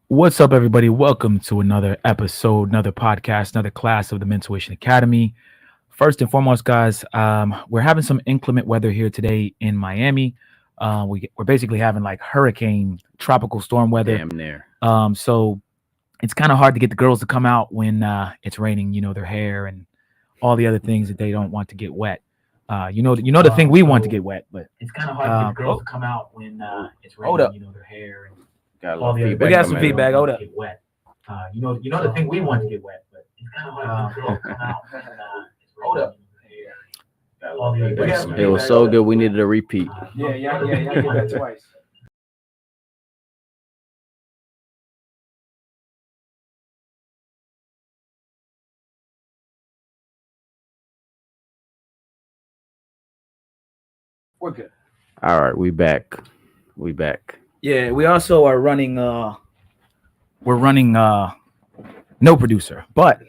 What's up, everybody? Welcome to another episode, another podcast, another class of the Mentuition Academy. First and foremost, guys, we're having some inclement weather here today in Miami. We're basically having like hurricane, tropical storm weather. Damn near. So it's kind of hard to get the girls to come out when it's raining. You know, their hair and all the other things that they don't want to get wet. You know the thing we want to get wet, but it's kind of hard to get the girls to come out when it's raining. Hold up. You know, their hair and Got a all little the other. feedback. We got some coming in. feedback. Hold up. Get wet. You know the thing we want to get wet, but it's kind of hard to girls come out. And, hold up. All the other. We got some It was feedback. so good. We needed a repeat. Yeah. Did that twice. We're good. All right, we back. We back. Yeah, we also are running. We're running. No producer, but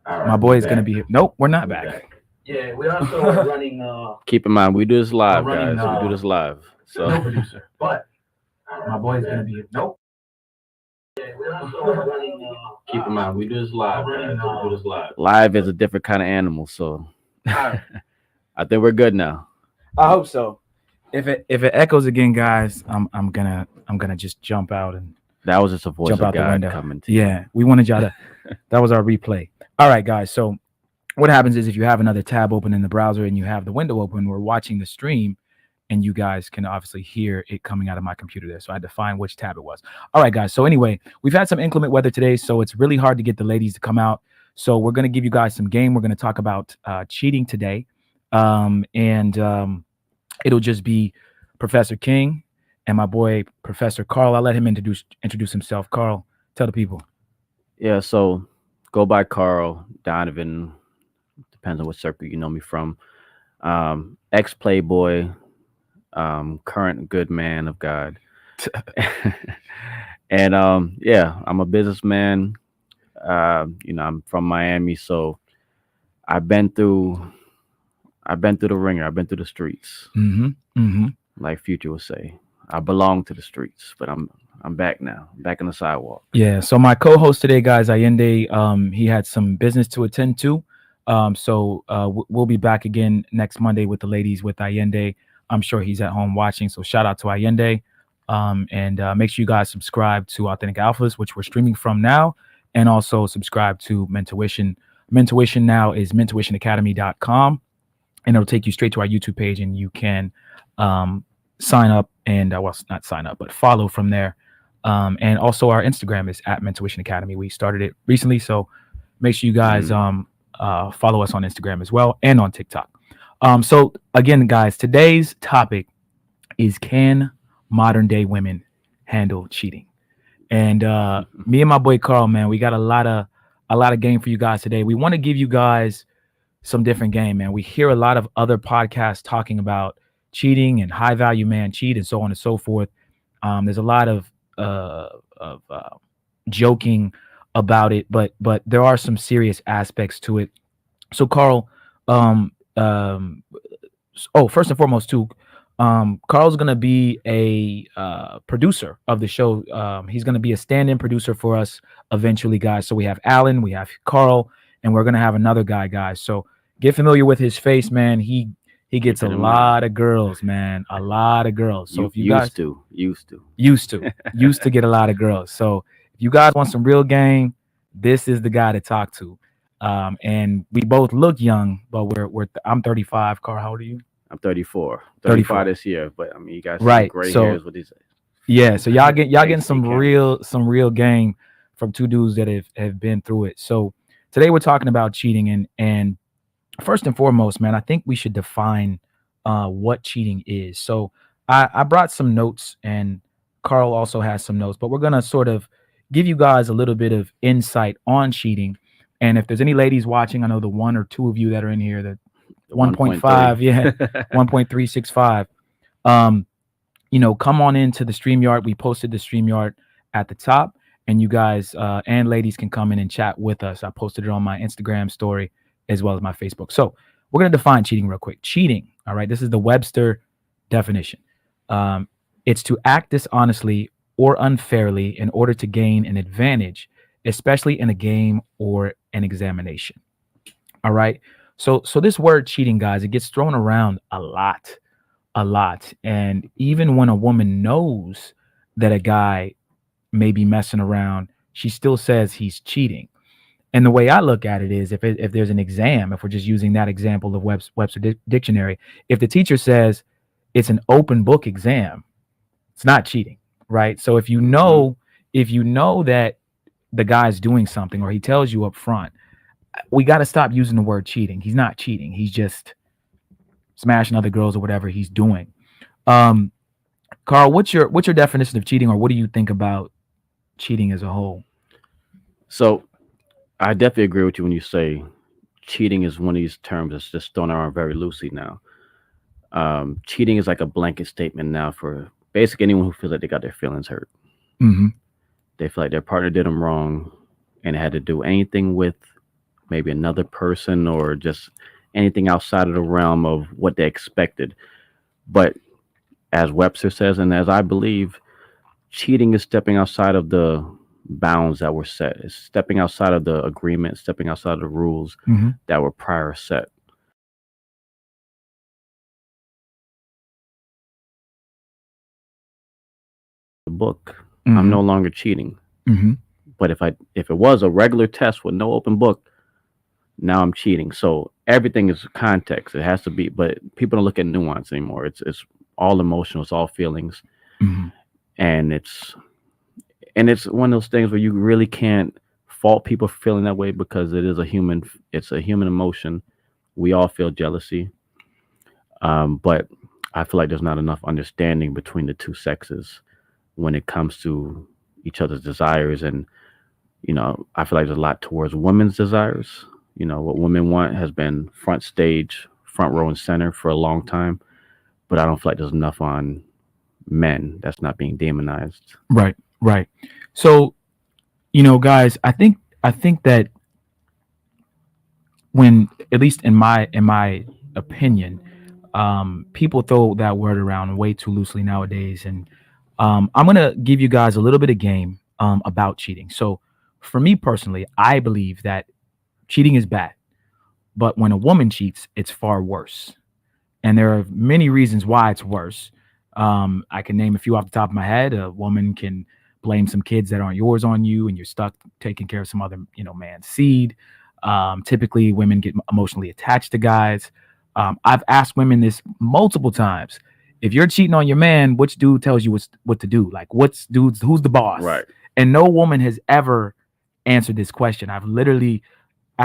my boy is gonna be here. Nope, we're not back. Yeah, we also are running. Keep in mind, we do this live, We're running, guys. We do this live. No So producer, but my boy is gonna be here. Nope. Yeah, we also are running. keep in mind, we do this live, We're guys. running, We do this live. Live is a different kind of animal, so I think we're good now. I hope so. If it echoes again, guys, I'm gonna just jump out and That was just a voice jump of out the God window. coming to you. Yeah, we wanted y'all to. That was our replay. All right, guys. So what happens is if you have another tab open in the browser and you have the window open, we're watching the stream, and you guys can obviously hear it coming out of my computer there. So I had to find which tab it was. All right, guys. So anyway, we've had some inclement weather today, so it's really hard to get the ladies to come out. So we're gonna give you guys some game. We're gonna talk about cheating today, and it'll just be Professor King and my boy Professor Carl. I'll let him introduce himself. Carl, tell the people. Yeah, so go by Carl Donovan. Depends on what circle you know me from. Ex Playboy, current good man of God. And yeah, I'm a businessman. I'm from Miami, so I've been through the ringer. I've been through the streets, like Future would say. I belong to the streets, but I'm back now. I'm back on the sidewalk. Yeah. So my co-host today, guys, Allende, he had some business to attend to. We'll be back again next Monday with the ladies with Allende. I'm sure he's at home watching. So shout out to Allende. And make sure you guys subscribe to Authentic Alphas, which we're streaming from now, and also subscribe to Mentuition. Mentuition now is mentuitionacademy.com, and it'll take you straight to our YouTube page, and you can sign up and well, not sign up, but follow from there. And also our Instagram is at Mentuition Academy. We started it recently, so make sure you guys follow us on Instagram as well and on TikTok. So again, guys, today's topic is, can modern day women handle cheating? And me and my boy Carl, man, we got a lot of game for you guys today. We want to give you guys some different game, man. We hear a lot of other podcasts talking about cheating and high value man cheat and so on and so forth. There's a lot of joking about it, but there are some serious aspects to it. So Carl, first and foremost, too, Carl's gonna be a producer of the show. He's gonna be a stand-in producer for us eventually, guys. So we have Alan, we have Carl, and we're gonna have another guy, guys. So get familiar with his face, man. He gets a lot of girls, man, a lot of girls. So if you guys used to get a lot of girls. So if you guys want some real game, this is the guy to talk to. And we both look young, but I'm 35. Carl, how old are you? I'm 34. 34. 35 this year, but I mean, you guys see Right, gray so- hairs with these. Yeah, so y'all getting some Camera. real game from two dudes that have been through it. So today we're talking about cheating, and first and foremost, man, I think we should define what cheating is. So I brought some notes, and Carl also has some notes, but we're gonna sort of give you guys a little bit of insight on cheating. And if there's any ladies watching, I know the one or two of you that are in here, that 1.5, yeah, 1.365. Come on into the StreamYard. We posted the StreamYard at the top, and you guys and ladies can come in and chat with us. I posted it on my Instagram story as well as my Facebook. So we're going to define cheating real quick. Cheating, all right, this is the Webster definition. It's to act dishonestly or unfairly in order to gain an advantage, especially in a game or an examination. All right. So this word cheating, guys, it gets thrown around a lot. And even when a woman knows that a guy may be messing around, she still says he's cheating. And the way I look at it is if there's an exam, if we're just using that example of Webster Dictionary, if the teacher says it's an open book exam, it's not cheating, right? So if you know that the guy's doing something or he tells you up front, we got to stop using the word cheating. He's not cheating. He's just smashing other girls or whatever he's doing. Um, Carl, what's your definition of cheating, or what do you think about cheating as a whole? So I definitely agree with you when you say cheating is one of these terms that's just thrown around very loosely now. Cheating is like a blanket statement now for basically anyone who feels like they got their feelings hurt. Mm-hmm. They feel like their partner did them wrong and it had to do anything with maybe another person or just anything outside of the realm of what they expected. But as Webster says, and as I believe, cheating is stepping outside of the bounds that were set. It's stepping outside of the agreement, stepping outside of the rules Mm-hmm. that were prior set. The book, I'm no longer cheating. Mm-hmm. But if it was a regular test with no open book, now I'm cheating. So everything is context. It has to be, but people don't look at nuance anymore. It's all emotional. It's all feelings, Mm-hmm. and it's one of those things where you really can't fault people for feeling that way because it's a human emotion. We all feel jealousy, but I feel like there's not enough understanding between the two sexes when it comes to each other's desires. And I feel like there's a lot towards women's desires. What women want has been front stage, front row and center for a long time, but I don't feel like there's enough on men that's not being demonized. Right, right. So, guys, I think that when, at least in my opinion, people throw that word around way too loosely nowadays. And I'm gonna give you guys a little bit of game about cheating. So, for me personally, I believe that cheating is bad, but when a woman cheats, it's far worse. And there are many reasons why it's worse. I can name a few off the top of my head. A woman can blame some kids that aren't yours on you, and you're stuck taking care of some other, man's seed. Typically, women get emotionally attached to guys. I've asked women this multiple times. If you're cheating on your man, which dude tells you what to do? Like, who's the boss? Right. And no woman has ever answered this question. I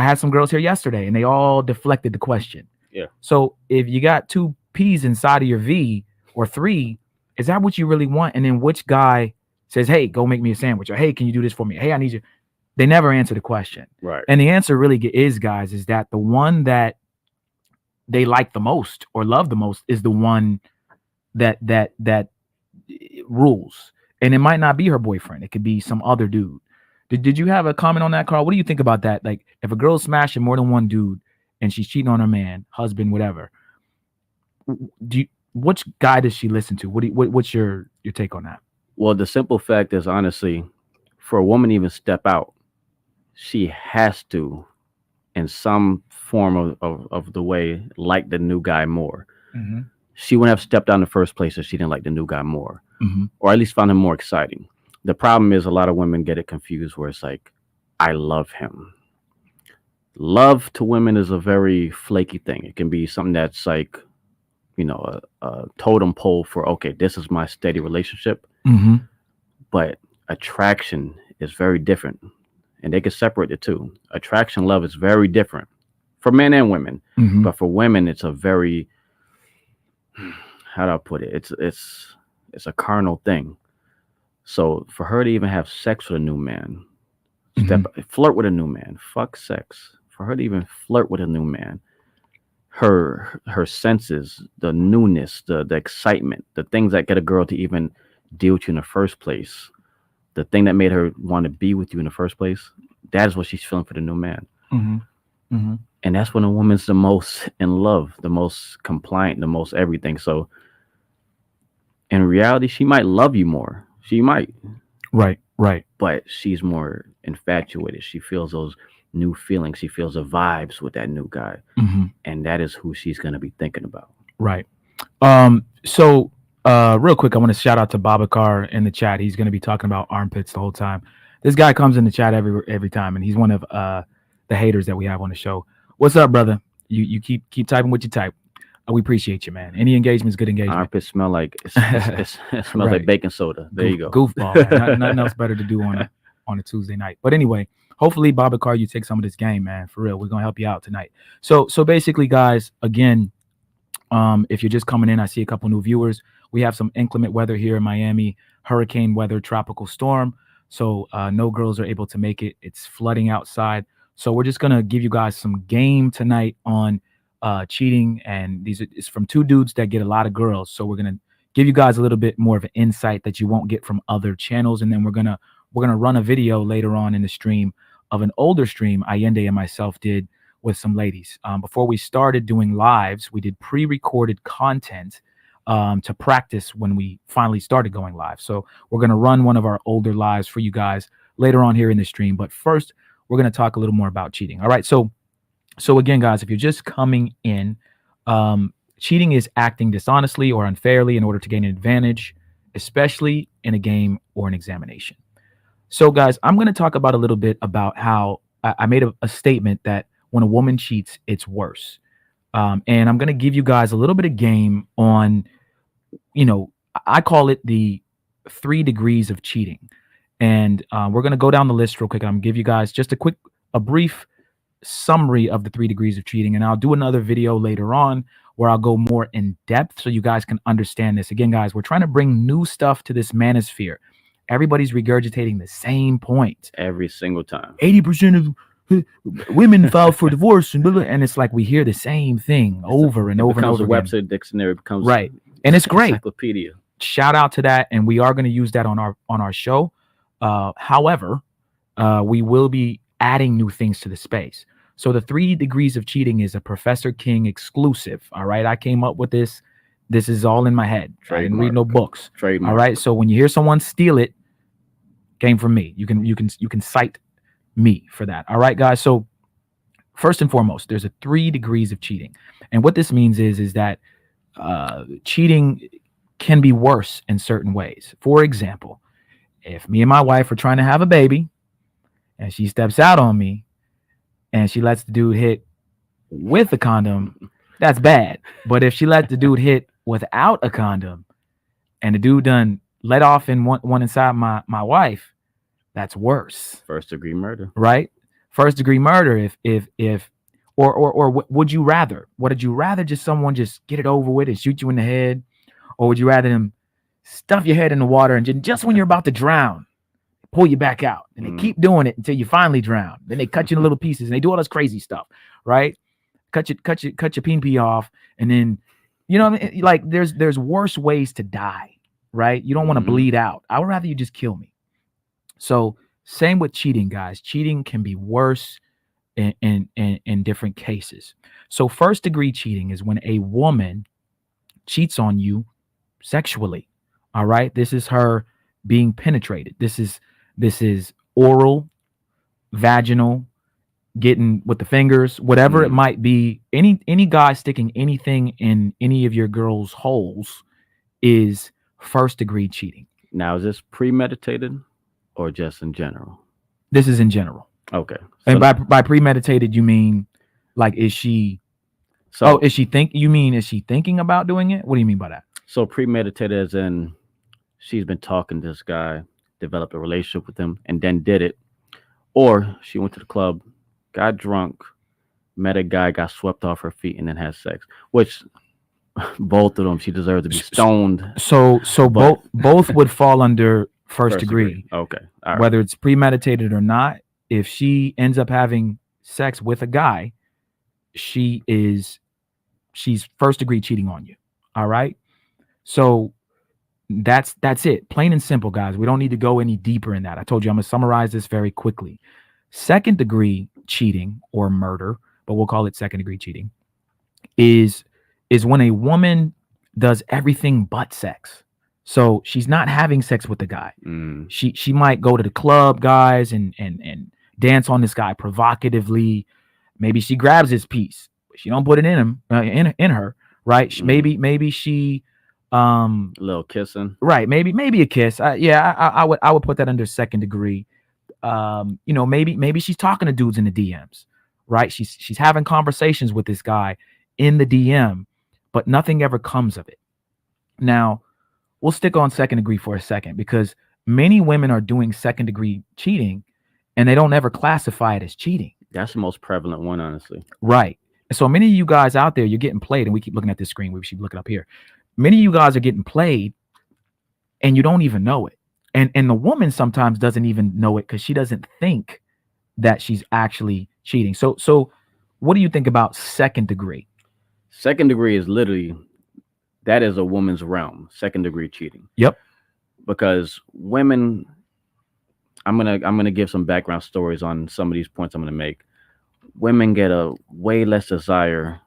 had some girls here yesterday, and they all deflected the question. Yeah. So if you got two P's inside of your V or three, is that what you really want? And then which guy says, "Hey, go make me a sandwich," or "Hey, can you do this for me?" "Hey, I need you." They never answer the question. Right. And the answer really is, guys, is that the one that they like the most or love the most is the one that rules. And it might not be her boyfriend. It could be some other dude. Did you have a comment on that, Carl? What do you think about that? Like, if a girl's smashing more than one dude and she's cheating on her man, husband, whatever, which guy does she listen to? What's your take on that? Well, the simple fact is, honestly, for a woman to even step out, she has to, in some form of the way, like the new guy more. Mm-hmm. She wouldn't have stepped out in the first place if she didn't like the new guy more, Mm-hmm. or at least found him more exciting. The problem is a lot of women get it confused where it's like, I love him. Love to women is a very flaky thing. It can be something that's like, a totem pole for, okay, this is my steady relationship. Mm-hmm. But attraction is very different. And they can separate the two. Attraction, love is very different for men and women. Mm-hmm. But for women, it's a very, how do I put it? It's a carnal thing. So for her to even have sex with a new man, flirt with a new man, fuck sex. For her to even flirt with a new man, her senses, the newness, the excitement, the things that get a girl to even deal with you in the first place, the thing that made her want to be with you in the first place, that is what she's feeling for the new man. Mm-hmm. Mm-hmm. And that's when a woman's the most in love, the most compliant, the most everything. So in reality, she might love you more. She might, Right. Right. but she's more infatuated. She feels those new feelings. She feels the vibes with that new guy, Hmm. and that is who she's gonna be thinking about. Right. So real quick, I want to shout out to Babacar in the chat. He's going to be talking about armpits the whole time. This guy comes in the chat every time, and he's one of the haters that we have on the show. What's up, brother? You keep typing what you type. We appreciate you, man. Any engagement is good engagement. Armpits smell like it smells like Right. baking soda. There you go. Goofball, man. Nothing else better to do on a Tuesday night. But anyway, hopefully, Babacar, you take some of this game, man. For real, we're gonna help you out tonight. So basically, guys, again, if you're just coming in, I see a couple new viewers. We have some inclement weather here in Miami, hurricane weather, tropical storm. So no girls are able to make it. It's flooding outside. So we're just gonna give you guys some game tonight on cheating, and it's from two dudes that get a lot of girls. So we're gonna give you guys a little bit more of an insight that you won't get from other channels, and then we're gonna run a video later on in the stream of an older stream Allende and myself did with some ladies. Before we started doing lives, we did pre-recorded content to practice when we finally started going live. So we're going to run one of our older lives for you guys later on here in the stream. But first, we're going to talk a little more about cheating. All right. So again, guys, if you're just coming in, cheating is acting dishonestly or unfairly in order to gain an advantage, especially in a game or an examination. So, guys, I'm going to talk about a little bit about how I made a statement that when a woman cheats, it's worse. And I'm going to give you guys a little bit of game on, I call it the 3 degrees of cheating. And we're going to go down the list real quick. I'm going to give you guys just a brief summary of the 3 degrees of cheating. And I'll do another video later on where I'll go more in depth so you guys can understand this. Again, guys, we're trying to bring new stuff to this manosphere. Everybody's regurgitating the same point every single time. 80% of women file for divorce, and it's like we hear the same thing over and over and over again. Webster dictionary becomes right, and it's great. Encyclopedia. Shout out to that, and we are going to use that on our show. However, we will be adding new things to the space. So the 3 degrees of cheating is a Professor King exclusive. All right, I came up with this. This is all in my head. I didn't read no books. Trademark. All right. So when you hear someone steal it, came from me. You can cite me for that. All right, guys. So first and foremost, there's a 3 degrees of cheating, and what this means is that cheating can be worse in certain ways. For example, if me and my wife are trying to have a baby, and she steps out on me, and she lets the dude hit with a condom, that's bad. But if she let the dude hit without a condom, and the dude done let off in one inside my wife, that's worse. First degree murder. Right? First degree murder. If would you rather? Would you rather just someone just get it over with and shoot you in the head, or would you rather them stuff your head in the water and just when you're about to drown, pull you back out, and they keep doing it until you finally drown? Then they cut you in little pieces and they do all this crazy stuff, right? Cut your pee off, and then like there's worse ways to die, right? You don't want to bleed out. I would rather you just kill me. So same with cheating, guys. Cheating can be worse in different cases. So first degree cheating is when a woman cheats on you sexually. All right. This is her being penetrated. This is oral, vaginal, getting with the fingers, whatever it might be. Any guy sticking anything in any of your girls' holes is first degree cheating. Now, is this premeditated or just in general? This is in general. Okay. So, and by premeditated, you mean like is she thinking about doing it? What do you mean by that? So premeditated as in she's been talking to this guy, developed a relationship with him, and then did it. Or she went to the club, got drunk, met a guy, got swept off her feet, and then had sex. Which both of them, she deserves to be stoned. So both would fall under first degree. Okay. All right. Whether it's premeditated or not, if she ends up having sex with a guy, she's first degree cheating on you. All right. So that's it. Plain and simple, guys. We don't need to go any deeper in that. I told you I'm going to summarize this very quickly. Second degree cheating or murder, but we'll call it second degree cheating, is when a woman does everything but sex. So she's not having sex with the guy. Mm. She might go to the club, guys, and dance on this guy provocatively. Maybe she grabs his piece, but she don't put it in him, in her, right? Maybe she, A little kissing. right? Maybe a kiss. I would put that under second degree. Maybe she's talking to dudes in the DMs, right? She's having conversations with this guy in the DM, but nothing ever comes of it. Now, we'll stick on second degree for a second because many women are doing second degree cheating and they don't ever classify it as cheating. That's the most prevalent one, honestly. Right. So many of you guys out there, you're getting played, and we keep looking at this screen. We should look it up here. Many of you guys are getting played and you don't even know it. And the woman sometimes doesn't even know it because she doesn't think that she's actually cheating. So what do you think about second degree? Second degree is literally, that is a woman's realm, second degree cheating. Yep. Because women, I'm gonna give some background stories on some of these points I'm gonna make. Women get a way less desire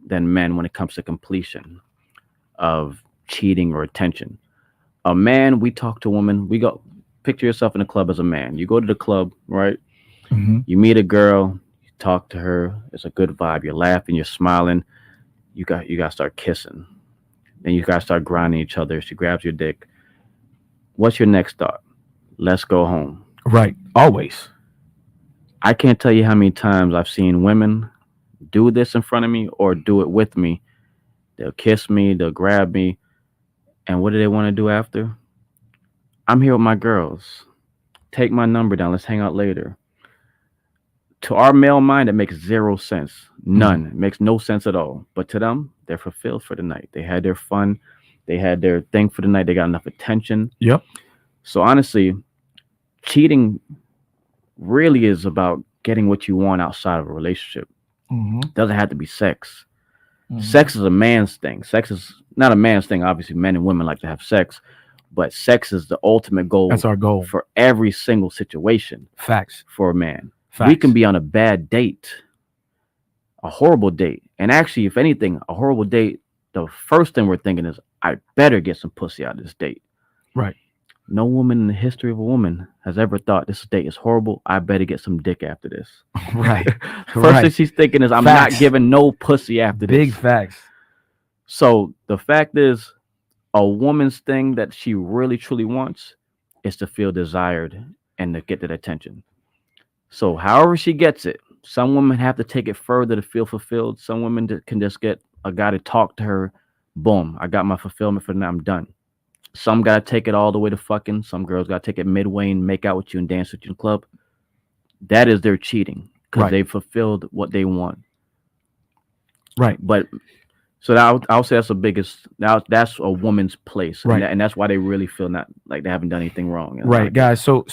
than men when it comes to completion of cheating or attention. A man, we talk to a woman, we go, picture yourself in a club as a man. You go to the club, right? Mm-hmm. You meet a girl, you talk to her, it's a good vibe, you're laughing, you're smiling, you got to start kissing. Then you got to start grinding each other. She grabs your dick. What's your next thought? Let's go home. Right. Always. I can't tell you how many times I've seen women do this in front of me or do it with me. They'll kiss me, they'll grab me. And what do they want to do after? I'm here with my girls. Take my number down. Let's hang out later. To our male mind, it makes zero sense. None. It makes no sense at all. But to them, they're fulfilled for the night. They had their fun. They had their thing for the night. They got enough attention. Yep. So honestly, cheating really is about getting what you want outside of a relationship. It doesn't have to be sex. Sex is a man's thing. Sex is not a man's thing. Obviously, men and women like to have sex, but sex is the ultimate goal. That's our goal for every single situation. Facts. For a man. Facts. We can be on a bad date, a horrible date. And actually, if anything, a horrible date, the first thing we're thinking is, I better get some pussy out of this date. Right. No woman in the history of a woman has ever thought this date is horrible. I better get some dick after this. Right. First thing she's thinking is, I'm Facts. not giving no pussy after this. Big facts. So the fact is, a woman's thing that she really truly wants is to feel desired and to get that attention. So however she gets it, some women have to take it further to feel fulfilled. Some women can just get a guy to talk to her. Boom, I got my fulfillment for now. I'm done. Some got to take it all the way to fucking. Some girls got to take it midway and make out with you and dance with you in the club. That is their cheating because they fulfilled what they want. Right. But so I'll say that's the biggest. Now that's a woman's place, right? And that's why they really feel not like they haven't done anything wrong, right, like guys. So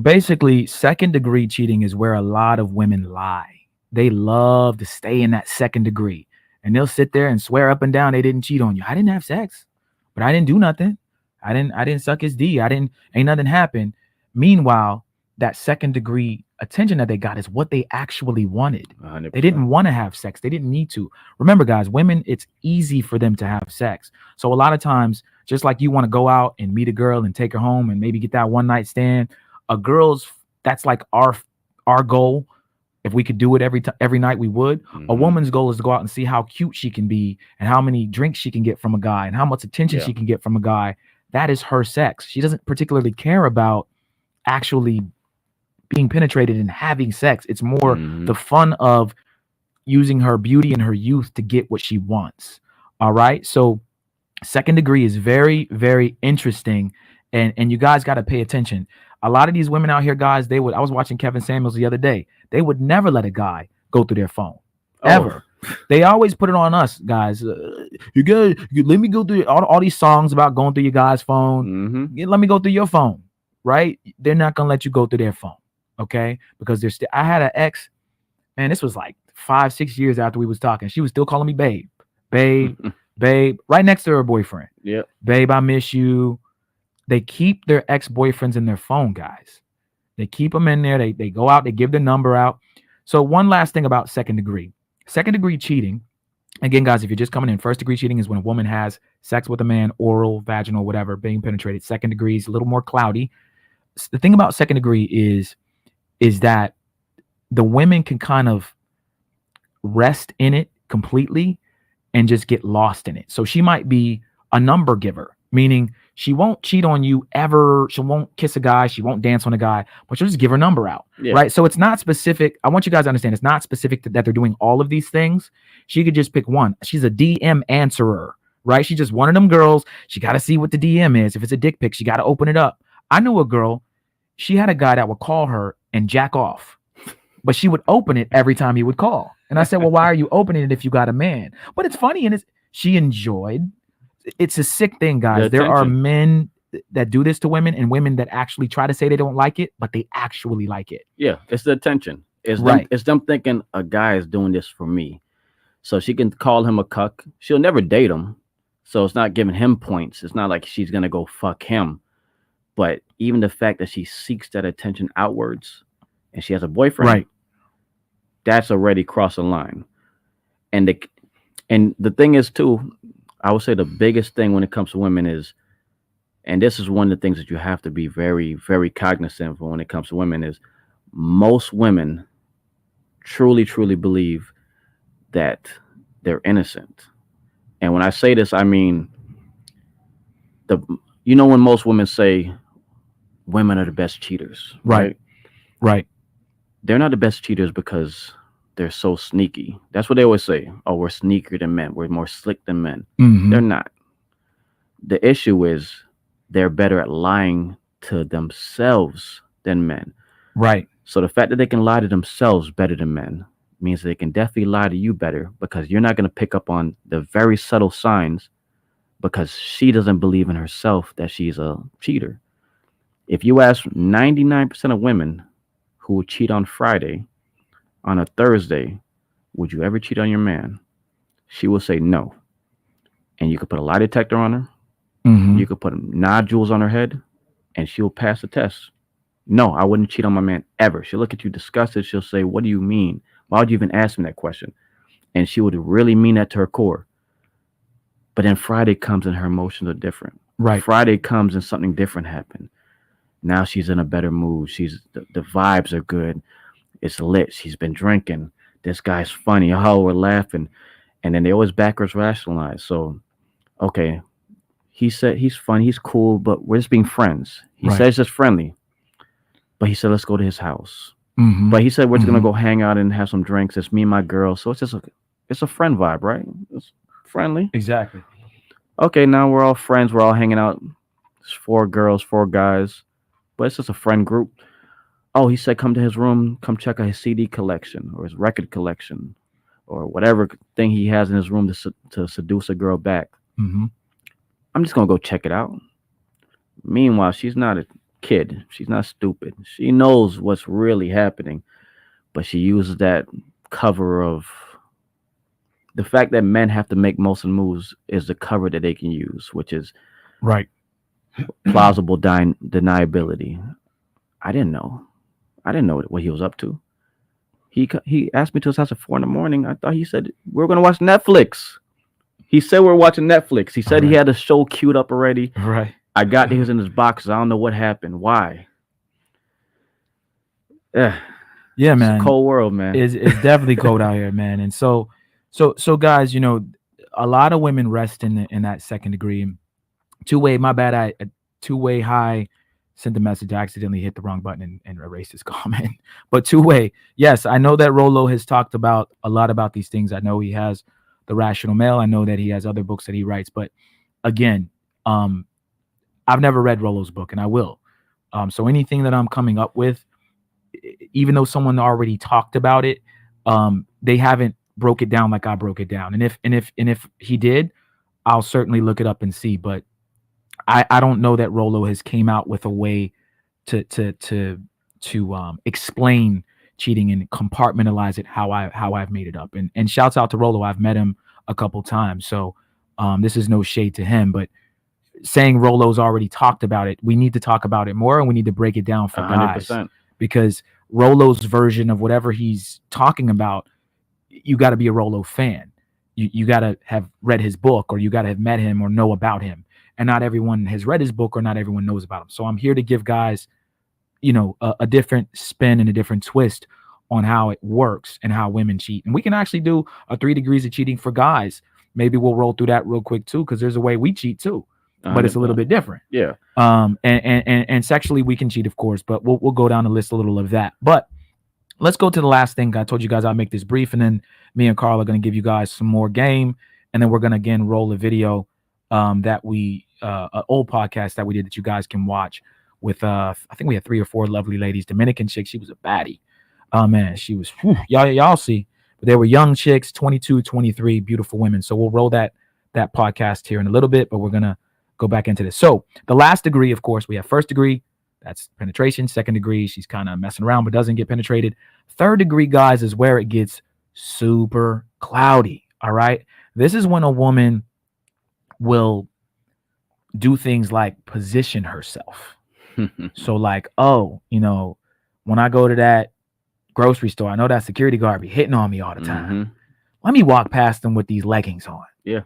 basically, second degree cheating is where a lot of women lie. They love to stay in that second degree, and they'll sit there and swear up and down they didn't cheat on you. I didn't have sex, but I didn't do nothing. I didn't suck his D. Ain't nothing happened. Meanwhile, that second degree attention that they got is what they actually wanted. 100%. They didn't want to have sex. They didn't need to. Remember, guys, women, it's easy for them to have sex. So a lot of times, just like you want to go out and meet a girl and take her home and maybe get that one night stand, that's like our goal. If we could do it every night, we would. A woman's goal is to go out and see how cute she can be and how many drinks she can get from a guy and how much attention she can get from a guy. That is her sex. She doesn't particularly care about actually being penetrated and having sex. It's more the fun of using her beauty and her youth to get what she wants. All right. So second degree is very, very interesting. And you guys got to pay attention. A lot of these women out here, guys, I was watching Kevin Samuels the other day. They would never let a guy go through their phone. Ever. They always put it on us, guys. You let me go through all these songs about going through your guy's phone. Let me go through your phone. Right. They're not going to let you go through their phone. Okay, because I had an ex, man, this was like 5-6 years after we was talking. She was still calling me babe, right next to her boyfriend. Yeah. Babe, I miss you. They keep their ex-boyfriends in their phone, guys. They keep them in there. They go out, they give the number out. So one last thing about second degree cheating Again, guys, if you're just coming in, first degree cheating is when a woman has sex with a man, oral, vaginal, whatever, being penetrated. Second degree is a little more cloudy. The thing about second degree is that the women can kind of rest in it completely and just get lost in it. So she might be a number giver, meaning she won't cheat on you ever. She won't kiss a guy. She won't dance on a guy, but she'll just give her number out. Yeah. Right. So it's not specific. I want you guys to understand it's not specific that they're doing all of these things. She could just pick one. She's a DM answerer, right? She's just one of them girls. She got to see what the DM is. If it's a dick pic, she got to open it up. I knew a girl, she had a guy that would call her and jack off, but she would open it every time he would call. And I said, well, why are you opening it if you got a man? But it's funny, and she enjoyed. It's a sick thing, guys. There are men that do this to women and women that actually try to say they don't like it, but they actually like it. Yeah, it's the attention. It's them thinking a guy is doing this for me. So she can call him a cuck. She'll never date him. So it's not giving him points. It's not like she's going to go fuck him. But even the fact that she seeks that attention outwards and she has a boyfriend, right, that's already crossed the line. And the thing is, too, I would say the biggest thing when it comes to women is, and this is one of the things that you have to be very, very cognizant of when it comes to women, is most women truly, truly believe that they're innocent. And when I say this, I mean, when most women say women are the best cheaters, right? Right. They're not the best cheaters because they're so sneaky. That's what they always say. Oh, we're sneakier than men. We're more slick than men. Mm-hmm. They're not. The issue is they're better at lying to themselves than men. Right. So the fact that they can lie to themselves better than men means they can definitely lie to you better, because you're not going to pick up on the very subtle signs, because she doesn't believe in herself that she's a cheater. If you ask 99% of women who will cheat on Friday, on a Thursday, would you ever cheat on your man? She will say no. And you could put a lie detector on her. Mm-hmm. You could put nodules on her head, and she'll pass the test. No, I wouldn't cheat on my man ever. She'll look at you disgusted. She'll say, what do you mean? Why would you even ask me that question? And she would really mean that to her core. But then Friday comes and her emotions are different. Right. Friday comes and something different happened. Now she's in a better mood. The vibes are good. It's lit. She's been drinking. This guy's funny. Oh, we're laughing. And then they always backwards rationalize. So, okay, he said he's funny, he's cool, but we're just being friends. He said it's just friendly. But he said, let's go to his house. Mm-hmm. But he said, we're just going to go hang out and have some drinks. It's me and my girl. So it's just it's a friend vibe, right? It's friendly. Exactly. Okay, now we're all friends. We're all hanging out. It's 4 girls, 4 guys. But it's just a friend group. Oh, he said, come to his room, come check out his CD collection or his record collection or whatever thing he has in his room to seduce a girl back. Mm-hmm. I'm just going to go check it out. Meanwhile, she's not a kid. She's not stupid. She knows what's really happening, but she uses that cover of the fact that men have to make most of the moves is the cover that they can use, which is right. Plausible deniability. I didn't know what he was up to. He asked me to his house at 4 a.m. I thought he said we were going to watch Netflix. He said we were watching Netflix. He said he had a show queued up already. Right. I got he was in his box. I don't know what happened. Why? Yeah, man. It's a cold world, man. It's definitely cold out here, man. And so guys, a lot of women rest in that second degree. Two-way, my bad. I two-way high sent the message. I accidentally hit the wrong button and erased his comment. But two-way, yes, I know that Rollo has talked about a lot about these things. I know he has The Rational Male. I know that he has other books that he writes. But again, I've never read Rollo's book, and I will. So anything that I'm coming up with, even though someone already talked about it, they haven't broke it down like I broke it down. And if he did, I'll certainly look it up and see. But I don't know that Rollo has came out with a way to explain cheating and compartmentalize it how I've made it up. And shouts out to Rollo. I've met him a couple times, so this is no shade to him, but saying Rollo's already talked about it, we need to talk about it more, and we need to break it down for 100%. Guys, because Rollo's version of whatever he's talking about, you got to be a Rollo fan. you got to have read his book, or you got to have met him or know about him. And not everyone has read his book, or not everyone knows about him. So I'm here to give guys, a different spin and a different twist on how it works and how women cheat. And we can actually do a 3 degrees of cheating for guys. Maybe we'll roll through that real quick too, because there's a way we cheat too, but it's a little bit different. Yeah. And sexually we can cheat, of course, but we'll go down the list a little of that. But let's go to the last thing. I told you guys I'll make this brief, and then me and Carl are going to give you guys some more game, and then we're going to again roll a video that we an old podcast that we did that you guys can watch with I think we had 3 or 4 lovely ladies. Dominican chick, she was a baddie. Oh man, she was y'all see. But they were young chicks, 22, 23, beautiful women. So we'll roll that podcast here in a little bit, but we're gonna go back into this. So the last degree, of course, we have first degree, that's penetration. Second degree, she's kind of messing around but doesn't get penetrated. Third degree, guys, is where it gets super cloudy. All right. This is when a woman will do things like position herself. So like, when I go to that grocery store, I know that security guard be hitting on me all the time. Let me walk past them with these leggings on. Yeah.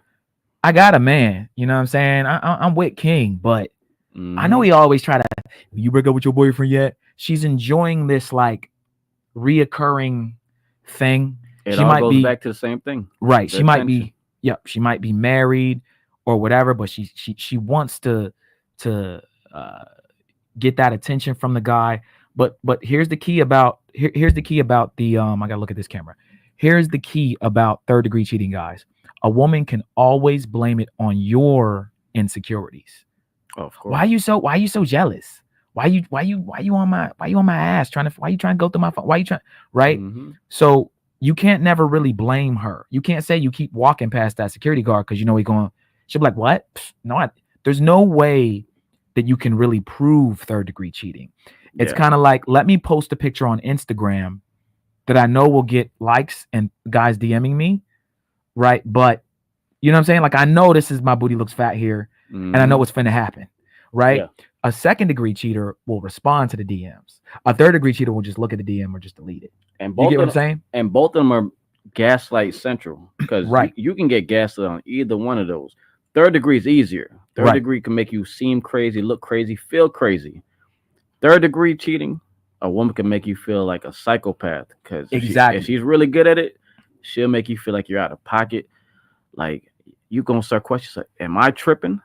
I got a man, you know what I'm saying? I'm with King, but I know he always try to, you break up with your boyfriend yet? She's enjoying this like reoccurring thing. It she all might goes be back to the same thing. Right. She might be, she might be married or whatever, but she wants to get that attention from the guy. But here's the key about here's the key about the I gotta look at this camera. Here's the key about third degree cheating, guys. A woman can always blame it on your insecurities. Oh, of course. Why you so jealous? Why you on my ass why you trying to go through my phone? Why you trying, right? So you can't never really blame her. You can't say you keep walking past that security guard because she'll be like, what? No, there's no way that you can really prove third degree cheating. It's kind of like, let me post a picture on Instagram that I know will get likes and guys DMing me, right? But you know what I'm saying? Like, I know this is my booty looks fat here, and I know what's finna happen, right? Yeah. A second degree cheater will respond to the DMs. A third degree cheater will just look at the DM or just delete it. And you get what I'm saying? And both of them are gaslight central, because right. you can get gaslit on either one of those. Third degree is easier. Third degree can make you seem crazy, look crazy, feel crazy. Third degree cheating, a woman can make you feel like a psychopath, because if she's really good at it, she'll make you feel like you're out of pocket. Like, you're gonna start questions like, am I tripping?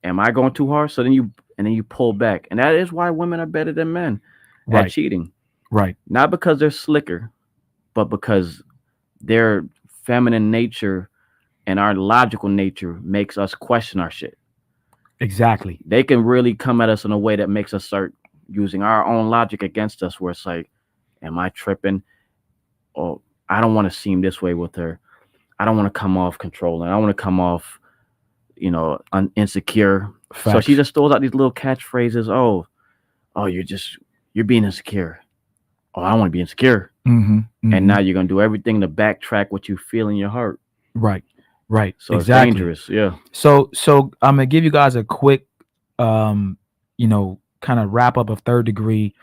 Am I going too hard? So then you pull back. And that is why women are better than men at cheating. Right. Not because they're slicker, but because their feminine nature and our logical nature makes us question our shit. Exactly. They can really come at us in a way that makes us start using our own logic against us, where it's like, am I tripping? Oh, I don't want to seem this way with her. I don't want to come off controlling. I don't want to come off, insecure. Facts. So she just throws out these little catchphrases. Oh, you're being insecure. Oh, I don't want to be insecure. And now you're going to do everything to backtrack what you feel in your heart. Right. So it's dangerous. Yeah. So I'm going to give you guys a quick, kind of wrap up of third degree.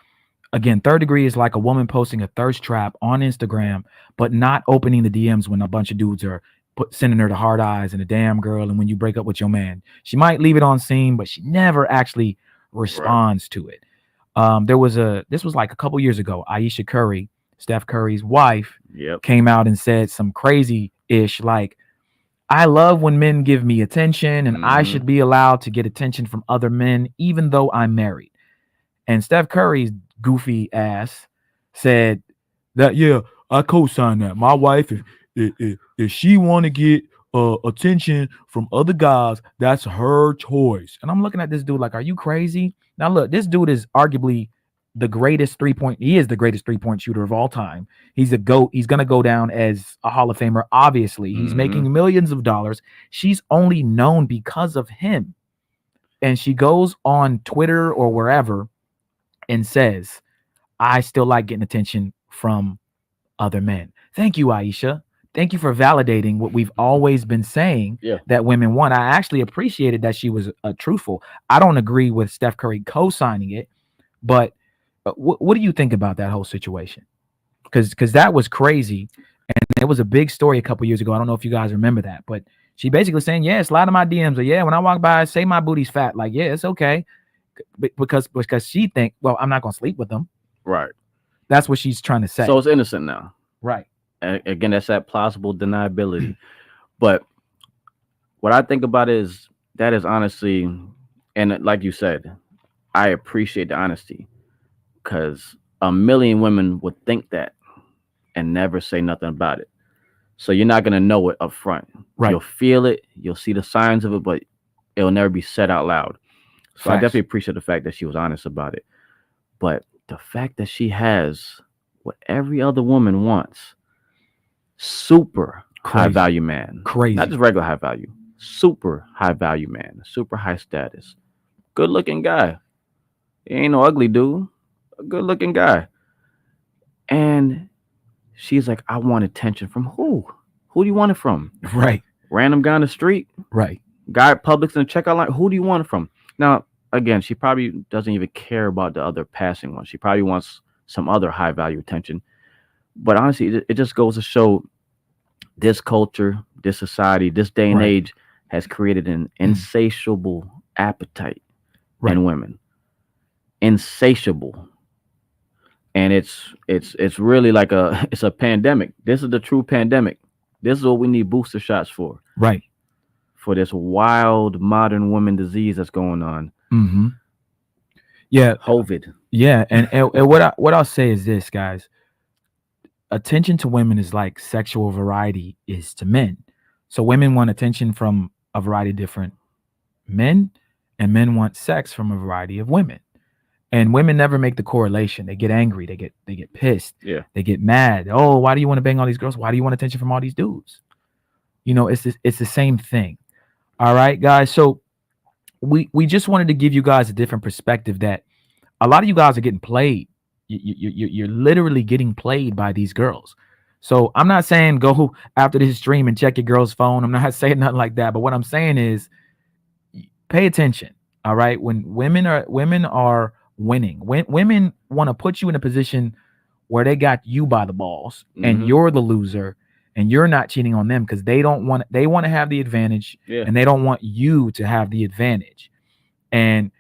Again, third degree is like a woman posting a thirst trap on Instagram, but not opening the DMs when a bunch of dudes are sending her the hard eyes and a damn girl. And when you break up with your man, she might leave it on scene, but she never actually responds to it. This was like a couple years ago. Aisha Curry, Steph Curry's wife, came out and said some crazy ish like, I love when men give me attention, and I should be allowed to get attention from other men, even though I'm married. And Steph Curry's goofy ass said that, I co-sign that. My wife, if she want to get attention from other guys, that's her choice. And I'm looking at this dude like, are you crazy? Now look, this dude is arguably the greatest he is the greatest 3-point shooter of all time. He's a GOAT. He's going to go down as a Hall of Famer. Obviously, he's making millions of dollars. She's only known because of him. And she goes on Twitter or wherever and says, I still like getting attention from other men. Thank you, Aisha. Thank you for validating what we've always been saying that women want. I actually appreciated that she was truthful. I don't agree with Steph Curry co-signing it, but what do you think about that whole situation? Because that was crazy. And it was a big story a couple years ago. I don't know if you guys remember that, but she basically saying, yeah, slide in my DMs, or yeah, when I walk by, say my booty's fat. Like, yeah, it's okay. Because she think, well, I'm not gonna sleep with them. Right. That's what she's trying to say. So it's innocent now. Right. And again, that's that plausible deniability. But what I think about is that is honestly, and like you said, I appreciate the honesty because a million women would think that and never say nothing about it. So you're not gonna know it up front. Right. You'll feel it, you'll see the signs of it, but it'll never be said out loud. So I definitely appreciate the fact that she was honest about it. But the fact that she has what every other woman wants, super high value man. Crazy. Not just regular high value. Super high value man. Super high status. Good looking guy. He ain't no ugly dude. A good looking guy. And she's like, I want attention from who? Who do you want it from? Right. Random guy on the street? Right. Guy at Publix in the checkout line? Who do you want it from? Now, again, she probably doesn't even care about the other passing one. She probably wants some other high value attention. But honestly, it just goes to show this culture, this society, this day and age has created an insatiable appetite in women. Insatiable. And it's really like it's a pandemic. This is the true pandemic. This is what we need booster shots for. Right. For this wild modern woman disease that's going on. Mm-hmm. Yeah. COVID. Yeah. And what I'll say is this, guys. Attention to women is like sexual variety is to men. So women want attention from a variety of different men, and men want sex from a variety of women. And women never make the correlation. They get angry. They get pissed. Yeah. They get mad. Oh, why do you want to bang all these girls? Why do you want attention from all these dudes? You know, it's the same thing. All right, guys. So we just wanted to give you guys a different perspective that a lot of you guys are getting played. You're literally getting played by these girls. So I'm not saying go after this stream and check your girl's phone. I'm not saying nothing like that. But what I'm saying is pay attention. All right. When women are winning, when women want to put you in a position where they got you by the balls and you're the loser and you're not cheating on them because they want to have the advantage and they don't want you to have the advantage. And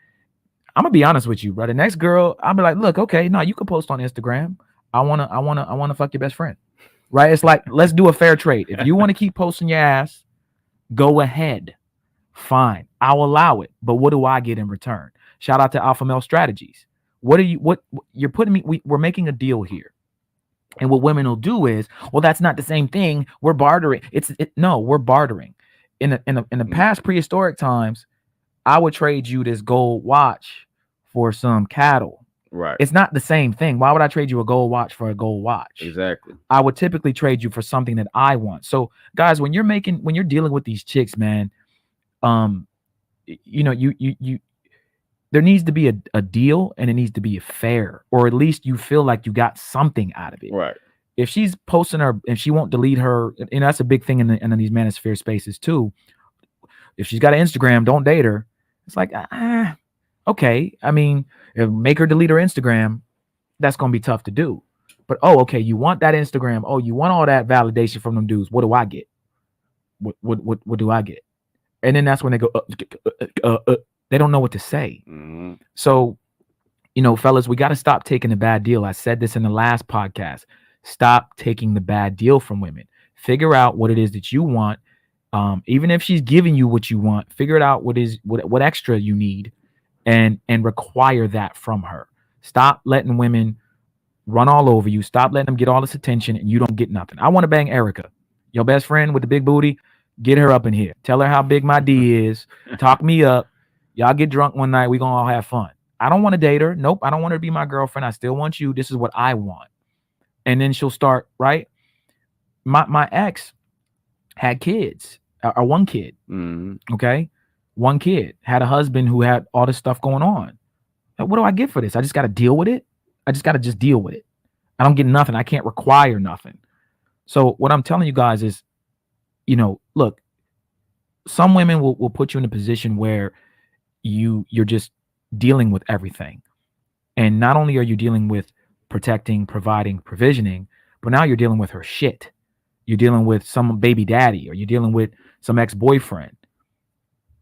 I'm gonna be honest with you, bro. The next girl, I'll be like, look, okay, no, you can post on Instagram. I wanna fuck your best friend. Right? It's like, let's do a fair trade. If you want to keep posting your ass, go ahead. Fine. I'll allow it. But what do I get in return? Shout out to Alpha Male Strategies. What you're putting me, we're making a deal here. And what women will do is, well, that's not the same thing. We're bartering. No, we're bartering. In the past prehistoric times, I would trade you this gold watch for some cattle. Right. It's not the same thing. Why would I trade you a gold watch for a gold watch? Exactly. I would typically trade you for something that I want. So guys, when you're dealing with these chicks, man, you know, you there needs to be a deal, and it needs to be fair, or at least you feel like you got something out of it. Right. If she's posting her and she won't delete her, and that's a big thing in these manosphere spaces too. If she's got an Instagram, don't date her. It's like, okay. I mean, make her delete her Instagram. That's gonna be tough to do. But okay, you want that Instagram? Oh, you want all that validation from them dudes? What do I get? What do I get? And then that's when they go, they don't know what to say. Mm-hmm. So, you know, fellas, we got to stop taking the bad deal. I said this in the last podcast. Stop taking the bad deal from women. Figure out what it is that you want. Even if she's giving you what you want, figure it out what extra you need, and require that from her. Stop letting women run all over you. Stop letting them get all this attention and you don't get nothing. I want to bang Erica, your best friend with the big booty. Get her up in here. Tell her how big my D is. Talk me up. Y'all get drunk one night. We gonna all have fun. I don't want to date her. Nope. I don't want her to be my girlfriend. I still want you. This is what I want. And then she'll start, right? My ex had kids, or one kid. Mm-hmm. Okay. One kid had a husband who had all this stuff going on. What do I get for this? I just got to deal with it. I just got to deal with it. I don't get nothing. I can't require nothing. So what I'm telling you guys is, you know, look, some women will put you in a position where you're just dealing with everything. And not only are you dealing with protecting, providing, provisioning, but now you're dealing with her shit. You're dealing with some baby daddy, or you're dealing with some ex-boyfriend.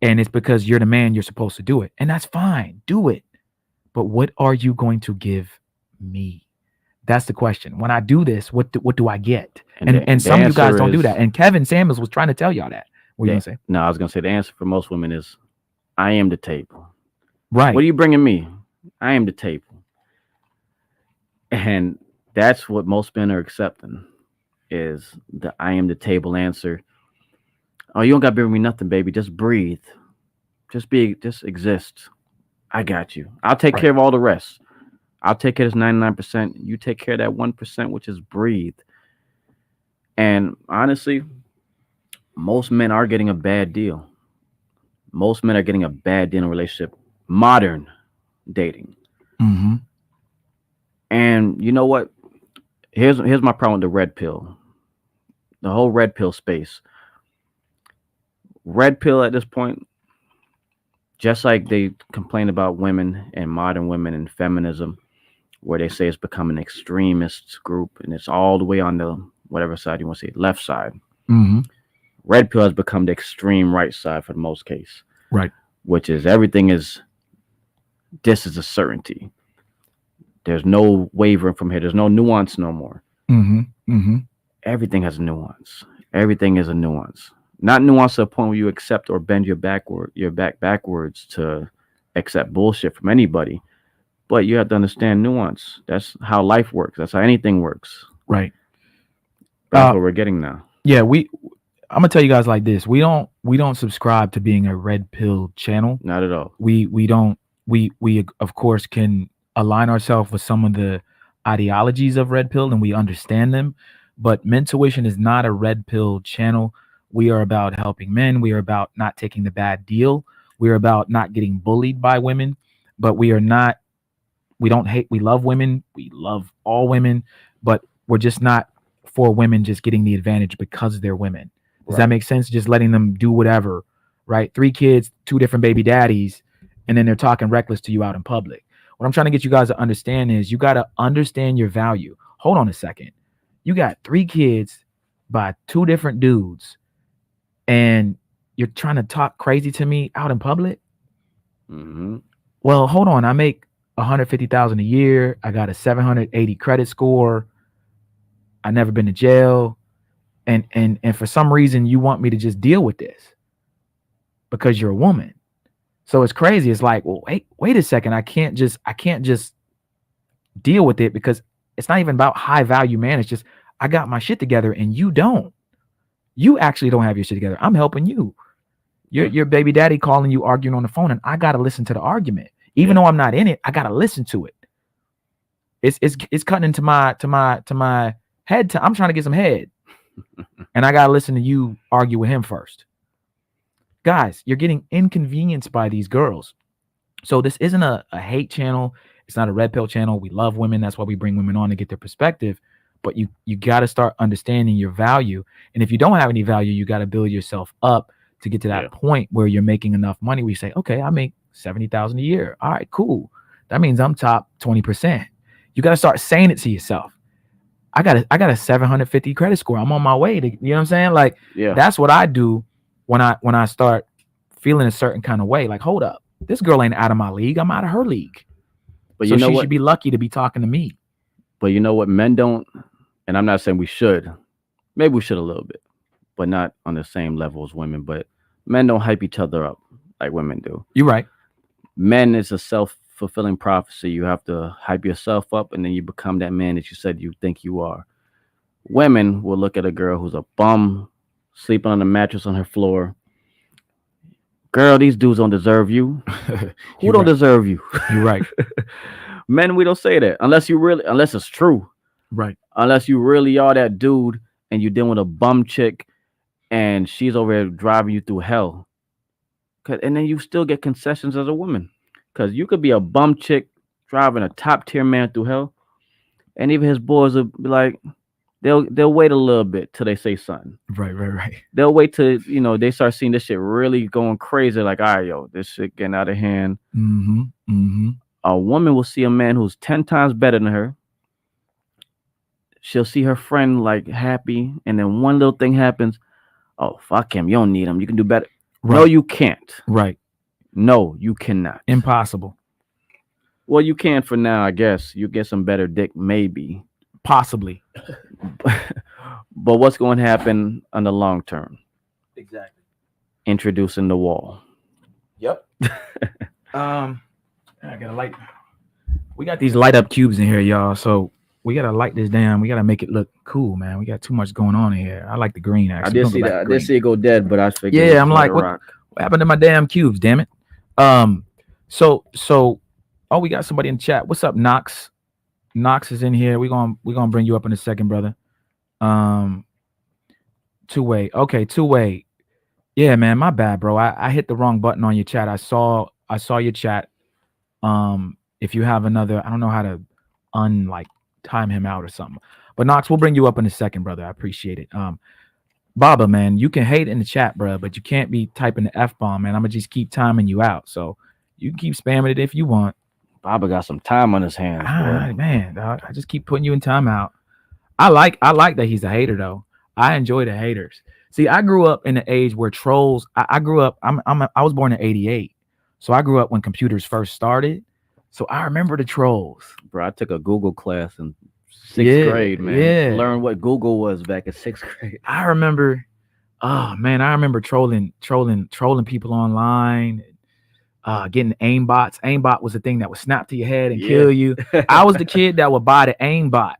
And it's because you're the man, you're supposed to do it. And that's fine. Do it. But what are you going to give me? That's the question. When I do this, what do I get? And the some of you guys answer don't do is that. And Kevin Samuels was trying to tell y'all that. What are you gonna say? no. I was gonna say the answer for most women is, I am the table. Right. What are you bringing me? I am the table. And that's what most men are accepting, is the I am the table answer. Oh, you don't got to bring me nothing, baby. Just breathe. Just exist. I got you. I'll take Right. care of all the rest. I'll take care of this 99%. You take care of that 1%, which is breathe. And honestly, most men are getting a bad deal. Most men are getting a bad deal in a relationship. Modern dating. Mm-hmm. And you know what? Here's my problem with the red pill. The whole red pill space. Red pill at this point, just like they complain about women and modern women and feminism, where they say it's become an extremist group and it's all the way on the whatever side you want to say, left side. Mm-hmm. Red pill has become the extreme right side for the most case. Right. Which is everything is, this is a certainty. There's no wavering from here. There's no nuance no more. Mm-hmm. Mm-hmm. Everything has nuance. Everything is a nuance. Not nuance to a point where you accept or bend your back backwards to accept bullshit from anybody. But you have to understand nuance. That's how life works. That's how anything works. Right. That's what we're getting now. Yeah, I'm gonna tell you guys like this. We don't subscribe to being a red pill channel. Not at all. We don't we of course can align ourselves with some of the ideologies of red pill, and we understand them. But Mentuition is not a red pill channel. We are about helping men. We are about not taking the bad deal. We are about not getting bullied by women. But we don't hate. We love women. We love all women. But we're just not for women just getting the advantage because they're women. Does that make sense? Just letting them do whatever, right? 3 kids, 2 different baby daddies, and then they're talking reckless to you out in public. What I'm trying to get you guys to understand is you got to understand your value. Hold on a second. You got 3 kids by 2 different dudes, and you're trying to talk crazy to me out in public? Mm-hmm. Well, hold on. I make $150,000 a year. I got a 780 credit score. I never been to jail. And for some reason you want me to just deal with this because you're a woman. So it's crazy. It's like, well, wait a second. I can't just deal with it because it's not even about high value, man. It's just I got my shit together and you don't. You actually don't have your shit together. I'm helping you. Your baby daddy calling you, arguing on the phone, and I gotta listen to the argument. Even though I'm not in it, I gotta listen to it. It's cutting into my head. I'm trying to get some head. And I gotta listen to you argue with him first. Guys, you're getting inconvenienced by these girls. So this isn't a hate channel. It's not a red pill channel. We love women. That's why we bring women on to get their perspective. But you got to start understanding your value. And if you don't have any value, you got to build yourself up to get to that point where you're making enough money. We say, okay, I make $70,000 a year. All right, cool. That means I'm top 20%. You got to start saying it to yourself. I got a 750 credit score. I'm on my way to, you know what I'm saying? Like, that's what I do when I start feeling a certain kind of way. Like, hold up, this girl ain't out of my league. I'm out of her league. But so she should be lucky to be talking to me. But you know what? Men don't, and I'm not saying we should. Maybe we should a little bit, but not on the same level as women. But men don't hype each other up like women do. You're right. Men is a self-fulfilling prophecy. You have to hype yourself up, and then you become that man that you said you think you are. Women will look at a girl who's a bum, sleeping on a mattress on her floor. Girl, these dudes don't deserve you. Who don't deserve you? You're right. Men, we don't say that unless it's true. Right. Unless you really are that dude and you're dealing with a bum chick and she's over there driving you through hell. And then you still get concessions as a woman. Because you could be a bum chick driving a top tier man through hell. And even his boys will be like, they'll wait a little bit till they say something. Right. They'll wait till, they start seeing this shit really going crazy. Like, all right, yo, this shit getting out of hand. Mm-hmm. A woman will see a man who's 10 times better than her, she'll see her friend like happy, and then one little thing happens. Oh, fuck him! You don't need him. You can do better. Right. No, you can't. Right. No, you cannot. Impossible. Well, you can for now, I guess. You get some better dick, maybe. Possibly. But what's going to happen on the long term? Exactly. Introducing the wall. Yep. I gotta light. We got these light up cubes in here, y'all. So we gotta light this down. We gotta make it look cool, man. We got too much going on in here. I like the green. Actually, I did see that. I did see it go dead, but I figured. Yeah, I'm like, what happened to my damn cubes? Damn it. So, oh, we got somebody in the chat. What's up, Knox? Knox is in here. We're gonna bring you up in a second, brother. Two-way. Okay, two-way. Yeah, man, my bad, bro. I hit the wrong button on your chat. I saw your chat. If you have another, I don't know how to time him out or something. But Knox, we'll bring you up in a second, brother. I appreciate it. Baba, man, you can hate in the chat, bro, but you can't be typing the F-bomb, man. I'm gonna just keep timing you out. So you can keep spamming it if you want. Baba got some time on his hands. Man, dog, I just keep putting you in timeout. I like that he's a hater though. I enjoy the haters. See, I grew up in the age where trolls. I grew up. I was born in '88, so I grew up when computers first started. So I remember the trolls. Bro, I took a Google class in sixth grade, man. Yeah. Learn what Google was back in sixth grade. I remember. Oh man, I remember trolling people online. Getting aimbots. Aimbot was a thing that would snap to your head and kill you. I was the kid that would buy the aimbot.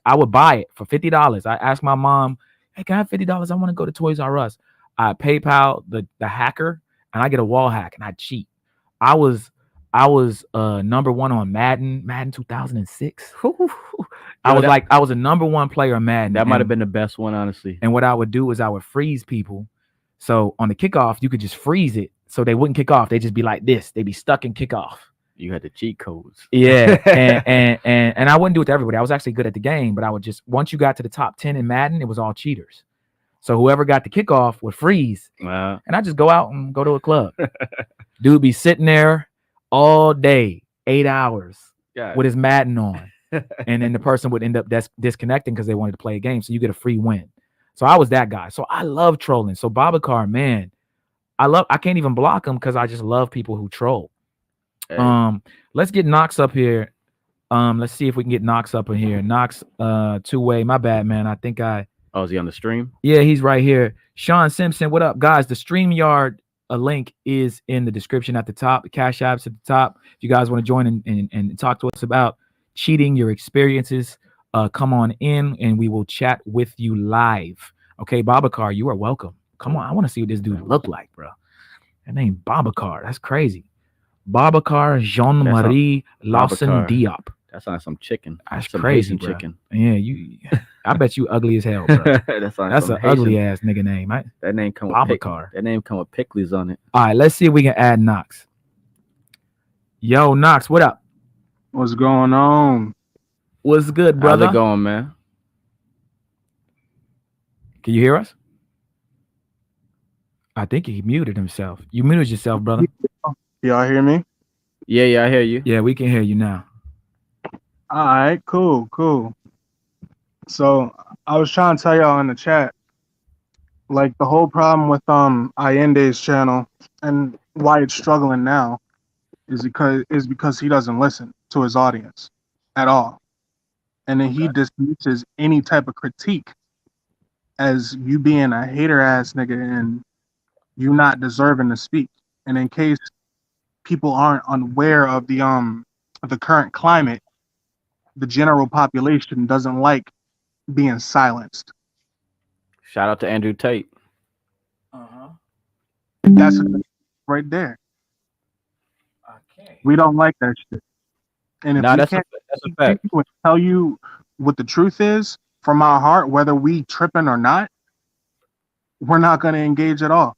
I would buy it for $50. I asked my mom, "Hey, can I have $50? I want to go to Toys R Us." I PayPal the hacker, and I get a wall hack, and I cheat. I was number one on Madden 2006. I was a number one player on Madden. That might have been the best one, honestly. And what I would do is I would freeze people. So on the kickoff, you could just freeze it. So they wouldn't kick off. They just be like this. They'd be stuck in kickoff. You had the cheat codes. Yeah. and I wouldn't do it to everybody. I was actually good at the game, but I would just, once you got to the top 10 in Madden, it was all cheaters. So whoever got the kickoff would freeze. Wow. And I just go out and go to a club. Dude be sitting there all day, 8 hours with his Madden on. And then the person would end up disconnecting because they wanted to play a game. So you get a free win. So I was that guy. So I love trolling. So Babacar, man, I can't even block him because I just love people who troll. Hey. Let's get Knox up here. Let's see if we can get Knox up in here. Knox, two-way. My bad, man. I think Oh, is he on the stream? Yeah, he's right here. Sean Simpson, what up, guys? The StreamYard link is in the description at the top. The Cash App's at the top. If you guys want to join and talk to us about cheating, your experiences, come on in and we will chat with you live. Okay, Babacar, you are welcome. Come on, I want to see what this dude look like, bro. That name Babacar, that's crazy. Babacar Jean-Marie Lawson Diop. That's on some chicken. That's some crazy, bro. Chicken. Yeah, I bet you ugly as hell, bro. That's an ugly ass nigga name. That name come Babacar. That name come with pickles on it. All right, let's see if we can add Knox. Yo, Knox, what up? What's going on? What's good, brother? How's it going, man? Can you hear us? I think he muted himself. You muted yourself, brother. Y'all hear me? Yeah, I hear you. Yeah, we can hear you now. All right, cool. So I was trying to tell y'all in the chat, like the whole problem with Allende's channel and why it's struggling now is because he doesn't listen to his audience at all. And then he dismisses any type of critique as you being a hater ass nigga and you not deserving to speak. And in case people aren't unaware of the current climate, the general population doesn't like being silenced. Shout out to Andrew Tate. That's right there. We don't like that shit. And if that's a fact. Tell you what the truth is from our heart, whether we tripping or not, we're not going to engage at all.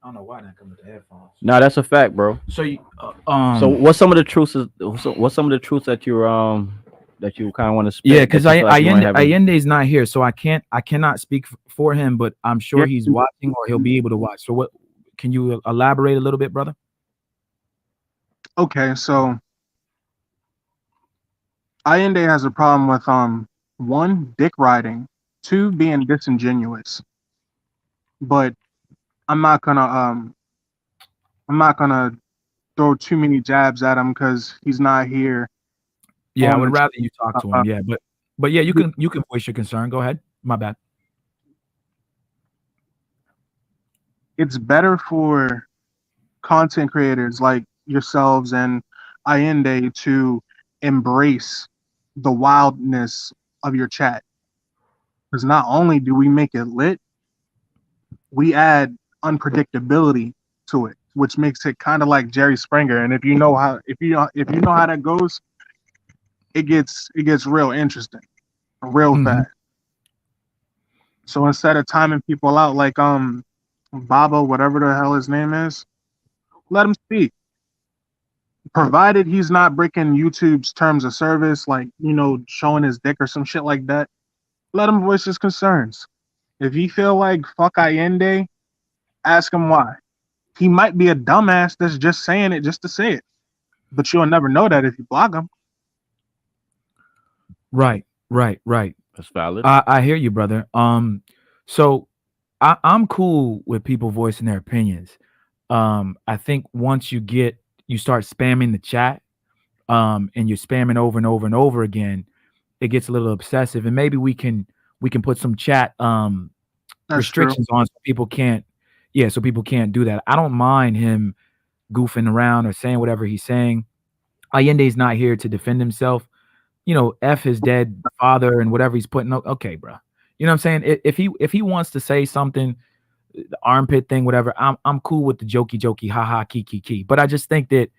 I don't know why that comes with the headphones. No, that's a fact, bro. So you, so what's some of the truths? What's some of the truths that you kind of want to speak? Yeah, because Allende's not here, so I cannot speak for him, but I'm sure he's watching or he'll be able to watch. So what? Can you elaborate a little bit, brother? Okay, so Allende has a problem with one, dick riding, two, being disingenuous. But I'm not gonna I'm not gonna throw too many jabs at him because he's not here Yeah, I on would the. rather you talk to him. Yeah, but yeah, you can voice your concern. Go ahead. My bad. It's better for content creators like yourselves and Allende to embrace the wildness of your chat. Because not only do we make it lit, we add unpredictability to it, which makes it kind of like Jerry Springer. And if you know how that goes, it gets real interesting, real Hmm. fast. So instead of timing people out like Baba, whatever the hell his name is, let him speak. Provided he's not breaking YouTube's terms of service, like showing his dick or some shit like that. Let him voice his concerns. If he feel like fuck Allende, ask him why. He might be a dumbass that's just saying it just to say it, but you'll never know that if you block him. Right, right. That's valid. I hear you, brother. So I'm cool with people voicing their opinions. I think once you start spamming the chat, and you're spamming over and over and over again, it gets a little obsessive. And maybe we can put some chat That's true. restrictions on so people can't, yeah, so people can't do that. I don't mind him goofing around or saying whatever he's saying. Allende's not here to defend himself. F his dead father and whatever he's putting. Okay, bro. You know what I'm saying? If he wants to say something, the armpit thing, whatever, I'm cool with the jokey, haha, key. But I just think that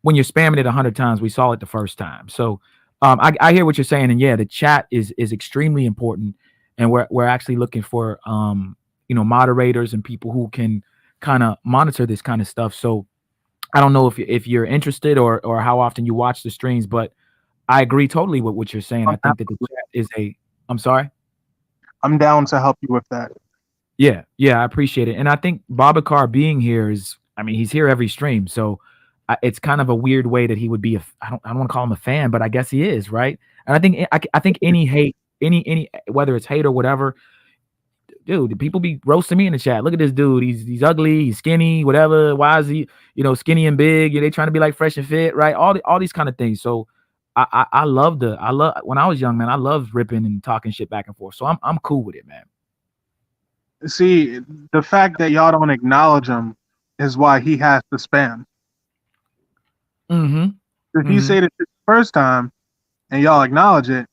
when you're spamming it 100 times, we saw it the first time. So I hear what you're saying, and yeah, the chat is extremely important, and we're actually looking for moderators and people who can kind of monitor this kind of stuff. So I don't know if you're interested or how often you watch the streams, but I agree totally with what you're saying. I think that the chat is a. I'm sorry. I'm down to help you with that. Yeah, I appreciate it, and I think Babacar being here is. I mean, he's here every stream, so it's kind of a weird way that he would be. I don't want to call him a fan, but I guess he is, right? And I think any hate, any whether it's hate or whatever, dude, people be roasting me in the chat. Look at this dude. He's ugly. He's skinny. Whatever. Why is he skinny and big? They trying to be like Fresh and Fit, right? All these kind of things. So I love when I was young, man. I loved ripping and talking shit back and forth. So I'm cool with it, man. See, the fact that y'all don't acknowledge him is why he has to spam. Mm-hmm. If you say it the first time and y'all acknowledge it,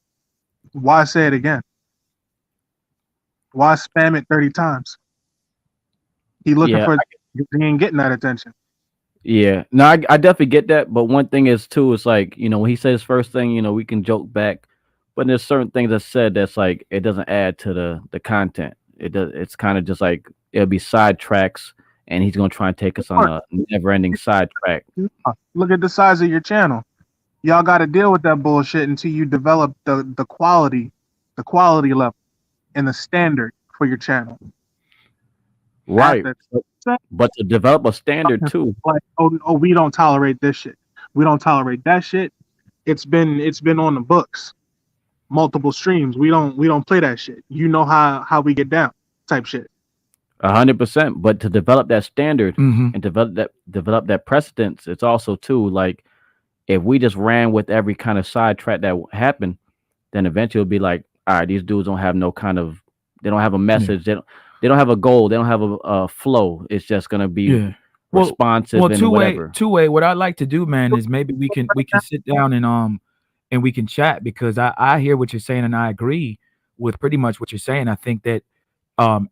why say it again? Why spam it 30 times? He looking for he ain't getting that attention. Yeah, no, I definitely get that. But one thing is too, it's like when he says first thing, we can joke back, but there's certain things that's said that's like it doesn't add to the content. It's kind of just like it'll be sidetracks, and he's gonna try and take us on a never-ending sidetrack. Look at the size of your channel. Y'all got to deal with that bullshit until you develop the quality level and the standard for your channel. Right. But to develop a standard too. Like, we don't tolerate this shit. We don't tolerate that shit. It's been on the books. Multiple streams. We don't play that shit. You know how we get down type shit. 100%. But to develop that standard Mm-hmm. and develop that precedence, it's also too like if we just ran with every kind of sidetrack that happened, then eventually it'll be like, all right, these dudes don't have no kind of, they don't have a message. Yeah. They don't have a goal. They don't have a flow. It's just gonna be responsive and whatever. Two-way. What I'd like to do, man, is maybe we can sit down and we can chat because I hear what you're saying and I agree with pretty much what you're saying. I think that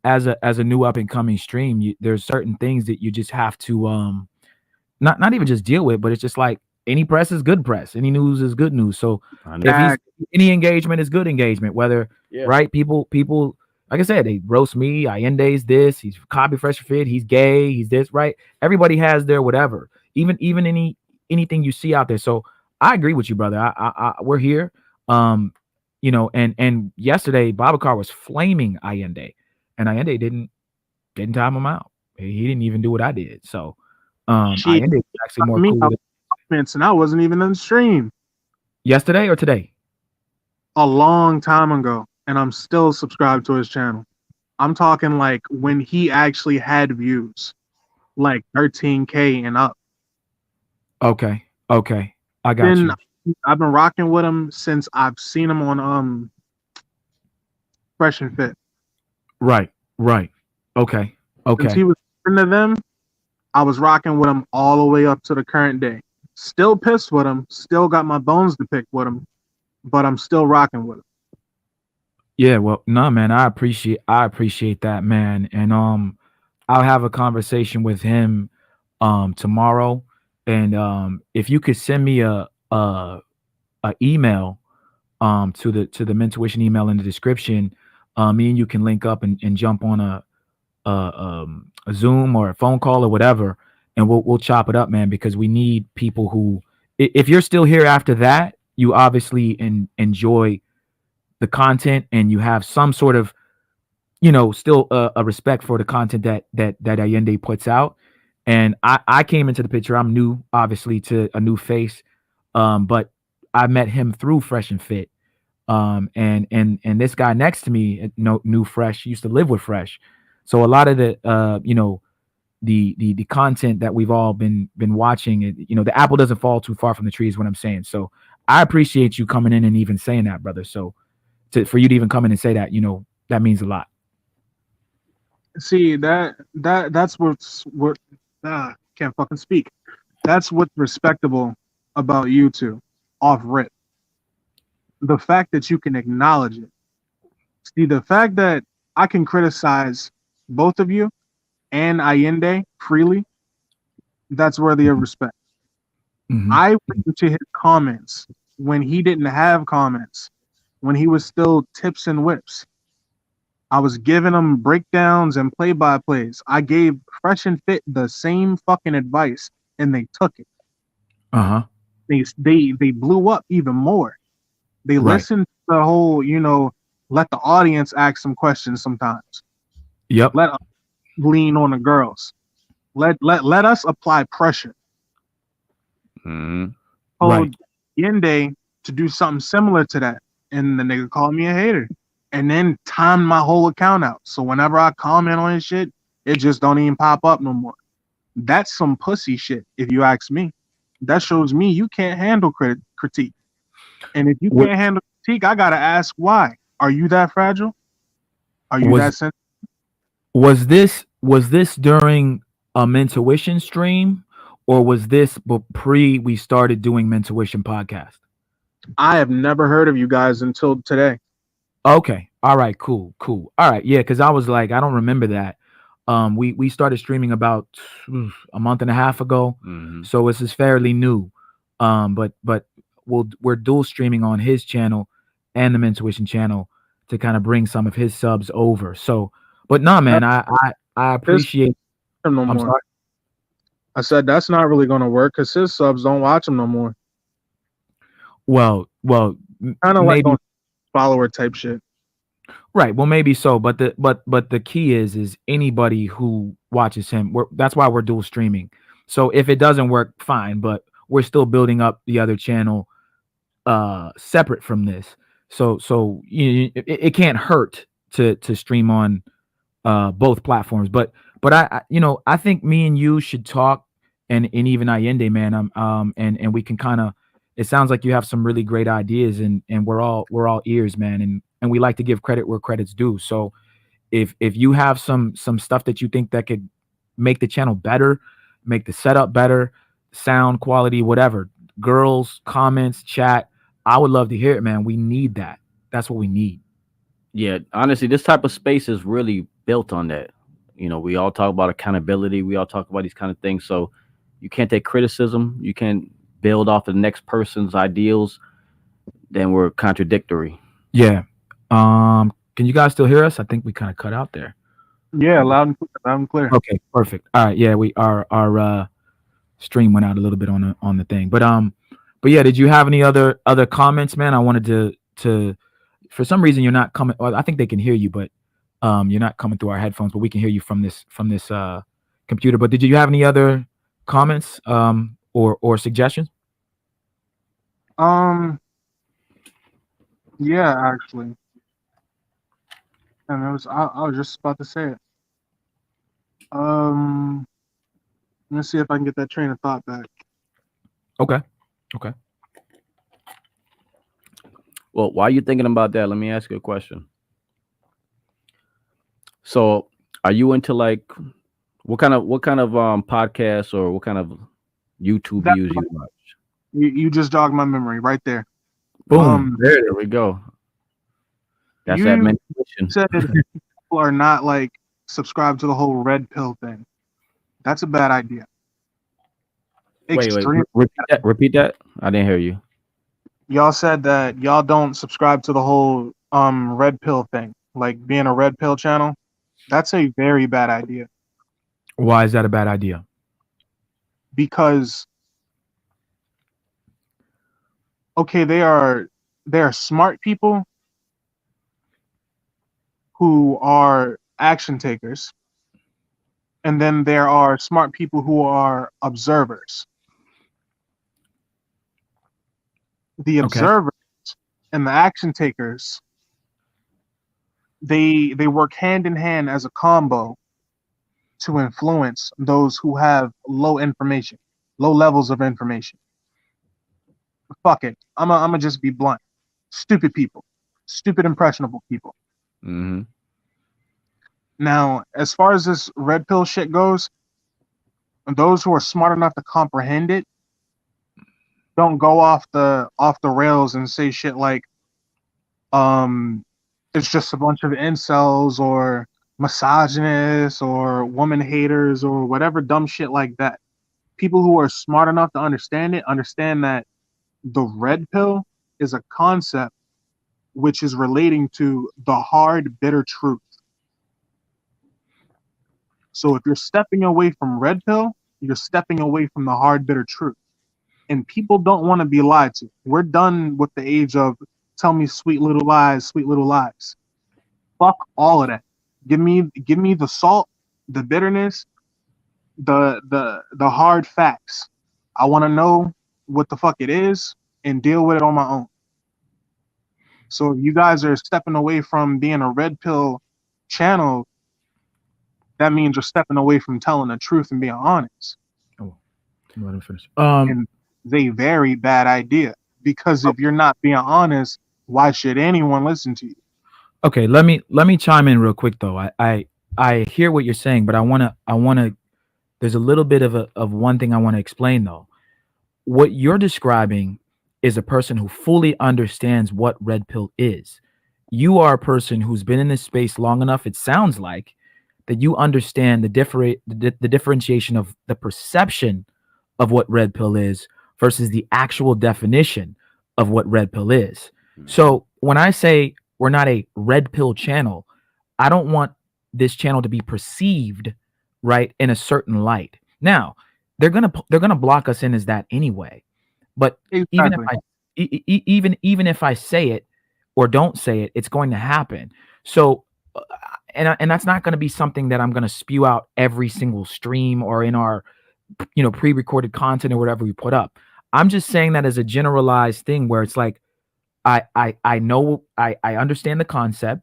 as a new up and coming stream, there's certain things that you just have to not even just deal with, but it's just like any press is good press, any news is good news. So if any engagement is good engagement, whether right people like I said, they roast me. Allende's this. He's copy Fresh Fit. He's gay. He's this. Right. Everybody has their whatever. Even anything you see out there. So I agree with you, brother. We're here. And yesterday Babacar was flaming Allende, and Allende didn't time him out. He didn't even do what I did. So Allende was actually more cool with it. And I wasn't even on the stream. Yesterday or today? a long time ago, and I'm still subscribed to his channel. I'm talking like when he actually had views, like 13K and up. Okay. Okay. I got Then you. I've been rocking with him since I've seen him on Fresh and Fit. Right. Right. Okay. Since Okay. he was into them, I was rocking with him all the way up to the current day. Still pissed with him, still got my bones to pick with him, but I'm still rocking with him. Yeah, well, no, man, I appreciate that, man. And I'll have a conversation with him tomorrow. And if you could send me a email to the Mentuition email in the description, me and you can link up and jump on a Zoom or a phone call or whatever, and we'll chop it up, man, because we need people who, if you're still here after that, you obviously enjoy the content and you have some sort of, still a respect for the content that Allende puts out. And I came into the picture. I'm new, obviously, to a new face, but I met him through Fresh and Fit. And this guy next to me, no new Fresh, used to live with Fresh. So a lot of the the content that we've all been watching, the apple doesn't fall too far from the tree is what I'm saying. So I appreciate you coming in and even saying that, brother. So for you to even come in and say that, that means a lot. See that's what can't fucking speak. That's what's respectable about you two off rip. The fact that you can acknowledge it. See, the fact that I can criticize both of you and Allende freely, that's worthy of respect. Mm-hmm. I went into his comments when he didn't have comments, when he was still tips and whips. I was giving him breakdowns and play by plays. I gave Fresh and Fit the same fucking advice and they took it. Uh-huh. They blew up even more. They Right. listened to the whole, let the audience ask some questions sometimes. Yep. Let us lean on the girls. Let us apply pressure. Mm-hmm. Right. Told Yende to do something similar to that. And the nigga called me a hater. And then timed my whole account out. So whenever I comment on his shit, it just don't even pop up no more. That's some pussy shit, if you ask me. That shows me you can't handle critique. And if you What can't handle critique, I gotta ask why. Are you that fragile? Are you was that sensitive? was this during a Mentuition stream, or was this pre we started doing Mentuition podcast? I have never heard of you guys until today. Okay. All right. Cool. Cool. All right. Yeah. Because I was like, I don't remember that. We started streaming about a month and a half ago, Mm-hmm. so this is fairly new. But we're dual streaming on his channel and the Mentuition channel to kind of bring some of his subs over. So, but nah, man, I His appreciate. him no I'm more. sorry. I said that's not really gonna work because his subs don't watch him no more. Well, Kind of like maybe. on follower type shit. Right. Well, maybe so, but the key is anybody who watches him. That's why we're dual streaming. So if it doesn't work, fine. But we're still building up the other channel, separate from this. So it can't hurt to stream on both platforms. But I think me and you should talk, and even Allende, man. And we can kind of. It sounds like you have some really great ideas, and we're all ears, man. And we like to give credit where credit's due. So if you have some stuff that you think that could make the channel better, make the setup better, sound quality, whatever, girls, comments, chat, I would love to hear it, man. We need that. That's what we need. Yeah, honestly, this type of space is really built on that. We all talk about accountability. We all talk about these kind of things. So you can't take criticism. You can't build off the next person's ideals. Then we're contradictory. Yeah. Can you guys still hear us? I think we kind of cut out there. Yeah, loud and clear. Okay, perfect. All right. Yeah, we our stream went out a little bit on the thing. But yeah, did you have any other comments, man? I wanted to for some reason you're not coming, well, I think they can hear you, but you're not coming through our headphones, but we can hear you from this computer. But did you have any other comments or suggestions? Um, Yeah, actually. And I was just about to say it. Um, let's see if I can get that train of thought back. Okay. Okay. Well, while you're thinking about that, let me ask you a question. So, are you into like what kind of podcasts or what kind of YouTube That views you watch? you just jogged my memory right there. Boom. Um, There it There is. we go. That's that you mention. said people are not like subscribed to the whole red pill thing. That's a bad idea. Wait. Extreme. Repeat that. Repeat that. I didn't hear you. Y'all said that y'all don't subscribe to the whole red pill thing, like being a red pill channel. That's a very bad idea Why is that a bad idea? because okay, they are smart people who are action takers, and then there are smart people who are observers. The Okay. observers and the action takers, they work hand in hand as a combo to influence those who have low information, low levels of information. Fuck it. I'm gonna just be blunt. Stupid people. Stupid impressionable people. Mm-hmm. Now, as far as this red pill shit goes, those who are smart enough to comprehend it don't go off the rails and say shit like um it's just a bunch of incels or misogynists or woman haters or whatever dumb shit like that. People who are smart enough to understand it understand that the red pill is a concept which is relating to the hard, bitter truth. So if you're stepping away from red pill, you're stepping away from the hard, bitter truth. And people don't want to be lied to. We're done with the age of tell me sweet little lies, sweet little lies. Fuck all of that. Give me the salt, the bitterness, the hard facts. I want to know what the fuck it is and deal with it on my own. So if you guys are stepping away from being a red pill channel, that means you're stepping away from telling the truth and being honest. Oh, let him finish. And it's a very bad idea because if you're not being honest, why should anyone listen to you? Okay, let me chime in real quick though. I hear what you're saying, but I wanna there's a little bit of one thing I want to explain though. What you're describing is a person who fully understands what red pill is. You are a person who's been in this space long enough, it sounds like, that you understand the differentiation of the perception of what red pill is versus the actual definition of what red pill is. Mm-hmm. So when I say we're not a red pill channel, I don't want this channel to be perceived right in a certain light. Now, they're gonna block us in as that anyway. But even if Exactly. I even if I say it or don't say it, it's going to happen. So and that's not going to be something that I'm going to spew out every single stream or in our pre-recorded content or whatever we put up. I'm just saying that as a generalized thing where it's like I know I understand the concept.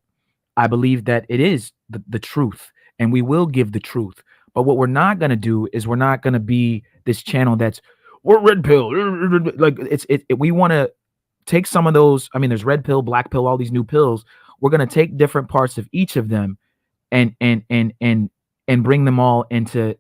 I believe that it is the truth and we will give the truth. But what we're not going to do is we're not going to be this channel that's we're red pill. Like we want to take some of those. I mean, there's red pill, black pill, all these new pills. We're going to take different parts of each of them and bring them all into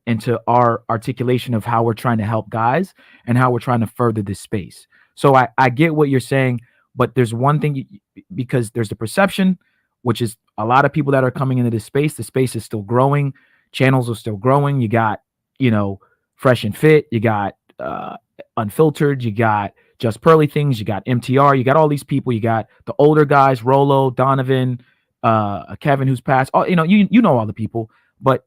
our articulation of how we're trying to help guys and how we're trying to further this space. So I get what you're saying, but there's one thing because there's the perception, which is a lot of people that are coming into this space. The space is still growing, channels are still growing. You got fresh and fit, you got unfiltered, you got just pearly things, you got MTR, you got all these people, you got the older guys, Rolo, Donovan, Kevin who's passed. All you know all the people, but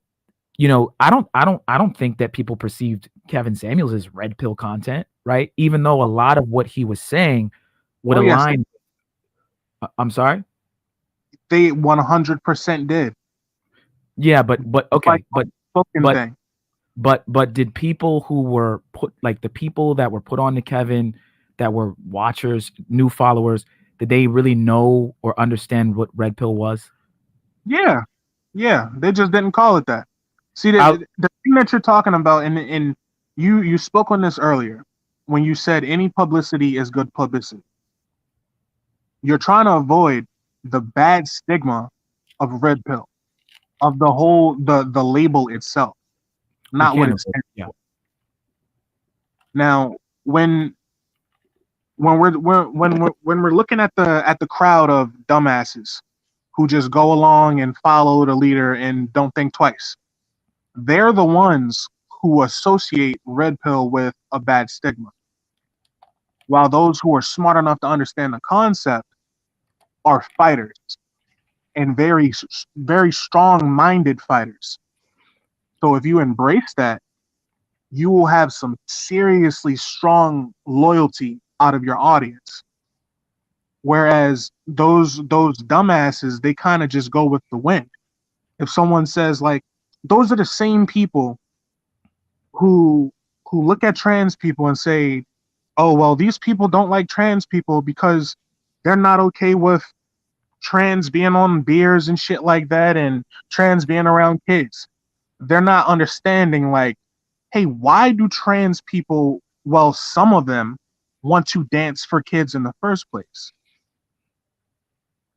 I don't think that people perceived Kevin Samuels as red pill content, right? Even though a lot of what he was saying would Oh yes, align. I'm sorry. they 100% did. Yeah, but Like okay, fucking but thing. but did people who were put like the people that were put on to Kevin that were watchers, new followers, did they really know or understand what red pill was? Yeah, yeah. They just didn't call it that. See, I, the thing that you're talking about, and you spoke on this earlier when you said any publicity is good publicity. You're trying to avoid the bad stigma of red pill, of the whole the label itself, we not what can't it avoid. stands Yeah. for. Now, when we're looking at the crowd of dumbasses who just go along and follow the leader and don't think twice, they're the ones who associate red pill with a bad stigma. While those who are smart enough to understand the concept are fighters and very strong-minded fighters. So if you embrace that, you will have some seriously strong loyalty out of your audience. Whereas those dumbasses, they kind of just go with the wind. If someone says like, those are the same people who look at trans people and say, oh well, these people don't like trans people because they're not okay with trans being on beers and shit like that, and trans being around kids. They're not understanding like, hey, why do trans people, well, some of them want to dance for kids in the first place?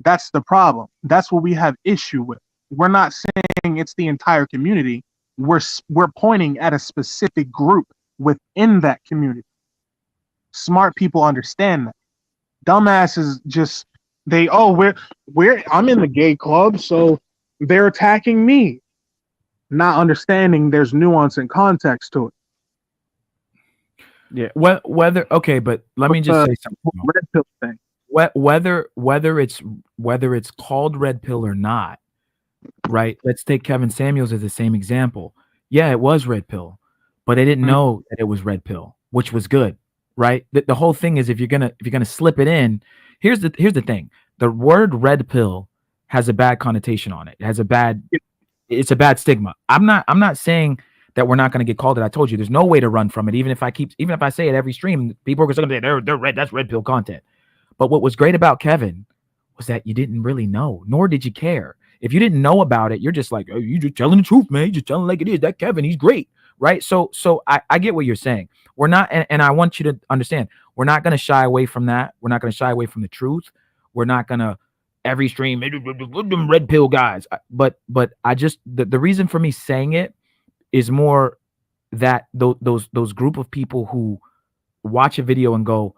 That's the problem. That's what we have issue with. We're not saying it's the entire community. We're pointing at a specific group within that community. Smart people understand that. Dumbasses just they oh we're I'm in the gay club, so they're attacking me, not understanding there's nuance and context to it. Yeah. Whether okay, but let me just The say something. red pill thing. Whether it's called red pill or not, right? Let's take Kevin Samuels as the same example. Yeah, it was red pill, but they didn't Mhm. know that it was red pill, which was good, right? The whole thing is if you're gonna slip it in, here's the thing. The word red pill has a bad connotation on it. It has a bad it's a bad stigma. I'm not saying that we're not going to get called it. I told you there's no way to run from it. Even if I say it every stream, people are going to say they're red. That's red pill content. But what was great about Kevin was that you didn't really know, nor did you care. If you didn't know about it, you're just like, oh, you just telling the truth, man. You just telling like it is. That Kevin, he's great, right? So I get what you're saying. We're not, and I want you to understand, we're not going to shy away from that. We're not going to shy away from the truth. We're not going to every stream them red pill guys. But I just the reason for me saying it is more that those group of people who watch a video and go,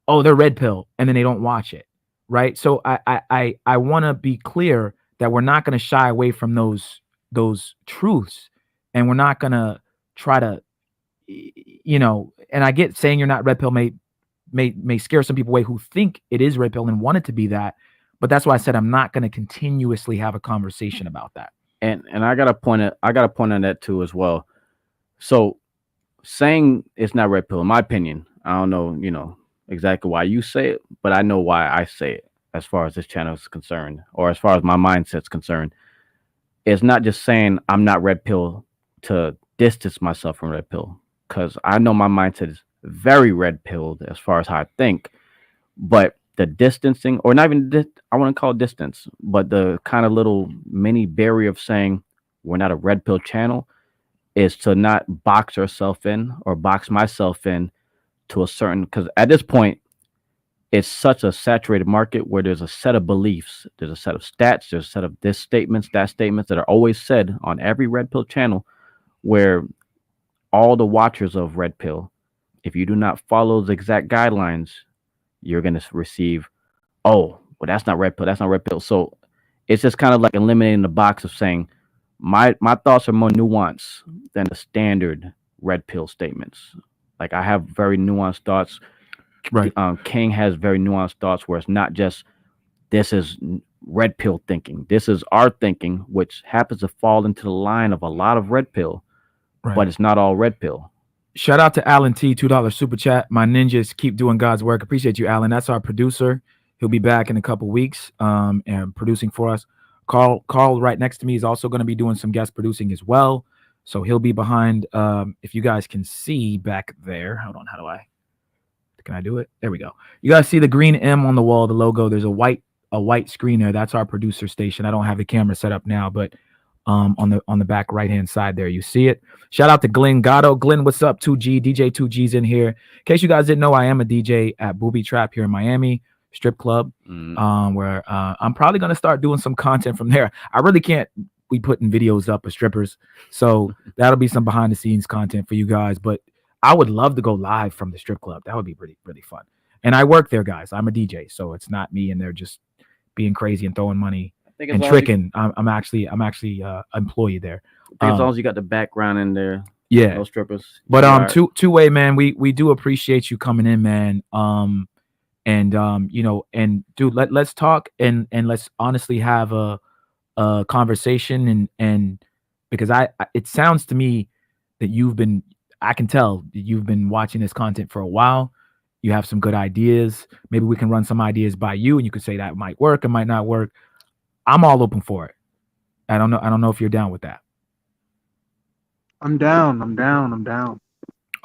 oh, they're red pill, and then they don't watch it, right? So I want to be clear that we're not going to shy away from those truths, and we're not going to try to, and I get saying you're not red pill may scare some people away who think it is red pill and want it to be that, but that's why I said I'm not going to continuously have a conversation about that. And I got a point on that too as well. So saying it's not red pill, in my opinion, I don't know, exactly why you say it, but I know why I say it as far as this channel is concerned, or as far as my mindset's concerned. It's not just saying I'm not red pill to distance myself from red pill, because I know my mindset is very red pilled as far as how I think, but the distancing, or not even I want to call it distance, but the kind of little mini barrier of saying we're not a red pill channel is to not box ourselves in or box myself in to a certain, because at this point it's such a saturated market where there's a set of beliefs, there's a set of stats, there's a set of this statements, that statements that are always said on every red pill channel, where all the watchers of red pill, if you do not follow the exact guidelines, you're going to receive, oh, well, that's not red pill, that's not red pill. So it's just kind of like eliminating the box of saying my thoughts are more nuanced than the standard red pill statements. Like I have very nuanced thoughts. Right. King has very nuanced thoughts where it's not just this is red pill thinking. This is our thinking, which happens to fall into the line of a lot of red pill, Right. but it's not all red pill. Shout out to Alan T, $2 super chat. My ninjas keep doing God's work. Appreciate you, Alan. That's our producer. He'll be back in a couple weeks and producing for us. Carl right next to me is also going to be doing some guest producing as well. So he'll be behind. If you guys can see back there, hold on. How do I? Can I do it? There we go. You guys see the green M on the wall, the logo. There's a white screen there. That's our producer station. I don't have the camera set up now, but on the back right hand side there, you see it. Shout out to Glenn Gatto. Glenn, what's up? 2G DJ 2G's in here. In case you guys didn't know, I am a DJ at Booby Trap here in Miami strip club, where I'm probably gonna start doing some content from there. I really can't be putting videos up of strippers, so that'll be some behind the scenes content for you guys. But I would love to go live from the strip club. That would be really fun. And I work there, guys. I'm a DJ, so it's not me and they're just being crazy and throwing money and tricking. I'm actually employee there. I think as long as you got the background in there, yeah, no strippers. But two-way, man, we do appreciate you coming in, man. And dude, let's talk and let's honestly have a conversation and because it sounds to me that I can tell that you've been watching this content for a while. You have some good ideas. Maybe we can run some ideas by you, and you could say that might work, it might not work. I'm all open for it. I don't know if you're down with that. I'm down.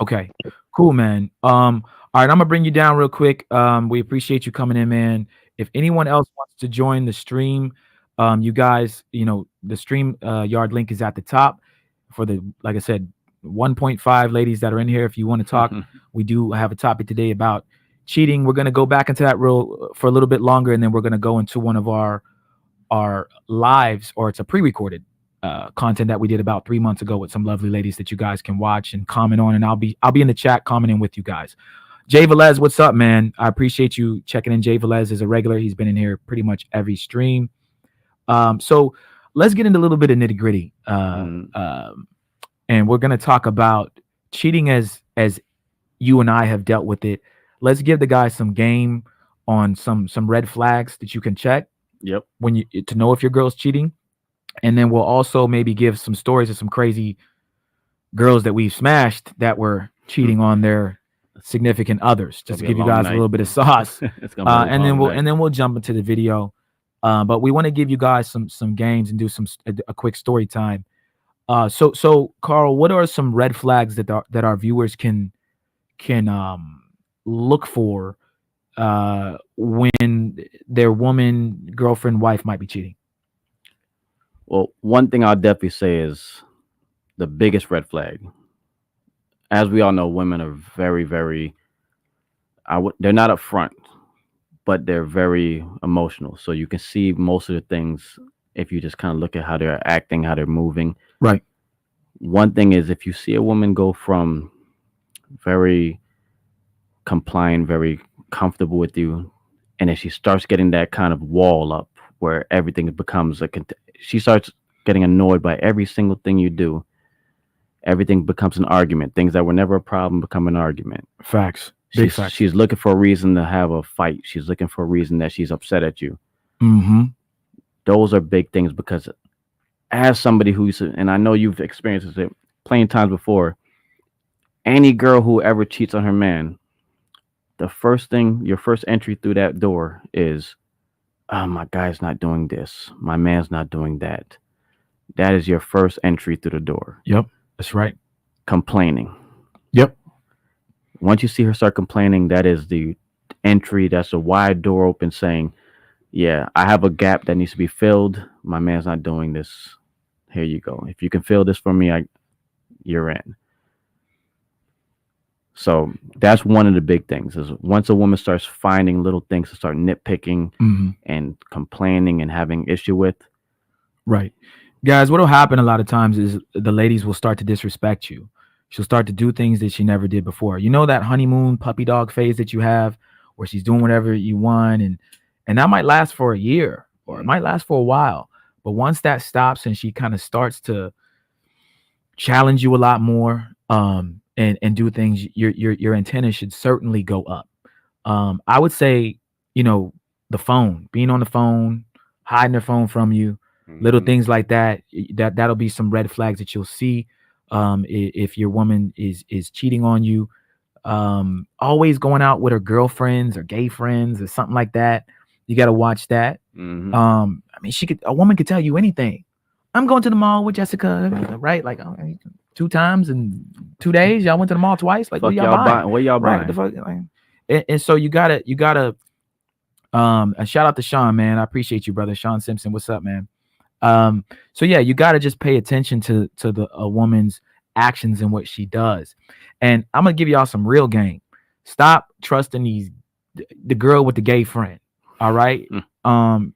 Okay, cool, man. All right, I'm gonna bring you down real quick. We appreciate you coming in, man. If anyone else wants to join the stream, you guys, the stream yard link is at the top for like I said, 1.5 ladies that are in here. If you want to talk, we do have a topic today about cheating. We're gonna go back into that for a little bit longer, and then we're gonna go into one of our lives, or it's a pre-recorded content that we did about 3 months ago with some lovely ladies that you guys can watch and comment on, and I'll be in the chat commenting with you guys. Jay Velez, what's up, man? I appreciate you checking in. Jay Velez is a regular. He's been in here pretty much every stream. So let's get into a little bit of nitty gritty. And we're going to talk about cheating as you and I have dealt with it. Let's give the guys some game on some red flags that you can check. Yep. To know if your girl's cheating. And then we'll also maybe give some stories of some crazy girls that we've smashed that were cheating on their significant others, just to give you guys a little bit of sauce. And then we'll jump into the video. But we want to give you guys some games and do a quick story time. So Carl, what are some red flags that our viewers can look for when their woman, girlfriend, wife might be cheating? Well, one thing I'll definitely say is the biggest red flag. As we all know, women are very, very, they're not upfront, but they're very emotional. So you can see most of the things if you just kind of look at how they're acting, how they're moving. Right. One thing is, if you see a woman go from very compliant, very comfortable with you, and if she starts getting that kind of wall up where everything becomes she starts getting annoyed by every single thing you do. Everything becomes an argument. Things that were never a problem become an argument. Facts. Big facts. She's looking for a reason to have a fight. She's looking for a reason that she's upset at you. Mm-hmm. Those are big things, because as somebody and I know you've experienced it plenty of times before, any girl who ever cheats on her man, your first entry through that door is, oh, my guy's not doing this. My man's not doing that. That is your first entry through the door. Yep, that's right. Complaining. Yep. Once you see her start complaining, that is the entry. That's a wide door open saying, yeah, I have a gap that needs to be filled. My man's not doing this. Here you go. If you can fill this for me, you're in. So that's one of the big things, is once a woman starts finding little things to start nitpicking and complaining and having issue with. Right. Guys, what will happen a lot of times is the ladies will start to disrespect you. She'll start to do things that she never did before. You know, that honeymoon puppy dog phase that you have where she's doing whatever you want, and that might last for a year, or it might last for a while. But once that stops and she kind of starts to challenge you a lot more, and do things, your antenna should certainly go up. I would say, the phone, being on the phone, hiding their phone from you, little things like that'll be some red flags that you'll see. If your woman is cheating on you, always going out with her girlfriends or gay friends or something like that. You got to watch that. Mm-hmm. I mean, a woman could tell you anything. I'm going to the mall with Jessica, right? Like 2 times in 2 days. Y'all went to the mall twice. Like, what y'all buying? What y'all buying? Right, and so you gotta a shout out to Sean, man. I appreciate you, brother. Sean Simpson, what's up, man? So yeah, you got to just pay attention to the a woman's actions and what she does. And I'm gonna give y'all some real game. Stop trusting the girl with the gay friend. All right.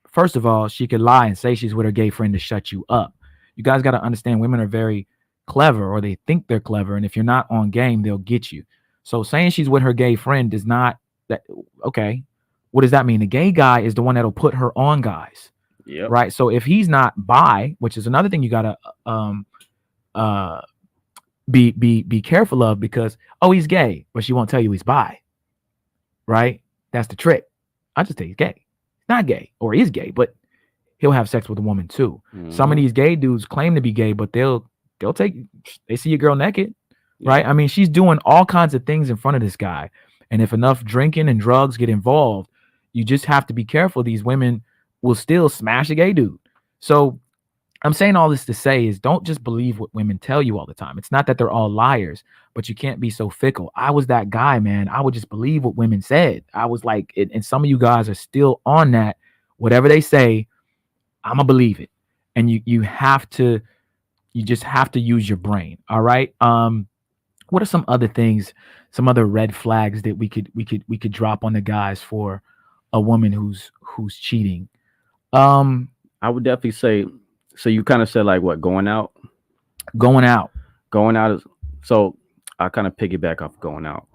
First of all, she could lie and say she's with her gay friend to shut you up. You guys got to understand, women are very clever, or they think they're clever, and if you're not on game, they'll get you. So saying she's with her gay friend does not that okay. What does that mean? The gay guy is the one that'll put her on guys. Yep. Right. So if he's not bi, which is another thing you gotta uh be careful of, because he's gay, but she won't tell you he's bi. Right? That's the trick. I just say he's gay. He's not gay, or he's gay, but he'll have sex with a woman too. Some of these gay dudes claim to be gay, but they see a girl naked. Right? I mean, she's doing all kinds of things in front of this guy. And if enough drinking and drugs get involved, you just have to be careful. These women will still smash a gay dude. So I'm saying all this to say is, don't just believe what women tell you all the time. It's not that they're all liars, but you can't be so fickle. I was that guy, man. I would just believe what women said. I was like, and some of you guys are still on that. Whatever they say, I'm gonna believe it. And you just have to use your brain. All right. What are some other things, some other red flags that we could drop on the guys for a woman who's cheating? I would definitely say, so you kind of said like what, going out is, so I kind of piggyback off going out.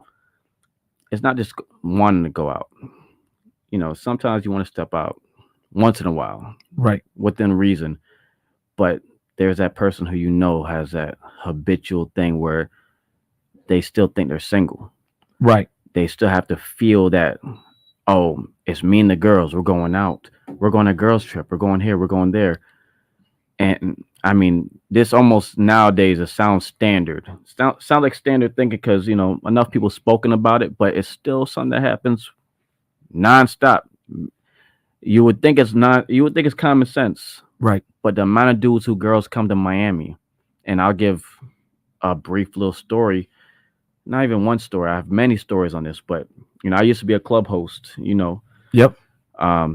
It's not just wanting to go out. Sometimes you want to step out once in a while, right, within reason, but there's that person who has that habitual thing where they still think they're single. Right. They still have to feel that, oh, it's me and the girls. We're going out. We're going on a girls trip. We're going here. We're going there. And I mean, this almost nowadays, it sounds standard. Sounds like standard thinking because, enough people spoken about it, but it's still something that happens nonstop. You would think it's common sense. Right. But the amount of dudes who girls come to Miami, and I'll give a brief little story. Not even one story. I have many stories on this, but I used to be a club host. Yep.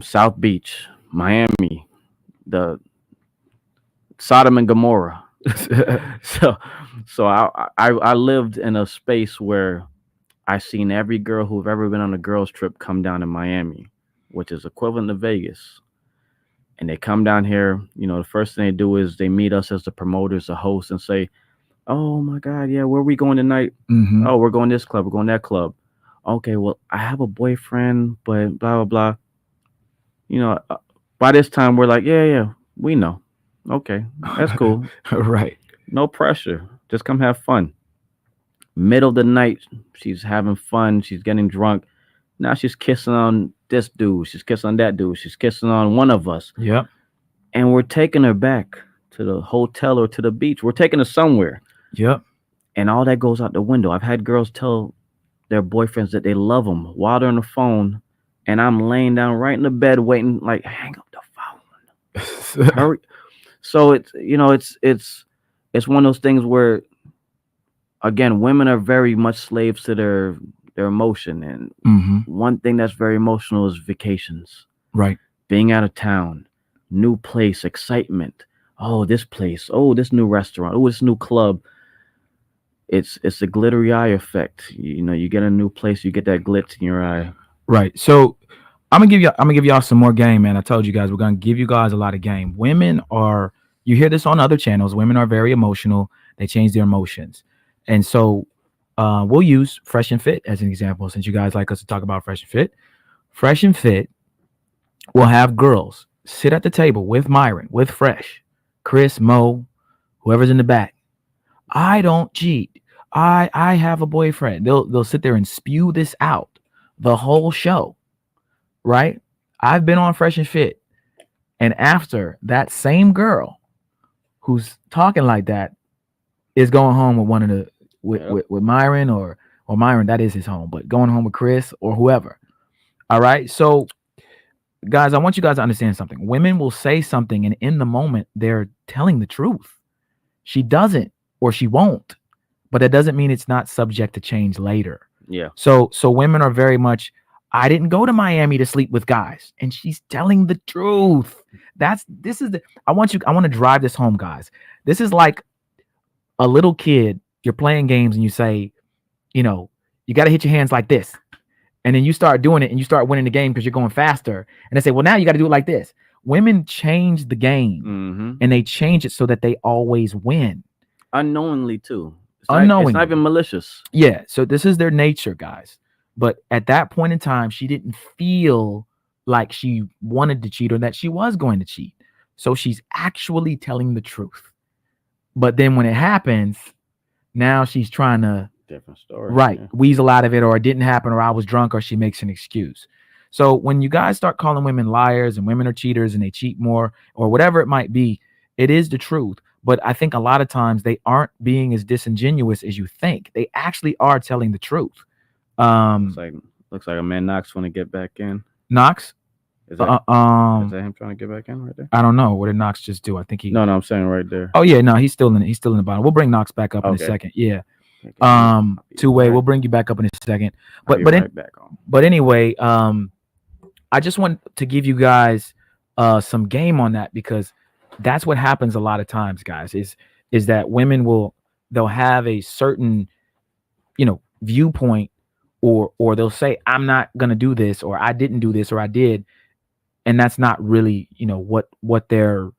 South Beach, Miami, the Sodom and Gomorrah. so I lived in a space where I seen every girl who've ever been on a girls trip come down to Miami, which is equivalent to Vegas. And they come down here. The first thing they do is they meet us as the promoters, the hosts, and say, oh my God, yeah, where are we going tonight? Mm-hmm. Oh, we're going this club, we're going that club. Okay, well, I have a boyfriend, but blah, blah, blah. By this time, we're like, yeah, we know. Okay, that's cool. Right. No pressure. Just come have fun. Middle of the night, she's having fun. She's getting drunk. Now she's kissing on this dude. She's kissing on that dude. She's kissing on one of us. Yep. And we're taking her back to the hotel or to the beach. We're taking her somewhere. Yep. And all that goes out the window. I've had girls tell their boyfriends that they love them while they're on the phone, and I'm laying down right in the bed waiting, like, hang up the phone. Hurry. So it's one of those things where, again, women are very much slaves to their emotion, and one thing that's very emotional is vacations. Right. Being out of town, new place, excitement. Oh, this place. Oh, this new restaurant. Oh, this new club. It's a glittery eye effect. You get a new place, you get that glitz in your eye. Right. So I'm gonna give y'all some more game, man. I told you guys we're gonna give you guys a lot of game. You hear this on other channels. Women are very emotional. They change their emotions, and so we'll use Fresh and Fit as an example, since you guys like us to talk about Fresh and Fit. Fresh and Fit will have girls sit at the table with Myron, with Fresh, Chris, Mo, whoever's in the back. I don't cheat. I have a boyfriend. They'll sit there and spew this out the whole show, right? I've been on Fresh and Fit, and after that same girl who's talking like that is going home with one of the with Myron or Myron, that is his home, but going home with Chris or whoever. All right. So guys, I want you guys to understand something. Women will say something, and in the moment they're telling the truth. She doesn't, or she won't, but that doesn't mean it's not subject to change later. Yeah. So women are very much, I didn't go to Miami to sleep with guys. And she's telling the truth. I want to drive this home, guys. This is like a little kid. You're playing games and you say, you know, you got to hit your hands like this. And then you start doing it and you start winning the game because you're going faster. And they say, well, now you got to do it like this. Women change the game and they change it so that they always win. Unknowingly too. Unknowingly. It's not even malicious. Yeah. So this is their nature, guys. But at that point in time, she didn't feel like she wanted to cheat or that she was going to cheat. So she's actually telling the truth. But then when it happens, now she's trying to different story. Right. Yeah. Weasel out of it, or it didn't happen, or I was drunk, or she makes an excuse. So when you guys start calling women liars and women are cheaters and they cheat more or whatever it might be, it is the truth. But I think a lot of times they aren't being as disingenuous as you think. They actually are telling the truth. Looks like a man Knox want to get back in. Knox? Is that him trying to get back in right there? I don't know. What did Knox just do? I think he. No, I'm saying right there. Oh yeah, no, he's still in the bottom. We'll bring Knox back up in a second. Yeah. Two-way. We'll bring you back up in a second. But anyway, I just want to give you guys some game on that, because that's what happens a lot of times, guys. Is that women they'll have a certain, viewpoint, or they'll say, I'm not gonna do this, or I didn't do this, or I did, and that's not really, what they're.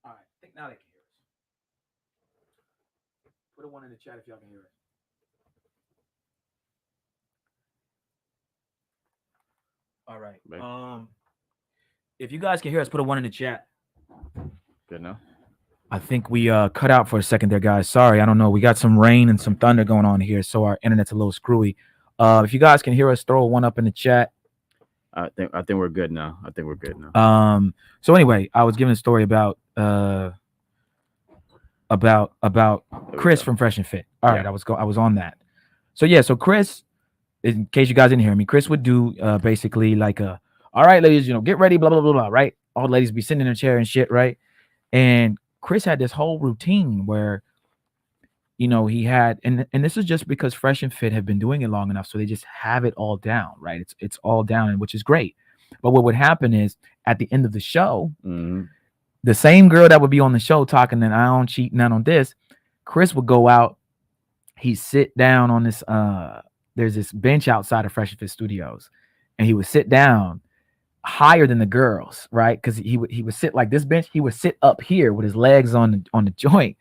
All right, I think now they can hear us. Put a one in the chat if y'all can hear us. All right. If you guys can hear us, put a one in the chat. Good enough. I think we cut out for a second there, guys. Sorry, I don't know. We got some rain and some thunder going on here, so our internet's a little screwy. If you guys can hear us, throw a one up in the chat. I think we're good now. I think we're good now. So anyway, I was giving a story about There we Chris go. from Fresh and Fit. All right, Yeah. I was on that. So yeah, so Chris, in case you guys didn't hear me, Chris would do basically like a, all right, ladies, get ready, blah blah blah blah, right? All the ladies be sitting in their chair and shit, right? And Chris had this whole routine where he had, and this is just because Fresh and Fit have been doing it long enough, so they just have it all down, right? It's all down, and which is great. But what would happen is at the end of the show, Mm-hmm. the same girl that would be on the show talking that I don't cheat, none on this, Chris would go out, he'd sit down on this there's this bench outside of Fresh and Fit Studios, and he would sit down higher than the girls, right? Because he would sit like this bench, he would sit up here with his legs on the joint,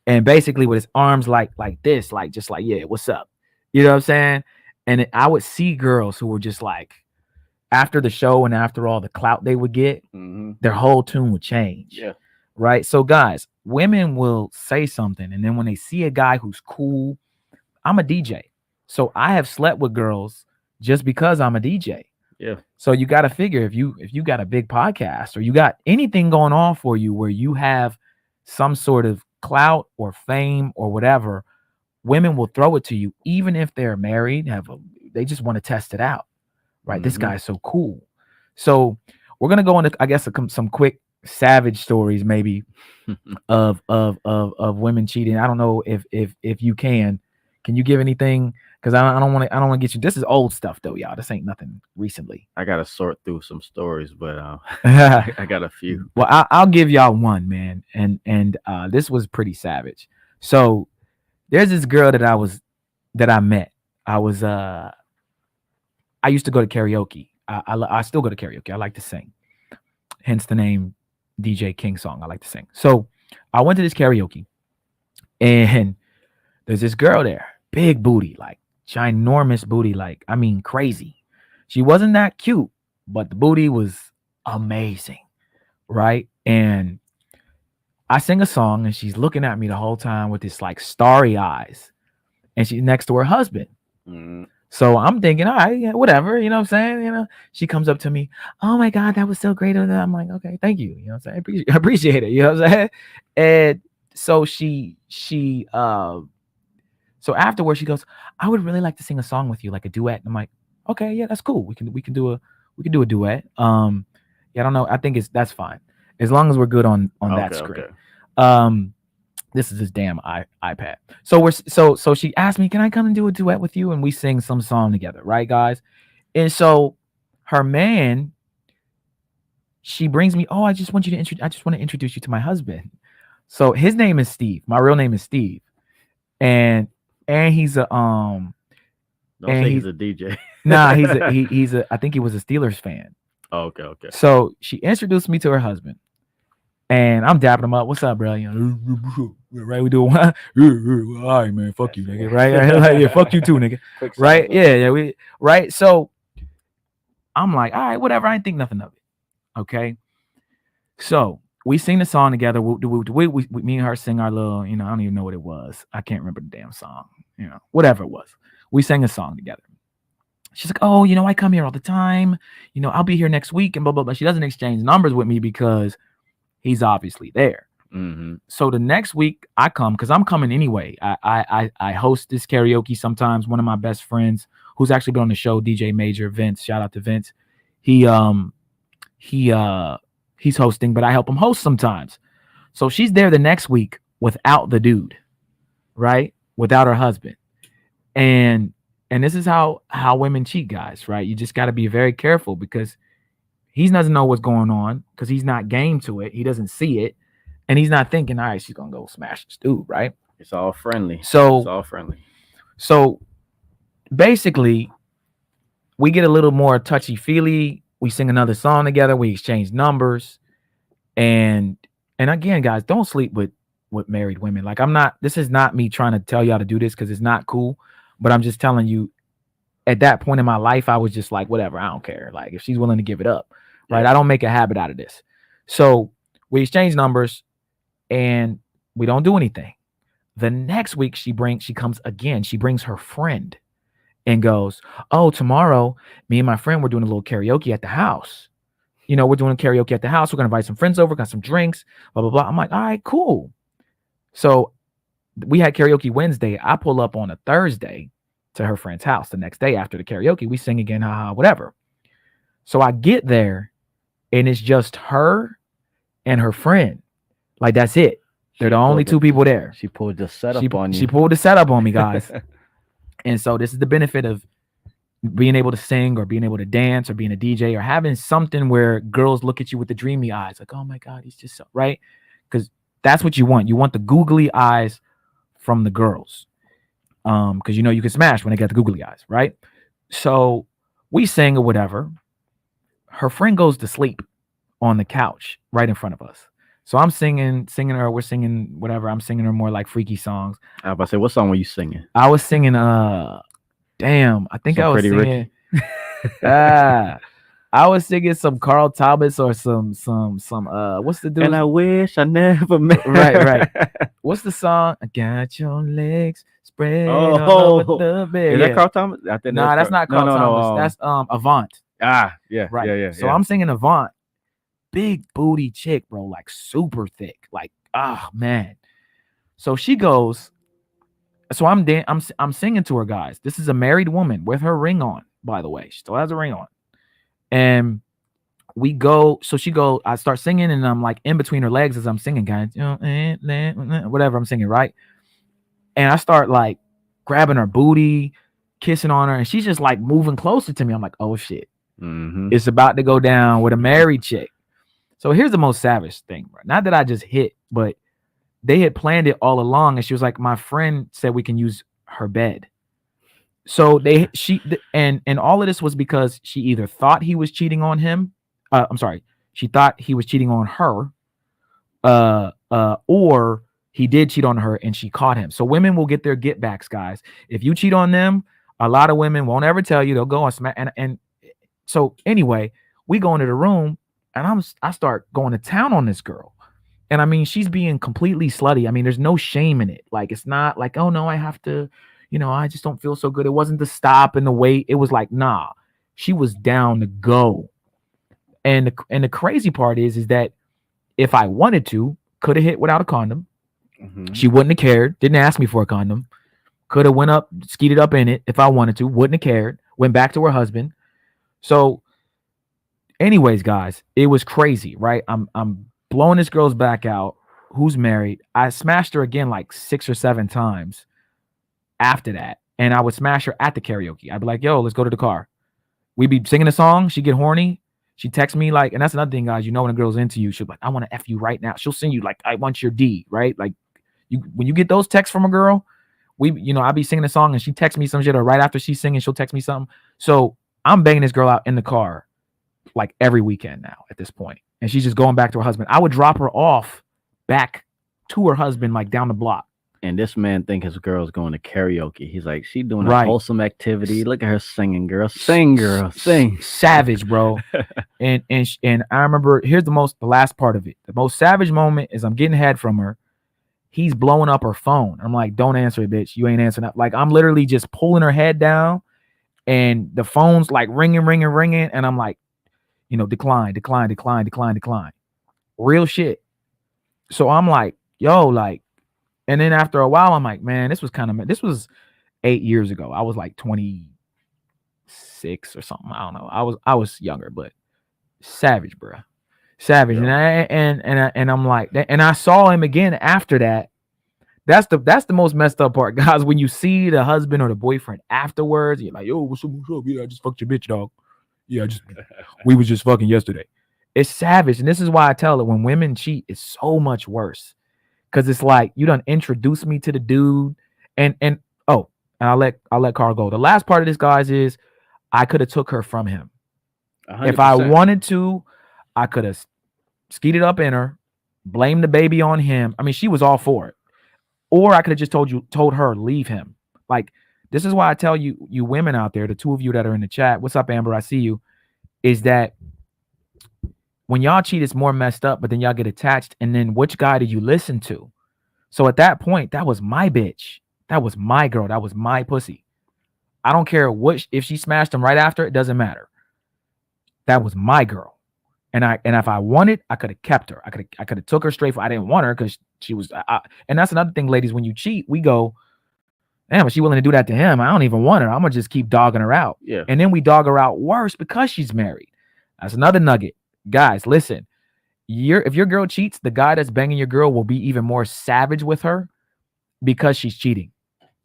and basically with his arms like this, like just like, yeah, what's up? You know what I'm saying? And I would see girls who were just like, after the show and after all the clout they would get, Mm-hmm. their whole tune would change. Yeah. Right. So guys, women will say something, and then when they see a guy who's cool, I'm a DJ. So I have slept with girls just because I'm a DJ. Yeah. So you got to figure, if you got a big podcast or you got anything going on for you where you have some sort of clout or fame or whatever, women will throw it to you, even if they're married, they just want to test it out. Right. This Mhm. guy's so cool. So we're going to go into, I guess, some quick savage stories maybe of women cheating. I don't know if you can you give anything? Because I don't want to get you. This is old stuff though, y'all. This ain't nothing recently. I gotta sort through some stories, but Well, I got a few. I'll give y'all one, man, and this was pretty savage. So there's this girl that I met. I used to go to karaoke. I still go to karaoke. I like to sing. Hence the name DJ King Song. I like to sing. So I went to this karaoke, and there's this girl there, big booty, like ginormous booty, like, I mean, crazy. She wasn't that cute, but the booty was amazing, right? And I sing a song, and she's looking at me the whole time with this like starry eyes, and she's next to her husband. Mm. So I'm thinking, all right, yeah, whatever, you know what I'm saying? She comes up to me, oh my God, that was so great. I'm like, okay, thank you. You know what I'm saying? I appreciate it. You know what I'm saying? And so so afterwards she goes, I would really like to sing a song with you, like a duet. And I'm like, okay, yeah, that's cool. We can do a duet. Yeah, I don't know. I think that's fine. As long as we're good on that screen. Okay. This is this damn iPad. So she asked me, can I come and do a duet with you? And we sing some song together, right, guys? And so her man, she brings me, oh, I just want to introduce you to my husband. So his name is Steve. My real name is Steve. And he's a Don't and say he's a DJ. nah, he's a I think he was a Steelers fan. Oh, okay. So she introduced me to her husband. And I'm dapping him up. What's up, bro? Right? We do one. All right, man. Fuck you, nigga. Right? Yeah, fuck you too, nigga. Right? Yeah. Right. So I'm like, all right, whatever. I ain't think nothing of it. Okay. So we sing the song together. We me and her sing our little, I don't even know what it was. I can't remember the damn song. Whatever it was. We sang a song together. She's like, oh, I come here all the time. I'll be here next week and blah blah blah. She doesn't exchange numbers with me because he's obviously there. Mm-hmm. So the next week I come, because I'm coming anyway. I host this karaoke sometimes. One of my best friends, who's actually been on the show, DJ Major, Vince. Shout out to Vince. He's hosting, but I help him host sometimes. So she's there the next week without the dude, right? Without her husband. And this is how women cheat, guys, right? You just got to be very careful because he doesn't know what's going on because he's not game to it. He doesn't see it. And he's not thinking, all right, she's going to go smash this dude, right? It's all friendly. So basically, we get a little more touchy-feely. We sing another song together. We exchange numbers. And again, guys, don't sleep with married women. Like, this is not me trying to tell y'all to do this because it's not cool. But I'm just telling you, at that point in my life, I was just like, whatever, I don't care. Like, if she's willing to give it up, right? I don't make a habit out of this. So we exchange numbers and we don't do anything. The next week she comes again. She brings her friend. and goes, "Oh, tomorrow, me and my friend we're doing a little karaoke at the house. We're doing karaoke at the house. We're gonna invite some friends over, got some drinks, blah blah blah." I'm like, "All right, cool." So we had karaoke Wednesday. I pull up on a Thursday to her friend's house the next day after the karaoke. We sing again, haha, whatever. So I get there and it's just her and her friend. Like that's it. They're the only two people there. She pulled the setup on you. She pulled the setup on me, guys. And so this is the benefit of being able to sing or being able to dance or being a DJ or having something where girls look at you with the dreamy eyes, like, oh my God, he's just so right. Because that's what you want. You want the googly eyes from the girls. Because you can smash when they got the googly eyes, right? So we sing or whatever. Her friend goes to sleep on the couch right in front of us. So I'm singing her. We're singing whatever. I'm singing her more like freaky songs. I was about to say, what song were you singing? I was singing damn, I think I was singing I was singing some Carl Thomas or some what's the dude? And I wish I never met. Right. What's the song? I got your legs spread over the bed. Is that Carl Thomas? I think that's not Carl Thomas. That's Avant. Yeah. Right. Yeah. So I'm singing Avant. Big booty chick, bro, like super thick. Like, man. So she goes. So I'm singing to her, guys. This is a married woman with her ring on, by the way. She still has a ring on. And we go, so I start singing and I'm like in between her legs as I'm singing, guys, whatever I'm singing, right? And I start like grabbing her booty, kissing on her, and she's just like moving closer to me. I'm like, oh shit, It's about to go down with a married chick. So here's the most savage thing, right? Not that I just hit, but they had planned it all along. And she was like, my friend said we can use her bed. So and all of this was because she either thought he was cheating on him. She thought he was cheating on her, or he did cheat on her and she caught him. So women will get their get backs, guys. If you cheat on them, a lot of women won't ever tell you. They'll go and smack. And so anyway, we go into the room and I start going to town on this girl. And I mean, she's being completely slutty. I mean, there's no shame in it. Like, it's not like, oh no, I have to, I just don't feel so good. It wasn't the stop and the wait. It was like, nah, she was down to go. And the crazy part is that if I wanted to, could have hit without a condom. She wouldn't have cared. Didn't ask me for a condom. Could have went up, skeeted up in it if I wanted to. Wouldn't have cared. Went back to her husband. So anyways, guys, it was crazy, right? I'm blowing this girl's back out, who's married. I smashed her again like 6 or 7 times after that. And I would smash her at the karaoke. I'd be like, yo, let's go to the car. We'd be singing a song. She'd get horny. She'd text me like, and that's another thing, guys. When a girl's into you, she'll be like, I want to F you right now. She'll send you like, I want your D, right? Like when you get those texts from a girl, I'd be singing a song and she texts me some shit, or right after she's singing, she'll text me something. So I'm banging this girl out in the car like every weekend now at this point. And she's just going back to her husband. I would drop her off back to her husband, like down the block. And this man think his girl's going to karaoke. He's like, she doing a wholesome activity. Look at her singing, girl. Sing, girl. Sing. Savage, bro. and I remember, here's the last part of it. The most savage moment is I'm getting head from her. He's blowing up her phone. I'm like, don't answer it, bitch. You ain't answering that. Like, I'm literally just pulling her head down and the phone's like ringing. And I'm like, decline. Real shit. So I'm like, yo, like, and then after a while, I'm like, man, this was 8 years ago. I was like 26 or something. I don't know. I was younger, but savage, bro. Savage. Yeah. And I'm like, and I saw him again after that. That's the most messed up part, guys. When you see the husband or the boyfriend afterwards, you're like, yo, what's up? Yeah, I just fucked your bitch, dog. Yeah, we was just fucking yesterday. It's savage. And this is why I tell it, when women cheat, it's so much worse. Cause it's like, you done introduced me to the dude. And I'll let Carl go. The last part of this, guys, is I could have took her from him. 100%. If I wanted to, I could have skeeted up in her, blamed the baby on him. I mean, she was all for it. Or I could have just told her, leave him. Like, this is why I tell you women out there, the two of you that are in the chat, what's up, Amber? I see you. Is that when y'all cheat, it's more messed up, but then y'all get attached. And then which guy did you listen to? So at that point, that was my bitch. That was my girl. That was my pussy. I don't care if she smashed him right after, it doesn't matter. That was my girl. And if I wanted, I could have kept her. I could have took her straight for I didn't want her because she was and that's another thing, ladies, when you cheat, we go, damn, is she willing to do that to him? I don't even want her. I'm gonna just keep dogging her out. Yeah. And then we dog her out worse because she's married. That's another nugget. Guys, listen. If your girl cheats, the guy that's banging your girl will be even more savage with her because she's cheating.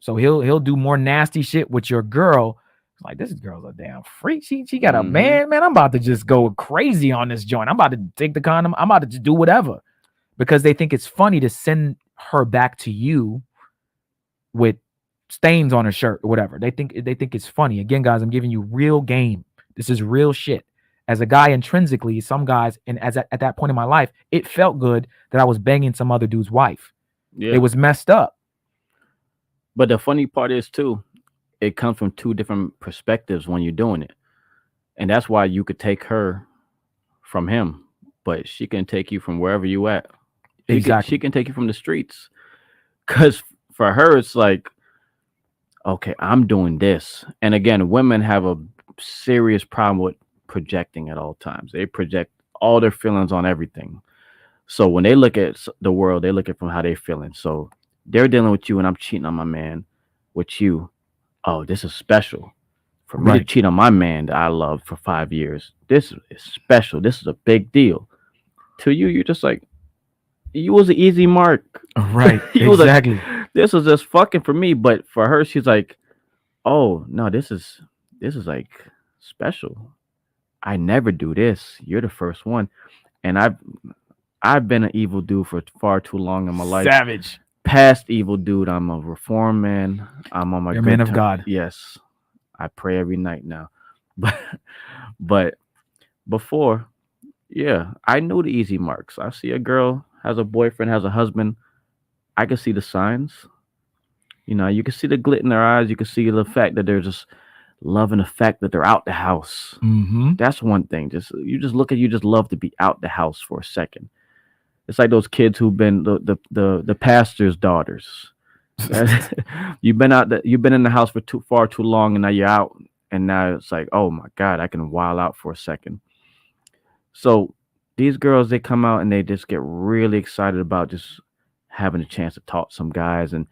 So he'll do more nasty shit with your girl. Like, this girl's a damn freak. She got a man. I'm about to just go crazy on this joint. I'm about to take the condom. I'm about to just do whatever because they think it's funny to send her back to you with stains on her shirt or whatever. They think it's funny. Again, guys, I'm giving you real game. This is real shit. As a guy, intrinsically, some guys, and at that point in my life, it felt good that I was banging some other dude's wife. Yeah. It was messed up. But the funny part is, too, it comes from two different perspectives when you're doing it. And that's why you could take her from him, but she can take you from wherever you at. She can take you from the streets. Because for her, it's like, okay, I'm doing this. And again, women have a serious problem with projecting at all times. They project all their feelings on everything. So when they look at the world, they look at from how they're feeling. So they're dealing with you and I'm cheating on my man with you. Oh, this is special. For me to cheat on my man that I loved for 5 years, this is special. This is a big deal. To you, you're just like, you was an easy mark. Right. Exactly. This was just fucking for me. But for her, she's like, oh, no, this is like special. I never do this. You're the first one. And I've been an evil dude for far too long in my life. Savage. Past evil dude. I'm a reformed man. I'm on my You're a man of God. Yes. I pray every night now. But before, yeah, I know the easy marks. I see a girl has a boyfriend, has a husband. I can see the signs. You know, you can see the glit in their eyes. You can see the fact that they're just loving the fact that they're out the house. Mm-hmm. That's one thing. You just love to be out the house for a second. It's like those kids who've been the pastor's daughters. You've been in the house for far too long, and now you're out, and now it's like, oh my God, I can wild out for a second. So these girls, they come out and they just get really excited about just having a chance to talk to some guys, and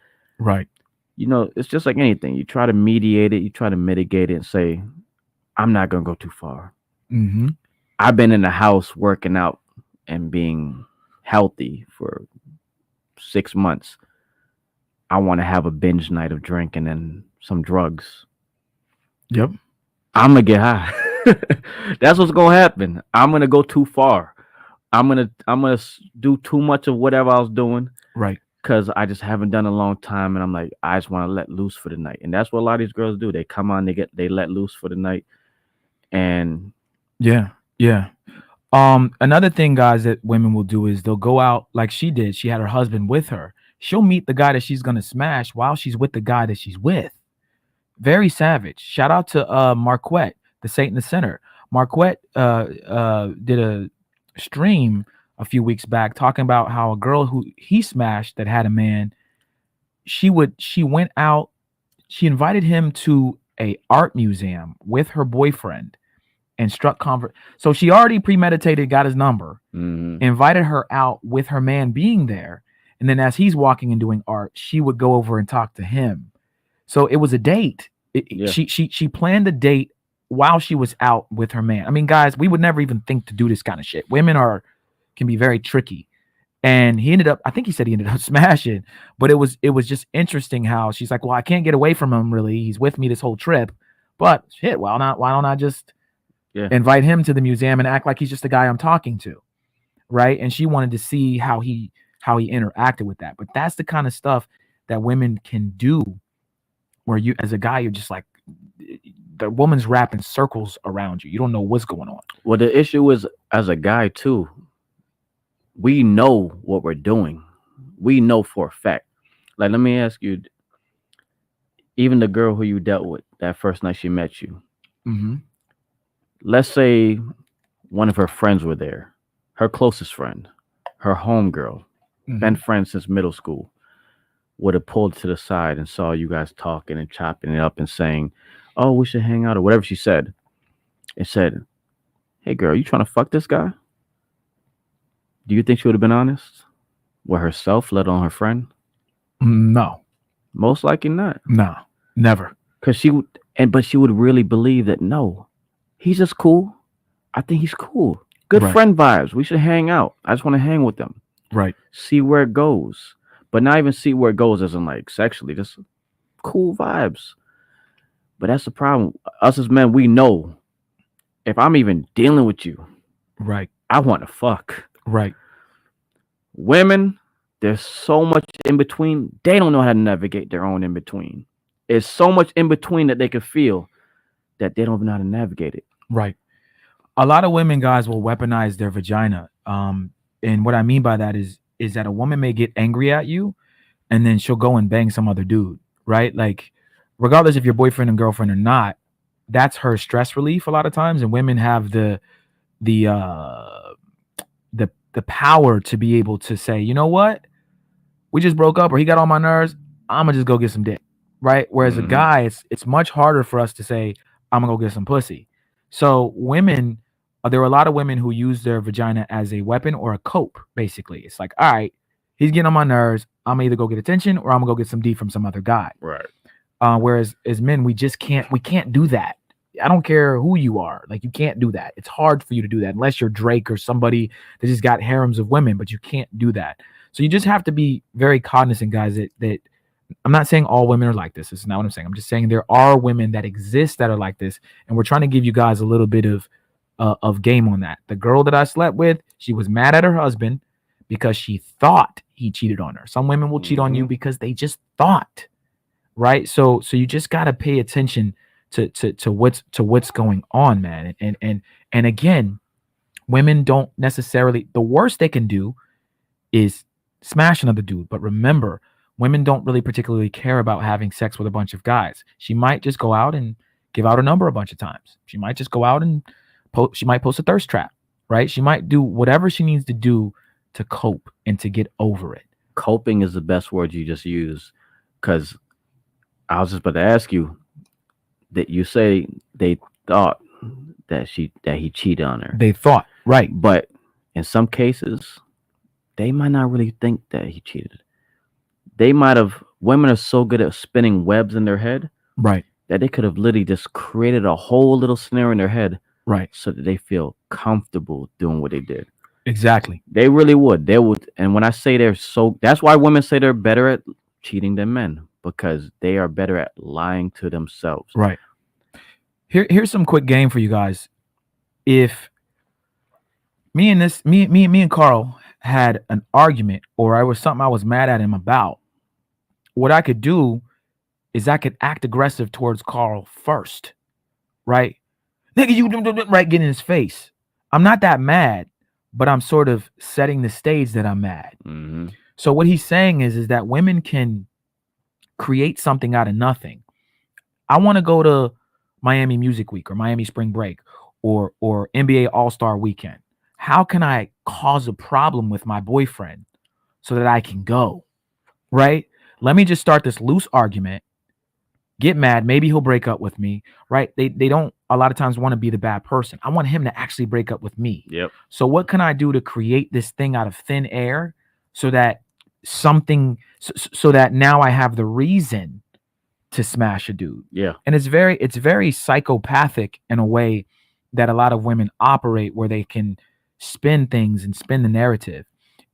you know, it's just like anything. You try to mediate it, you try to mitigate it, and say, I'm not gonna go too far. Mm-hmm. I've been in the house working out and being healthy for 6 months. I want to have a binge night of drinking and some drugs. Yep. I'm gonna get high. That's what's gonna happen. I'm gonna go too far. I'm gonna do too much of whatever I was doing. Right. Because I just haven't done it a long time, and I'm like, I just want to let loose for the night. And that's what a lot of these girls do. They come on, they let loose for the night. And yeah. Another thing, guys, that women will do is they'll go out like she did. She had her husband with her. She'll meet the guy that she's gonna smash while she's with the guy that she's with. Very savage. Shout out to Marquette, the Saint in the Center. Marquette did a stream a few weeks back talking about how a girl who he smashed that had a man, she went out, she invited him to a art museum with her boyfriend and struck so she already premeditated, got his number, invited her out with her man being there, and then as he's walking and doing art, she would go over and talk to him. So it was a date. She planned a date while she was out with her man. I mean, guys, we would never even think to do this kind of shit. Women can be very tricky. And I think he said he ended up smashing, but it was just interesting how she's like, well, I can't get away from him really. He's with me this whole trip, but shit, why don't I just invite him to the museum and act like he's just the guy I'm talking to. Right. And she wanted to see how he interacted with that. But that's the kind of stuff that women can do where you, as a guy, you're just like, the woman's wrapping circles around you. You don't know what's going on. Well, the issue is, as a guy too, we know what we're doing. We know for a fact. Like, let me ask you, even the girl who you dealt with that first night she met you, let's say one of her friends were there, her closest friend, her homegirl, been friends since middle school. would have pulled to the side and saw you guys talking and chopping it up and saying, "Oh, we should hang out," or whatever she said, and said, "Hey, girl, you trying to fuck this guy?" Do you think she would have been honest with herself, let alone her friend? No, Most likely not, no, never. because but she would really believe that no, he's just cool. I think he's cool. Good Right. friend vibes. We should hang out. I just want to hang with them. Right. See where it goes. But not even see where it goes as in like sexually, just cool vibes. But that's the problem. Us as men, we know if I'm even dealing with you, Right. I want to fuck. Right. Women, there's so much in between. They don't know how to navigate their own in between. It's so much in between that they can feel that they don't even know how to navigate it. Right. A lot of women, guys, will weaponize their vagina. And what I mean by that is that a woman may get angry at you, and then she'll go and bang some other dude, right? Like, regardless if you're boyfriend and girlfriend or not, that's her stress relief a lot of times. And women have the power to be able to say, you know what, we just broke up, or he got on my nerves, I'm gonna just go get some dick, right? Whereas a guy, it's much harder for us to say, I'm gonna go get some pussy. So women, there are a lot of women who use their vagina as a weapon or a cope. Basically, it's like, all right, he's getting on my nerves, I'm gonna either go get attention or I'm gonna go get some D from some other guy. Right. Whereas as men, we can't do that. I don't care who you are. Like, you can't do that. It's hard for you to do that unless you're Drake or somebody that just got harems of women, but you can't do that. So you just have to be very cognizant, guys, that I'm not saying all women are like this. This is not what I'm saying. I'm just saying there are women that exist that are like this. And we're trying to give you guys a little bit of game on that. The girl that I slept with, she was mad at her husband because she thought he cheated on her. Some women will cheat on you because they just thought, right? So you just got to pay attention to what's going on, man. And again, women don't necessarily, the worst they can do is smash another dude. But remember, women don't really particularly care about having sex with a bunch of guys. She might just go out and give out her number a bunch of times. She might just go out and she might post a thirst trap, right? She might do whatever she needs to do to cope and to get over it. Coping is the best word you just use, because I was just about to ask you that you say they thought that he cheated on her. They thought, right. But in some cases, they might not really think that he cheated. They might have, women are so good at spinning webs in their head, right, that they could have literally just created a whole little snare in their head, right, so that they feel comfortable doing what they did. Exactly. They really would. They would. And when I say that's why women say they're better at cheating than men, because they are better at lying to themselves. Right. Here's some quick game for you guys. If me and Carl had an argument, or I was something I was mad at him about, what I could do is I could act aggressive towards Carl first, right? Nigga, you right, get in his face. I'm not that mad, but I'm sort of setting the stage that I'm mad. Mm-hmm. So what he's saying is that women can create something out of nothing. I want to go to Miami Music Week or Miami Spring Break or NBA All-Star Weekend. How can I cause a problem with my boyfriend so that I can go, right? Let me just start this loose argument, get mad, maybe he'll break up with me, right? They don't a lot of times want to be the bad person. I want him to actually break up with me. Yep. So what can I do to create this thing out of thin air so that so that now I have the reason to smash a dude? Yeah. And it's very psychopathic in a way that a lot of women operate, where they can spin things and spin the narrative.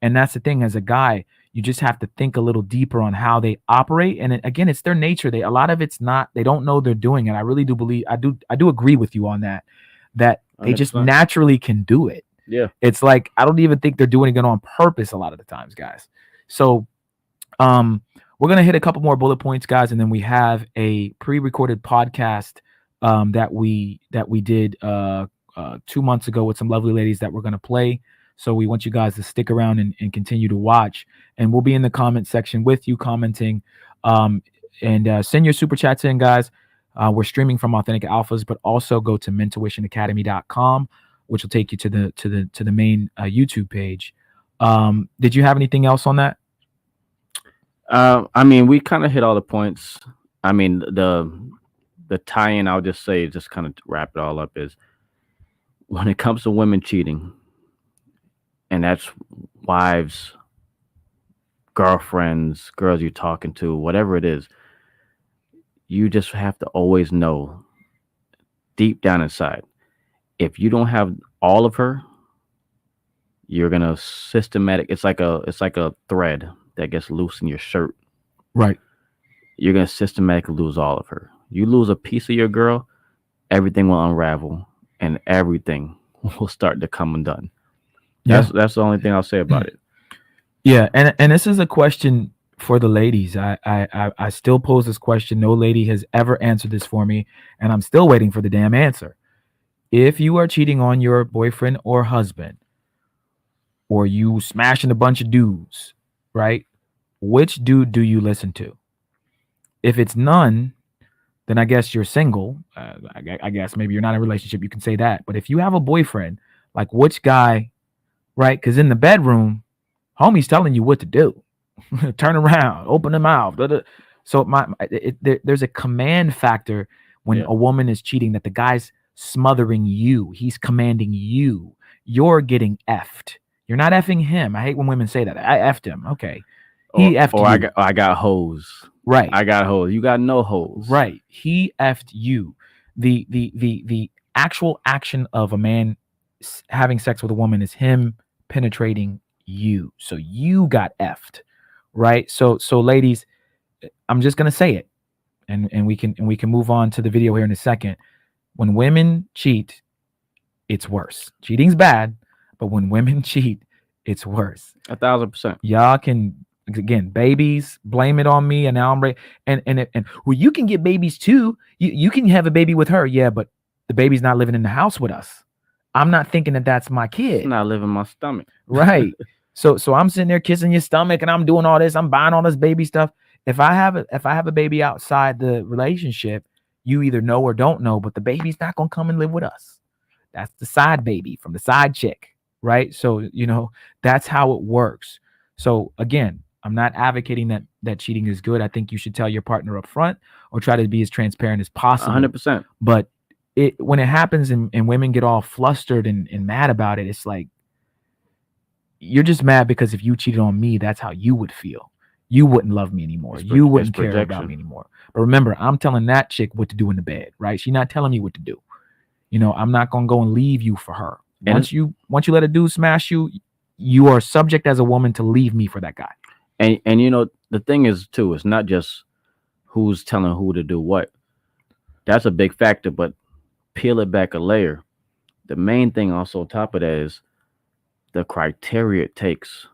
And that's the thing, as a guy, you just have to think a little deeper on how they operate. And again, it's their nature. A lot of it's not, they don't know they're doing it. I really do believe, I do agree with you on that they just 100%. naturally can do it. Yeah. It's like, I don't even think they're doing it on purpose a lot of the times, guys. So we're going to hit a couple more bullet points, guys. And then we have a pre-recorded podcast that we did 2 months ago with some lovely ladies that we're going to play. So we want you guys to stick around and continue to watch. And we'll be in the comment section with you commenting. And send your super chats in, guys. We're streaming from Authentic Alphas, but also go to mentuitionacademy.com, which will take you to the main YouTube page. Did you have anything else on that? I mean, we kind of hit all the points. I mean, the tie-in, I'll just say, just kind of wrap it all up, is when it comes to women cheating, and that's wives, girlfriends, girls you're talking to, whatever it is, you just have to always know deep down inside, if you don't have all of her, you're gonna systematic. It's like a thread that gets loose in your shirt. Right. You're gonna systematically lose all of her. You lose a piece of your girl, everything will unravel, and everything will start to come undone. Yeah. That's the only thing I'll say about it. Yeah, and this is a question for the ladies. I still pose this question. No lady has ever answered this for me, and I'm still waiting for the damn answer. If you are cheating on your boyfriend or husband, or you smashing a bunch of dudes, right? Which dude do you listen to? If it's none, then I guess you're single. I guess maybe you're not in a relationship. You can say that. But if you have a boyfriend, like which guy, right? Because in the bedroom, homie's telling you what to do. Turn around, open the mouth. So there's a command factor when Yeah. a woman is cheating, that the guy's smothering you. He's commanding you. You're getting effed. You're not effing him. I hate when women say that. I effed him. Okay. He effed or you. I got hoes. Right. I got hoes. You got no hoes. Right. He effed you. The actual action of a man having sex with a woman is him penetrating you. So you got effed. Right. So ladies, I'm just gonna say it, and we can move on to the video here in a second. When women cheat, it's worse. Cheating's bad, but when women cheat, it's worse. 1,000%. Y'all can, again, babies, blame it on me, and now I'm and well, you can get babies too. You can have a baby with her, yeah, but the baby's not living in the house with us. I'm not thinking that that's my kid. It's not living in my stomach. Right. So I'm sitting there kissing your stomach, and I'm doing all this. I'm buying all this baby stuff. If I have a baby outside the relationship, you either know or don't know, but the baby's not gonna come and live with us. That's the side baby from the side chick, right? So that's how it works. So again, I'm not advocating that cheating is good. I think you should tell your partner up front, or try to be as transparent as possible. 100%. But when it happens and women get all flustered and mad about it, it's like, you're just mad because if you cheated on me, that's how you would feel. You wouldn't love me anymore. You wouldn't care about me anymore. But remember, I'm telling that chick what to do in the bed, right? She's not telling me what to do. I'm not gonna go and leave you for her. Once you let a dude smash you, you are subject as a woman to leave me for that guy. And the thing is too, it's not just who's telling who to do what. That's a big factor, but peel it back a layer. The main thing also on top of that is the criteria it takes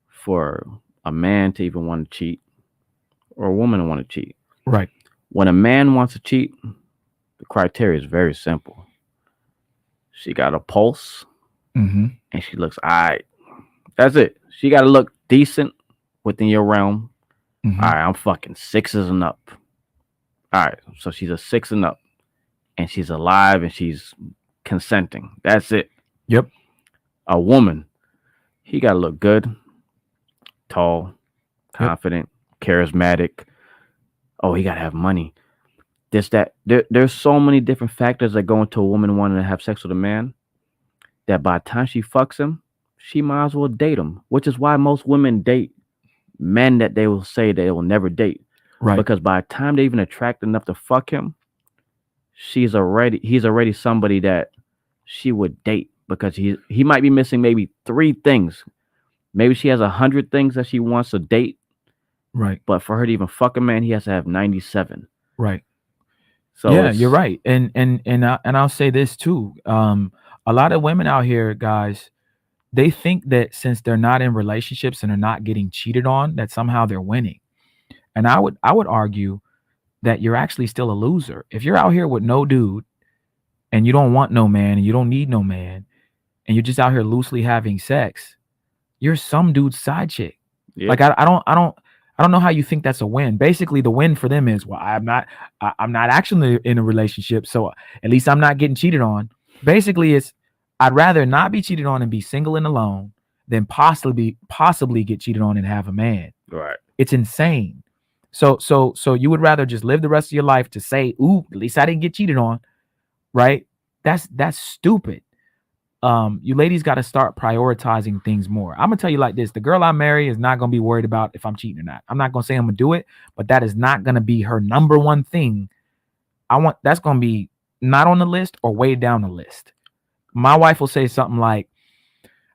for a man to even want to cheat, or a woman to want to cheat. Right. When a man wants to cheat, the criteria is very simple. She got a pulse, Mm-hmm. and she looks all right. That's it. She got to look decent within your realm. Mm-hmm. All right, I'm fucking 6s and up. All right, so she's a 6 and up, and she's alive, and she's consenting. That's it. Yep. A woman, he got to look good, tall, confident, charismatic. Oh, he got to have money. There's so many different factors that go into a woman wanting to have sex with a man, that by the time she fucks him, she might as well date him, which is why most women date men that they will say they will never date. Right. Because by the time they even attract enough to fuck him, he's already somebody that she would date, because he might be missing maybe 3 things. Maybe she has 100 things that she wants to date. Right. But for her to even fuck a man, he has to have 97. Right. So yeah, you're right. And I'll say this too. A lot of women out here, guys, they think that since they're not in relationships and are not getting cheated on, that somehow they're winning. And I would argue that you're actually still a loser. If you're out here with no dude, and you don't want no man, and you don't need no man, and you're just out here loosely having sex, you're some dude's side chick. Yeah. Like I don't know how you think that's a win. Basically, the win for them is, well, I'm not actually in a relationship, so at least I'm not getting cheated on. Basically, it's, I'd rather not be cheated on and be single and alone than possibly get cheated on and have a man. Right. It's insane. So you would rather just live the rest of your life to say, "Ooh, at least I didn't get cheated on," right? That's stupid. You ladies got to start prioritizing things more. I'm gonna tell you like this: the girl I marry is not gonna be worried about if I'm cheating or not. I'm not gonna say I'm gonna do it, but that is not gonna be her number one thing. That's gonna be not on the list or way down the list. My wife will say something like,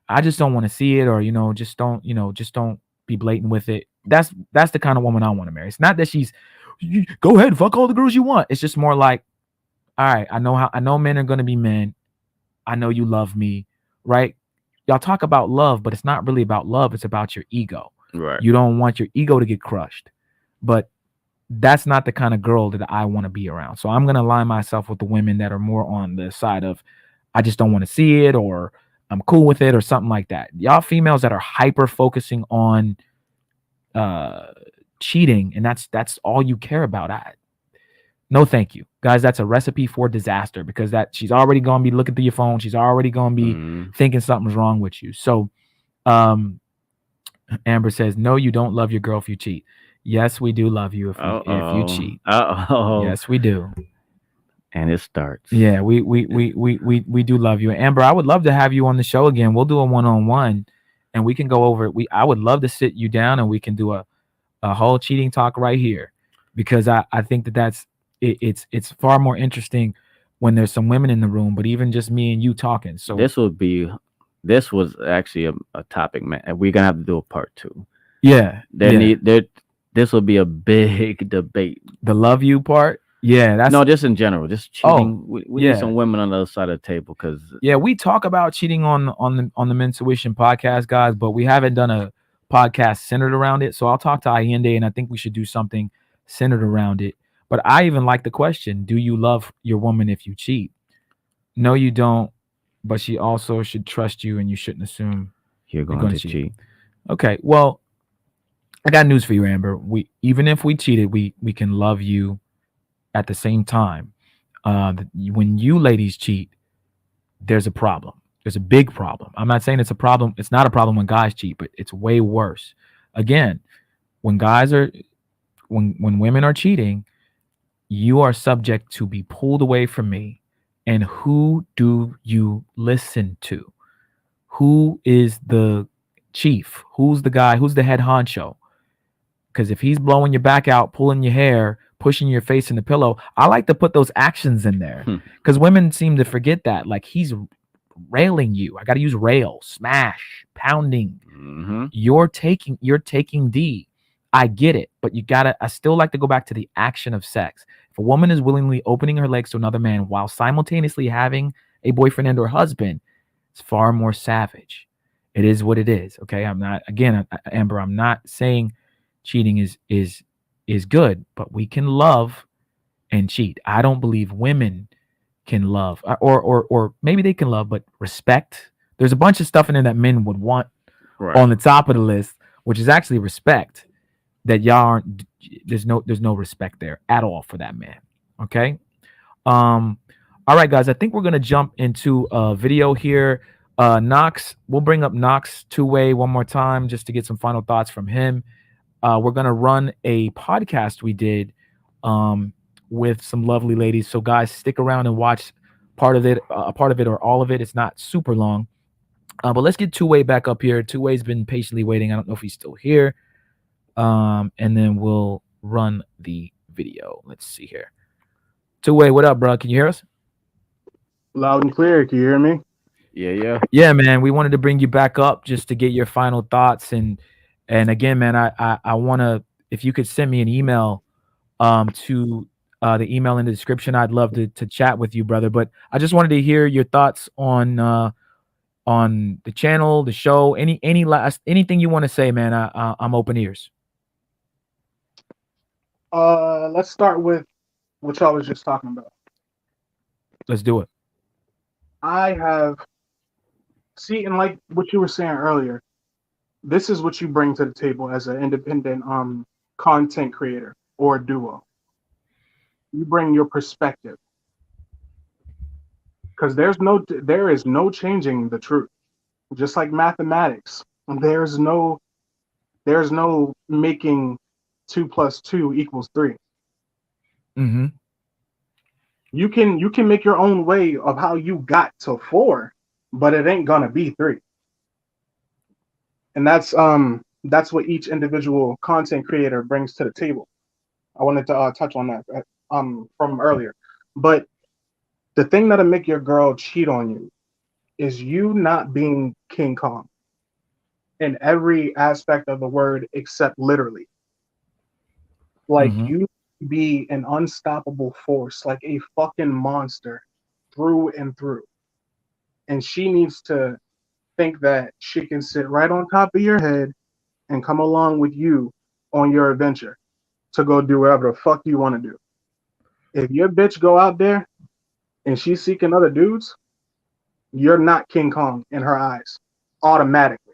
"I just don't want to see it," or just don't be blatant with it. That's the kind of woman I want to marry. It's not that she's go ahead, fuck all the girls you want. It's just more like, all right, I know men are gonna be men. I know you love me, right? Y'all talk about love, but it's not really about love. It's about your ego. Right. You don't want your ego to get crushed. But that's not the kind of girl that I want to be around. So I'm going to align myself with the women that are more on the side of, I just don't want to see it, or I'm cool with it, or something like that. Y'all females that are hyper focusing on uh cheating, and that's all you care about. No, thank you, guys. That's a recipe for disaster, because that she's already gonna be looking through your phone. She's already gonna be thinking something's wrong with you. So, um, Amber says, "No, you don't love your girl if you cheat." Yes, we do love you if you cheat. Yes, we do. And it starts. Yeah, we do love you, Amber. I would love to have you on the show again. We'll do a one-on-one, and we can go over it. I would love to sit you down and we can do a whole cheating talk right here, because I think it's far more interesting when there's some women in the room, but even just me and you talking. So this was actually a topic, man, and we're gonna have to do a part 2. Yeah, This will be a big debate. The love you part. Yeah, that's no, just in general, just cheating. We need some women on the other side of the table, because we talk about cheating on the Men's Tuition podcast, guys, but we haven't done a podcast centered around it. So I'll talk to Allende, and I think we should do something centered around it. But I even like the question: do you love your woman if you cheat? No, you don't. But she also should trust you, and you shouldn't assume you're going to cheat. Okay, well, I got news for you, Amber. Even if we cheated, we can love you at the same time. When you ladies cheat, there's a problem. There's a big problem. I'm not saying it's a problem. It's not a problem when guys cheat, but it's way worse. Again, when women are cheating, you are subject to be pulled away from me. And who do you listen to? Who is the chief? Who's the guy? Who's the head honcho? Because if he's blowing your back out, pulling your hair, pushing your face in the pillow, I like to put those actions in there, because women seem to forget that. Like, he's railing you. I got to use rail, smash, pounding. You're taking D. I get it, but I still like to go back to the action of sex. If a woman is willingly opening her legs to another man while simultaneously having a boyfriend and or husband, it's far more savage. It is what it is. Okay. Amber, I'm not saying cheating is good, but we can love and cheat. I don't believe women can love, or maybe they can love, but respect. There's a bunch of stuff in there that men would want on the top of the list, which is actually respect. That y'all aren't. There's no respect there at all for that man. Okay. All right, guys. I think we're gonna jump into a video here. Knox, we'll bring up Knox two-way one more time just to get some final thoughts from him. We're gonna run a podcast we did with some lovely ladies. So guys, stick around and watch part of it or all of it. It's not super long. But let's get two-way back up here. Two-way's been patiently waiting. I don't know if he's still here. And then we'll run the video. Let's see here. Two-way, what up, bro? Can you hear us? Loud and clear. Can you hear me? Yeah, man. We wanted to bring you back up just to get your final thoughts. And again, man, I want to, if you could send me an email to the email in the description, I'd love to chat with you, brother. But I just wanted to hear your thoughts on the channel, the show, anything you want to say, man. I'm open ears. Let's start with what y'all was just talking about. Let's do it. And like what you were saying earlier, this is what you bring to the table as an independent content creator or duo. You bring your perspective, because there is no changing the truth. Just like mathematics, there's no There's no making 2 plus 2 equals 3. Mm-hmm. You can make your own way of how you got to 4, but it ain't gonna be 3. And that's what each individual content creator brings to the table. I wanted to touch on that from earlier. But the thing that'll make your girl cheat on you is you not being King Kong in every aspect of the word except literally. Like Mm-hmm. you be an unstoppable force, like a fucking monster through and through. And she needs to think that she can sit right on top of your head and come along with you on your adventure to go do whatever the fuck you want to do. If your bitch go out there and she's seeking other dudes, you're not King Kong in her eyes automatically.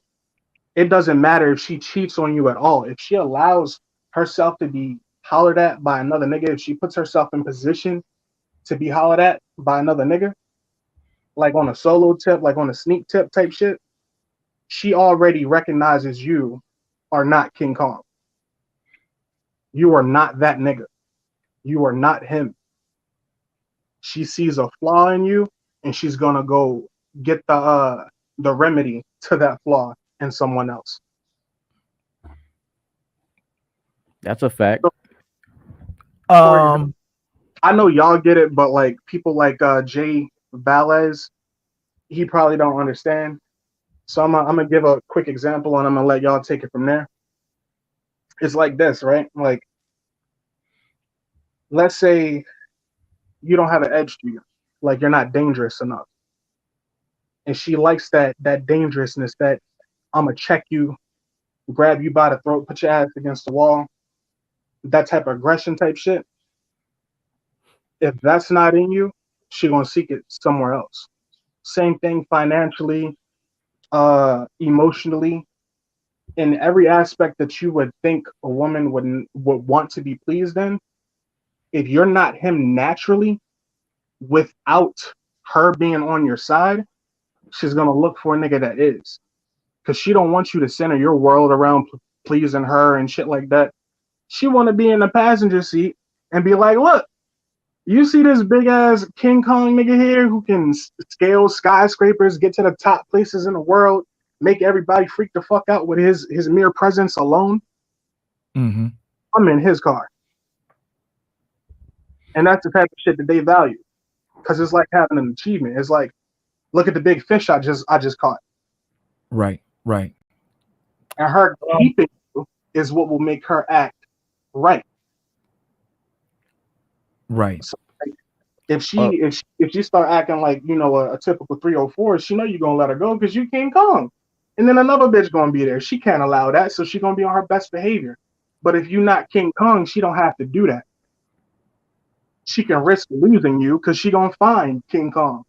It doesn't matter if she cheats on you at all. If she allows herself to be hollered at by another nigga, if she puts herself in position to be hollered at by another nigga, like on a solo tip, like on a sneak tip type shit, she already recognizes you are not King Kong. You are not that nigga. You are not him. She sees a flaw in you and she's gonna go get the remedy to that flaw in someone else. That's a fact. So, for example, Um. I know y'all get it, but like people like Jay Valez, he probably don't understand. So I'm gonna give a quick example and I'm gonna let y'all take it from there. It's like this, right? Like, let's say you don't have an edge to you, like you're not dangerous enough, and she likes that dangerousness, that I'm gonna check you, grab you by the throat, put your ass against the wall, that type of aggression type shit. If that's not in you, she gonna seek it somewhere else. Same thing financially, emotionally, in every aspect that you would think a woman would want to be pleased in. If you're not him naturally, without her being on your side, she's gonna look for a nigga that is, because she don't want you to center your world around pleasing her and shit like that. She want to be in the passenger seat and be like, look, you see this big ass King Kong nigga here who can scale skyscrapers, get to the top places in the world, make everybody freak the fuck out with his mere presence alone. Mm-hmm. I'm in his car. And that's the type of shit that they value. Because it's like having an achievement. It's like, look at the big fish I just caught. Right. Right. And her Um. keeping you is what will make her act right. Right. So like, if Well, she if she start acting like a typical 304, she know you're gonna let her go because you King Kong. And then another bitch gonna be there. She can't allow that, so she gonna be on her best behavior. But if you not King Kong, she don't have to do that. She can risk losing you because she gonna find King Kong.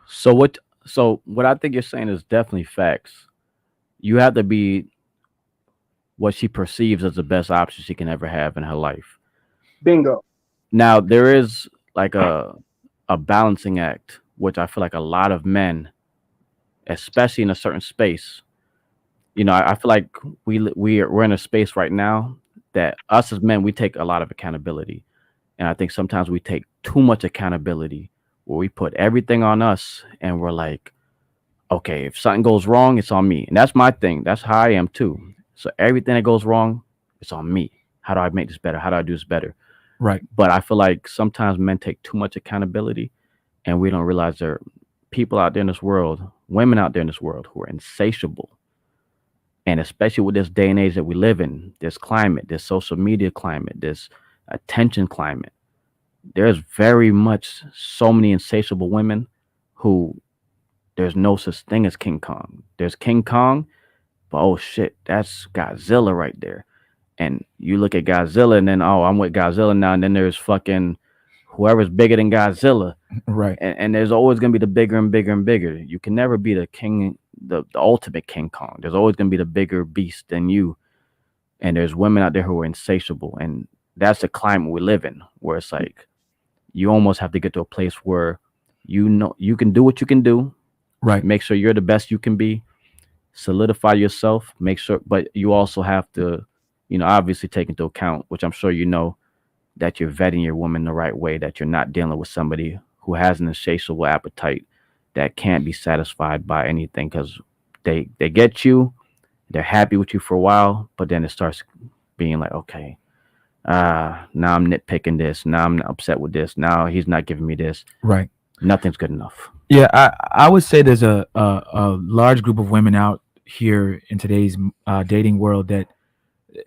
so what? So what I think you're saying is definitely facts. You have to be what she perceives as the best option she can ever have in her life. Bingo. Now there is like a balancing act, which I feel like a lot of men, especially in a certain space, I feel like we're in a space right now that us as men we take a lot of accountability, and I think sometimes we take too much accountability where we put everything on us, and we're like, okay, if something goes wrong, it's on me, and that's my thing. That's how I am too. So everything that goes wrong, it's on me. How do I make this better? How do I do this better? Right. But I feel like sometimes men take too much accountability, and we don't realize there are people out there in this world, women out there in this world who are insatiable. And especially with this day and age that we live in, this climate, this social media climate, this attention climate, there's very much so many insatiable women who there's no such thing as King Kong. There's King Kong, but oh shit, that's Godzilla right there. And you look at Godzilla and then, oh, I'm with Godzilla now. And then there's fucking whoever's bigger than Godzilla. Right. And there's always going to be the bigger and bigger and bigger. You can never be the king, the ultimate King Kong. There's always going to be the bigger beast than you. And there's women out there who are insatiable. And that's the climate we live in, where it's like you almost have to get to a place where you know you can do what you can do, Right. make sure you're the best you can be, solidify yourself, make sure, but you also have to, obviously take into account, which I'm sure that you're vetting your woman the right way, that you're not dealing with somebody who has an insatiable appetite that can't be satisfied by anything, because they get you, they're happy with you for a while, but then it starts being like, okay, now I'm nitpicking this, now I'm upset with this, now he's not giving me this. Right. Nothing's good enough. Yeah, I would say there's a large group of women out here in today's dating world that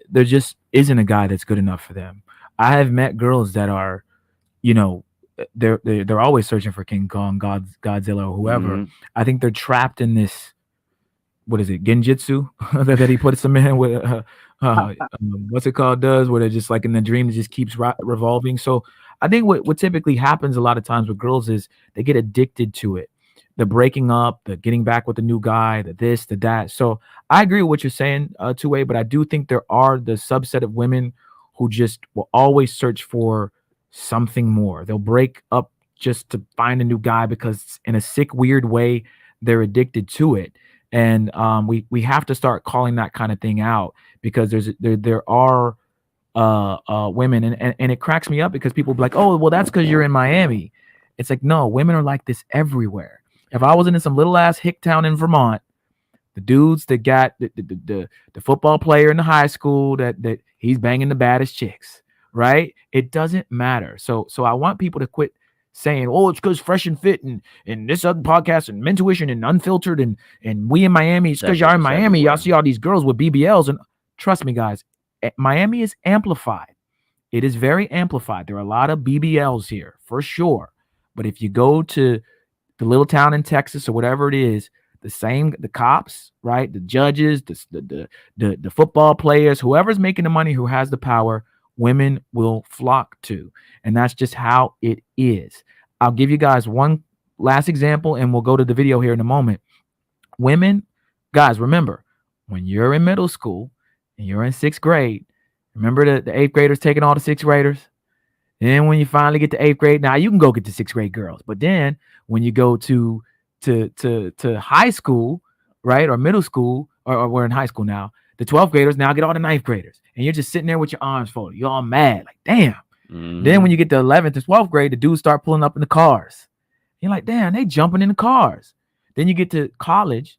there just isn't a guy that's good enough for them. I have met girls that are, you know, they're always searching for King Kong, Godzilla, or whoever. Hmm. I think they're trapped in this. What is it, genjutsu that he puts them in with? What's it called? Does where they're just like in the dream, it just keeps revolving. So I think what typically happens a lot of times with girls is they get addicted to it, the breaking up, the getting back with the new guy, the this, the that. So I agree with what you're saying, two way, but I do think there are the subset of women who just will always search for something more. They'll break up just to find a new guy because in a sick, weird way they're addicted to it. And we have to start calling that kind of thing out because there are women and it cracks me up because people be like, oh well, that's because you're in Miami. It's like, no, women are like this everywhere. If I was in some little ass hick town in Vermont, the dudes that got the football player in the high school that he's banging the baddest chicks, right? It doesn't matter. So I want people to quit saying, oh, it's because Fresh and Fit and this other podcast and Mentuition and Unfiltered and we in Miami. It's because y'all in Miami. Y'all see all these girls with BBLs. And trust me, guys, Miami is amplified. It is very amplified. There are a lot of BBLs here for sure. But if you go to the little town in Texas or whatever it is, the cops, right? The judges, the football players, whoever's making the money, who has the power, women will flock to. And that's just how it is. I'll give you guys one last example and we'll go to the video here in a moment. Women, guys, remember, when you're in middle school and you're in 6th grade, remember the 8th graders taking all the 6th graders? Then when you finally get to 8th grade, now you can go get the 6th grade girls. But then when you go to high school, right, or middle school, or we're in high school now, the 12th graders now get all the 9th graders. And you're just sitting there with your arms folded. You're all mad, like, damn. Mm-hmm. Then when you get to 11th and 12th grade, the dudes start pulling up in the cars. You're like, damn, they jumping in the cars. Then you get to college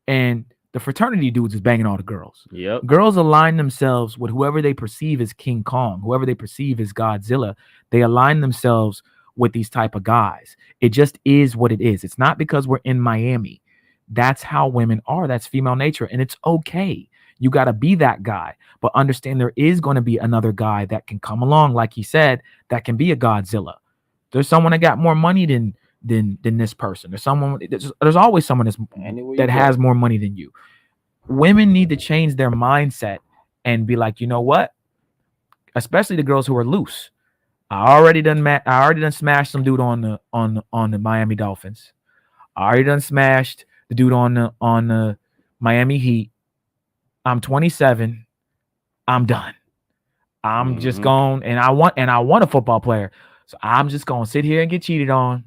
and the fraternity dudes is banging all the girls. Yep. Girls align themselves with whoever they perceive as King Kong, whoever they perceive as Godzilla. They align themselves with these type of guys. It just is what it is. It's not because we're in Miami. That's how women are. That's female nature. And it's okay. You got to be that guy. But understand there is going to be another guy that can come along, like he said, that can be a Godzilla. There's someone that got more money than this person. There's always someone that has more money than you. Women need to change their mindset and be like, you know what? Especially the girls who are loose. I already done smashed some dude on the Miami Dolphins. I already done smashed the dude on the Miami Heat. I'm 27. I'm done. I'm just going, and I want a football player. So I'm just going to sit here and get cheated on.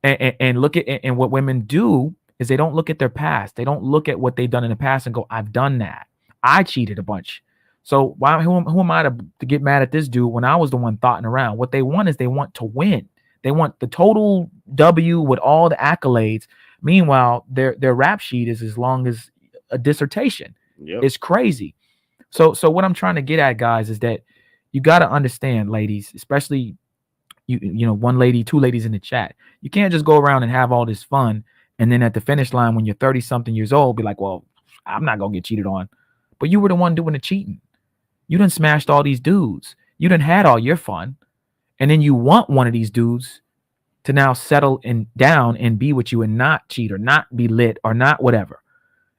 And look at, and what women do is they don't look at their past. They don't look at what they've done in the past and go, I've done that. I cheated a bunch. So who am I to get mad at this dude when I was the one thoughting around? What they want is they want to win. They want the total W with all the accolades. Meanwhile, their rap sheet is as long as a dissertation. Yep. It's crazy. So what I'm trying to get at, guys, is that you got to understand, ladies, especially you know, one lady, two ladies in the chat. You can't just go around and have all this fun and then at the finish line when you're 30 something years old be like, well, I'm not gonna get cheated on. But you were the one doing the cheating. You done smashed all these dudes. You done had all your fun. And then you want one of these dudes to now settle down and be with you and not cheat or not be lit or not whatever.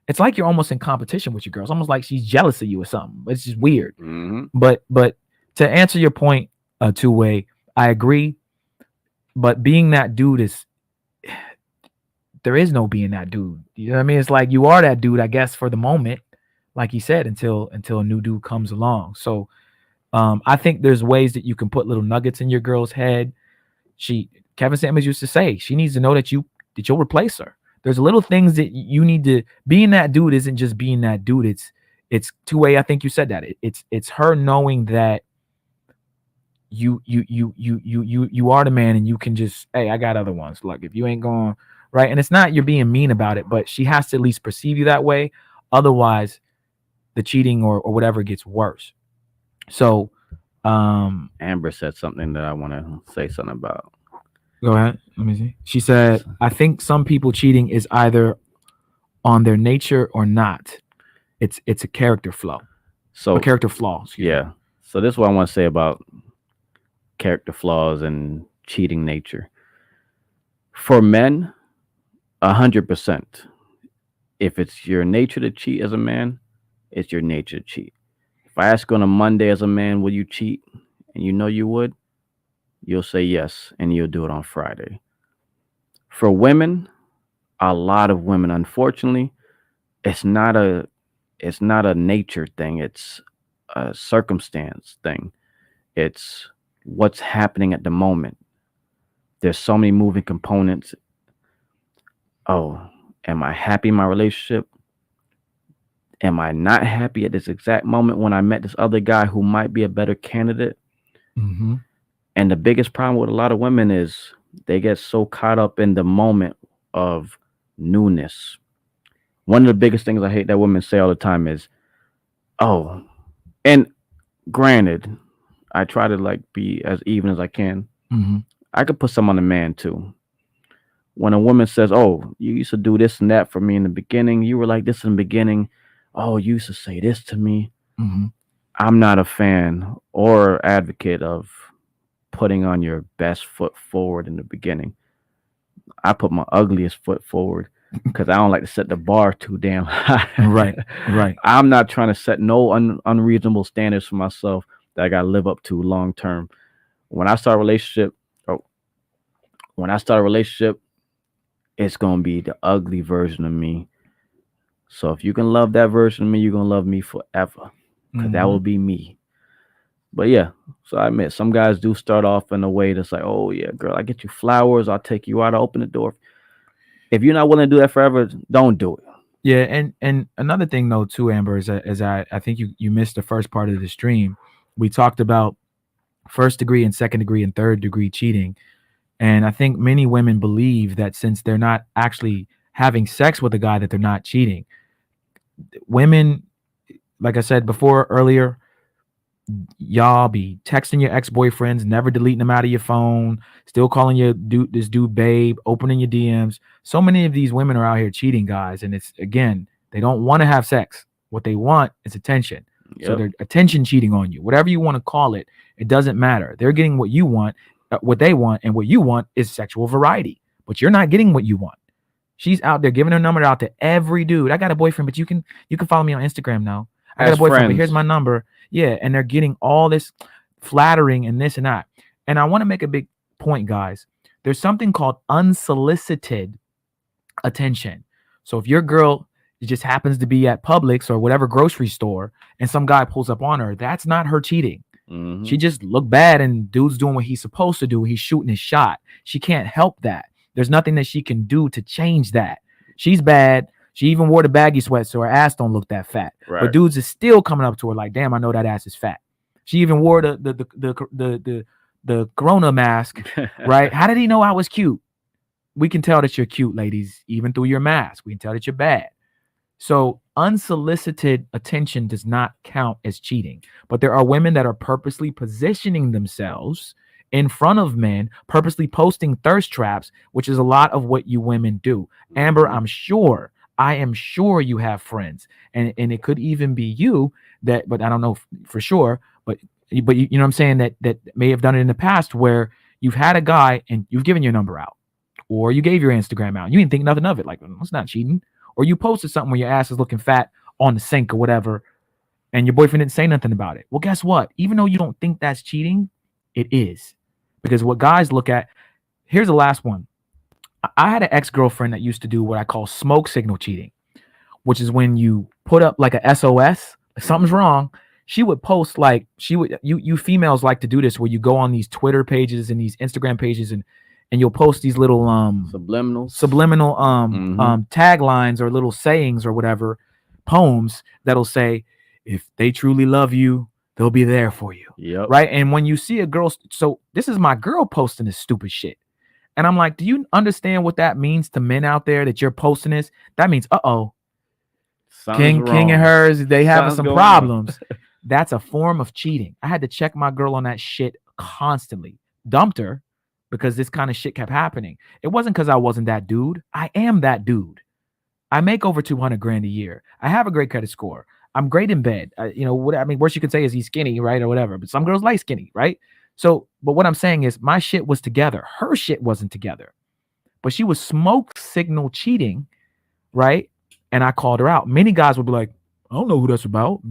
It's like you're almost in competition with your girls. Almost like she's jealous of you or something. It's just weird. Mm-hmm. But to answer your point, two-way, I agree. But being that dude there is no being that dude. You know what I mean? It's like you are that dude, I guess, for the moment, like he said, until a new dude comes along. So I think there's ways that you can put little nuggets in your girl's head. Kevin Samuels used to say she needs to know that you'll replace her. There's little things that you need to. Being that dude isn't just being that dude. It's two-way. I think you said that. It's her knowing that you are the man, and you can just, hey, I got other ones. Look, if you ain't going right, and it's not you're being mean about it, but she has to at least perceive you that way. Otherwise, the cheating or whatever gets worse. So, Amber said something that I want to say something about. go ahead. Let me see. She said, I think some people cheating is either on their nature or not. It's a character flaw. So A character flaw. yeah. So this is what I want to say about character flaws and cheating nature. For men, 100%. If it's your nature to cheat as a man, it's your nature to cheat. If I ask you on a Monday as a man, will you cheat? And you know you would, you'll say yes, and you'll do it on Friday. For women, a lot of women, unfortunately, it's not a nature thing. It's a circumstance thing. It's what's happening at the moment. There's so many moving components. Oh, am I happy in my relationship? Am I not happy at this exact moment when I met this other guy who might be a better candidate? Mm-hmm. And the biggest problem with a lot of women is they get so caught up in the moment of newness. One of the biggest things I hate that women say all the time is, oh, and granted, I try to like be as even as I can. Mm-hmm. I could put some on a man too. When a woman says, oh, you used to do this and that for me in the beginning, you were like this in the beginning. Oh, you used to say this to me. Mm-hmm. I'm not a fan or advocate of putting on your best foot forward in the beginning. I put my ugliest foot forward because I don't like to set the bar too damn high. Right. I'm not trying to set no unreasonable standards for myself that I got to live up to long term. When I start a relationship, it's gonna be the ugly version of me. So if you can love that version of me, you're gonna love me forever, because that will be me. But yeah, so I admit some guys do start off in a way that's like, oh yeah, girl, I get you flowers, I'll take you out, I'll open the door. If you're not willing to do that forever, don't do it. Yeah, and another thing though too, Amber, is that I think you missed the first part of the stream. We talked about first degree and second degree and third degree cheating. And I think many women believe that since they're not actually having sex with a guy, that they're not cheating. Women, like I said before earlier, y'all be texting your ex-boyfriends, never deleting them out of your phone, still calling this dude babe, opening your DMs. So many of these women are out here cheating, guys. And it's, again, they don't want to have sex. What they want is attention. Yep. So they're attention cheating on you. Whatever you want to call it, it doesn't matter. They're getting what you want. What they want, and what you want is sexual variety, but you're not getting what you want. She's out there giving her number out to every dude. I got a boyfriend, but you can follow me on Instagram now. I got a boyfriend, but here's my number. Yeah, and they're getting all this flattering and this and that. And I want to make a big point, guys. There's something called unsolicited attention. So if your girl just happens to be at Publix or whatever grocery store, and some guy pulls up on her, that's not her cheating. Mm-hmm. She just looked bad, and dude's doing what he's supposed to do. He's shooting his shot. She can't help that. There's nothing that she can do to change that. She's bad. She even wore the baggy sweats so her ass don't look that fat. Right. But dudes is still coming up to her like, damn, I know that ass is fat. She even wore the Corona mask, right? How did he know I was cute? We can tell that you're cute, ladies, even through your mask. We can tell that you're bad. So unsolicited attention does not count as cheating. But there are women that are purposely positioning themselves in front of men, purposely posting thirst traps, which is a lot of what you women do. Amber, I am sure you have friends, and it could even be you that, but I don't know for sure, but you know what I'm saying, that may have done it in the past where you've had a guy and you've given your number out, or you gave your Instagram out. You didn't think nothing of it. Like, it's not cheating. Or you posted something where your ass is looking fat on the sink or whatever, and your boyfriend didn't say nothing about it. Well, guess what? Even though you don't think that's cheating, it is. Because what guys look at, here's the last one. I had an ex-girlfriend that used to do what I call smoke signal cheating, which is when you put up like a SOS, if something's wrong, she would post like, you females like to do this where you go on these Twitter pages and these Instagram pages, and and you'll post these little subliminal taglines or little sayings or whatever, poems that'll say, if they truly love you, they'll be there for you. Yep. Right. And when you see a girl, so this is my girl posting this stupid shit. And I'm like, do you understand what that means to men out there that you're posting this? That means, King and hers, they having some problems. That's a form of cheating. I had to check my girl on that shit constantly. Dumped her because this kind of shit kept happening. It wasn't because I wasn't that dude. I am that dude. I make over 200 grand a year. I have a great credit score. I'm great in bed. Worst you could say is he's skinny, right? Or whatever. But some girls like skinny, right? So, but what I'm saying is my shit was together. Her shit wasn't together. But she was smoke signal cheating, right? And I called her out. Many guys would be like, I don't know who that's about.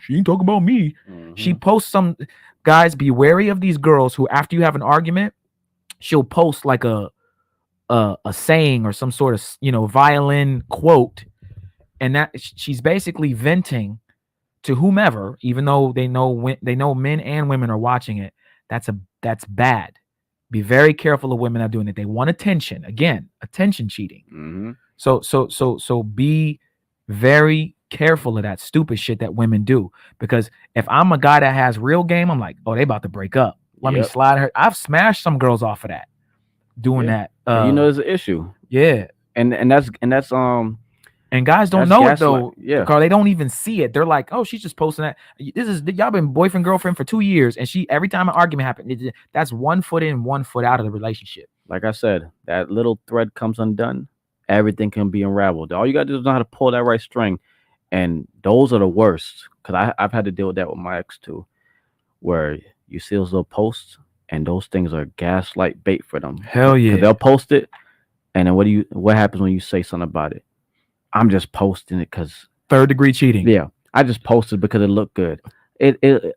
She ain't talking about me. Mm-hmm. She posts some guys, be wary of these girls who, after you have an argument, she'll post like a saying or some sort of, violin quote. And that she's basically venting to whomever, even though they know men and women are watching it. That's bad. Be very careful of women that are doing it. They want attention. Again, attention cheating. Mm-hmm. So be very careful of that stupid shit that women do. Because if I'm a guy that has real game, I'm like, oh, they about to break up. Let me slide her. I've smashed some girls off of that. Doing that. There's an issue. Yeah. And that's and guys don't know it though. Yeah. Because they don't even see it. They're like, oh, she's just posting that. Y'all been boyfriend, girlfriend for 2 years. And she, every time an argument happened, that's 1 foot in, 1 foot out of the relationship. Like I said, that little thread comes undone. Everything can be unraveled. All you got to do is know how to pull that right string. And those are the worst. Because I've had to deal with that with my ex too. Where you see those little posts and those things are gaslight bait for them. Hell yeah. They'll post it. And then what happens when you say something about it? I'm just posting it because 3rd degree cheating. Yeah, I just posted because it looked good.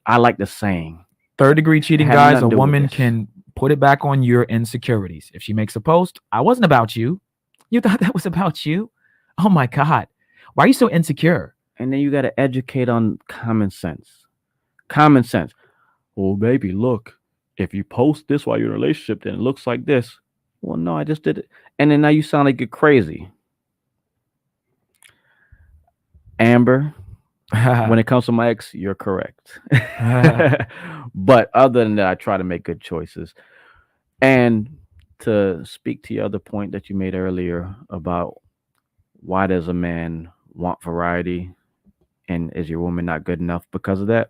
I like the saying. 3rd degree cheating, guys. A woman can put it back on your insecurities. If she makes a post, I wasn't about you. You thought that was about you? Oh my God. Why are you so insecure? And then you got to educate on common sense. Common sense. Well, baby, look, if you post this while you're in a relationship, then it looks like this. Well, no, I just did it. And then now you sound like you're crazy. Amber, when it comes to my ex, you're correct. But other than that, I try to make good choices. And to speak to your other point that you made earlier about why does a man want variety and is your woman not good enough because of that?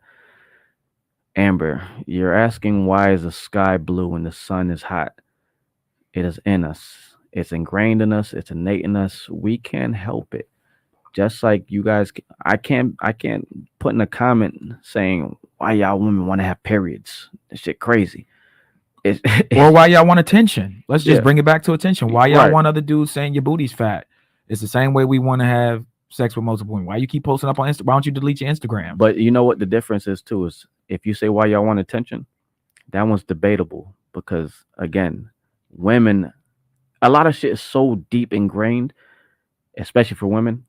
Amber, you're asking why is the sky blue when the sun is hot? It is in us. It's ingrained in us. It's innate in us. We can't help it. Just like you guys, I can't put in a comment saying why y'all women want to have periods. That shit crazy. Or why y'all want attention. Let's just bring it back to attention. Why y'all want other dudes saying your booty's fat? It's the same way we want to have sex with multiple women. Why you keep posting up on Instagram? Why don't you delete your Instagram? But you know what the difference is too is if you say why y'all want attention, that one's debatable because again, women, a lot of shit is so deep ingrained, especially for women.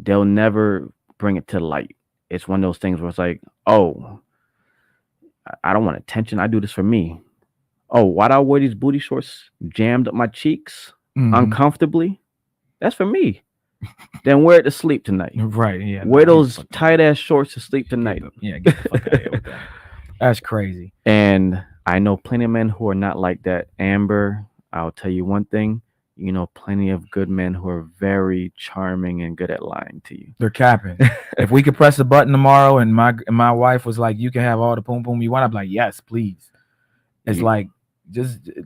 They'll never bring it to light. It's one of those things where it's like, oh, I don't want attention. I do this for me. Oh, why do I wear these booty shorts jammed up my cheeks uncomfortably? That's for me. Then wear it to sleep tonight. Right. Yeah. Wear those tight ass shorts to sleep tonight. Get the fuck out of here with that. That's crazy. And I know plenty of men who are not like that. Amber, I'll tell you one thing. You know, plenty of good men who are very charming and good at lying to you. They're capping. If we could press a button tomorrow and my wife was like, you can have all the boom boom you want, I'd be like, yes, please. It's like,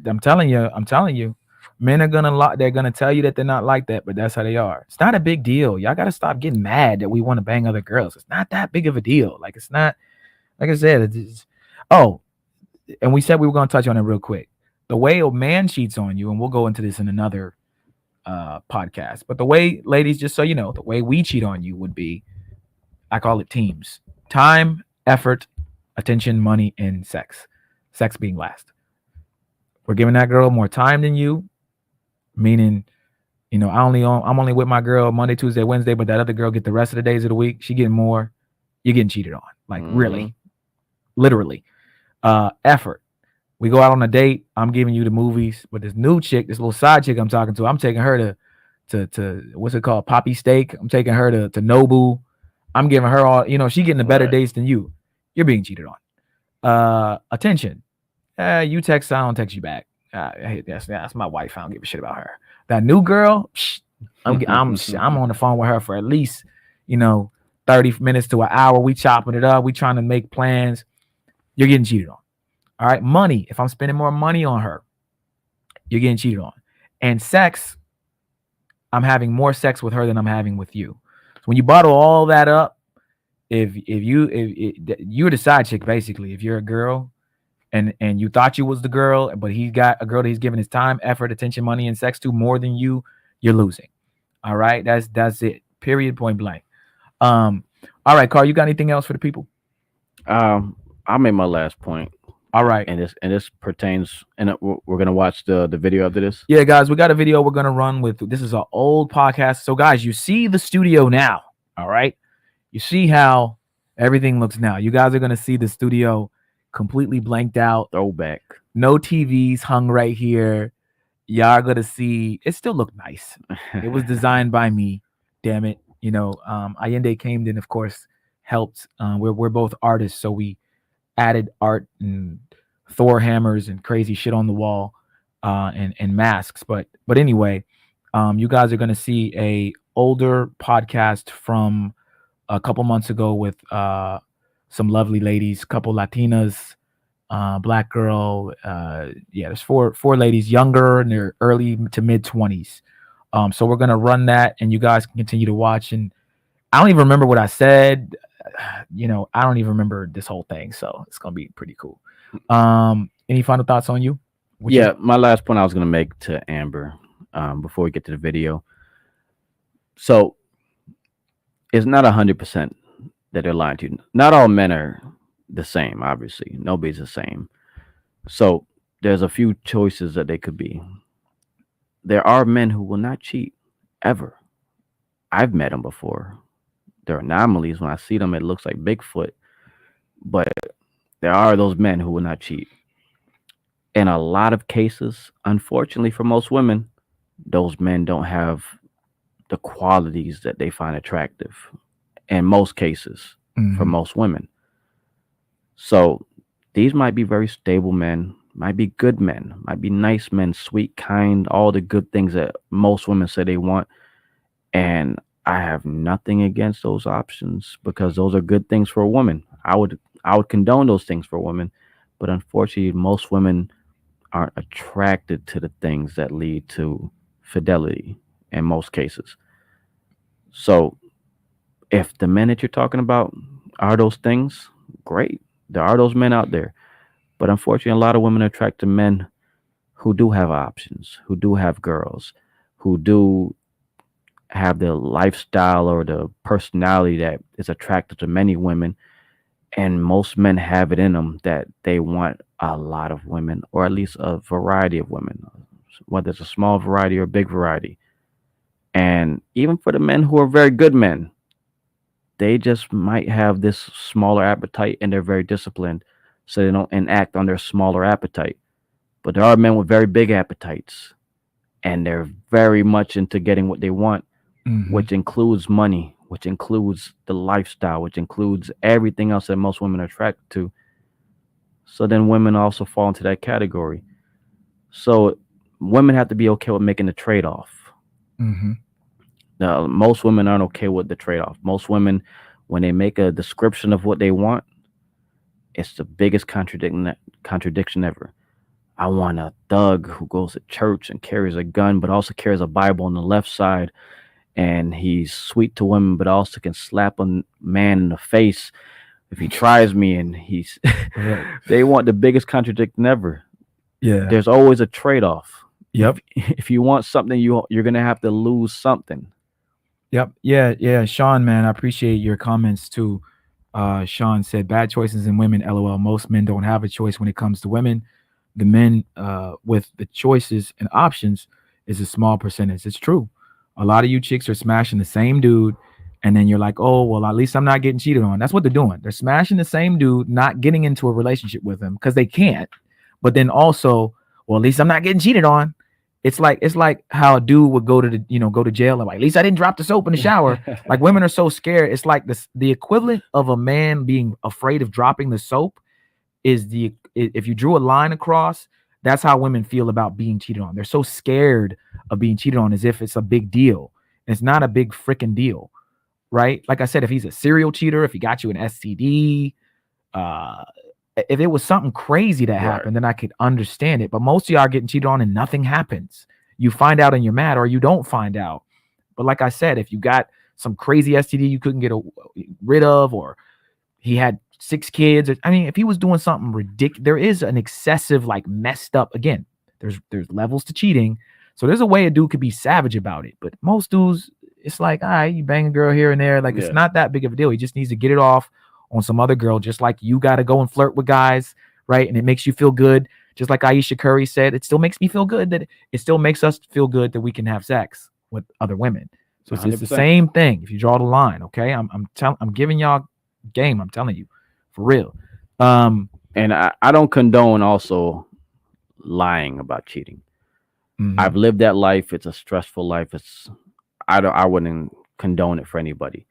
I'm telling you, men are they're gonna tell you that they're not like that, but that's how they are. It's not a big deal. Y'all gotta stop getting mad that we want to bang other girls. It's not that big of a deal. Like it's not, like I said, and we said we were gonna touch on it real quick. The way a man cheats on you, and we'll go into this in another podcast, but the way, ladies, just so you know, the way we cheat on you would be, I call it teams: time, effort, attention, money, and sex. Sex being last. We're giving that girl more time than you, meaning, you know, I'm only with my girl Monday, Tuesday, Wednesday, but that other girl get the rest of the days of the week. She getting more. You're getting cheated on, like really, literally. Effort. We go out on a date. I'm giving you the movies, but this new chick, this little side chick I'm talking to, I'm taking her to what's it called, Poppy Steak. I'm taking her to Nobu. I'm giving her all. She getting the better Right. dates than you. You're being cheated on. Attention. You text, I don't text you back. Hey, that's my wife. I don't give a shit about her. That new girl, I'm on the phone with her for at least 30 minutes to an hour. We chopping it up. We trying to make plans. You're getting cheated on. All right, money. If I'm spending more money on her, you're getting cheated on. And sex, I'm having more sex with her than I'm having with you. So when you bottle all that up, if you're the side chick basically. If you're a girl and you thought you was the girl, but he's got a girl that he's giving his time, effort, attention, money, and sex to more than you're losing. All right, that's it. Period. Point blank. All right, Carl, you got anything else for the people? I'll make my last point. All right. And this pertains, and we're gonna watch the video after this. Yeah, guys, we got a video we're gonna run with. This is an old podcast. So, guys, you see the studio now. All right. You see how everything looks now. You guys are gonna see the studio completely blanked out. Throwback. No TVs hung right here. Y'all are gonna see it still look nice. It was designed by me. Damn it. Allende came in, of course, helped. We're both artists, so we added art and Thor hammers and crazy shit on the wall, and masks. But anyway, you guys are gonna see a older podcast from a couple months ago with some lovely ladies, couple Latinas, black girl. There's four ladies, younger in their early to mid 20s. So we're gonna run that, and you guys can continue to watch. And I don't even remember what I said. I don't even remember this whole thing, so it's gonna be pretty cool. Any final thoughts on you? My last point I was gonna make to Amber, before we get to the video. So it's not 100% that they're lying to you. Not all men are the same. Obviously, nobody's the same. So there's a few choices that they could be. There are men who will not cheat ever. I've met them before. They're anomalies. When I see them, it looks like Bigfoot. But there are those men who will not cheat. In a lot of cases, unfortunately for most women, those men don't have the qualities that they find attractive. In most cases, for most women. So these might be very stable men, might be good men, might be nice men, sweet, kind, all the good things that most women say they want. And I have nothing against those options, because those are good things for a woman. I would condone those things for a woman, but unfortunately, most women aren't attracted to the things that lead to fidelity in most cases. So if the men that you're talking about are those things, great. There are those men out there. But unfortunately, a lot of women are attracted to men who do have options, who do have girls, who do have the lifestyle or the personality that is attractive to many women. And most men have it in them that they want a lot of women, or at least a variety of women, whether it's a small variety or a big variety. And even for the men who are very good men, they just might have this smaller appetite, and they're very disciplined, so they don't enact on their smaller appetite. But there are men with very big appetites, and they're very much into getting what they want, which includes money, which includes the lifestyle, which includes everything else that most women are attracted to. So then women also fall into that category. So women have to be okay with making the trade-off. Now, most women aren't okay with the trade-off. Most women, when they make a description of what they want, it's the biggest contradiction ever. I want a thug who goes to church and carries a gun, but also carries a Bible on the left side. And he's sweet to women, but also can slap a man in the face if he tries me. And he's they want the biggest contradiction ever. Yeah. There's always a trade-off. Yep. If you want something, you're gonna have to lose something. Yep. Yeah. Sean, man, I appreciate your comments too. Sean said, bad choices in women, LOL. Most men don't have a choice when it comes to women. The men with the choices and options is a small percentage. It's true. A lot of you chicks are smashing the same dude, and then you're like, oh, well, at least I'm not getting cheated on. That's what they're doing. They're smashing the same dude, not getting into a relationship with him because they can't, But then also, well, at least I'm not getting cheated on. It's like how a dude would go to go to jail and like, at least I didn't drop the soap in the shower. Like women are so scared. It's like the equivalent of a man being afraid of dropping the soap is if you drew a line across, that's how women feel about being cheated on. They're so scared of being cheated on as if it's a big deal. It's not a big freaking deal, right? Like I said, if he's a serial cheater, if he got you an STD, if it was something crazy that happened, then I could understand it. But most of y'all are getting cheated on and nothing happens. You find out and you're mad, or you don't find out. But like I said, if you got some crazy STD you couldn't get rid of, or he had 6 kids, I mean, if he was doing something ridiculous, there is an excessive, like messed up. Again, there's levels to cheating. So there's a way a dude could be savage about it. But most dudes, it's like, all right, you bang a girl here and there. Like, it's not that big of a deal. He just needs to get it off on some other girl, just like you got to go and flirt with guys, right? And it makes you feel good. Just like Aisha Curry said, it still makes me feel good that it still makes us feel good that we can have sex with other women. So it's the same thing. If you draw the line, okay, I'm giving y'all game. I'm telling you, for real. And I don't condone also lying about cheating. Mm-hmm. I've lived that life. It's a stressful life. I wouldn't condone it for anybody.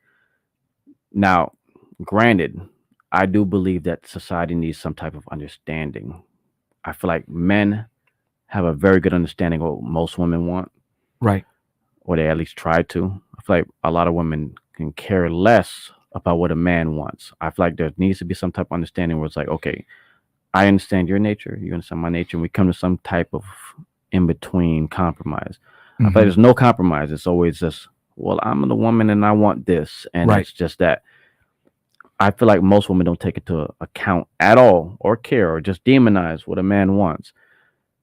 Now, granted, I do believe that society needs some type of understanding. I feel like men have a very good understanding of what most women want. Right. Or they at least try to. I feel like a lot of women can care less about what a man wants. I feel like there needs to be some type of understanding where it's like, okay, I understand your nature, you understand my nature, and we come to some type of in-between compromise. Mm-hmm. I feel like there's no compromise. It's always just, well, I'm the woman and I want this. And it's just that. I feel like most women don't take it to account at all or care or just demonize what a man wants.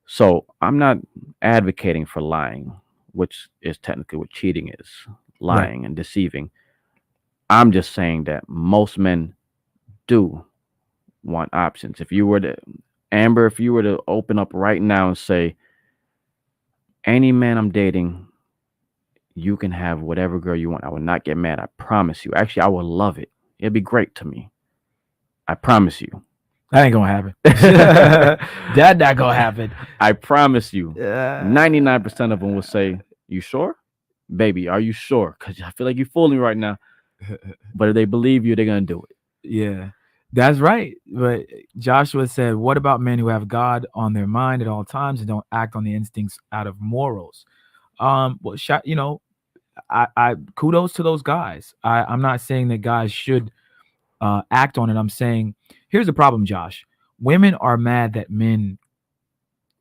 So I'm not advocating for lying, which is technically what cheating is, lying and deceiving. I'm just saying that most men do want options. If you were to, Amber, if you were to open up right now and say, any man I'm dating, you can have whatever girl you want. I would not get mad. I promise you. Actually, I would love it. It'd be great to me. I promise you. That ain't gonna happen. That not gonna happen. I promise you. 99% of them will say, you sure? Baby, are you sure? Because I feel like you're fooling right now. But if they believe you, they're gonna do it. Yeah, that's right. But Joshua said, what about men who have God on their mind at all times and don't act on the instincts out of morals? Well, I kudos to those guys. I'm not saying that guys should act on it. I'm saying here's the problem, Josh. Women are mad that men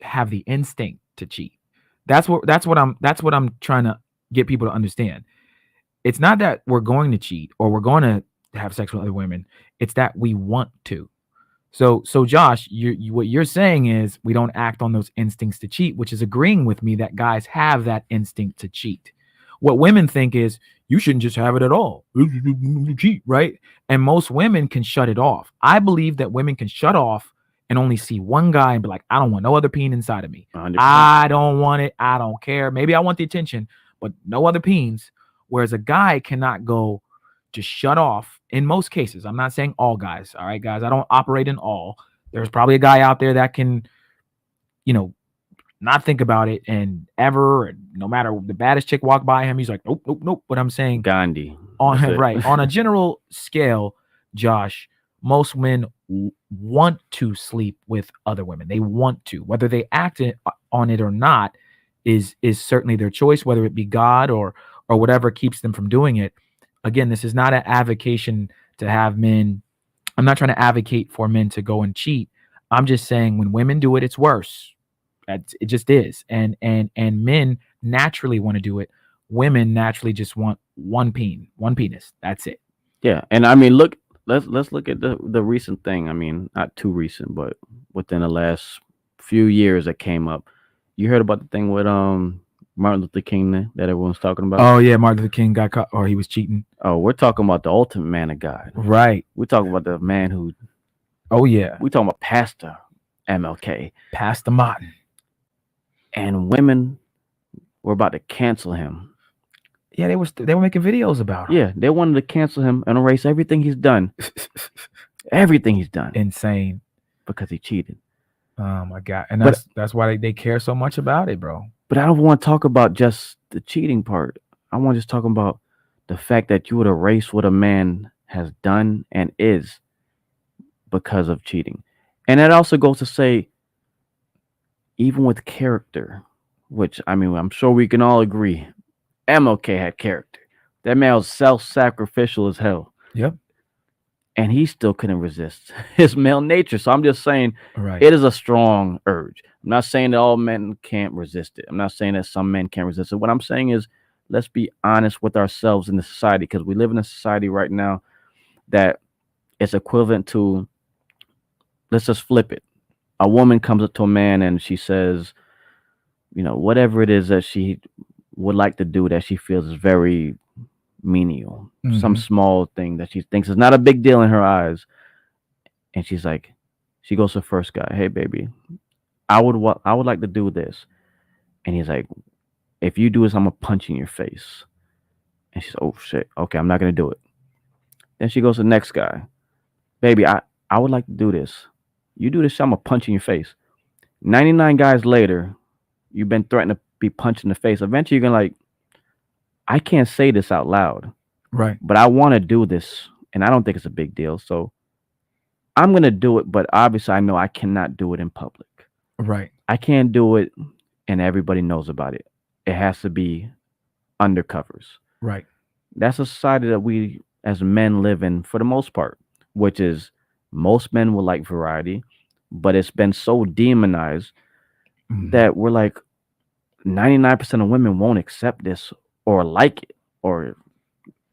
have the instinct to cheat. That's what I'm trying to get people to understand. It's not that we're going to cheat or we're going to have sex with other women. It's that we want to. So Josh, what you're saying is we don't act on those instincts to cheat, which is agreeing with me that guys have that instinct to cheat. What women think is you shouldn't just have it at all. Cheat, right? And most women can shut it off. I believe that women can shut off and only see one guy and be like, I don't want no other peen inside of me. 100%. I don't want it. I don't care. Maybe I want the attention, but no other peens. Whereas a guy cannot go just shut off in most cases. I'm not saying all guys. All right, guys. I don't operate in all. There's probably a guy out there that can, not think about it and ever, no matter the baddest chick walk by him, he's like, nope. But I'm saying Gandhi on a general scale, Josh, most men want to sleep with other women. They want to, whether they act on it or not, is certainly their choice. Whether it be God or whatever keeps them from doing it. Again, this is not an advocation to have men. I'm not trying to advocate for men to go and cheat. I'm just saying when women do it, it's worse. It just is. And men naturally want to do it. Women naturally just want one penis. That's it. Yeah. And I mean, let's look at the recent thing. I mean, not too recent, but within the last few years that came up. You heard about the thing with Martin Luther King that everyone's talking about? Oh yeah, Martin Luther King got caught or he was cheating. Oh, we're talking about the ultimate man of God. Right. We're talking about the man who we're talking about Pastor MLK. Pastor Martin. And women were about to cancel him. Yeah, they were making videos about him. Yeah, they wanted to cancel him and erase everything he's done. Everything he's done. Insane. Because he cheated. Oh my God. And But that's why they care so much about it, bro. I don't want to talk about just the cheating part. I want to just talk about the fact that you would erase what a man has done and is because of cheating. And that also goes to say, even with character, which I mean, I'm sure we can all agree, MLK had character. That man was self-sacrificial as hell, Yep. and he still couldn't resist his male nature. So I'm just saying, Right. it is a strong urge. I'm not saying that all men can't resist it. I'm not saying that some men can't resist it. What I'm saying is, let's be honest with ourselves in the society, because we live in a society right now that is equivalent to, let's just flip it. A woman comes up to a man and she says, whatever it is that she would like to do that she feels is very menial, some Mhm. small thing that she thinks is not a big deal in her eyes. And she's like, she goes to the first guy, hey, baby, I would like to do this. And he's like, if you do this, I'm going to punch you in your face. And she's, oh, shit. Okay, I'm not going to do it. Then she goes to the next guy, baby, I would like to do this. You do this, I'm going to punch you in your face. 99 guys later, you've been threatened to be punched in the face. Eventually, you're going to I can't say this out loud, Right. but I want to do this, and I don't think it's a big deal. So I'm going to do it, but obviously I know I cannot do it in public. Right. I can't do it and everybody knows about it. It has to be undercovers. Right. That's a society that we as men live in for the most part, which is most men will like variety, but it's been so demonized that we're like 99% of women won't accept this or like it or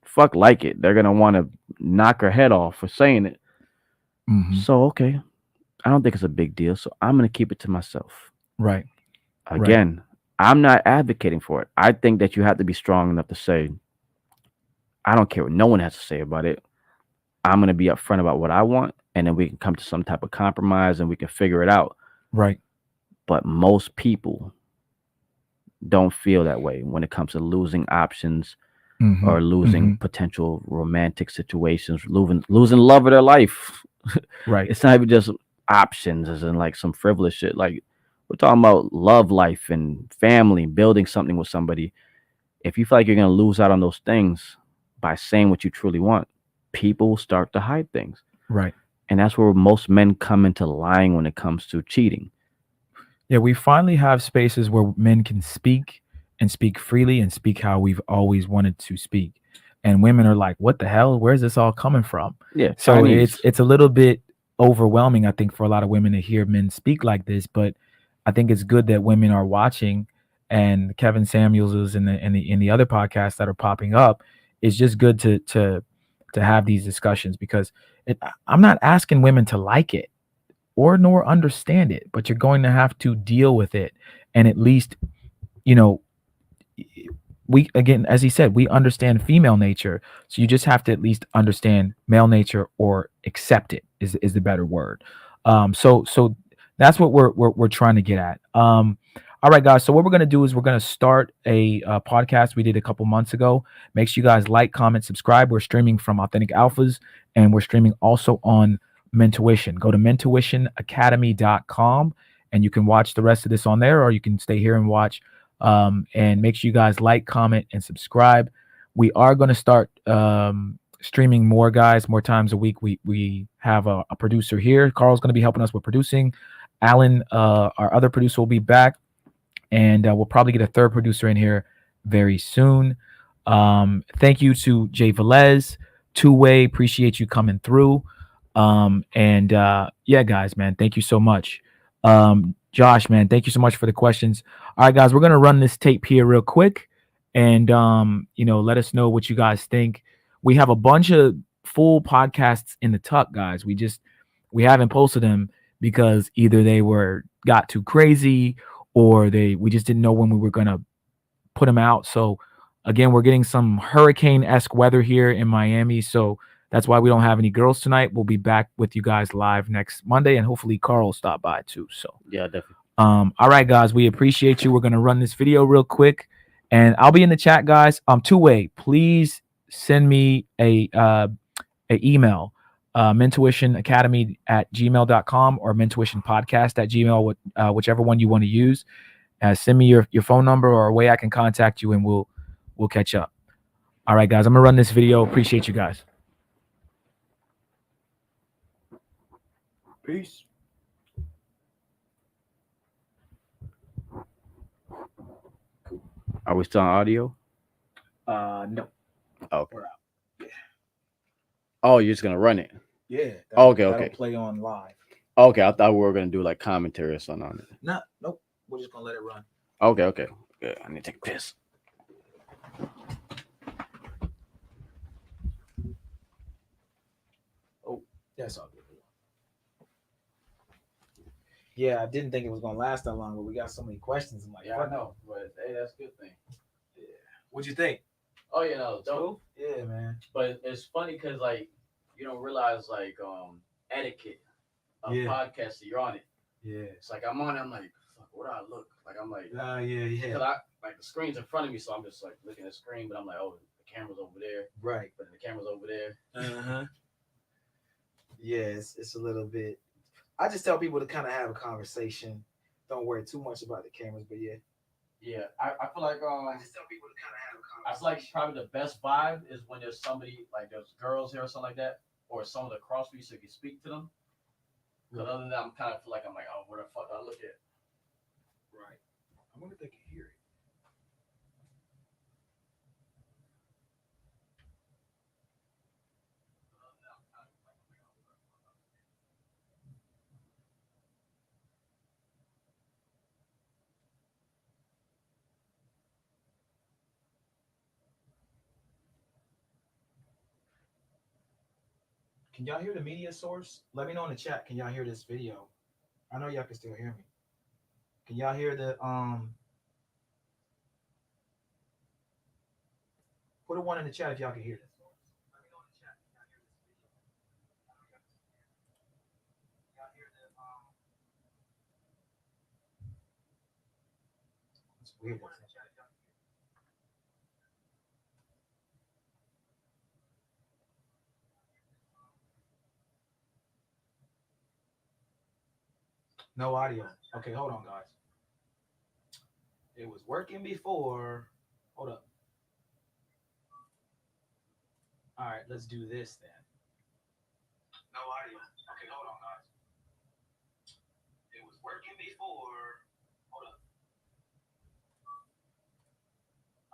fuck like it. They're going to want to knock her head off for saying it. Mhm. So, okay, I don't think it's a big deal. So I'm going to keep it to myself. Right. Again, I'm not advocating for it. I think that you have to be strong enough to say, I don't care what no one has to say about it. I'm going to be upfront about what I want, and then we can come to some type of compromise and we can figure it out. Right. But most people don't feel that way when it comes to losing options Mhm. or losing Mhm. potential romantic situations, losing love of their life. Right. It's not even just options as in like some frivolous shit. Like, we're talking about love life and family, building something with somebody. If you feel like you're going to lose out on those things by saying what you truly want, people will start to hide things. Right. And that's where most men come into lying when it comes to cheating. Yeah, we finally have spaces where men can speak and speak freely and speak how we've always wanted to speak. And women are like, "What the hell? Where's this all coming from?" Yeah, So Chinese. it's a little bit overwhelming, I think, for a lot of women to hear men speak like this. But I think it's good that women are watching, and Kevin Samuels is in the other podcasts that are popping up. It's just good to have these discussions because I'm not asking women to like it or nor understand it, but you're going to have to deal with it. And at least, you know, we, again, as he said, we understand female nature. So you just have to at least understand male nature or accept it is the better word. So that's what we're trying to get at. All right, guys. So what we're gonna do is we're gonna start a podcast we did a couple months ago. Make sure you guys like, comment, subscribe. We're streaming from Authentic Alphas, and we're streaming also on Mentuition. Go to mentuitionacademy.com and you can watch the rest of this on there, or you can stay here and watch. And make sure you guys like, comment, and subscribe. We are going to start streaming more, guys, more times a week. We have a producer here. Carl's going to be helping us with producing. Alan, our other producer, will be back, and we'll probably get a third producer in here very soon. Thank you to Jay Velez, Two-Way. Appreciate you coming through. And yeah, guys, man, thank you so much. Josh, man, thank you so much for the questions. All right, guys, we're gonna run this tape here real quick, and let us know what you guys think. We have a bunch of full podcasts in the tuck, guys. We haven't posted them because either they got too crazy or we just didn't know when we were gonna put them out. So again, we're getting some hurricane-esque weather here in Miami, so that's why we don't have any girls tonight. We'll be back with you guys live next Monday, and hopefully Carl will stop by too. So Yeah, definitely. all right, guys, we appreciate you. We're gonna run this video real quick, and I'll be in the chat, guys. Two-Way, please send me a email. mentuitionacademy@gmail.com or mentuitionpodcast@gmail, whichever one you want to use. Send me your phone number or a way I can contact you, and we'll catch up. All right, guys, I'm gonna run this video. Appreciate you guys. Peace. Are we still on audio? No. Okay. We're out. Yeah. Oh, you're just gonna run it. Yeah. Okay. Play on live. Okay, I thought we were gonna do like commentary or something on it. Nope. We're just gonna let it run. Okay. Good. I need to take a piss. Oh, that's all good. Yeah, I didn't think it was gonna last that long, but we got so many questions. I'm like, Yeah, I know, but hey, that's a good thing. Yeah. What'd you think? Oh, you know, dope. Yeah, man. But it's funny because like you don't realize like etiquette of podcasts. You're on it. Yeah. It's like I'm on it. I'm like, fuck, what do I look like? I'm like, yeah. Because I like the screen's in front of me, so I'm just like looking at the screen, but I'm like, oh, the camera's over there. Right. But the camera's over there. Yeah, it's a little bit. I just tell people to kind of have a conversation. Don't worry too much about the cameras, but yeah. Yeah, I feel like I just tell people to kind of have a conversation. I feel like probably the best vibe is when there's somebody like there's girls here or something like that, or someone across from you so you can speak to them. Because other than that, I'm kind of feel like I'm like, oh, where the fuck do I look at? Right. I wonder if they can hear it. Can y'all hear the media source? Let me know in the chat. Can y'all hear this video? I know y'all can still hear me. Can y'all hear the Put a one in the chat if y'all can hear this. Let me know in the chat. Can y'all hear this video? I know y'all can still hear me. Y'all hear the It's weird. No audio. Okay, hold on, guys. It was working before. Hold up. All right, let's do this then. No audio. Okay, hold on, guys. It was working before. Hold up.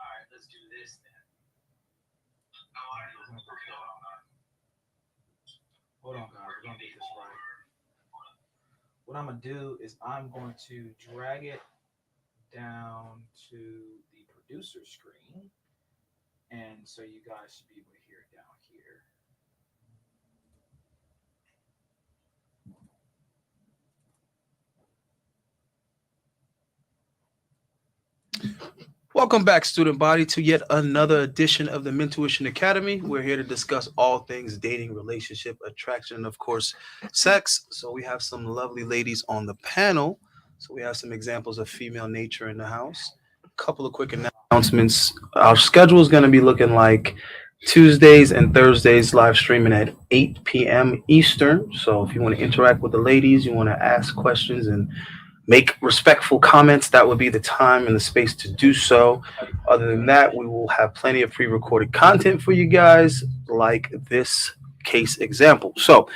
All right, let's do this then. No audio. Okay, hold on, guys. Hold on, guys. We're gonna get this right. What I'm gonna do is I'm going to drag it down to the producer screen, and so you guys should be able to hear it down here. Welcome back, student body, to yet another edition of the Mentuition Academy. We're here to discuss all things dating, relationship, attraction, and of course, sex. So we have some lovely ladies on the panel. So we have some examples of female nature in the house. A couple of quick announcements. Our schedule is going to be looking like Tuesdays and Thursdays live streaming at 8 p.m. Eastern. So if you want to interact with the ladies, you want to ask questions and make respectful comments, that would be the time and the space to do so. Other than that, we will have plenty of pre-recorded content for you guys, like this case example. So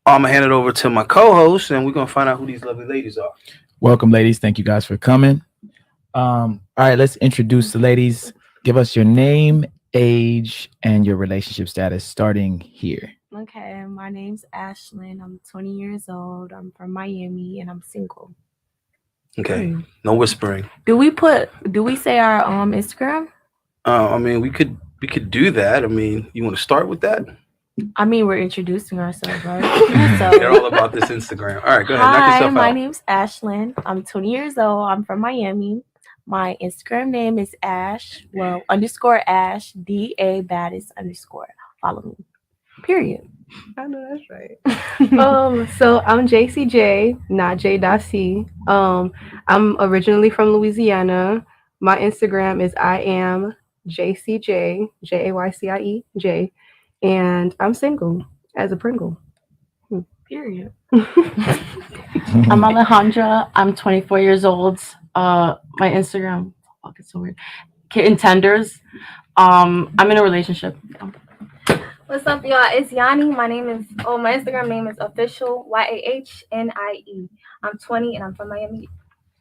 I'm gonna hand it over to my co-host, and we're gonna find out who these lovely ladies are. Welcome, ladies. Thank you guys for coming. All right, let's introduce the ladies. Give us your name, age, and your relationship status, starting here. Okay, my name's Ashlyn. I'm 20 years old. I'm from Miami, and I'm single. Okay, no whispering. Do we say our Instagram? I mean, we could do that. I mean, you want to start with that? I mean, we're introducing ourselves, right? So, they're all about this Instagram. All right, go ahead. Knock hi, yourself my out. name's Ashlyn. I'm 20 years old. I'm from Miami. My Instagram name is Ash. Well, _Ash DA Baddest _ Follow me. Period. I know that's right. So I'm JCJ, not J.C. I'm originally from Louisiana. My Instagram is I am JCJ, JAYCIEJ, and I'm single. As a Pringle. Period. I'm Alejandra. I'm 24 years old. My Instagram, fuck, it's so weird. Kitten Tenders. I'm in a relationship. What's up, y'all? It's Yanni. My Instagram name is official YAHNIE. I'm 20 and I'm from Miami,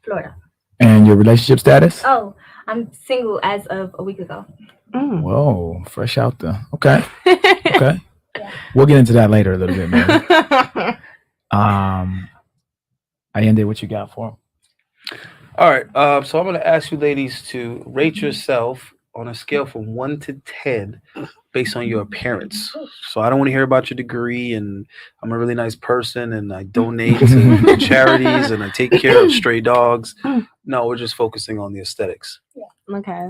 Florida. And your relationship status? Oh, I'm single as of a week ago. Whoa, fresh out there. Okay. Okay. Yeah. We'll get into that later a little bit, man. Allende, what you got for him? All right. So I'm going to ask you ladies to rate yourself on a scale from 1 to 10 based on your appearance. So I don't want to hear about your degree and I'm a really nice person and I donate to charities and I take care of stray dogs. No, we're just focusing on the aesthetics. Yeah. Okay.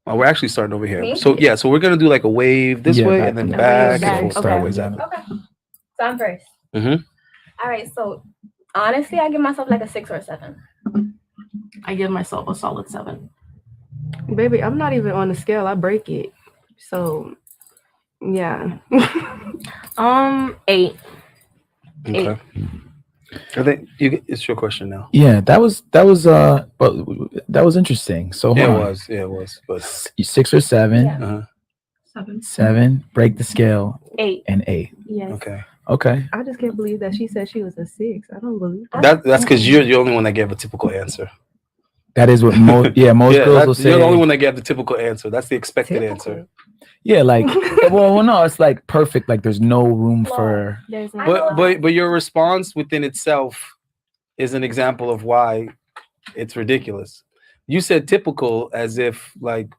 Well, we're actually starting over here. So yeah, so we're gonna do like a wave this way and then back. And we'll start with that. Okay. So I'm first. Mm-hmm. All right. So honestly, I give myself like a 6 or a 7. I give myself a solid 7. Baby, I'm not even on the scale. I break it. So yeah. 8. Okay. 8. I think it's your question now. Yeah, that was interesting. So yeah, it was. But 6 or 7. Yeah. 7. Break the scale. 8 and 8. Yes. Okay. I just can't believe that she said she was a 6. I don't believe that. That's because you're the only one that gave a typical answer. That is what most girls will say. You're the only one that gave the typical answer. That's the expected answer. Yeah, like well, no, it's like perfect. Like there's no room for. But your response within itself is an example of why it's ridiculous. You said typical as if like,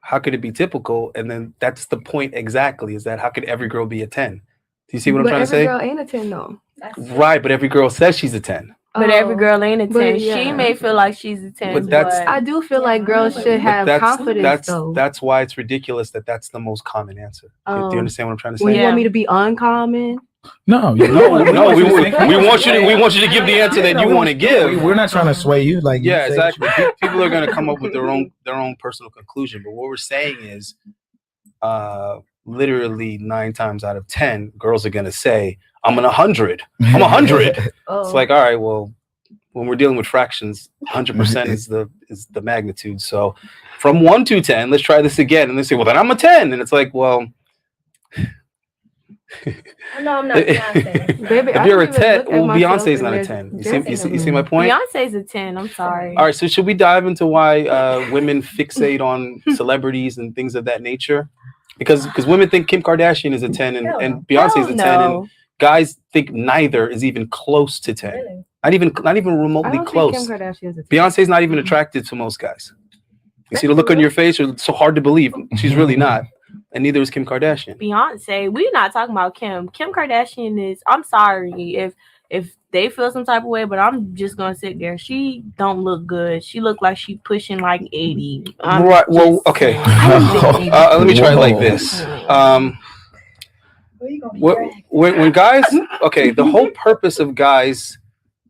how could it be typical? And then that's the point exactly. Is that how could every girl be a 10? Do you see what I'm trying to say? Every girl ain't a 10 though. Right, but every girl says she's a 10. But every girl ain't a 10. Yeah. She may feel like she's a 10. But I do feel like girls should have confidence though. That's why it's ridiculous that that's the most common answer. Do you understand what I'm trying to say? Well, you want me to be uncommon? No. We want you to give the answer that you want to give. We're not trying to sway you. Like yeah, exactly. People are going to come up with their own personal conclusion. But what we're saying is, literally 9 times out of 10, girls are going to say, I'm an 100. I'm 100. It's like, all right, well, when we're dealing with fractions, 100% is the magnitude. So from 1 to 10, let's try this again. And they say, well, then I'm a 10. And it's like, well, no, I'm not Beyonce. Baby, if you're a 10, well, Beyonce's not a 10. You see my point? Beyonce's a 10. I'm sorry. All right. So should we dive into why women fixate on celebrities and things of that nature? Because women think Kim Kardashian is a 10 and Beyonce's a 10. And guys think neither is even close to 10. Really? Not even remotely close. Kim Kardashian's a 10. Beyonce's not even attracted to most guys. You see the look on your face, it's so hard to believe. She's really not. And neither is Kim Kardashian. Beyonce, we're not talking about Kim. Kim Kardashian is, I'm sorry if they feel some type of way, but I'm just gonna sit there. She don't look good. She look like she pushing like 80. Right. Well, okay. Let me try it like this. When guys, okay, the whole purpose of guys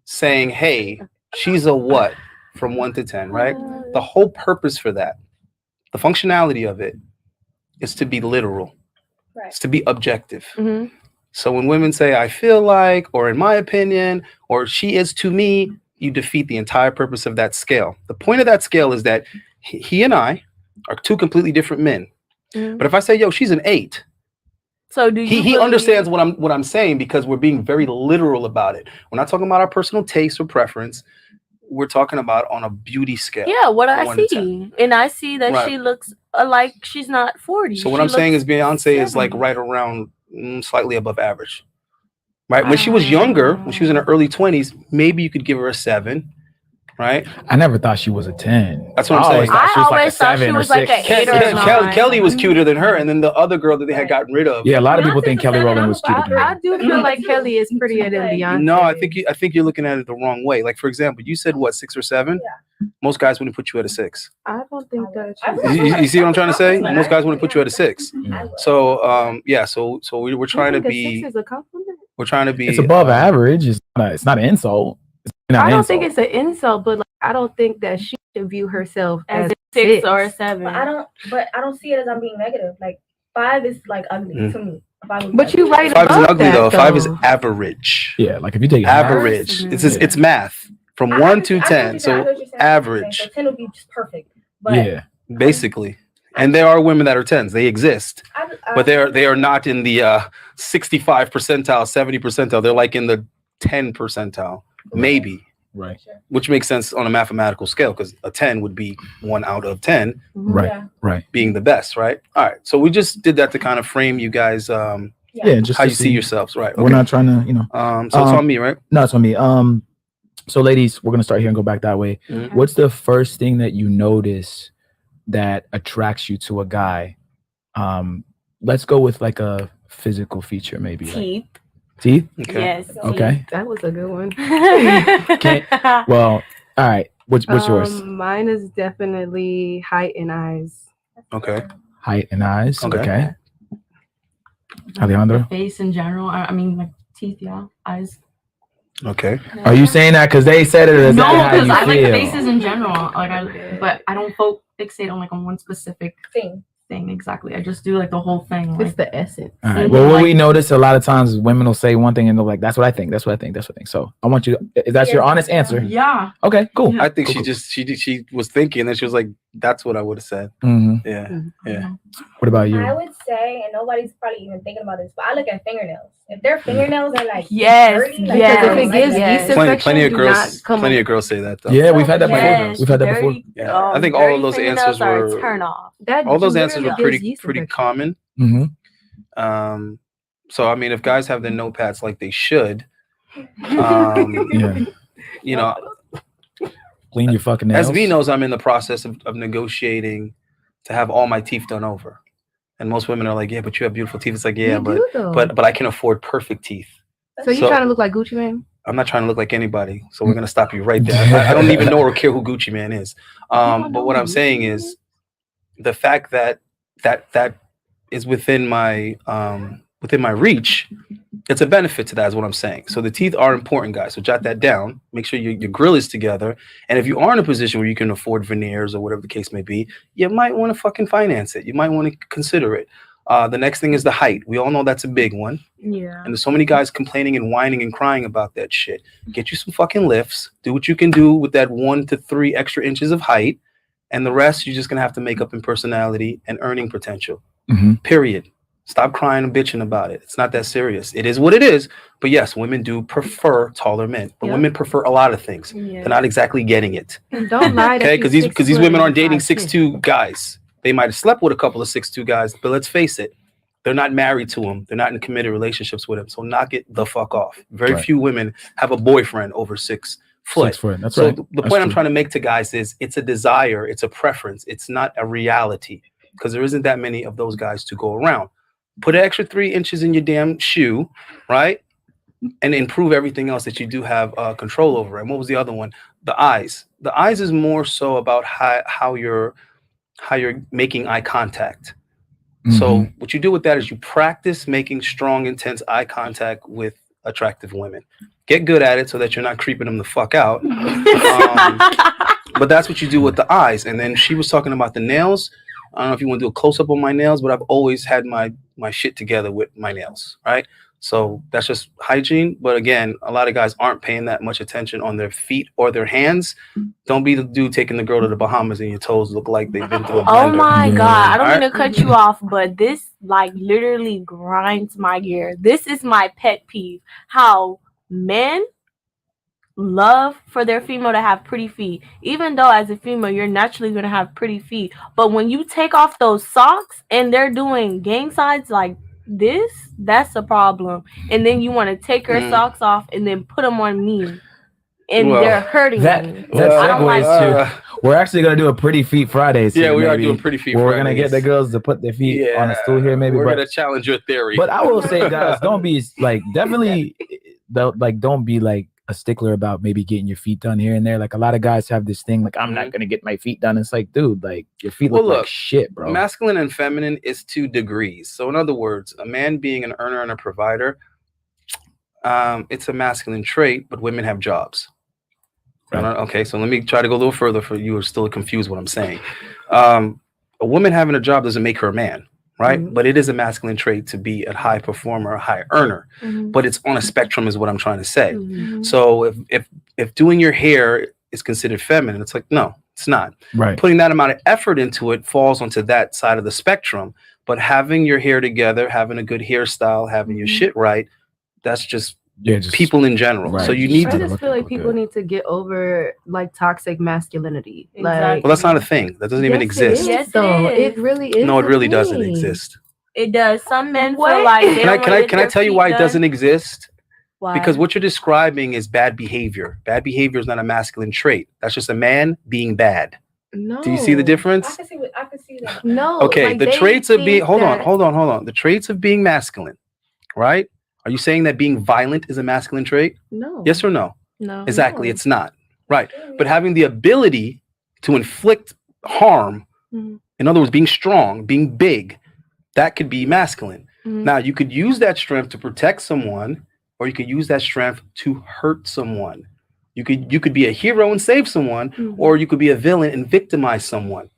saying, hey, she's a what from 1 to 10, right? The whole purpose for that, the functionality of it is to be literal. Right. It's to be objective. Mm-hmm. So when women say, I feel like, or in my opinion, or she is to me, you defeat the entire purpose of that scale. The point of that scale is that he and I are 2 completely different men. Mm-hmm. But if I say, yo, she's an 8, so do you he understands what I'm saying because we're being very literal about it. We're not talking about our personal taste or preference. We're talking about on a beauty scale. Yeah, what I see. And I see that she looks like she's not 40. So what I'm saying is Beyonce is like right around slightly above average. Right? When she was younger, when she was in her early 20s, maybe you could give her a 7. Right? I never thought she was a 10. That's what I'm saying. I always thought she was like an 8 or 9. Kelly was cuter than her, and then the other girl that they had gotten rid of. Yeah, a lot of people think Kelly Rowland was cuter than her. I do feel like Kelly is prettier than Beyonce. No, I think you're looking at it the wrong way. Like, for example, you said what, 6 or 7? Yeah. Most guys wouldn't put you at a 6. I don't think that. You see what I'm trying to say? Most guys wouldn't put you at a 6. So yeah, so we're trying to be. 6 is a compliment. We're trying to be. It's above average. It's not an insult. I don't think it's an insult, but like, I don't think that she should view herself as a 6 or a 7. But I don't see it as I'm being negative. Like 5 is like ugly to me. But you right 5 isn't above ugly that, though. 5 is though. average. Yeah, like if you take Average. It's math from 1 to 10. So average. So 10 would be just perfect. But Yeah, basically. And there are women that are 10s. They exist. But they are not in the 65 percentile, 70 percentile. They're like in the 10 percentile. Maybe. right, Which makes sense on a mathematical scale because a 10 would be 1 out of 10 right, Yeah. right. being the best, right? All right. So we just did that to kind of frame you guys Yeah, just how to you see yourselves, right? We're not trying to, So it's on me, right? No, it's on me. So ladies, we're gonna start here and go back that way. Mhm. What's the first thing that you notice that attracts you to a guy? Let's go with like a physical feature, maybe. Teeth. Like teeth? Okay. Yes. Okay. That was a good one. Well, all right. What's yours? Mine is definitely height and eyes. Okay. Height and eyes. Okay. Okay. Alejandro? Face in general. I mean, like teeth, yeah, eyes. Okay. Are you saying that because they said it, or is No, that how because you I like feel? faces in general. But I don't fixate on on one specific thing. exactly. I just do like the whole thing. It's the essence. All right. Mhm. Well, what Like- we notice a lot of times, women will say one thing and they're like, "That's what I think. That's what I think. That's what I think." So I want you. Is that your honest answer? Yeah. Okay. Cool. Yeah. I think Cool, she was thinking and she was like, that's what I would have said. hmm Yeah. Yeah. What about you? I would say, and nobody's probably even thinking about this, but I look at fingernails. If their fingernails are like Yes, dirty, like yes, Because if it gives yes. yeast Plenty infection, of do girls not come plenty up- of girls say that though. Yeah, we've had that before. Yes, We've had that before. Yeah. I think all of those fingernails answers are were a turn off. That all those literally answers were gives yeast pretty infection. common. hmm So I mean if guys have their notepads like they should, Yeah. you know, Clean your fucking nails. as V knows, I'm in the process of negotiating to have all my teeth done over. And most women are like, yeah, but you have beautiful teeth. It's like, yeah, You do, though. but I can afford perfect teeth. So you trying to look like Gucci Mane? I'm not trying to look like anybody, so we're gonna stop you right there. I don't even know or care who Gucci Man is. But what I'm saying is the fact that is within my reach. It's a benefit to that, is what I'm saying. So the teeth are important, guys. So jot that down. Make sure your grill is together. And if you are in a position where you can afford veneers or whatever the case may be, you might want to fucking finance it. You might want to consider it. The next thing is the height. We all know that's a big one. Yeah. And there's so many guys complaining and whining and crying about that shit. Get you some fucking lifts. Do what you can do with that 1 to 3 extra inches of height. And the rest, you're just going to have to make up in personality and earning potential. Period. Stop crying and bitching about it. It's not that serious. It is what it is. But yes, women do prefer taller men. But women prefer a lot of things. Yeah. They're not exactly getting it. And don't lie. Okay, because these women aren't dating 6'2" guys. They might have slept with a couple of 6'2" guys, but let's face it, they're not married to him. They're not in committed relationships with him. So knock it the fuck off. Very few women have a boyfriend over 6 foot. 6 foot. That's so right. the That's point I'm true. trying to make to guys is it's a desire, it's a preference, it's not a reality, because there isn't that many of those guys to go around. Put an extra 3 inches in your damn shoe, right? And improve everything else that you do have control over. And what was the other one? The eyes. The eyes is more so about how you're making eye contact. So what you do with that is you practice making strong, intense eye contact with attractive women. Get good at it so that you're not creeping them the fuck out. But that's what you do with the eyes. And then she was talking about the nails. I don't know if you want to do a close-up on my nails, but I've always had my shit together with my nails, right? So that's just hygiene. But again, a lot of guys aren't paying that much attention on their feet or their hands. Don't be the dude taking the girl to the Bahamas and your toes look like they've been through a blender. Oh my God. I don't Alright? mean to cut you off, but this literally grinds my gear. This is my pet peeve. How men love for their female to have pretty feet. Even though as a female, you're naturally going to have pretty feet. But when you take off those socks and they're doing gang signs like this, that's a problem. And then you want to take her socks off and then put them on me. And they're hurting me. That I don't like segues to. We're actually gonna do a pretty feet Fridays. Yeah, here, we are maybe. doing pretty feet We're Fridays. gonna get the girls to put their feet on a stool here, maybe. We're But gonna challenge your theory. But I will say, guys, don't be definitely don't be like a stickler about maybe getting your feet done here and there. Like a lot of guys have this thing, like I'm not gonna get my feet done. It's like, dude, like your feet look like shit, bro. Masculine and feminine is 2 degrees. So in other words, a man being an earner and a provider, it's a masculine trait, but women have jobs. Right. Okay, so let me try to go a little further for you who are still confused what I'm saying. A woman having a job doesn't make her a man. right? But it is a masculine trait to be a high performer, a high earner. But it's on a spectrum, is what I'm trying to say. So if doing your hair is considered feminine, it's like, no, it's not. Right. Putting that amount of effort into it falls onto that side of the spectrum. But having your hair together, having a good hairstyle, having your shit right, that's just people in general. Right. So you need I to. just feel like people need to get over like toxic masculinity. Like, Well, that's not a thing. That doesn't even exist. Yes, it really is. No, it really doesn't exist. It does. Some men feel like they Can I tell you why it doesn't exist? Why? Because what you're describing is bad behavior. Bad behavior is not a masculine trait. That's just a man being bad. No. Do you see the difference? I can see that. No. Okay, like, the they traits of being think hold on. The traits of being masculine, right? Are you saying that being violent is a masculine trait? No. Yes or no? No. Exactly, No. it's not. Right. But having the ability to inflict harm, in other words, being strong, being big, that could be masculine. Now, you could use that strength to protect someone, or you could use that strength to hurt someone. You could be a hero and save someone, or you could be a villain and victimize someone.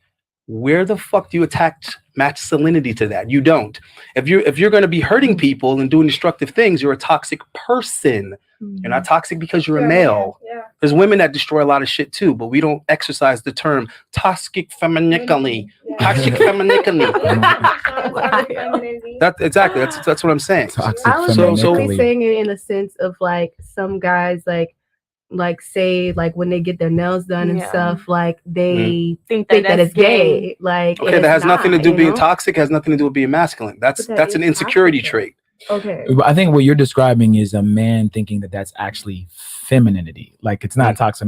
Where the fuck do you attach masculinity to that? You don't. If you're going to be hurting people and doing destructive things, you're a toxic person. You're not toxic because you're a male. Yeah. There's women that destroy a lot of shit too, but we don't exercise the term toxic femininity. Toxic femininity. That's what I'm saying. Toxic I was femininity. basically saying it in a sense of like some guys like say like when they get their nails done and stuff, like they think that it's gay. Like, okay, that has nothing to do with being toxic, has nothing to do with being masculine. That's an insecurity trait. Okay. But I think what you're describing is a man thinking that that's actually femininity. Like it's not toxic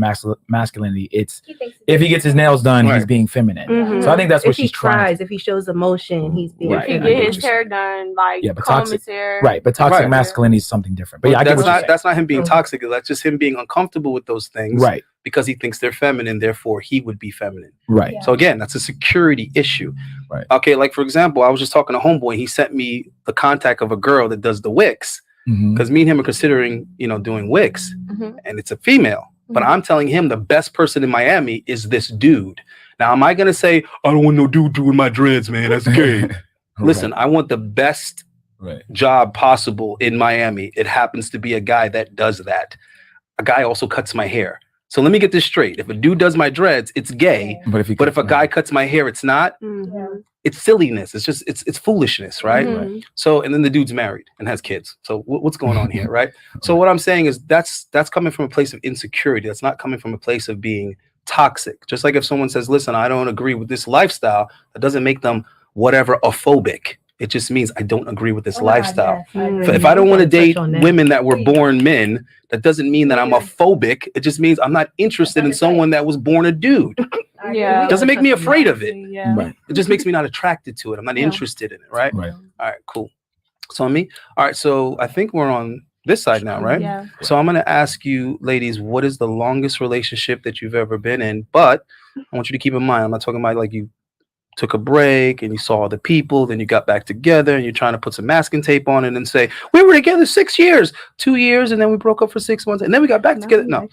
masculinity. It's if he gets his nails done, he's being feminine. So I think that's what she's trying. If he shows emotion, he's being. If he get his hair done, like comb his hair. Right, but toxic masculinity is something different. But yeah, that's not him being toxic. That's just him being uncomfortable with those things. Right. Because he thinks they're feminine, therefore he would be feminine. Right. So again, that's a security issue. Right. Okay, like for example, I was just talking to homeboy. He sent me the contact of a girl that does the Wix. Because me and him are considering, doing Wix, and it's a female. But I'm telling him the best person in Miami is this dude. Now, am I gonna say I don't want no dude doing my dreads, man? That's gay. Listen, I want the best job possible in Miami. It happens to be a guy that does that. A guy also cuts my hair. So let me get this straight. If a dude does my dreads, it's gay. But if a guy cuts my hair, it's not. It's silliness. It's just it's foolishness, right? So and then the dude's married and has kids. So what's going on here, right? So what I'm saying is that's coming from a place of insecurity. That's not coming from a place of being toxic. Just like if someone says, "Listen, I don't agree with this lifestyle," that doesn't make them whatever phobic. It just means I don't agree with this lifestyle. If I don't want to date women that were born men, that doesn't mean that I'm a phobic. It just means I'm not interested in someone that was born a dude. Yeah. It doesn't make me afraid of it. Yeah. Right. It just makes me not attracted to it. I'm not interested in it, right? Right. All right, cool. So on me. All right, so I think we're on this side now, right? Yeah. So I'm going to ask you, ladies, what is the longest relationship that you've ever been in? But I want you to keep in mind, I'm not talking about like you took a break and you saw the people, then you got back together and you're trying to put some masking tape on it and say, we were together 6 years, 2 years, and then we broke up for 6 months and then we got back together. No,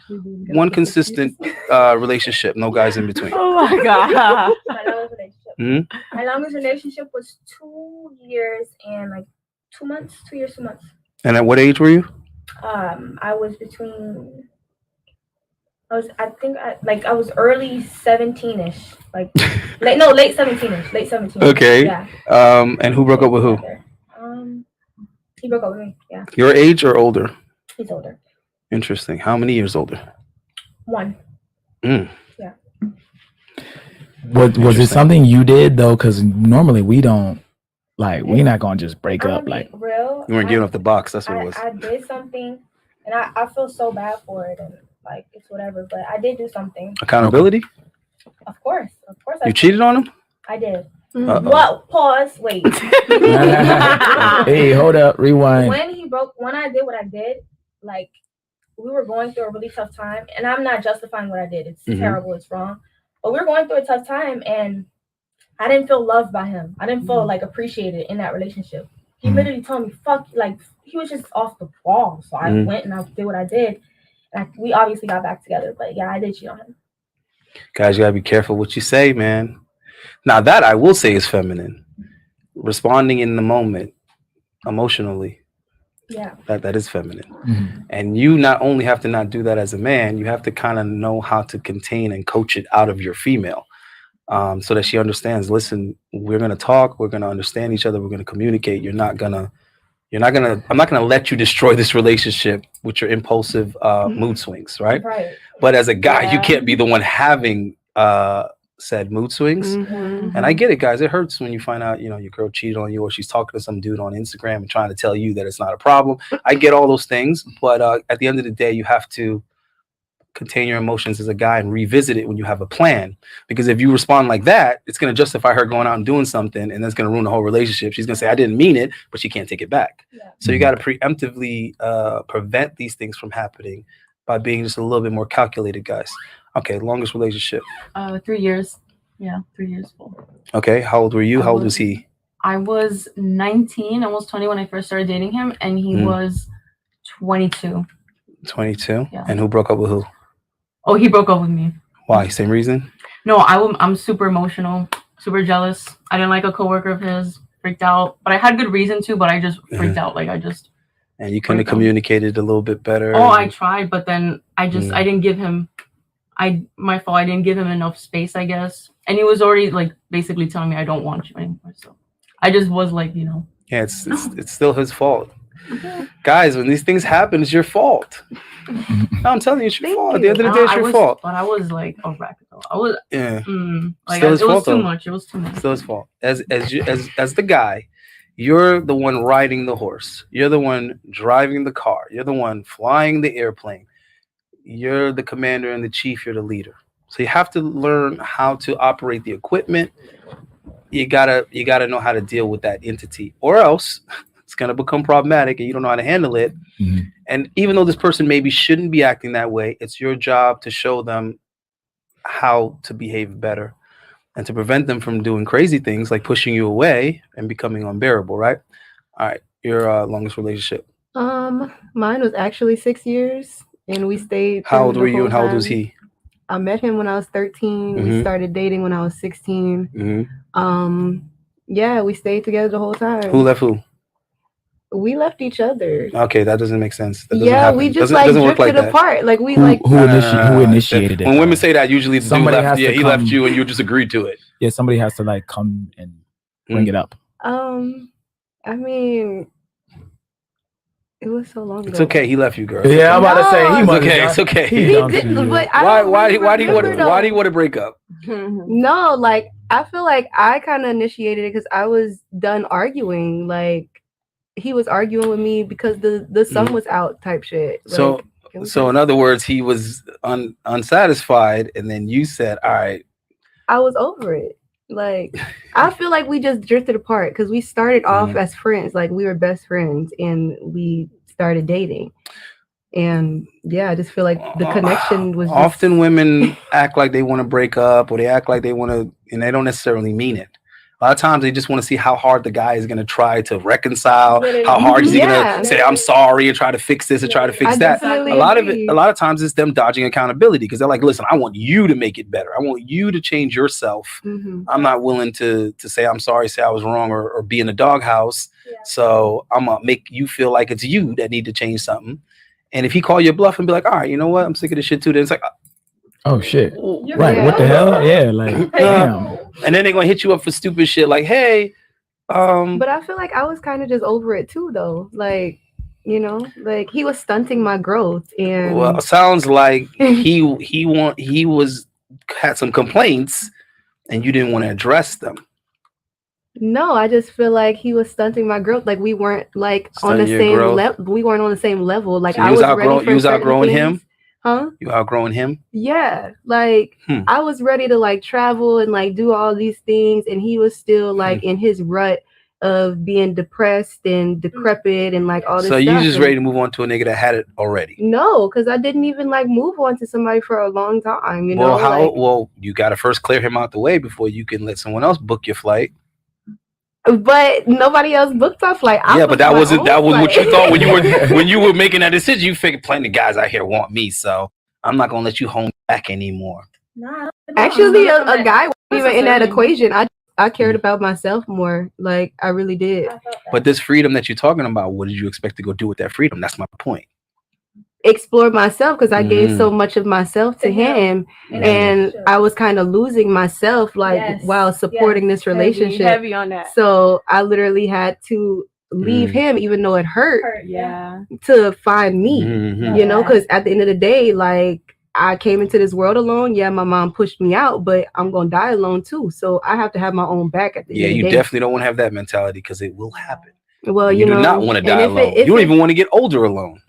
one consistent relationship, no guys in between. Oh my God. My longest relationship. My longest relationship was 2 years and like 2 months. 2 years, 2 months. And at what age were you? I was between. I was early 17ish, like late 17ish, late 17. Okay. Yeah. And who broke up with who? He broke up with me. Yeah. Your age or older? He's older. Interesting. How many years older? 1. Yeah. Was it something you did though? Because normally we don't we're not gonna just break up like. Real. You weren't giving up the box. That's what it was. I did something, and I feel so bad for it, and like it's whatever. But I did do something. Accountability? Of course. You cheated on him? I did. Uh-oh. What? Pause. Wait. Hey, hold up. Rewind. When I did what I did, like we were going through a really tough time, and I'm not justifying what I did. It's terrible. It's wrong. But we were going through a tough time, and I didn't feel loved by him. I didn't feel like appreciated in that relationship. He literally told me, "Fuck," like he was just off the wall. So I went and I did what I did. And we obviously got back together, but yeah, I did cheat on him. Guys, you gotta be careful what you say, man. Now that I will say is feminine. responding in the moment emotionally, Yeah. that is feminine. And you not only have to not do that as a man, you have to kind of know how to contain and coach it out of your female, so that she understands, listen, we're going to talk, we're going to understand each other, we're going to communicate. I'm not going to let you destroy this relationship with your impulsive mood swings, right? But as a guy, you can't be the one having said mood swings. And I get it, guys. It hurts when you find out, your girl cheated on you, or she's talking to some dude on Instagram and trying to tell you that it's not a problem. I get all those things, but at the end of the day, you have to contain your emotions as a guy and revisit it when you have a plan. Because if you respond like that, it's going to justify her going out and doing something, and that's going to ruin the whole relationship. She's going to say, I didn't mean it, but she can't take it back. So you got to preemptively prevent these things from happening by being just a little bit more calculated, guys. Okay, longest relationship. 3 years. Yeah, 3 years full. Okay, how old were you? How old was he? I was 19, almost 20 when I first started dating him, and he was 22. 22? Yeah. And who broke up with who? Oh, he broke up with me. Why? Same reason? No, I'm super emotional, super jealous. I didn't like a coworker of his, freaked out. But I had good reason to, but I just freaked out. Like, I just... And you couldn't have communicated a little bit better? Oh, I tried, but then I didn't give him... my fault. I didn't give him enough space, I guess. And he was already, like, basically telling me I don't want you anymore. So I just was like, Yeah, it's still his fault. Guys, when these things happen, it's your fault. No, I'm telling you, it's your fault. At the end of the day, it's your fault. But I was like a wreck. I was like it was too much. It was too much. Still his fault. As the guy, you're the one riding the horse. You're the one driving the car. You're the one flying the airplane. You're the commander and the chief. You're the leader. So you have to learn how to operate the equipment. You gotta know how to deal with that entity, or else it's gonna become problematic and you don't know how to handle it. And even though this person maybe shouldn't be acting that way, it's your job to show them how to behave better and to prevent them from doing crazy things like pushing you away and becoming unbearable, right? All right, your longest relationship. Mine was actually 6 years, and we stayed. How old were you and how old was he? I met him when I was 13. We started dating when I was 16. Yeah, we stayed together the whole time. Who left who? We left each other. Okay, that doesn't make sense. That happen. We just drifted apart. Like we who initiated it? When women say that, usually the dude left. Yeah, he left you, and you just agreed to it. Yeah, somebody has to like come and bring it up. I mean, it was so long ago. It's okay. He left you, girl. Yeah, I'm about to say he must. Okay, it's okay. He did, but why do you want to break up? No, like I feel like I kind of initiated it because I was done arguing. Like he was arguing with me because the sun was out, type shit. Like, so in other words, he was unsatisfied, and then you said, "All right." I was over it. Like I feel like we just drifted apart because we started off as friends. Like we were best friends, and we started dating. And yeah, I just feel like the connection was often women act like they want to break up, or they act like they want to, and they don't necessarily mean it. A lot of times they just want to see how hard the guy is going to try to reconcile, how hard is he going to say, I'm sorry, and try to fix this and try to fix that. A lot of times it's them dodging accountability because they're like, listen, I want you to make it better. I want you to change yourself. I'm not willing to say, I'm sorry, say I was wrong, or be in the doghouse. So I'm going to make you feel like it's you that need to change something. And if he call you a bluff and be like, all right, you know what? I'm sick of this shit too. Then it's like, oh shit. Right. What the hell? Yeah. Like, damn. And then they're going to hit you up for stupid shit like, hey. But I feel like I was kind of just over it too, though. Like, like he was stunting my growth. And well, it sounds like he had some complaints and you didn't want to address them. No, I just feel like he was stunting my growth. Like we weren't like on the same level. We weren't on the same level. Like so I was ready for. You was outgrowing him. Huh? You outgrowing him? Yeah, like I was ready to like travel and like do all these things, and he was still like in his rut of being depressed and decrepit and like all this. So stuff. you just ready to move on to a nigga that had it already? No, because I didn't even like move on to somebody for a long time. You know, well, you got to first clear him out the way before you can let someone else book your flight. But nobody else booked our flight. But that was what you thought when you were making that decision. You figured plenty of guys out here want me, so I'm not gonna let you home back anymore. Actually, a guy wasn't even in that equation. I I cared about myself more. Like I really did. I felt that. But this freedom that you're talking about, what did you expect to go do with that freedom? That's my point. Explore myself because I gave so Mm. much of myself to To him. him, In that and relationship. I was kind of losing myself, like Yes, while supporting this relationship. Heavy on that. So I literally had to leave him, even though it hurt, Hurt, yeah. to find me. Mhm. You know, because at the end of the day, like I came into this world alone. Yeah, my mom pushed me out, but I'm gonna die alone too. So I have to have my own back at the Yeah, end of you the day. definitely don't want to have that mentality because it will happen. Well, You do know, not want to and die if alone. if You don't even want to get older alone.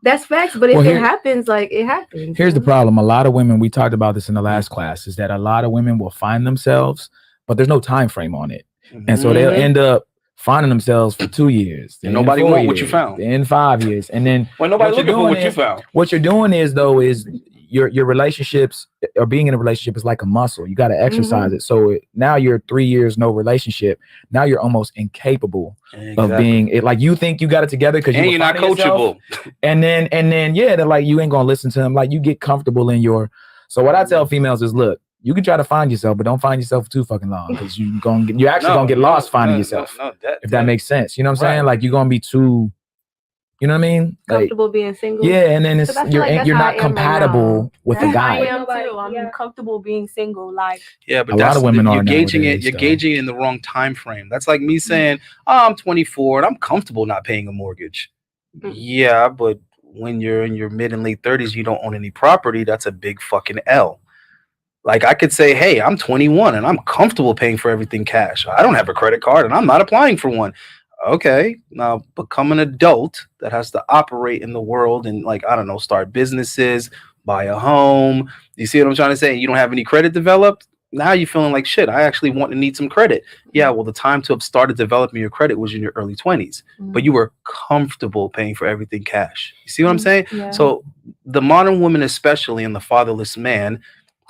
That's facts, but Well, if here- it happens, like it happens. Here's the you know? problem. A lot of women, we talked about this in the last class, is that a lot of women will find themselves, but there's no time frame on it. And so they'll end up finding themselves for 2 years. And nobody want what you found. In 5 years. And then Well, nobody what you're looking for doing what you is- found. What you're doing is your relationships or being in a relationship is like a muscle. You got to exercise it. So now you're 3 years no relationship. Now you're almost incapable of being it. Like you think you got it together because and you're not coachable. And then yeah, they're like you ain't gonna listen to them. Like you get comfortable in your. So what I tell females is, look, you can try to find yourself, but don't find yourself too fucking long because you're actually gonna get lost finding yourself. If that makes sense, you know what I'm saying? Like you're gonna be too. You know what I mean? Like, Comfortable being single. yeah, and then it's 'Cause I feel like that's you're how not I am right compatible now. with the That's how I guy. am too. I'm comfortable being single. Like Yeah, but A lot of women you're are gauging it. nowadays, You're though. gauging it in the wrong time frame. That's like me saying, "Oh, I'm 24 and I'm comfortable not paying a mortgage." Yeah, but when you're in your mid and late 30s, you don't own any property. That's a big fucking L. Like I could say, "Hey, I'm 21 and I'm comfortable paying for everything cash. I don't have a credit card and I'm not applying for one." Okay, now become an adult that has to operate in the world and, like, I don't know, start businesses, buy a home. You see what I'm trying to say? You don't have any credit developed. Now you're feeling like shit. I actually want to need some credit. Yeah, well, the time to have started developing your credit was in your early 20s, but you were comfortable paying for everything cash. You see what I'm saying? Yeah. So the modern woman, especially, and the fatherless man,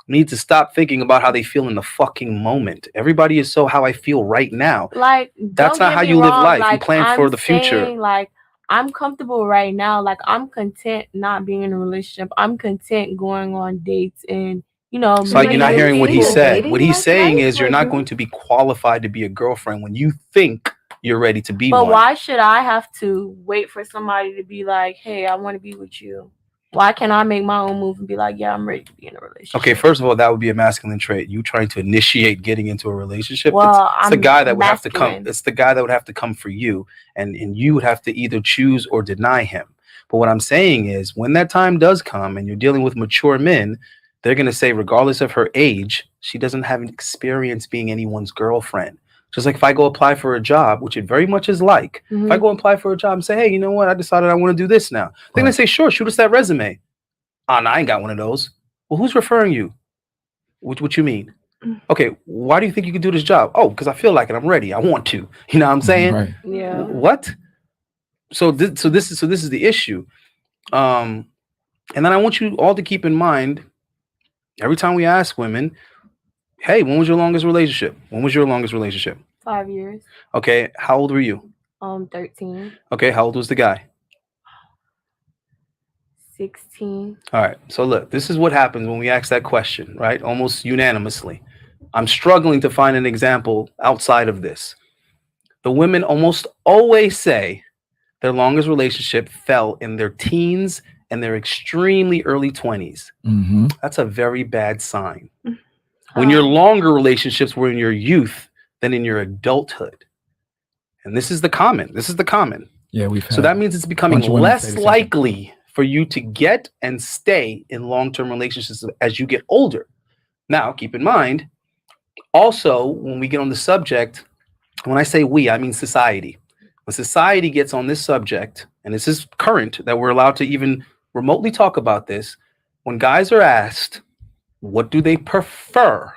need to stop thinking about how they feel in the fucking moment. Everybody is so how I feel right now. Like That's don't not get how me you live wrong, life. You like, plan for the future. saying, like I'm comfortable right now. Like I'm content not being in a relationship. I'm content going on dates and It's like you're not hearing what he single said. dating What he's like saying life? is you're Like, not going to be qualified to be a girlfriend when you think you're ready to be But one. why should I have to wait for somebody to be like, hey, I want to be with you? Why can't I make my own move and be like, yeah, I'm ready to be in a relationship? Okay, first of all, that would be a masculine trait. You trying to initiate getting into a relationship. Well, it's the I'm guy that would have to come. masculine. It's the guy that would have to come for you, and you would have to either choose or deny him. But what I'm saying is, when that time does come, and you're dealing with mature men, they're gonna say, regardless of her age, she doesn't have an experience being anyone's girlfriend. Just like if I go apply for a job, which it very much is like, if I go apply for a job and say, hey, you know what, I decided I want to do this now. They're gonna say, sure, shoot us that resume. Oh, no, I ain't got one of those. Well, who's referring you? What you mean? Okay, why do you think you can do this job? Oh, because I feel like it. I'm ready. I want to. You know what I'm saying? Right. Yeah. What? So this is the issue. And then I want you all to keep in mind, every time we ask women, hey, when was your longest relationship? When was your longest relationship? 5 years. Okay, how old were you? 13, Okay, how old was the guy? 16. All right. So look, this is what happens when we ask that question, right? Almost unanimously. I'm struggling to find an example outside of this. The women almost always say their longest relationship fell in their teens and their extremely early 20s. Mm-hmm. That's a very bad sign. When your longer relationships were in your youth than in your adulthood. And this is the common. Yeah, we've had So that means it's becoming bunch of women say the less same thing. likely for you to get and stay in long-term relationships as you get older. Now, keep in mind, also, when we get on the subject, when I say we, I mean society. When society gets on this subject, and this is current that we're allowed to even remotely talk about this, when guys are asked, what do they prefer?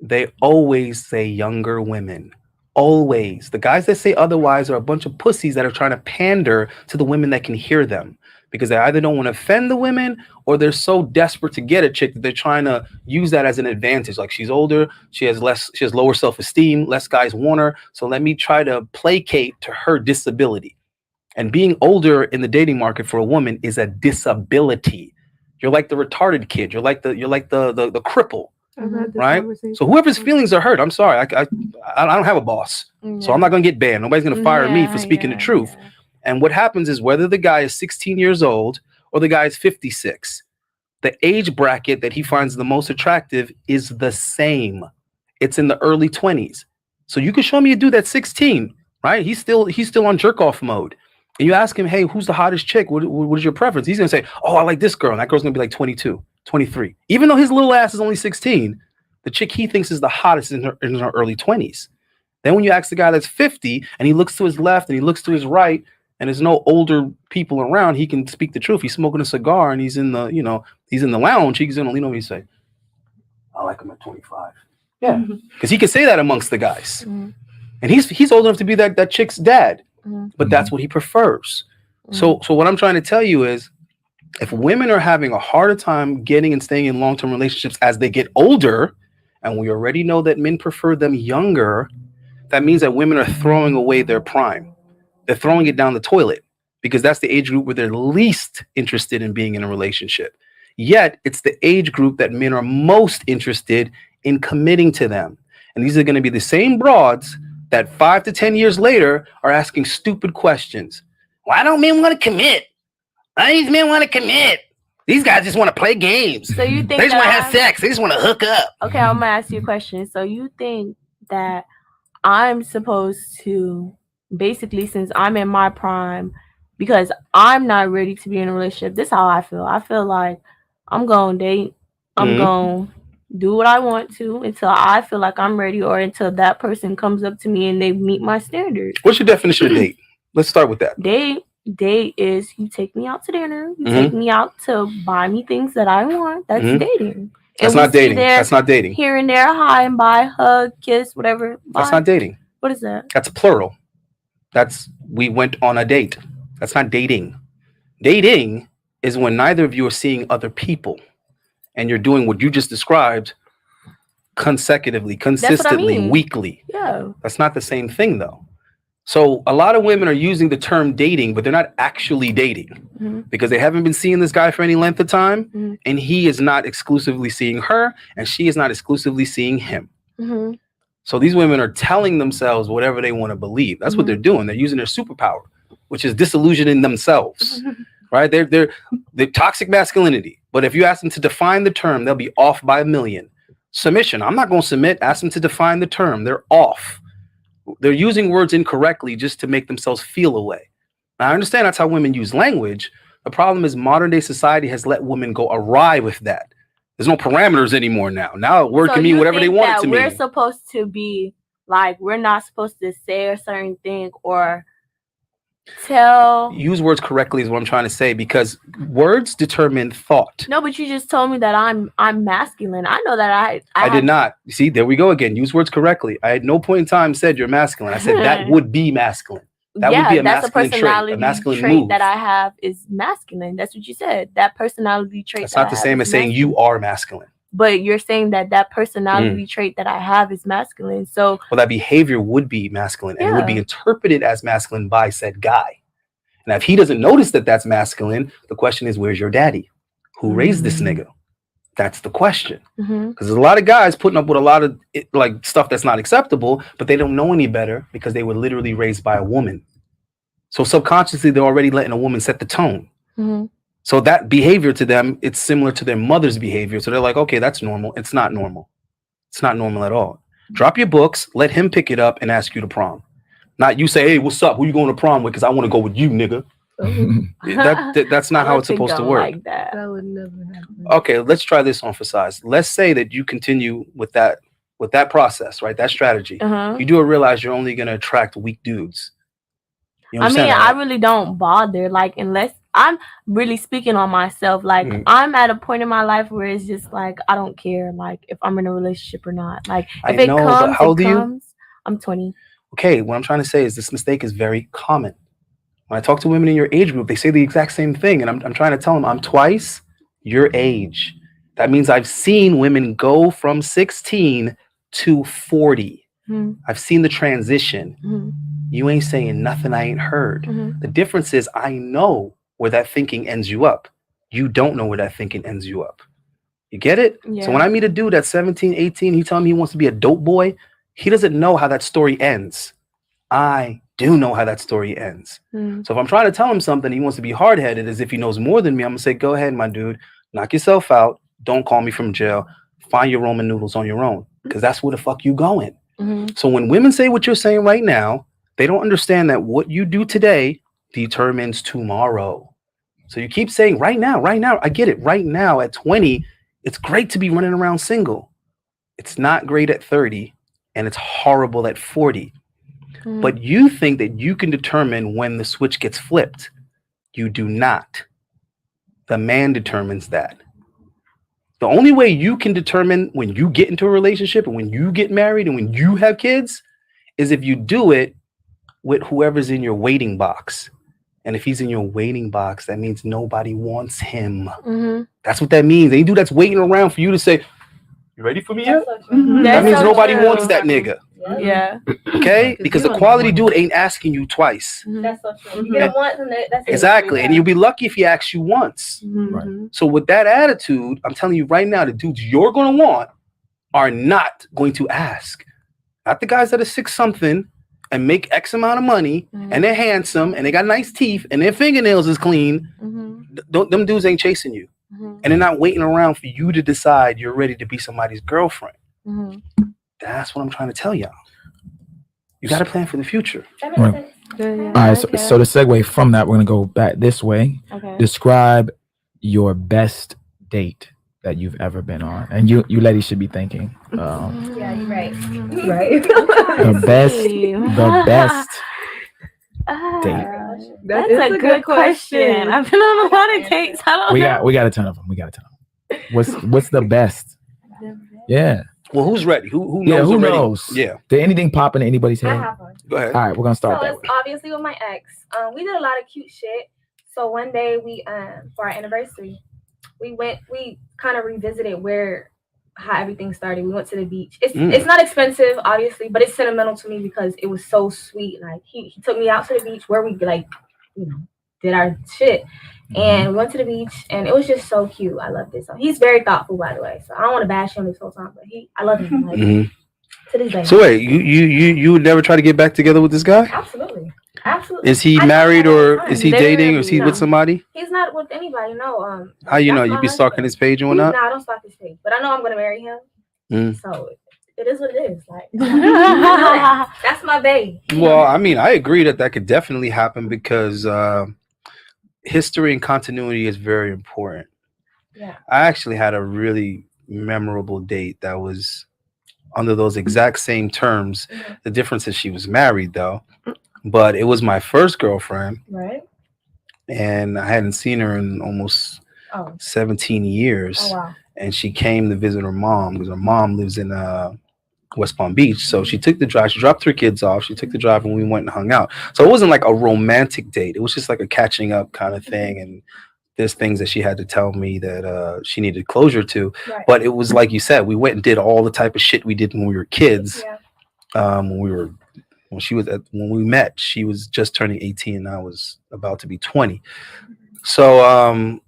They always say younger women. Always. The guys that say otherwise are a bunch of pussies that are trying to pander to the women that can hear them, because they either don't want to offend the women or they're so desperate to get a chick that they're trying to use that as an advantage. Like, she's older, she has lower self-esteem, less guys want her, so let me try to placate to her disability. And being older in the dating market for a woman is a disability. You're like the retarded kid. You're like the cripple. I've had this right? conversation So whoever's before. feelings are hurt, I'm sorry, I don't have a boss, so I'm not gonna get banned. Nobody's gonna fire me for speaking the truth. Yeah. And what happens is whether the guy is 16 years old or the guy is 56, the age bracket that he finds the most attractive is the same. It's in the early 20s. So you can show me a dude that's 16, right? He's still on jerk off mode. And you ask him, hey, who's the hottest chick? What is your preference? He's gonna say, oh, I like this girl. And that girl's gonna be like 22, 23. Even though his little ass is only 16, the chick he thinks is the hottest in her early 20s. Then when you ask the guy that's 50 and he looks to his left and he looks to his right, and there's no older people around, he can speak the truth. He's smoking a cigar and he's in the lounge. He's gonna lean over and say, I like him at 25. Yeah, because he can say that amongst the guys. And he's old enough to be that chick's dad, but that's what he prefers. So what I'm trying to tell you is, if women are having a harder time getting and staying in long-term relationships as they get older, and we already know that men prefer them younger, that means that women are throwing away their prime. They're throwing it down the toilet because that's the age group where they're least interested in being in a relationship. Yet it's the age group that men are most interested in committing to them. And these are going to be the same broads that 5 to 10 years later are asking stupid questions. Why don't men want to commit? Why do these men want to commit? These guys just want to play games. So you think They just want to have sex. They just want to hook up. Okay, I'm gonna ask you a question. So you think that I'm supposed to, basically, since I'm in my prime, because I'm not ready to be in a relationship, this is how I feel. I feel like I'm going to date. I'm going to do what I want to until I feel like I'm ready, or until that person comes up to me and they meet my standards. What's your definition of date? Let's start with that. Date is you take me out to dinner, you take me out to buy me things that I want. That's dating. That's not dating. That's not dating. Here and there, hi and bye, hug, kiss, whatever. Bye. That's not dating. What is that? That's plural. That's we went on a date. That's not dating. Dating is when neither of you are seeing other people and you're doing what you just described consecutively, consistently, weekly. Yeah. That's not the same thing, though. So a lot of women are using the term dating, but they're not actually dating because they haven't been seeing this guy for any length of time, and he is not exclusively seeing her, and she is not exclusively seeing him. So these women are telling themselves whatever they want to believe. That's what they're doing. They're using their superpower, which is disillusioning themselves, right? They're toxic masculinity. But if you ask them to define the term, they'll be off by a million. Submission. I'm not going to submit. Ask them to define the term. They're off. They're using words incorrectly just to make themselves feel a way. Now, I understand that's how women use language. The problem is modern day society has let women go awry with that. There's no parameters anymore now. Now a word can mean whatever they want it to mean. We're supposed to be like, we're not supposed to say a certain thing or tell. Use words correctly is what I'm trying to say, because words determine thought. No, but you just told me that I'm masculine. I know that I did not. You see, there we go again. Use words correctly. I at no point in time said you're masculine. I said that would be masculine. That would be a masculine trait. A masculine move. That I have is masculine. That's what you said. That personality trait. That's not the same as saying you are masculine. But you're saying that personality trait that I have is masculine. So, well, that behavior would be masculine, and it would be interpreted as masculine by said guy. And if he doesn't notice that that's masculine, the question is, where's your daddy? Who raised this nigga? That's the question. Because there's a lot of guys putting up with a lot of like stuff that's not acceptable, but they don't know any better because they were literally raised by a woman. So subconsciously, they're already letting a woman set the tone. So that behavior to them, it's similar to their mother's behavior. So they're like, okay, that's normal. It's not normal. It's not normal at all. Drop your books, let him pick it up and ask you to prom. Not you say, hey, what's up? Who you going to prom with? Because I want to go with you, nigga. That's not how it's supposed to work. Like that would never happen. Okay, let's try this on for size. Let's say that you continue with that process, right? That strategy. You do realize you're only going to attract weak dudes. You I mean, that, right? I really don't bother. Like, unless I'm really speaking on myself, like I'm at a point in my life where it's just like I don't care, like if I'm in a relationship or not. Like if it comes, how old are you? I'm 20. Okay, what I'm trying to say is this mistake is very common. When I talk to women in your age group, they say the exact same thing, and I'm trying to tell them I'm twice your age. That means I've seen women go from 16 to 40. I've seen the transition. You ain't saying nothing I ain't heard. The difference is I know where that thinking ends you up. You don't know where that thinking ends you up. You get it? Yeah. So when I meet a dude that's 17, 18, he telling me he wants to be a dope boy, he doesn't know how that story ends. I do know how that story ends. So if I'm trying to tell him something, he wants to be hard-headed as if he knows more than me, I'm gonna say, go ahead, my dude, knock yourself out. Don't call me from jail. Find your ramen noodles on your own, because that's where the fuck you going. So when women say what you're saying right now, they don't understand that what you do today determines tomorrow. So you keep saying right now. I get it. Right now at 20, it's great to be running around single. It's not great at 30, and it's horrible at 40. But you think that you can determine when the switch gets flipped. You do not. The man determines that. The only way you can determine when you get into a relationship and when you get married and when you have kids is if you do it with whoever's in your waiting box. And if he's in your waiting box, that means nobody wants him. That's what that means. Any dude that's waiting around for you to say, you ready for me yet? That means nobody wants that nigga. Yeah. Okay? Because the quality dude ain't asking you twice. That's so true. You get him once, and that's it. Exactly. And you'll be lucky if he asks you once. Right. So with that attitude, I'm telling you right now, the dudes you're going to want are not going to ask. Not the guys that are 6-something and make X amount of money and they're handsome and they got nice teeth and their fingernails is clean. Them dudes ain't chasing you. And they're not waiting around for you to decide you're ready to be somebody's girlfriend. That's what I'm trying to tell y'all. You got to plan for the future. That makes sense. All right, so to segue from that, we're going to go back this way. Describe your best date that you've ever been on. And you ladies should be thinking. Yeah, you're right. Right. The best date. That's a good question. I've been on a lot of dates. I don't know. We got a ton of them. What's the best? Yeah. Well, who's ready? Who knows? Yeah, who already? knows? Yeah. Did anything pop into anybody's I head? have one. Go ahead. All right, we're gonna start So that it's way. obviously with my ex. We did a lot of cute shit. So one day we for our anniversary, we kind of revisited how everything started. We went to the beach. It's not expensive, obviously, but it's sentimental to me because it was so sweet. Like he took me out to the beach where we did our shit. And we went to the beach and it was just so cute. I love this. He's very thoughtful, by the way. So I don't want to bash him this whole time, but I love him. Like, to this day. So wait, you would never try to get back together with this guy? Absolutely. Is he married or is he dating or is he with somebody? He's not with anybody, no. How you know? You be stalking his page and whatnot? No, I don't stalk his page. But I know I'm gonna marry him. So it is what it is. Like that's my babe. Well, I mean, I agree that could definitely happen because history and continuity is very important. Yeah. I actually had a really memorable date that was under those exact same terms. The difference is she was married though, but it was my first girlfriend. Right. And I hadn't seen her in almost 17 years. Oh, wow. And she came to visit her mom because her mom lives in West Palm Beach. So she took the drive. She dropped her kids off. She took the drive and we went and hung out. So it wasn't like a romantic date. It was just like a catching up kind of thing. And there's things that she had to tell me that she needed closure to. Right. But it was like you said, we went and did all the type of shit we did when we were kids. Yeah. When we met, she was just turning 18 and I was about to be 20. So,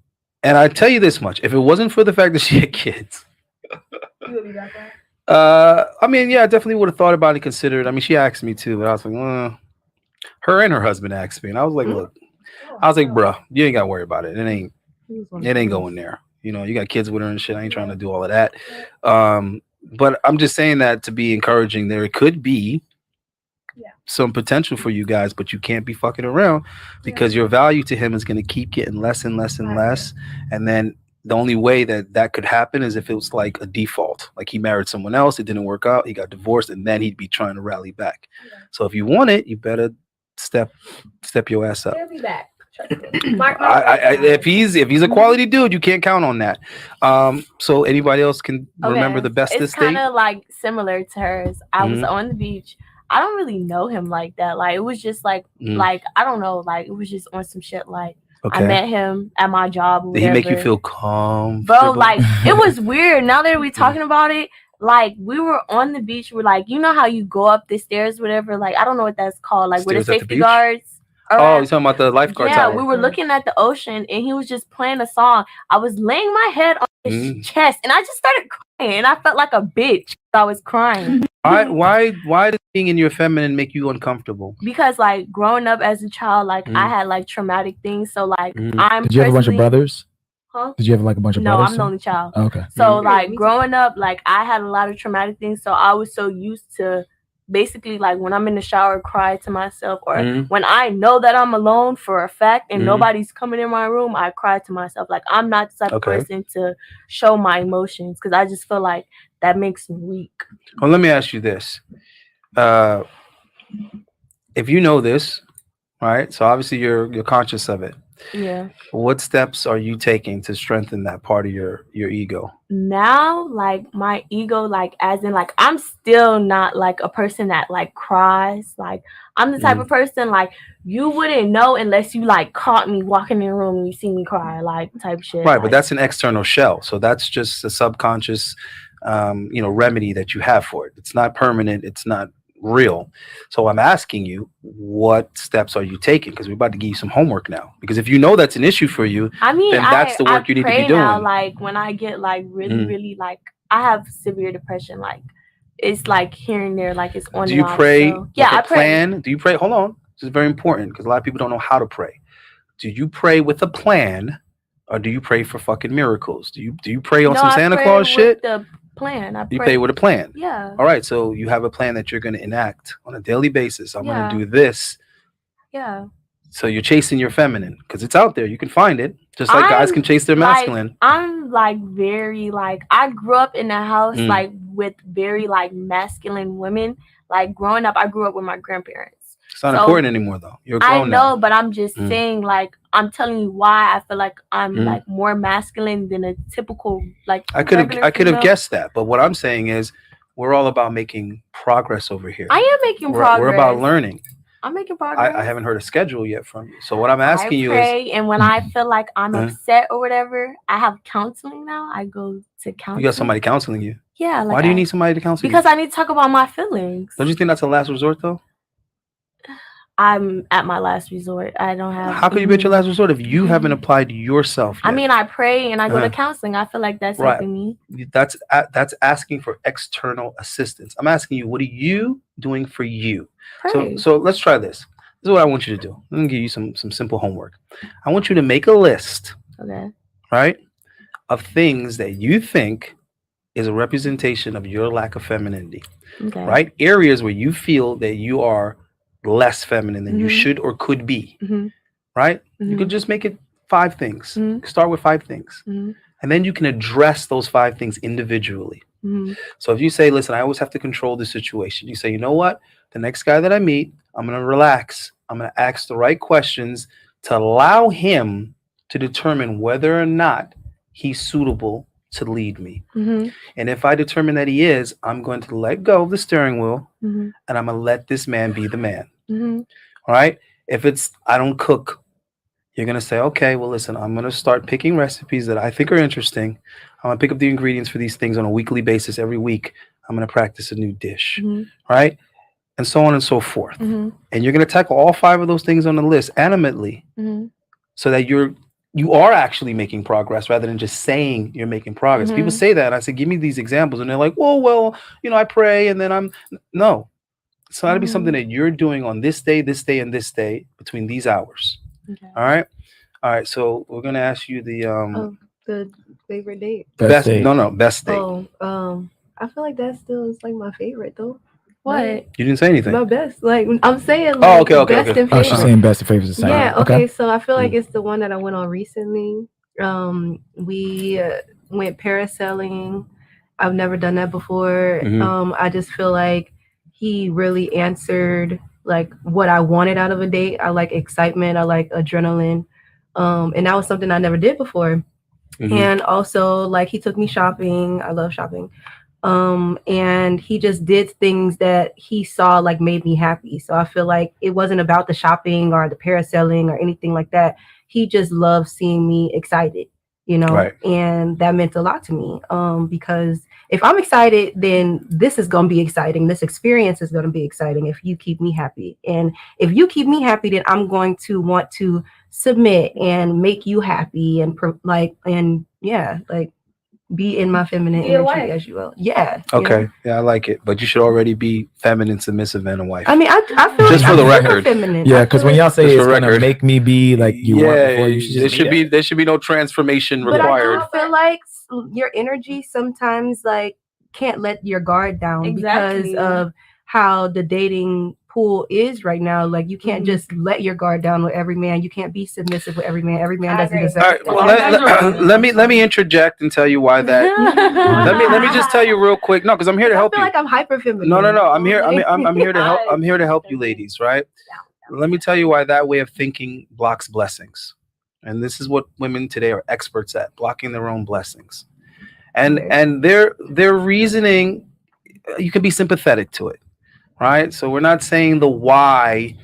and I tell you this much, if it wasn't for the fact that she had kids, you would be back there? I mean, yeah, I definitely would have thought about it, considered. I mean, she asked me too, but I was like, her and her husband asked me, and I was like, look, bro, you ain't got to worry about it. It ain't going there. You know, you got kids with her and shit. I ain't trying to do all of that. But I'm just saying that to be encouraging. There could be some potential for you guys, but you can't be fucking around because your value to him is going to keep getting less and less and less. And then the only way that could happen is if it was like a default, like he married someone else, it didn't work out, he got divorced, and then he'd be trying to rally back. So if you want it, you better step your ass up. He'll be back. If he's a quality dude, you can't count on that. So anybody else can remember the bestest date? It's kind of like similar to hers. I was on the beach. I don't really know him like that. Like it was just like I don't know. Like it was just on some shit. Like I met him at my job. Or Did he make you feel calm, bro? Like it was weird. Now that we're talking about it, like we were on the beach. We're like, you know how you go up the stairs, whatever. Like I don't know what that's called. Like where the safety guards. Oh, you're talking about the lifeguard yeah, tower. we were looking at the ocean, and he was just playing a song. I was laying my head on his chest, and I just started crying, and I felt like a bitch. I was crying. Why does being in your feminine make you uncomfortable? Because like growing up as a child, like I had like traumatic things. So like I'm. Did you have a bunch of brothers? Huh? Did you have like a bunch of No, brothers? I'm the only child. Oh, okay. So like growing up, like I had a lot of traumatic things. So I was so used to basically like when I'm in the shower, cry to myself, or when I know that I'm alone for a fact and nobody's coming in my room, I cry to myself. Like I'm not the type of person to show my emotions because I just feel like that makes me weak. Well, let me ask you this. If you know this, right? So obviously you're conscious of it. Yeah. What steps are you taking to strengthen that part of your ego? Now, like my ego, like as in like I'm still not like a person that like cries. Like I'm the type of person like you wouldn't know unless you like caught me walking in the room and you see me cry, like type shit. Right, like, but that's an external shell. So that's just a subconscious remedy that you have for it. It's not permanent, it's not real. So I'm asking you, what steps are you taking? Because we're about to give you some homework now. Because if you know that's an issue for you, I mean, then that's the work you need to be doing. Now, like when I get like really like I have severe depression, like it's like here and there, like it's on. Do you pray? So, yeah, I pray. Do you pray? Hold on, this is very important because a lot of people don't know how to pray. Do you pray with a plan, or do you pray for fucking miracles? Do you pray on some Santa Claus shit? The plan. You pray with a plan. Yeah. All right, so you have a plan that you're going to enact on a daily basis. I'm going to do this. Yeah. So you're chasing your feminine because it's out there. You can find it, just like guys can chase their masculine. Like, I'm like very like I grew up in a house like with very like masculine women. Like growing up, I grew up with my grandparents. It's not important anymore, though. You're grown I know, now. but I'm just saying, like, I'm telling you why I feel like I'm like more masculine than a typical like. I could have guessed that, but what I'm saying is, we're all about making progress over here. I am making progress. We're about learning. I'm making progress. I haven't heard a schedule yet from you, so what I'm asking you is, and when I feel like I'm upset or whatever, I have counseling now. I go to counseling. You got somebody counseling you. Yeah. Like why do you need somebody to counsel you? Because I need to talk about my feelings. Don't you think that's a last resort, though? I'm at my last resort. I don't have. How can you be at your last resort if you haven't applied yourself yet? I mean, I pray and I go to counseling. I feel like that's helping me. That's asking for external assistance. I'm asking you, what are you doing for you? Pray. So let's try this. This is what I want you to do. I'm gonna give you some simple homework. I want you to make a list. Okay. Right, of things that you think is a representation of your lack of femininity. Okay. Right, areas where you feel that you are less feminine than you should or could be. Right, you could just make it 5 things. Start with 5 things, and then you can address those 5 things individually. So if you say, listen, I always have to control the situation, you say, you know what, the next guy that I meet, I'm going to relax. I'm going to ask the right questions to allow him to determine whether or not he's suitable to lead me. And if I determine that he is, I'm going to let go of the steering wheel and I'm going to let this man be the man. All right. If it's, I don't cook, you're going to say, okay, well, listen, I'm going to start picking recipes that I think are interesting. I'm going to pick up the ingredients for these things on a weekly basis. Every week, I'm going to practice a new dish. Right. And so on and so forth. And you're going to tackle all 5 of those things on the list animately so that you are actually making progress rather than just saying you're making progress. People say that, and I say, give me these examples. And they're like, well, I pray and then no. It's got to be something that you're doing on this day, and this day between these hours. Okay. All right. So we're going to ask you the favorite date. Best date. Best date. I feel like that still is like my favorite though. What? You didn't say anything. My best. Like I'm saying like okay. best and favorite. Oh, she's saying best and favorite is the same. Yeah, okay. So I feel like it's the one that I went on recently. We went parasailing. I've never done that before. I just feel like he really answered like what I wanted out of a date. I like excitement, I like adrenaline. And that was something I never did before. And also like he took me shopping. I love shopping. And he just did things that he saw like made me happy. So I feel like it wasn't about the shopping or the parasailing or anything like that. He just loved seeing me excited, you know, Right. and that meant a lot to me. Because if I'm excited, then this is going to be exciting. This experience is going to be exciting if you keep me happy. And if you keep me happy, then I'm going to want to submit and make you happy and be in my feminine Be a energy wife. as you will. Yeah. Okay. Yeah, I like it. But you should already be feminine, submissive, and a wife. I mean, I feel Just like for the I'm super record. feminine. Yeah, I because feel when like- y'all say Just it's for gonna record. make me be like you want before, you should just there should be no transformation But required. I do feel like your energy sometimes like can't let your guard down Exactly. because of how the dating pool is right now. Like you can't just let your guard down with every man. You can't be submissive with every man. Every man I doesn't agree. deserve. All right. Well, That's let me interject and tell you why that. let me just tell you real quick. No, because I'm here to help I feel you. like I'm hyper feminine. No. I'm here. I'm here to help. I'm here to help you, ladies. Right. Let me tell you why that way of thinking blocks blessings. And this is what women today are experts at, blocking their own blessings. And their reasoning, you can be sympathetic to it, right? So we're not saying the why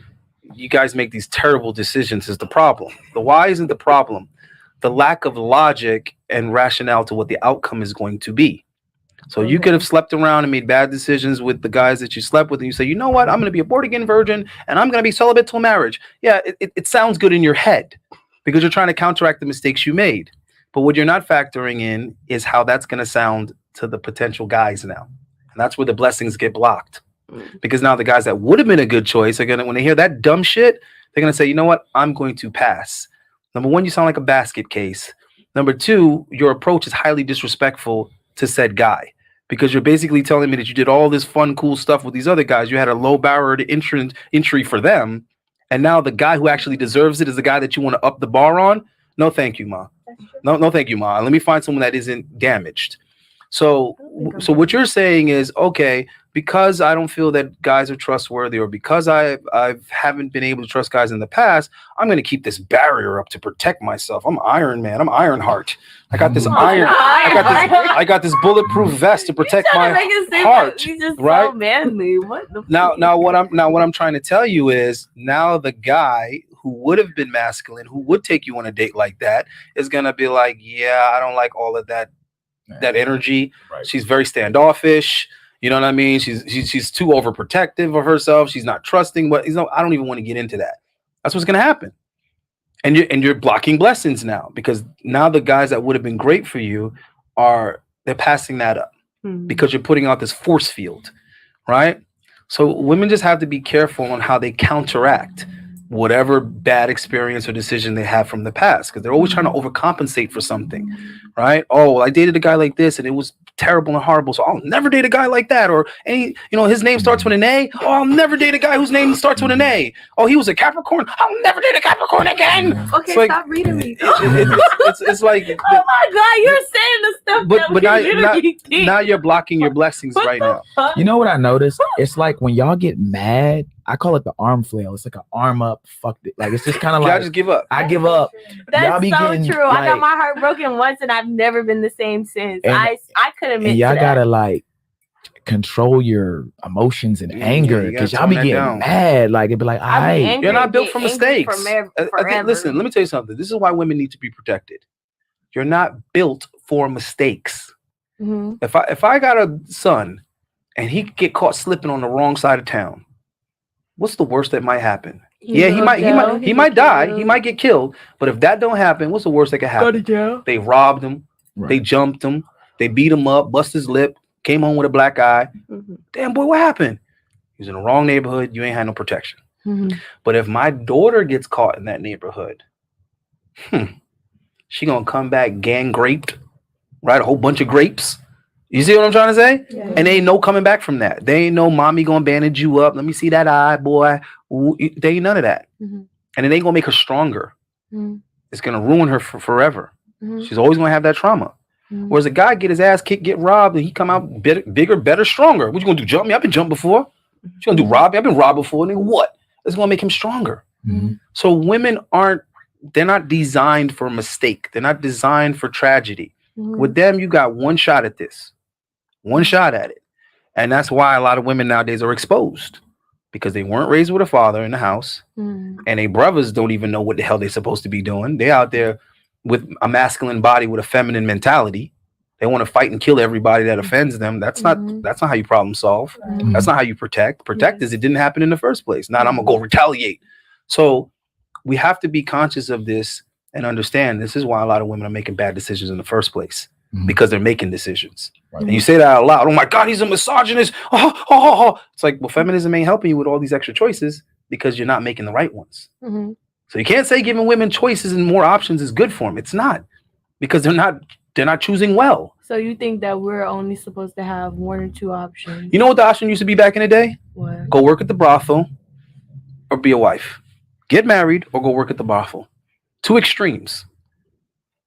you guys make these terrible decisions is the problem. The why isn't the problem. The lack of logic and rationale to what the outcome is going to be. So you could have slept around and made bad decisions with the guys that you slept with, and you say, you know what, I'm going to be a born again virgin and I'm going to be celibate till marriage. Yeah, it sounds good in your head because you're trying to counteract the mistakes you made. But what you're not factoring in is how that's going to sound to the potential guys now. And that's where the blessings get blocked. Because now the guys that would have been a good choice are going to, when they hear that dumb shit, they're going to say, you know what, I'm going to pass. Number one, you sound like a basket case. Number two, your approach is highly disrespectful to said guy. Because you're basically telling me that you did all this fun, cool stuff with these other guys. You had a low barrier to entry for them. And now the guy who actually deserves it is the guy that you want to up the bar on. No, thank you, Ma. No, thank you, Ma. Let me find someone that isn't damaged. So what you're saying is, okay, because I don't feel that guys are trustworthy, or because I haven't been able to trust guys in the past, I'm going to keep this barrier up to protect myself. I'm Iron Man. I'm Ironheart. I got this iron. I got this bulletproof vest to protect my heart. Right? So manly. What the Now what I'm trying to tell you is, now the guy who would have been masculine, who would take you on a date like that, is gonna be like, yeah, I don't like all of that energy. Right. She's very standoffish. You know what I mean? She's too overprotective of herself. She's not trusting. But I don't even want to get into that. That's what's gonna happen. And you're blocking blessings now, because now the guys that would have been great for you they're passing that up because you're putting out this force field, right? So women just have to be careful on how they counteract whatever bad experience or decision they have from the past, because they're always trying to overcompensate for something, right? Oh, well, I dated a guy like this and it was terrible and horrible, so I'll never date a guy like that. Or his name starts with an A. Oh, I'll never date a guy whose name starts with an A. Oh, he was a Capricorn. I'll never date a Capricorn again. Okay, like, stop reading me. It's like, oh my God, you're saying the stuff but that we literally think. now you're blocking your blessings right now. You know what I noticed? It's like when y'all get mad, I call it the arm flail. It's like an arm up, fuck it. Like it's just kind of like I just give up. I give up. That's Y'all be so getting, true. I got like- my heart broken once, and I've never been the same since. And- I could admit And y'all to that. gotta like control your emotions and anger, you because gotta y'all be tone that getting down. mad. Like it'd be like, I be alright. angry You're not and built get for angry mistakes. forever. Listen, let me tell you something. This is why women need to be protected. You're not built for mistakes. Mhm. If I got a son and he get caught slipping on the wrong side of town, what's the worst that might happen? Yeah, he might die. He might get killed. But if that don't happen, what's the worst that could happen? They robbed him. Right. They jumped him. They beat him up, bust his lip, came home with a black eye. Damn, boy, what happened? He was in the wrong neighborhood. You ain't had no protection. But if my daughter gets caught in that neighborhood, she gonna come back gang graped, right? A whole bunch of grapes. You see what I'm trying to say? Yeah. And they ain't no coming back from that. They ain't no mommy gonna bandage you up. Let me see that eye, boy. Ooh, they ain't none of that. And it ain't gonna make her stronger. It's gonna ruin her for forever. She's always gonna have that trauma. Whereas a guy get his ass kicked, get robbed, and he come out bigger, better, stronger. What you gonna do? Jump me? I've been jumped before. You gonna do rob me? I've been robbed before. Nigga, what? It's gonna make him stronger. So women they're not designed for a mistake. They're not designed for tragedy. With them, you got one shot at this. One shot at it. And that's why a lot of women nowadays are exposed, because they weren't raised with a father in the house, and their brothers don't even know what the hell they're supposed to be doing. They out there with a masculine body with a feminine mentality. They want to fight and kill everybody that offends them. That's not how you problem solve. That's not how you protect. Protect is it didn't happen in the first place. Not I'm gonna go retaliate. So we have to be conscious of this and understand this is why a lot of women are making bad decisions in the first place. Because they're making decisions. And you say that out loud. Oh my God, he's a misogynist. It's like, well, feminism ain't helping you with all these extra choices because you're not making the right ones. So you can't say giving women choices and more options is good for them. It's not, because they're not choosing well. So you think that we're only supposed to have 1 or 2 options? You know what the option used to be back in the day? What? Go work at the brothel or be a wife. Get married or go work at the brothel. 2 extremes.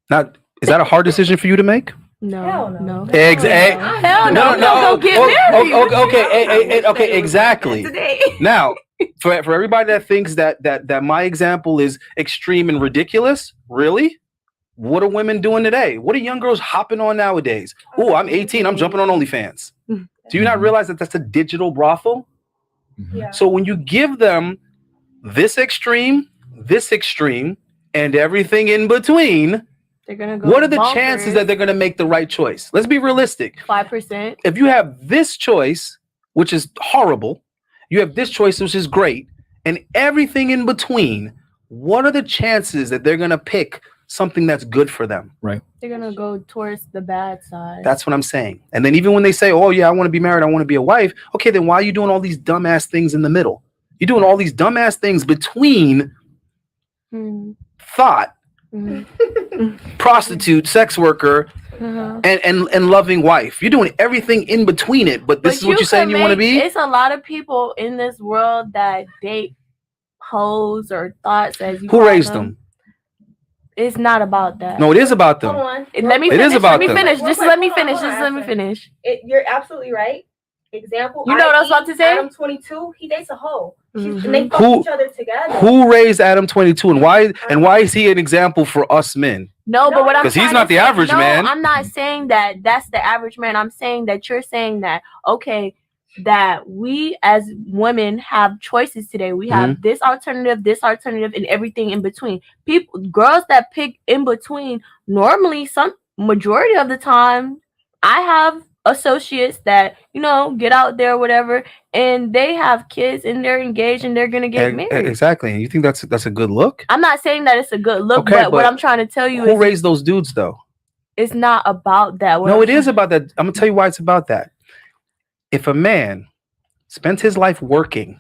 Now, is that a hard decision for you to make? No. Hell no. Hell no. Get married. Okay, exactly. Now, for everybody that thinks that my example is extreme and ridiculous, really? What are women doing today? What are young girls hopping on nowadays? Oh, I'm 18. I'm jumping on OnlyFans. Do you not realize that that's a digital brothel? Yeah. So when you give them this extreme, and everything in between, they're gonna go. What are the chances that they're going to make the right choice? Let's be realistic. 5%. If you have this choice, which is horrible, you have this choice, which is great, and everything in between, what are the chances that they're going to pick something that's good for them? Right. They're going to go towards the bad side. That's what I'm saying. And then even when they say, oh, yeah, I want to be married, I want to be a wife. Okay, then why are you doing all these dumbass things in the middle? You're doing all these dumbass things between thought, prostitute, sex worker, and loving wife. You're doing everything in between it, but this is what you're saying you want to be? It's a lot of people in this world that date hoes or thoughts, as you Who raised them? It's not about that. No, it is about them. Hold on. Let me It finish. is about let me them. finish. Just let me Hold on, finish. hold on, Just let me Ashley. finish. You're absolutely right. Example. You know what I was about to say? Adam 22. He dates a hoe. Mhm. And they fuck Who- each other together. Who raised Adam 22, and why is he an example for us men? No, but what I'm 'Cause he's trying not to the say- average no, man. I'm not saying that that's the average man. I'm saying that you're saying that, okay, that we as women have choices today. We have this alternative, and everything in between. Girls that pick in between, normally, majority of the time, I have associates that, get out there, whatever, and they have kids and they're engaged and they're gonna get married. Exactly. And you think that's a good look? I'm not saying that it's a good look, Okay, but what I'm trying to tell you Who is raised those dudes though? it's not about that. No, it is about that. I'm gonna tell you why it's about that. If a man spent his life working,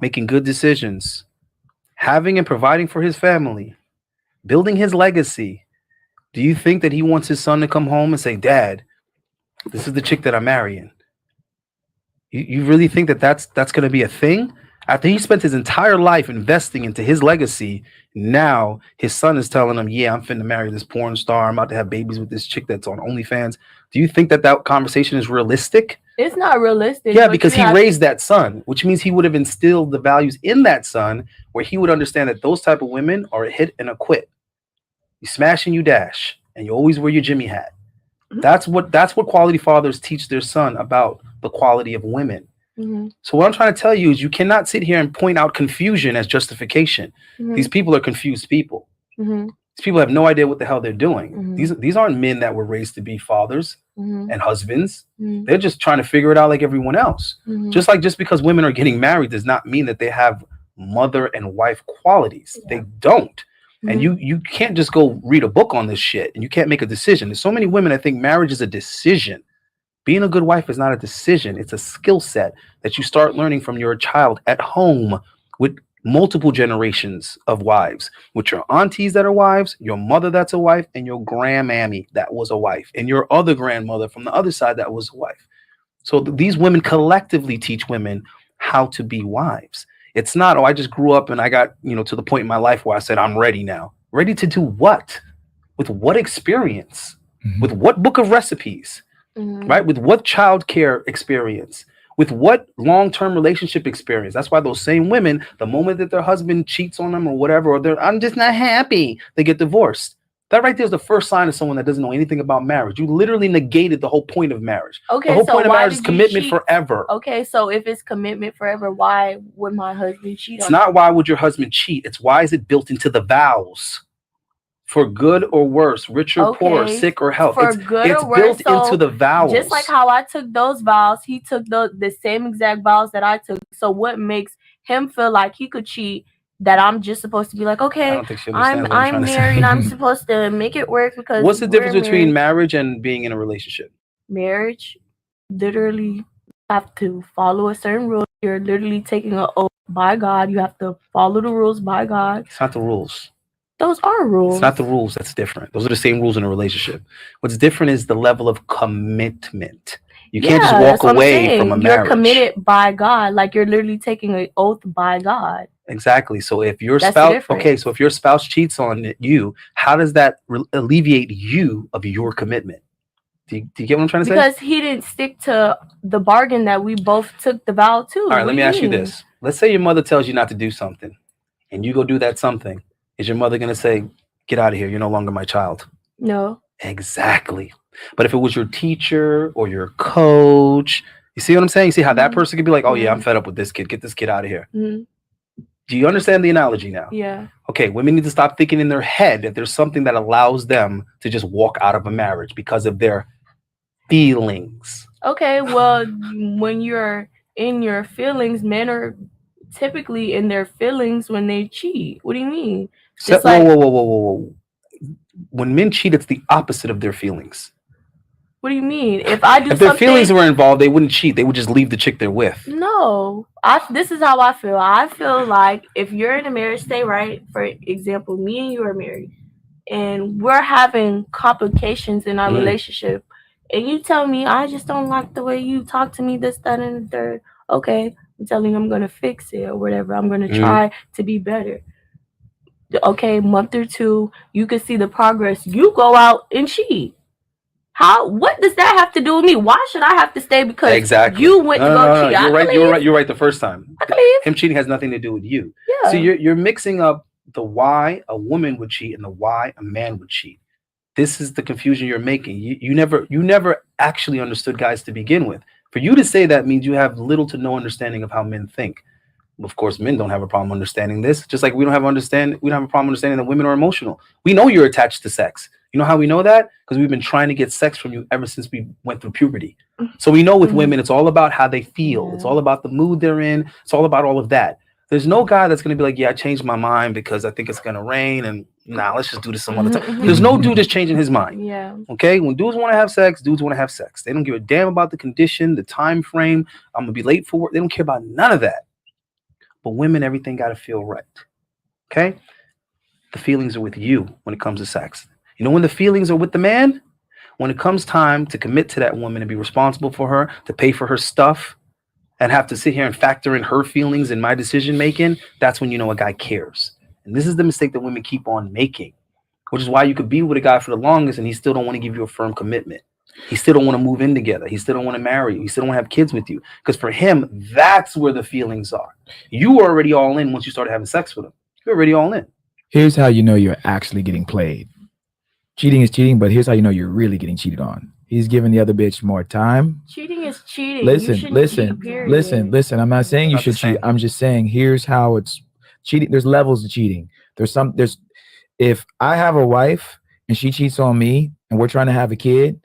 making good decisions, having and providing for his family, building his legacy, do you think that he wants his son to come home and say, Dad, this is the chick that I'm marrying? You really think that that's going to be a thing? After he spent his entire life investing into his legacy, now his son is telling him, yeah, I'm finna marry this porn star. I'm about to have babies with this chick that's on OnlyFans. Do you think that conversation is realistic? It's not realistic. Yeah, because he raised that son, which means he would have instilled the values in that son where he would understand that those type of women are a hit and a quit. You smash and you dash, and you always wear your Jimmy hat. That's what quality fathers teach their son about the quality of women. So what I'm trying to tell you is you cannot sit here and point out confusion as justification. These people are confused people. These people have no idea what the hell they're doing. These aren't men that were raised to be fathers and husbands. They're just trying to figure it out like everyone else. Just because women are getting married does not mean that they have mother and wife qualities. They don't. And you can't just go read a book on this shit and you can't make a decision. There's so many women that think marriage is a decision. Being a good wife is not a decision. It's a skill set that you start learning from your child at home with multiple generations of wives, with your aunties that are wives, your mother that's a wife, and your grandmammy that was a wife, and your other grandmother from the other side that was a wife. So these women collectively teach women how to be wives. It's not, I just grew up and I got, to the point in my life where I said, I'm ready now. Ready to do what? With what experience? With what book of recipes? Right? With what childcare experience? With what long-term relationship experience? That's why those same women, the moment that their husband cheats on them or whatever, or I'm just not happy, they get divorced. That right there is the first sign of someone that doesn't know anything about marriage. You literally negated the whole point of marriage. Okay, the whole so point of why marriage did is you commitment cheat? forever. Okay, so if it's commitment forever, why would my husband cheat It's on not why would your husband cheat. It's why is it built into the vows. For good or worse, rich or poor, Okay, sick or health. for It's good or worse, built so into the vowels. just like how I took those vows, he took the same exact vows that I took. So what makes him feel like he could cheat? That I'm just supposed to be like, I okay, don't think she understands what I'm I'm trying to say. married. I'm supposed to make it work because What's the difference we're between married. marriage and being in a relationship? Marriage? Literally have to follow a certain rule. You're literally taking an oath by God. You have to follow the rules by God. It's not the rules. Those are rules. It's not the rules that's different. Those are the same rules in a relationship. What's different is the level of commitment. You can't just walk away from a marriage. You're committed by God. Like you're literally taking an oath by God. Exactly. So if your spouse, so if your spouse cheats on you, how does that alleviate you of your commitment? Do you get what I'm trying to say? Because he didn't stick to the bargain that we both took the vow to. All right, let me ask you this. Let's say your mother tells you not to do something and you go do that something. Is your mother going to say, get out of here, you're no longer my child? No. Exactly. But if it was your teacher or your coach, you see what I'm saying? You see how that person could be like, oh yeah, I'm fed up with this kid. Get this kid out of here. Mm-hmm. Do you understand the analogy now? Yeah. Okay, women need to stop thinking in their head that there's something that allows them to just walk out of a marriage because of their feelings. Okay, well, when you're in your feelings, men are typically in their feelings when they cheat. What do you mean? Whoa. When men cheat, it's the opposite of their feelings. What do you mean? If I do if their feelings were involved, they wouldn't cheat. They would just leave the chick they're with. No. This is how I feel. I feel like if you're in a marriage, stay right. For example, me and you are married and we're having complications in our relationship. And you tell me, I just don't like the way you talk to me, this, that, and the third. Okay, I'm telling you I'm going to fix it or whatever. I'm going to try to be better. Okay, month or two, you can see the progress. You go out and cheat. What does that have to do with me? Why should I have to stay because you went to go cheat? You're right the first time. Him cheating has nothing to do with you. Yeah. So you're mixing up the why a woman would cheat and the why a man would cheat. This is the confusion you're making. You never actually understood guys to begin with. For you to say that means you have little to no understanding of how men think. Of course, men don't have a problem understanding this. Just like we don't have a problem understanding that women are emotional. We know you're attached to sex. You know how we know that? Because we've been trying to get sex from you ever since we went through puberty. So we know with women, it's all about how they feel. It's all about the mood they're in. It's all about all of that. There's no guy that's going to be like, yeah, I changed my mind because I think it's going to rain and let's just do this some other time. There's no dude that's changing his mind. Yeah. Okay. When dudes want to have sex, dudes want to have sex. They don't give a damn about the condition, the time frame. I'm going to be late for work. They don't care about none of that. But women, everything got to feel right. Okay. The feelings are with you when it comes to sex. You know when the feelings are with the man? When it comes time to commit to that woman and be responsible for her, to pay for her stuff, and have to sit here and factor in her feelings in my decision making, that's when you know a guy cares. And this is the mistake that women keep on making, which is why you could be with a guy for the longest and he still don't want to give you a firm commitment. He still don't want to move in together. He still don't want to marry you. He still don't want to have kids with you. Because for him, that's where the feelings are. You were already all in once you started having sex with him. You're already all in. Here's how you know you're actually getting played. Cheating is cheating, but here's how you know you're really getting cheated on. He's giving the other bitch more time. Cheating is cheating. Listen. I'm not saying you should cheat. I'm just saying here's how it's cheating. There's levels of cheating. If I have a wife and she cheats on me and we're trying to have a kid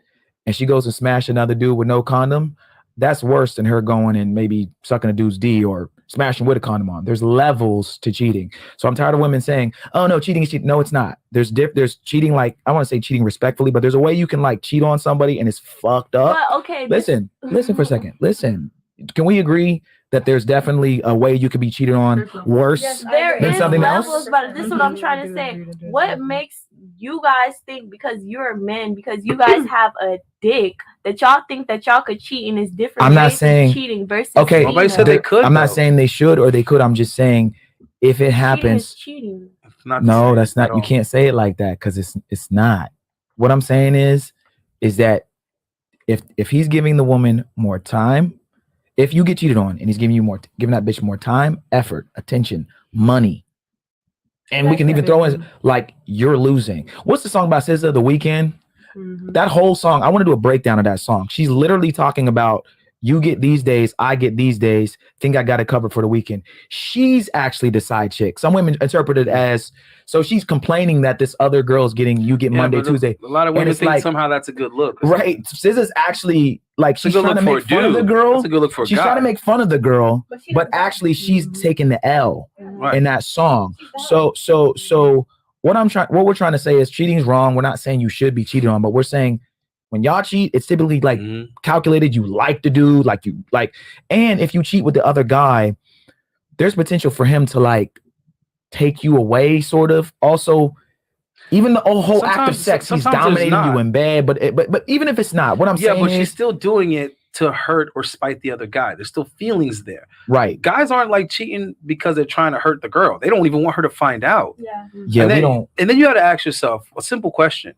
and she goes and smash another dude with no condom, that's worse than her going and maybe sucking a dude's D or smashing with a condom on. There's levels to cheating. So I'm tired of women saying, oh no, cheating is cheating. No, it's not. There's cheating, like, I want to say cheating respectfully, but there's a way you can like cheat on somebody and it's fucked up. But, okay. Listen for a second. Listen. Can we agree that there's definitely a way you could be cheated on worse than something else? But this is what I'm trying to say. What makes you guys think, because you're men, because you guys have a dick, that y'all think that y'all could cheat in this different I'm not saying cheating versus okay. Nobody said they could. I'm not saying they should or they could. I'm just saying if it happens. Cheating. No, that's not. You can't say it like that because it's not. What I'm saying is that if he's giving the woman more time, if you get cheated on and he's giving that bitch more time, effort, attention, money, and we can even throw in like you're losing. What's the song by SZA, The Weeknd? That whole song, I want to do a breakdown of that song. She's literally talking about You get these days, I get these days. Think I got it covered for the weekend. She's actually the side chick. Some women interpret it as, so she's complaining that this other girl's getting, you get Monday, Tuesday. A lot of women think somehow that's a good look. Right. SZA's actually like, she's trying to make fun of the girl. That's a good look for a guy. She's trying to make fun of the girl, but actually she's taking the L in that song. So what we're trying to say is cheating is wrong. We're not saying you should be cheated on, but we're saying when y'all cheat, it's typically like calculated. You like to do and if you cheat with the other guy, there's potential for him to like take you away, sort of. Also, even the whole act of sex, he's dominating you in bed. But even if it's not, what I'm saying is, she's still doing it to hurt or spite the other guy. There's still feelings there. Right. Guys aren't like cheating because they're trying to hurt the girl. They don't even want her to find out. Yeah. We don't. And then you got to ask yourself a simple question.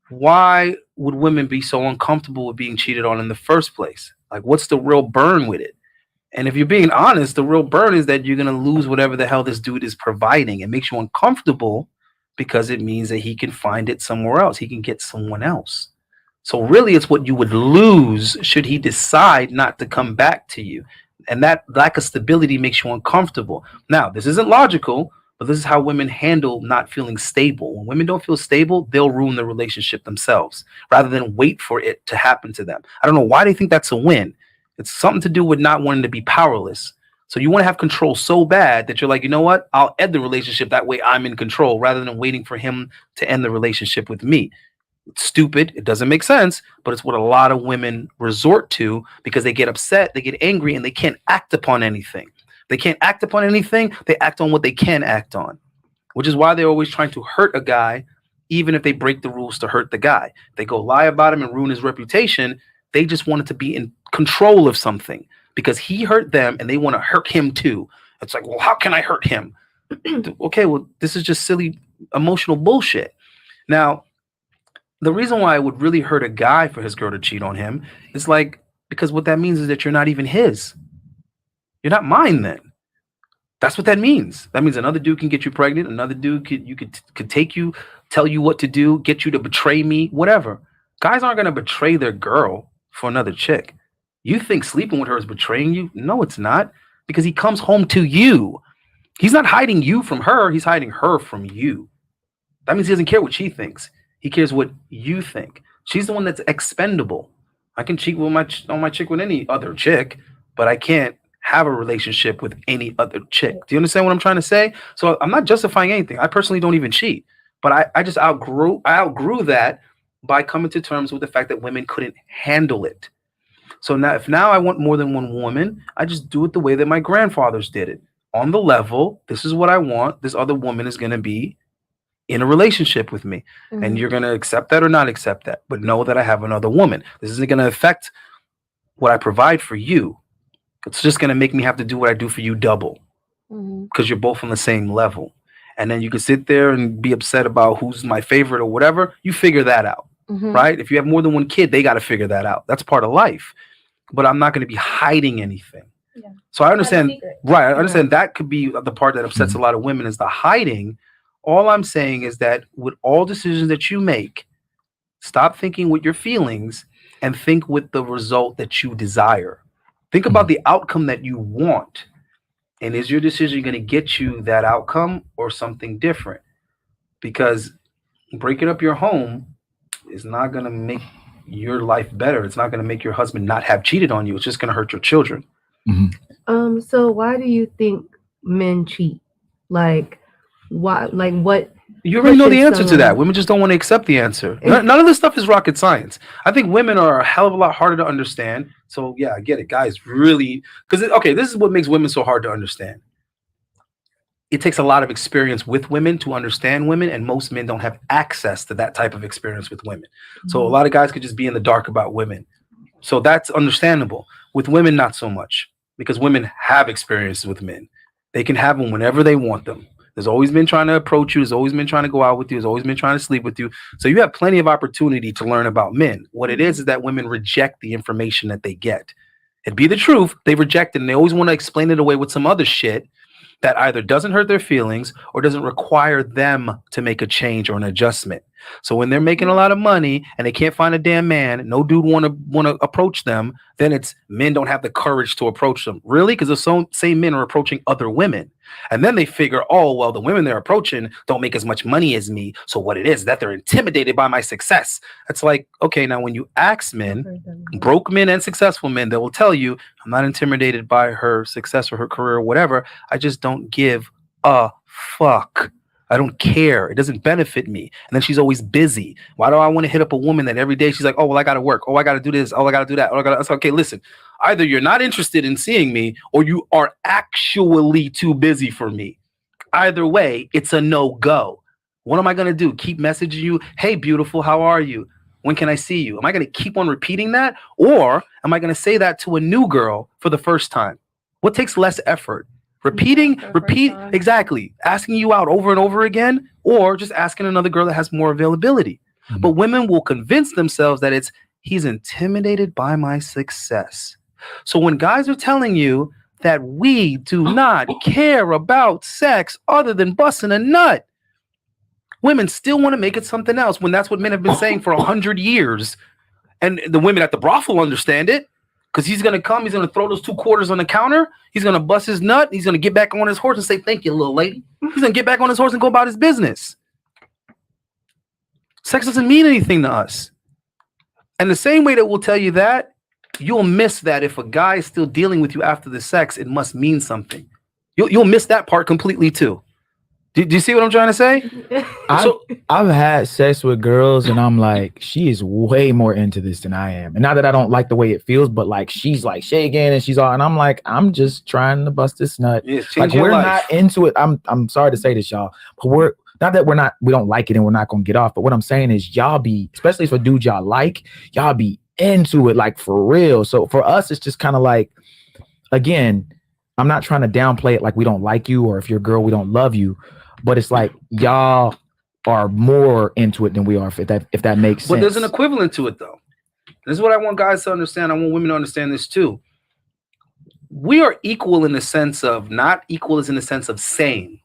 Why would women be so uncomfortable with being cheated on in the first place? Like, what's the real burn with it? And if you're being honest, the real burn is that you're going to lose whatever the hell this dude is providing. It makes you uncomfortable because it means that he can find it somewhere else. He can get someone else. So really, it's what you would lose should he decide not to come back to you. And that lack of stability makes you uncomfortable. Now, this isn't logical, but this is how women handle not feeling stable. When women don't feel stable, they'll ruin the relationship themselves rather than wait for it to happen to them. I don't know why they think that's a win. It's something to do with not wanting to be powerless. So you want to have control so bad that you're like, you know what? I'll end the relationship. That way I'm in control rather than waiting for him to end the relationship with me. It's stupid. It doesn't make sense, but it's what a lot of women resort to because they get upset, they get angry, and they can't act upon anything. They can't act upon anything. They act on what they can act on, which is why they're always trying to hurt a guy, even if they break the rules to hurt the guy. They go lie about him and ruin his reputation. They just wanted to be in control of something because he hurt them and they want to hurt him too. It's like, well, how can I hurt him? Okay, well, this is just silly emotional bullshit. Now, the reason why it would really hurt a guy for his girl to cheat on him is like, because what that means is that you're not even his. You're not mine then. That's what that means. That means another dude can get you pregnant. Another dude could take you, tell you what to do, get you to betray me, whatever. Guys aren't going to betray their girl for another chick. You think sleeping with her is betraying you? No, it's not, because he comes home to you. He's not hiding you from her. He's hiding her from you. That means he doesn't care what she thinks. He cares what you think. She's the one that's expendable. I can cheat with on my chick with any other chick, but I can't have a relationship with any other chick. Do you understand what I'm trying to say? So I'm not justifying anything. I personally don't even cheat, but I just outgrew that by coming to terms with the fact that women couldn't handle it. So now, if I want more than one woman, I just do it the way that my grandfathers did it. On the level, this is what I want. This other woman is going to be in a relationship with me. Mm-hmm. And you're going to accept that or not accept that. But know that I have another woman. This isn't going to affect what I provide for you. It's just going to make me have to do what I do for you double. Because you're both on the same level. And then you can sit there and be upset about who's my favorite or whatever. You figure that out. Right? If you have more than one kid, they got to figure that out. That's part of life. But I'm not going to be hiding anything. Yeah. So I understand. Right. I understand that could be the part that upsets a lot of women is the hiding. All I'm saying is that with all decisions that you make, stop thinking with your feelings and think with the result that you desire. Think about the outcome that you want. And is your decision going to get you that outcome or something different? Because breaking up your home is not going to make your life better. It's not going to make your husband not have cheated on you. It's just going to hurt your children. So why do you think men cheat? Like, why? Like, what? You already know the answer to that. Women just don't want to accept the answer. None of this stuff is rocket science. I think women are a hell of a lot harder to understand. So yeah, I get it, guys. Really, because this is what makes women so hard to understand. It takes a lot of experience with women to understand women, and most men don't have access to that type of experience with women. So a lot of guys could just be in the dark about women. So that's understandable. With women, not so much, because women have experiences with men. They can have them whenever they want them. There's always been trying to approach you. There's always been trying to go out with you. There's always been trying to sleep with you. So you have plenty of opportunity to learn about men. What it is that women reject the information that they get. It'd be the truth. They reject it, and they always want to explain it away with some other shit that either doesn't hurt their feelings or doesn't require them to make a change or an adjustment. So when they're making a lot of money and they can't find a damn man, no dude want to approach them, then it's men don't have the courage to approach them. Really? Because the same men are approaching other women. And then they figure, oh, well, the women they're approaching don't make as much money as me. So what it is that they're intimidated by my success. It's like, okay, now when you ask men, broke men and successful men, they will tell you, I'm not intimidated by her success or her career or whatever. I just don't give a fuck. I don't care. It doesn't benefit me. And then she's always busy. Why do I want to hit up a woman that every day she's like, oh, well, I got to work. Oh, I got to do this. Oh, I got to do that. Oh, I got to. Okay, listen, either you're not interested in seeing me or you are actually too busy for me. Either way, it's a no-go. What am I going to do? Keep messaging you? Hey, beautiful, how are you? When can I see you? Am I going to keep on repeating that? Or am I going to say that to a new girl for the first time? What takes less effort? Repeat, exactly. Asking you out over and over again, or just asking another girl that has more availability. Mm-hmm. But women will convince themselves that he's intimidated by my success. So when guys are telling you that we do not care about sex other than busting a nut, women still want to make it something else when that's what men have been saying for 100 years. And the women at the brothel understand it. Because he's going to come, he's going to throw those 2 quarters on the counter, he's going to bust his nut, he's going to get back on his horse and say, thank you, little lady. He's going to get back on his horse and go about his business. Sex doesn't mean anything to us. And the same way that we'll tell you that, you'll miss that if a guy is still dealing with you after the sex, it must mean something. You'll miss that part completely too. Do you see what I'm trying to say? I've had sex with girls and I'm like, she is way more into this than I am. And not that I don't like the way it feels, but like she's like shaking and she's all, and I'm like, I'm just trying to bust this nut. Yeah, like we're not into it. I'm sorry to say this, y'all, but we're not that we don't like it and we're not gonna get off. But what I'm saying is y'all be, especially for dudes y'all like, y'all be into it like for real. So for us, it's just kind of like, again, I'm not trying to downplay it like we don't like you or if you're a girl, we don't love you. But it's like y'all are more into it than we are, if that makes sense. But there's an equivalent to it, though. This is what I want guys to understand. I want women to understand this too. We are equal in the sense of, not equal as in the sense of same.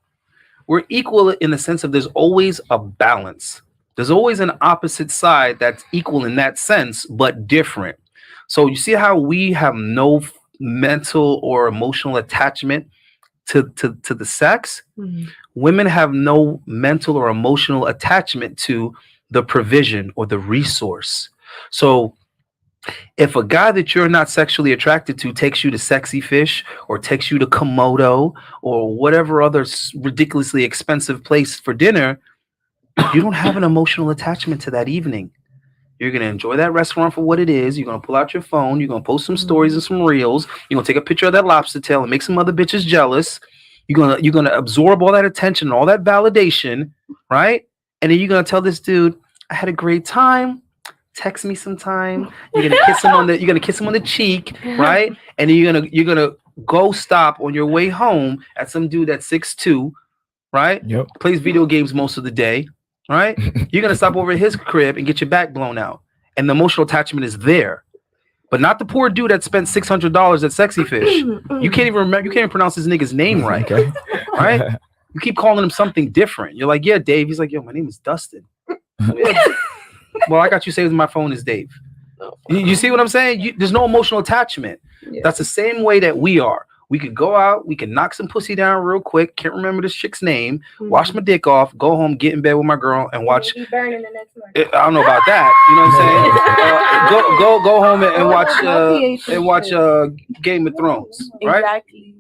We're equal in the sense of there's always a balance. There's always an opposite side that's equal in that sense, but different. So you see how we have no mental or emotional attachment to the sex? Mm-hmm. Women have no mental or emotional attachment to the provision or the resource. So if a guy that you're not sexually attracted to takes you to Sexy Fish or takes you to Komodo or whatever other ridiculously expensive place for dinner, you don't have an emotional attachment to that evening. You're going to enjoy that restaurant for what it is. You're going to pull out your phone. You're going to post some stories and some reels. You're going to take a picture of that lobster tail and make some other bitches jealous. You're gonna absorb all that attention and all that validation, right? And then you're gonna tell this dude, I had a great time. Text me sometime. You're gonna kiss him on the cheek, right? And then you're gonna go stop on your way home at some dude that's 6'2", right? Yep. Plays video games most of the day, right? You're gonna stop over at his crib and get your back blown out. And the emotional attachment is there. But not the poor dude that spent $600 at Sexy Fish. You can't even remember. You can't even pronounce his nigga's name right. Okay. Right? You keep calling him something different. You're like, yeah, Dave. He's like, yo, my name is Dustin. Yeah. Well, I got you saved in my phone as Dave. You see what I'm saying? There's no emotional attachment. Yeah. That's the same way that we are. We could go out, we can knock some pussy down real quick. Can't remember this chick's name. Mm-hmm. Wash my dick off, go home, get in bed with my girl, and watch. Be burning the next morning. I don't know about that. You know what I'm saying? Go home and watch Game of Thrones. Right? Exactly.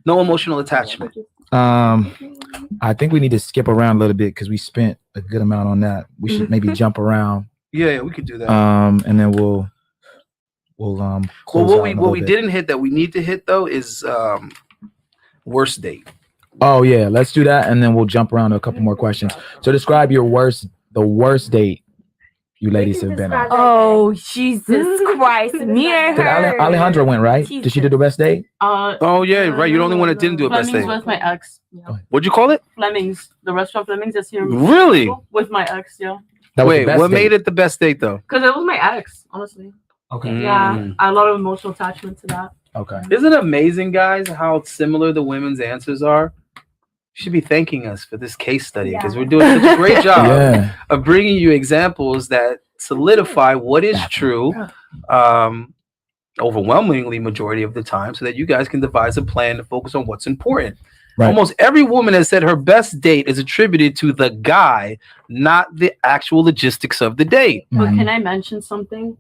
No emotional attachment. I think we need to skip around a little bit because we spent a good amount on that. We should maybe jump around. Yeah, we could do that. And then we'll what we didn't hit that we need to hit though is worst date. Oh yeah, let's do that, and then we'll jump around to a couple more questions. So describe the worst date you ladies have been on. Oh Jesus Christ, me and her. Alejandra went, right? Did she do the best date? Oh yeah, right. You're the only one that didn't do a best date. With my ex. Yeah. What'd you call it? Fleming's, the restaurant Fleming's that's here. Really? With my ex, yeah. Wait, what made it the best date though? Because it was my ex, honestly. Okay. Yeah, a lot of emotional attachment to that. Okay. Isn't it amazing, guys, how similar the women's answers are? should be thanking us for this case study because we're doing such a great job of bringing you examples that solidify what is true. Overwhelmingly majority of the time, so that you guys can devise a plan to focus on what's important. Right. Almost every woman has said her best date is attributed to the guy, not the actual logistics of the date. But can I mention something?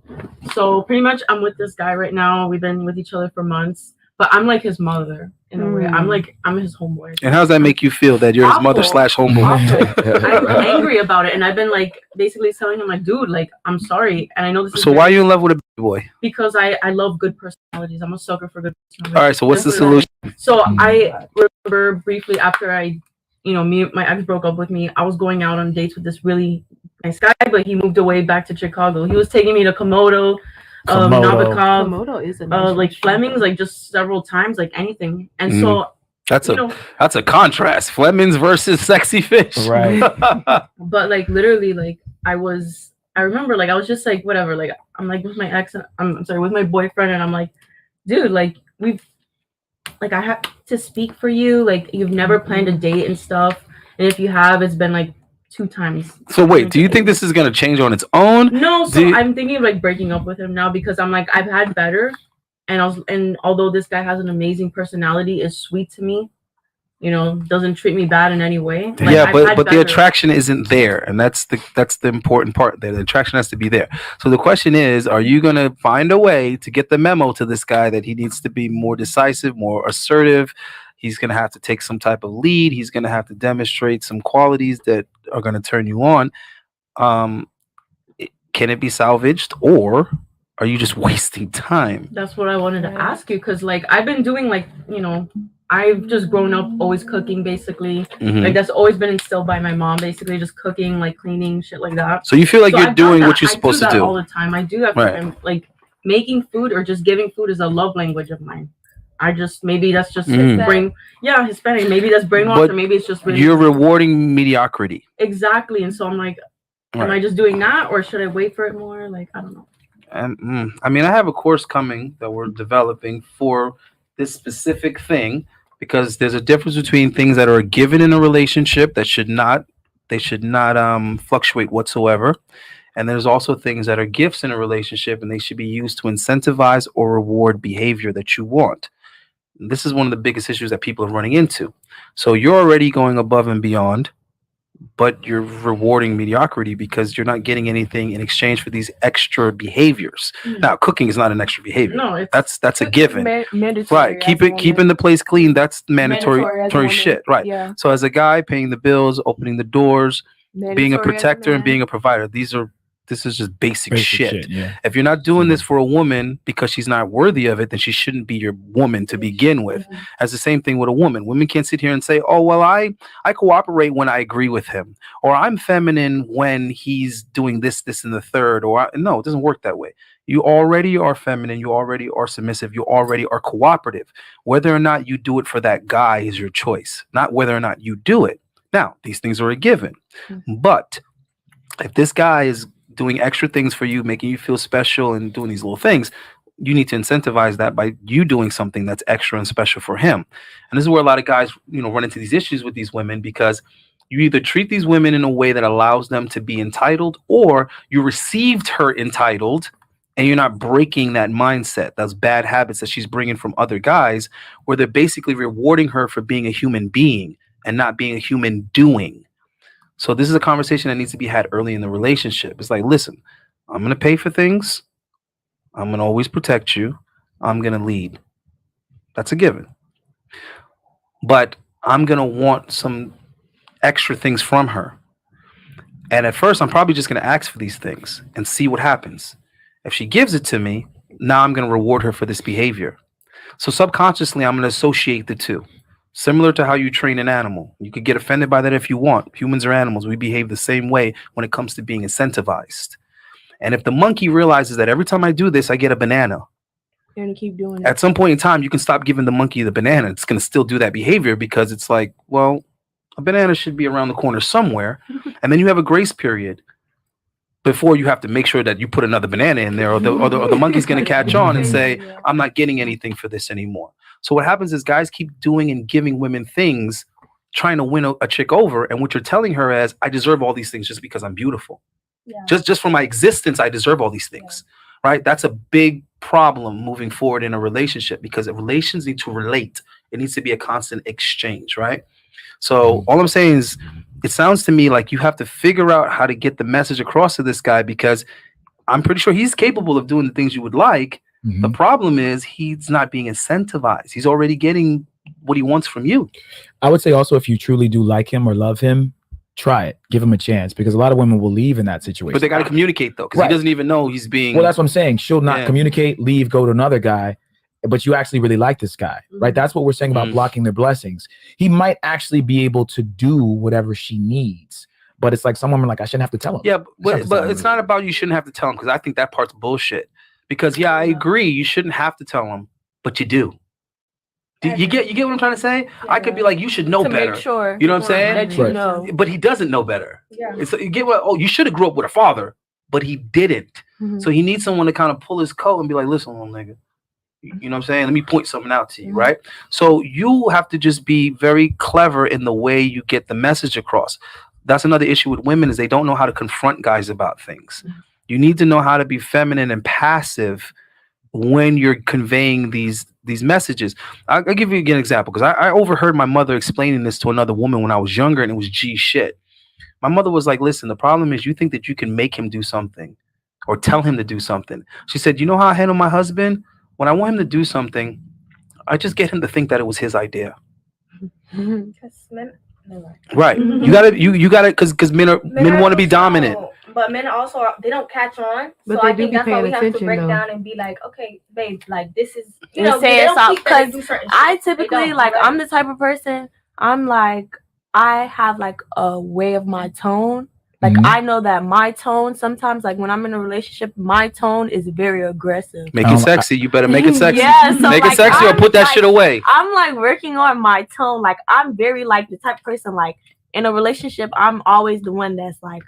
So pretty much I'm with this guy right now. We've been with each other for months, but I'm like his mother in a way. I'm his homeboy. And how does that make you feel that you're his mother / homeboy? I'm angry about it, and I've been like basically telling him like, dude, like I'm sorry, and I know this is so why are you in love with a boy? Because I love good personalities. I'm a sucker for good personalities. All right, so what's the solution? So I remember briefly after my ex broke up with me, I was going out on dates with this really nice guy, but he moved away back to Chicago. He was taking me to Komodo. Komodo is a like Fleming's, like just several times, like anything. And so that's a contrast. Fleming's versus Sexy Fish. Right. But like literally, like I remember like I was just like whatever, like I'm like with my ex, I'm sorry, with my boyfriend, and I'm like, dude, like I have to speak for you, like you've never planned a date and stuff, and if you have, it's been like 2 times. So wait, do you think this is going to change on its own? No, so I'm thinking of like breaking up with him now because I'm like I've had better, and although this guy has an amazing personality, is sweet to me, doesn't treat me bad in any way. Like, but the attraction isn't there, and that's the important part there. The attraction has to be there. So the question is, are you going to find a way to get the memo to this guy that he needs to be more decisive, more assertive? He's going to have to take some type of lead. He's going to have to demonstrate some qualities that are going to turn you on. Can it be salvaged, or are you just wasting time? That's what I wanted to ask you, because like I've been doing like, I've just grown up always cooking, basically. Like that's always been instilled by my mom, basically just cooking, like cleaning, shit like that. So you feel like you're doing what you're supposed to do all the time. I do that for him. Like making food or just giving food is a love language of mine. Maybe that's just Hispanic. Maybe that's brainwashed, or maybe it's just really you're rewarding mediocrity. Exactly. And so I'm like, am I just doing that, or should I wait for it more? Like, I don't know. And I mean, I have a course coming that we're developing for this specific thing, because there's a difference between things that are given in a relationship that should not fluctuate whatsoever. And there's also things that are gifts in a relationship, and they should be used to incentivize or reward behavior that you want. This is one of the biggest issues that people are running into. So you're already going above and beyond, but you're rewarding mediocrity because you're not getting anything in exchange for these extra behaviors. Now, cooking is not an extra behavior. No, that's a given. Right. Keeping the place clean, that's mandatory shit. Right. Yeah. So as a guy, paying the bills, opening the doors, being a protector and being a provider, this is just basic shit. Yeah. If you're not doing this for a woman because she's not worthy of it, then she shouldn't be your woman to begin with. As the same thing with a woman. Women can't sit here and say, oh, well, I cooperate when I agree with him, or I'm feminine when he's doing this, and the third, no, it doesn't work that way. You already are feminine. You already are submissive. You already are cooperative. Whether or not you do it for that guy is your choice, not whether or not you do it. Now, these things are a given, but if this guy is doing extra things for you, making you feel special and doing these little things, you need to incentivize that by you doing something that's extra and special for him. And this is where a lot of guys, run into these issues with these women, because you either treat these women in a way that allows them to be entitled, or you received her entitled and you're not breaking that mindset, those bad habits that she's bringing from other guys, where they're basically rewarding her for being a human being and not being a human doing. So this is a conversation that needs to be had early in the relationship. It's like, listen, I'm going to pay for things. I'm going to always protect you. I'm going to lead. That's a given. But I'm going to want some extra things from her. And at first, I'm probably just going to ask for these things and see what happens. If she gives it to me, now I'm going to reward her for this behavior. So subconsciously, I'm going to associate the two. Similar to how you train an animal. You could get offended by that if you want. Humans are animals. We behave the same way when it comes to being incentivized. And if the monkey realizes that every time I do this, I get a banana, you're gonna keep doing it. At some point in time, you can stop giving the monkey the banana. It's going to still do that behavior, because it's like, well, a banana should be around the corner somewhere. And then you have a grace period before you have to make sure that you put another banana in there, or the monkey's going to catch on and say, I'm not getting anything for this anymore. So what happens is guys keep doing and giving women things trying to win a chick over, and what you're telling her is, I deserve all these things just because I'm beautiful. Yeah. Just for my existence, I deserve all these things. Right? That's a big problem moving forward in a relationship, because relations need to relate. It needs to be a constant exchange, right? So all I'm saying is, it sounds to me like you have to figure out how to get the message across to this guy, because I'm pretty sure he's capable of doing the things you would like. The problem is he's not being incentivized. He's already getting what he wants from you. I would say also, if you truly do like him or love him, try it. Give him a chance, because a lot of women will leave in that situation. But they got to communicate, though, because he doesn't even know he's being... Well, that's what I'm saying. She'll not communicate, leave, go to another guy, but you actually really like this guy, right? That's what we're saying about blocking their blessings. He might actually be able to do whatever she needs, but it's like some women like, I shouldn't have to tell him. Yeah, but it's not about you shouldn't have to tell him, because I think that part's bullshit. Because, yeah, I agree, you shouldn't have to tell him, but you do. You get what I'm trying to say? I could be like, you should know better. Make sure, you know what I'm saying? that you know. But he doesn't know better. Yeah. So you get what? Oh, you should have grew up with a father, but he didn't. So he needs someone to kind of pull his coat and be like, listen, little nigga. You know what I'm saying? Let me point something out to you, right? So you have to just be very clever in the way you get the message across. That's another issue with women, is they don't know how to confront guys about things. You need to know how to be feminine and passive when you're conveying these messages. I'll give you an example, because I overheard my mother explaining this to another woman when I was younger, and it was G shit. My mother was like, listen, the problem is you think that you can make him do something or tell him to do something. She said, you know how I handle my husband? When I want him to do something, I just get him to think that it was his idea. Right. You gotta, because men want to be dominant. But men also they don't catch on. But so they I think do be that's why we paying have to break attention, down and be like, okay, babe, like this is They don't keep that, because I typically like I'm the type of person, I'm like, I have like a way of my tone. Like I know that my tone sometimes, like when I'm in a relationship, my tone is very aggressive. Make it sexy. You better make it sexy. Yeah, so make like, it sexy or put that shit away. I'm like working on my tone. Like I'm very like the type of person, like in a relationship, I'm always the one that's like,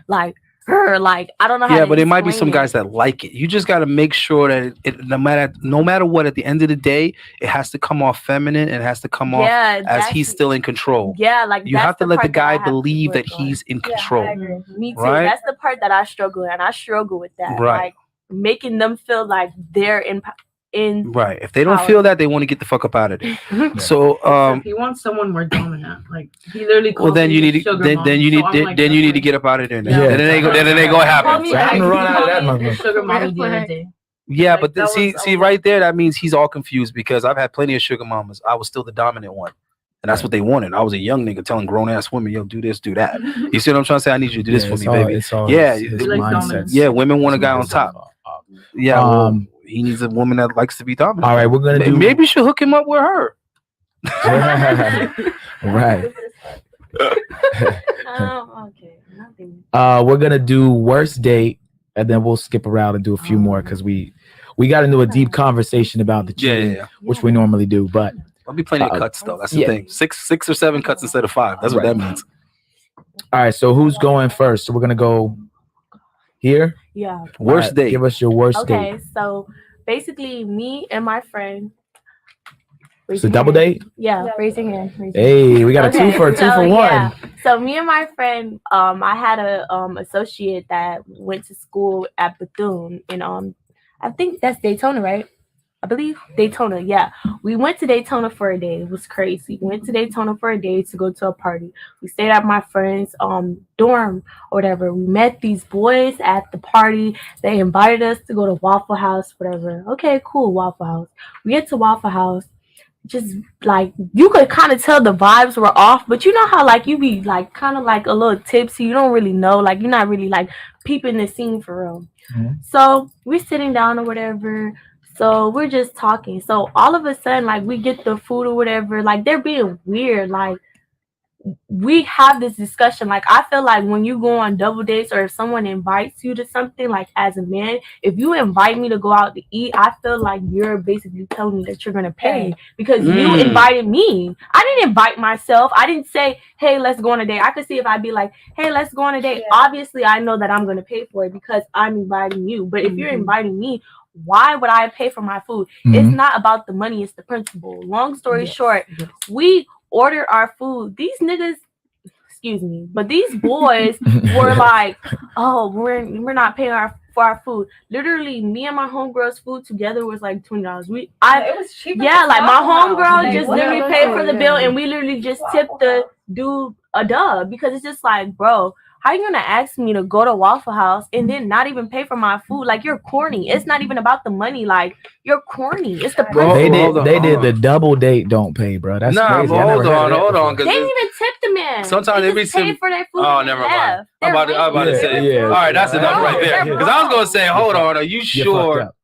like her, like I don't know how. Yeah, to but there might be some explain guys it. that like it. You just got to make sure that it no matter what, at the end of the day, it has to come off feminine and it has to come off as he's still in control. Yeah, like you have to let the guy believe that he's in control. I agree. Me too. Right? That's the part that I struggle with, and I struggle with that. Right. Like making them feel like they're in. Right. If they don't feel that, they want to get the fuck up out of there. So if you want someone more dominant, like he literally calls well, then you need to then you need to get up out of there. Then it ain't gonna happen. I'm gonna run out of that motherfucker. Sugar mommy the other day. Yeah, but see right there, that means he's all confused, because I've had plenty of sugar mamas. I was still the dominant one. And that's what they wanted. I was a young nigga telling grown ass women, yo, do this, do that. You see what I'm trying to say? I need you to do this for me, baby. Yeah, yeah, women want a guy on top. Yeah, he needs a woman that likes to be dominant. All right, we're gonna do. Maybe you should hook him up with her. Right. Okay. We're gonna do worst date, and then we'll skip around and do a few more, because we got into a deep conversation about the cheating, which we normally do. But I'll be plenty of cuts though. That's the thing. Six or seven cuts instead of 5. That's what that means. All right. So who's going first? So we're gonna go here. Yeah. Worst date. Give us your worst date. Okay, so basically, me and my friend. It's a double date? Yeah, raising hand. Hey, we got a two for one. Yeah. So me and my friend, I had a associate that went to school at Bethune, and I think that's Daytona, right? I believe Daytona. Yeah, we went to Daytona for a day. It was crazy. We went to Daytona for a day to go to a party. We stayed at my friend's dorm or whatever. We met these boys at the party. They invited us to go to Waffle House, whatever. Okay, cool, Waffle House. We get to Waffle House. Just like you could kind of tell the vibes were off, but you know how like you be like kind of like a little tipsy. You don't really know, like you're not really like peeping the scene for real. So we're sitting down or whatever. So we're just talking. So all of a sudden, like we get the food or whatever, like they're being weird. Like we have this discussion. Like I feel like when you go on double dates or if someone invites you to something, like as a man, if you invite me to go out to eat, I feel like you're basically telling me that you're gonna pay because you invited me. I didn't invite myself. I didn't say, hey, let's go on a date. I could see if I'd be like, hey, let's go on a date. Obviously, I know that I'm gonna pay for it because I'm inviting you. But if you're inviting me, why would I pay for my food? It's not about the money, it's the principle. Long story short, we ordered our food. These niggas, excuse me, but these boys were like, "Oh, we're not paying for our food." Literally, me and my homegirl's food together was like $20. It was cheaper. Yeah, like my homegirl Like, just what literally else? paid for the bill, Yeah. and we literally just tipped the dude a dub because it's just like, bro, how you gonna ask me to go to Waffle House and then not even pay for my food? Like, you're corny. It's not even about the money. Like, you're corny. It's the Bro, principle. They did the double date don't pay, bro. That's Nah, crazy. but I never hold heard of on, that hold on, before. They didn't even tip the man. Sometimes they they be just paid sim- for their food. Oh, and never left. mind. They're I'm about to say, Yeah. all right, that's enough right there. They're Because I was gonna say, hold broke. on, are you You're sure? fucked up.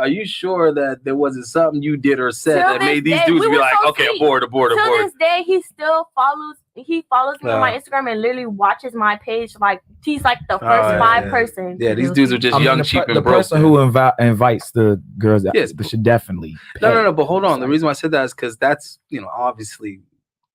Are you sure that there wasn't something you did or said Till that made this these day, dudes we be were like, so okay, sweet. abort. Till this day, he still follows. He follows me on my Yeah. Instagram and literally watches my page. Like, he's like the first Oh, yeah, five yeah. person. Yeah, these dudes are just I mean, young, the, cheap, the and broke. person who invites the girls Yes, they should definitely pay. No, but hold on. The reason why I said that is because that's, obviously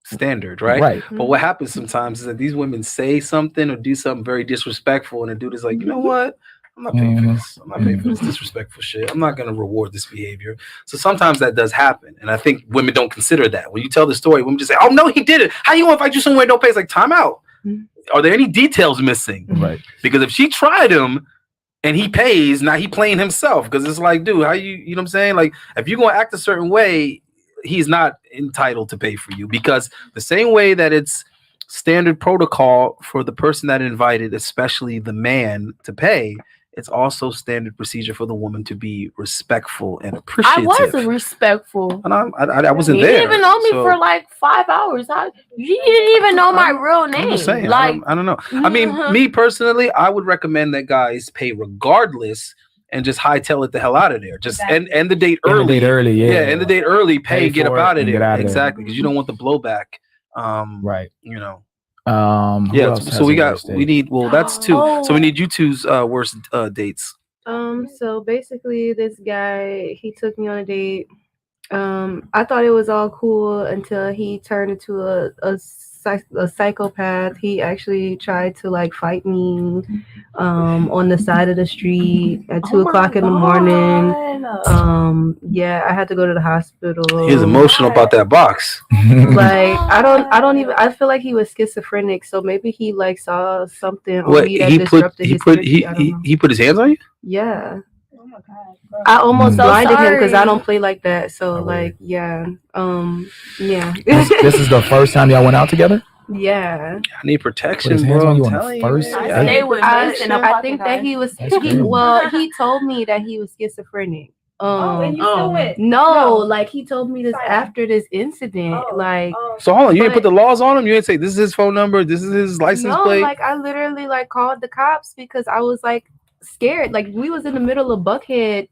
standard, right? Right. But what happens sometimes is that these women say something or do something very disrespectful, and the dude is like, you know what? I'm not paying for this. I'm not paying for this disrespectful shit. I'm not going to reward this behavior. So sometimes that does happen. And I think women don't consider that. When you tell the story, women just say, oh, no, he did it. How you want to invite you somewhere and don't pay? It's like, time out. Are there any details missing? Right. Because if she tried him and he pays, now he playing himself. Because it's like, dude, how you know what I'm saying? Like, if you're going to act a certain way, he's not entitled to pay for you. Because the same way that it's standard protocol for the person that invited, especially the man, to pay, it's also standard procedure for the woman to be respectful and I appreciative. was respectful. And I wasn't You there. didn't even know me so for like 5 hours. You didn't even know my real name. I'm just saying. Like, I don't know. I mean, me personally, I would recommend that guys pay regardless and just hightail it the hell out of there. Just end the date End the early. date early, yeah. End the date early. Pay, get up for it out of and get there. out of there. Exactly, because you don't want the blowback. Right. You know. Who Yeah. else So has we a got. worst We date? need. Well, that's two. So we need you two's worst dates. So basically this guy, he took me on a date. I thought it was all cool until he turned into a psychopath. He actually tried to like fight me on the side of the street at 2:00 in the morning. Yeah, I had to go to the hospital. He was emotional about that box. Like I don't even, I feel like he was schizophrenic, so maybe he like saw something on me that disrupted his energy. I don't know. He put his hands on you? Yeah. Oh my god, bro. I almost So blinded him because I sorry. don't play like that. So Oh, like, yeah. Yeah. This is the first time y'all went out together? Yeah. I need protection, Put his hands bro. on you I'm on the telling first you. I man. stay with Mason. I think that he was That's crazy. he told me that he was schizophrenic. And you still went? No, like he told me this Silent. after this incident. Like So hold on, you didn't put But- the laws on him? You didn't say this is his phone number, this is his license no, plate? like I literally like called the cops because I was like scared. Like we was in the middle of Buckhead,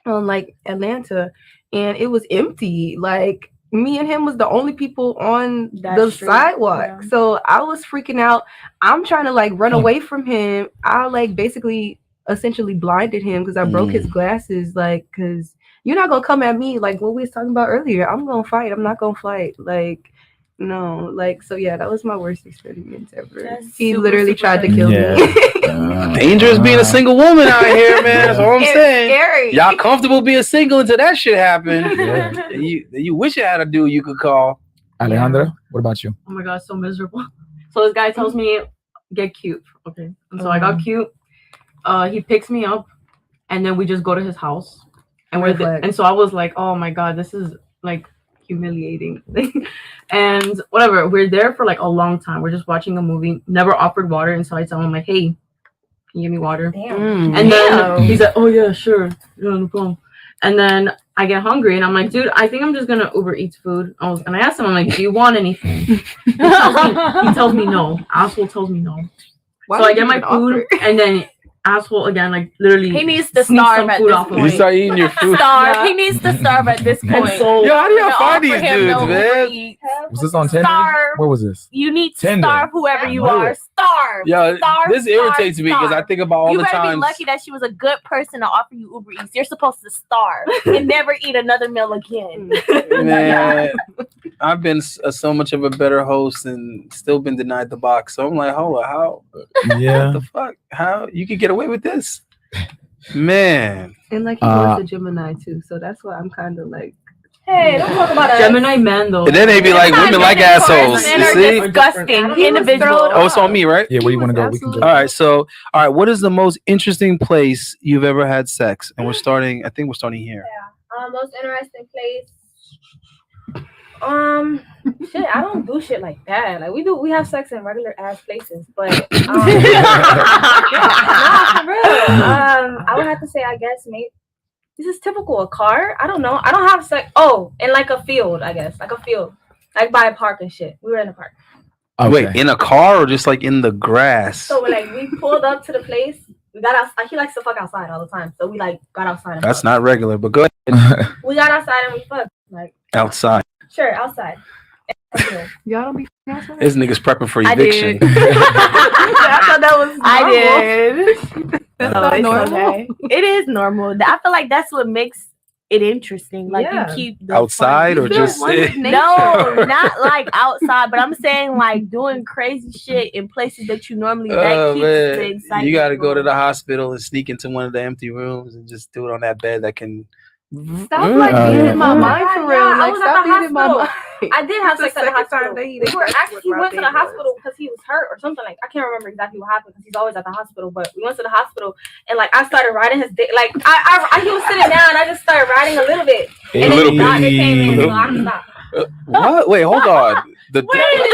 like Atlanta, and it was empty. Like me and him was the only people on That the street, sidewalk. yeah. So I was freaking out. I'm trying to like run away from him. I like basically essentially blinded him because I broke his glasses. Like, because you're not gonna come at me like what we was talking about earlier. I'm gonna fight. I'm not gonna fight. Like, no, like, so yeah, that was my worst experience ever. That's He super, literally super tried to funny. kill Yeah. me. Dangerous being a single woman out here, man. That's all I'm It's saying. scary. Y'all comfortable being single until that shit happened. Yeah. And you wish you had a dude you could call. Alejandra, what about you? Oh my god, so miserable. So this guy tells me, get cute. Okay. And so I got cute. He picks me up and then we just go to his house. And Red flag. and so I was like, oh my god, this is like humiliating. And whatever. We're there for like a long time. We're just watching a movie. Never offered water. And so I tell him like, hey, can you give me water? Damn. And then he's like, oh yeah, sure. Yeah, no problem. And then I get hungry and I'm like, dude, I think I'm just gonna Uber Eats food. And I asked him, I'm like, do you want anything? He tells me no. Asshole tells me no. So I get my food and then asshole again, like literally He needs to sneaks starve some at food this off of point. You me. start eating your food. Starve. Yeah. He needs to starve at this And point. so Yo, how do y'all Don't find offer these him dudes, no man? Uber Eats. Was this on Tinder? Starve. Where was this? You need to Tinder. starve whoever you Knew are. it. Starve. Yo, starve, this irritates starve, me because I starve. think about all You the better be times. lucky that she was a good person to offer you Uber Eats. You're supposed to starve and never eat another meal again. Man, I've been so much of a better host and still been denied the box. So I'm like, hold on, how? Yeah. What the fuck? How you could get away with this? Man. And like he was a Gemini too, so that's why I'm kind of like, Hey, don't talk about us. Gemini men though. And then they be like, women like assholes. Men You are see? disgusting individuals. Oh, it's on me, right? Yeah, where do you want to go? We can go. All right. So, all right. What is the most interesting place you've ever had sex? And we're starting. I think we're starting here. Most interesting place. Shit, I don't do shit like that. Like we have sex in regular ass places, but nah, for real. I would have to say, I guess, maybe this is typical. A car. I don't know. I don't have sex. Oh, in like a field, I guess, like a field, like by a park and shit. We were in a park. Okay. Wait, in a car or just like in the grass? So like we pulled up to the place. We got out. He likes to fuck outside all the time, so we like got outside. And That's fucked. not regular, but go ahead. We got outside and we fucked. Like Outside. sure, outside. Y'all don't be outside? This nigga's prepping for I eviction. did. I thought that was normal. I did. That's No, not it's normal. okay. It is normal. I feel like that's what makes it interesting. Like Yeah. you keep the Outside fun. or just No, not like outside, but I'm saying like doing crazy shit in places that you normally that Oh keeps the man, excitement. you got to go to going. the hospital and sneak into one of the empty rooms and just do it on that bed that can. Stop like being in my Yeah. mind for real. Yeah, I Like was at stop the being in my hospital. mind. I did have It's the sex at the second hospital. time that he We did were that actually with he my went to the baby was. hospital because he was hurt or something. Like I can't remember exactly what happened because he's always at the hospital. But we went to the hospital and like I started riding his dick. Like I he was sitting down and I just started riding a little bit. And then little the doctor came in, so I stopped. What? Wait, hold on. The Why you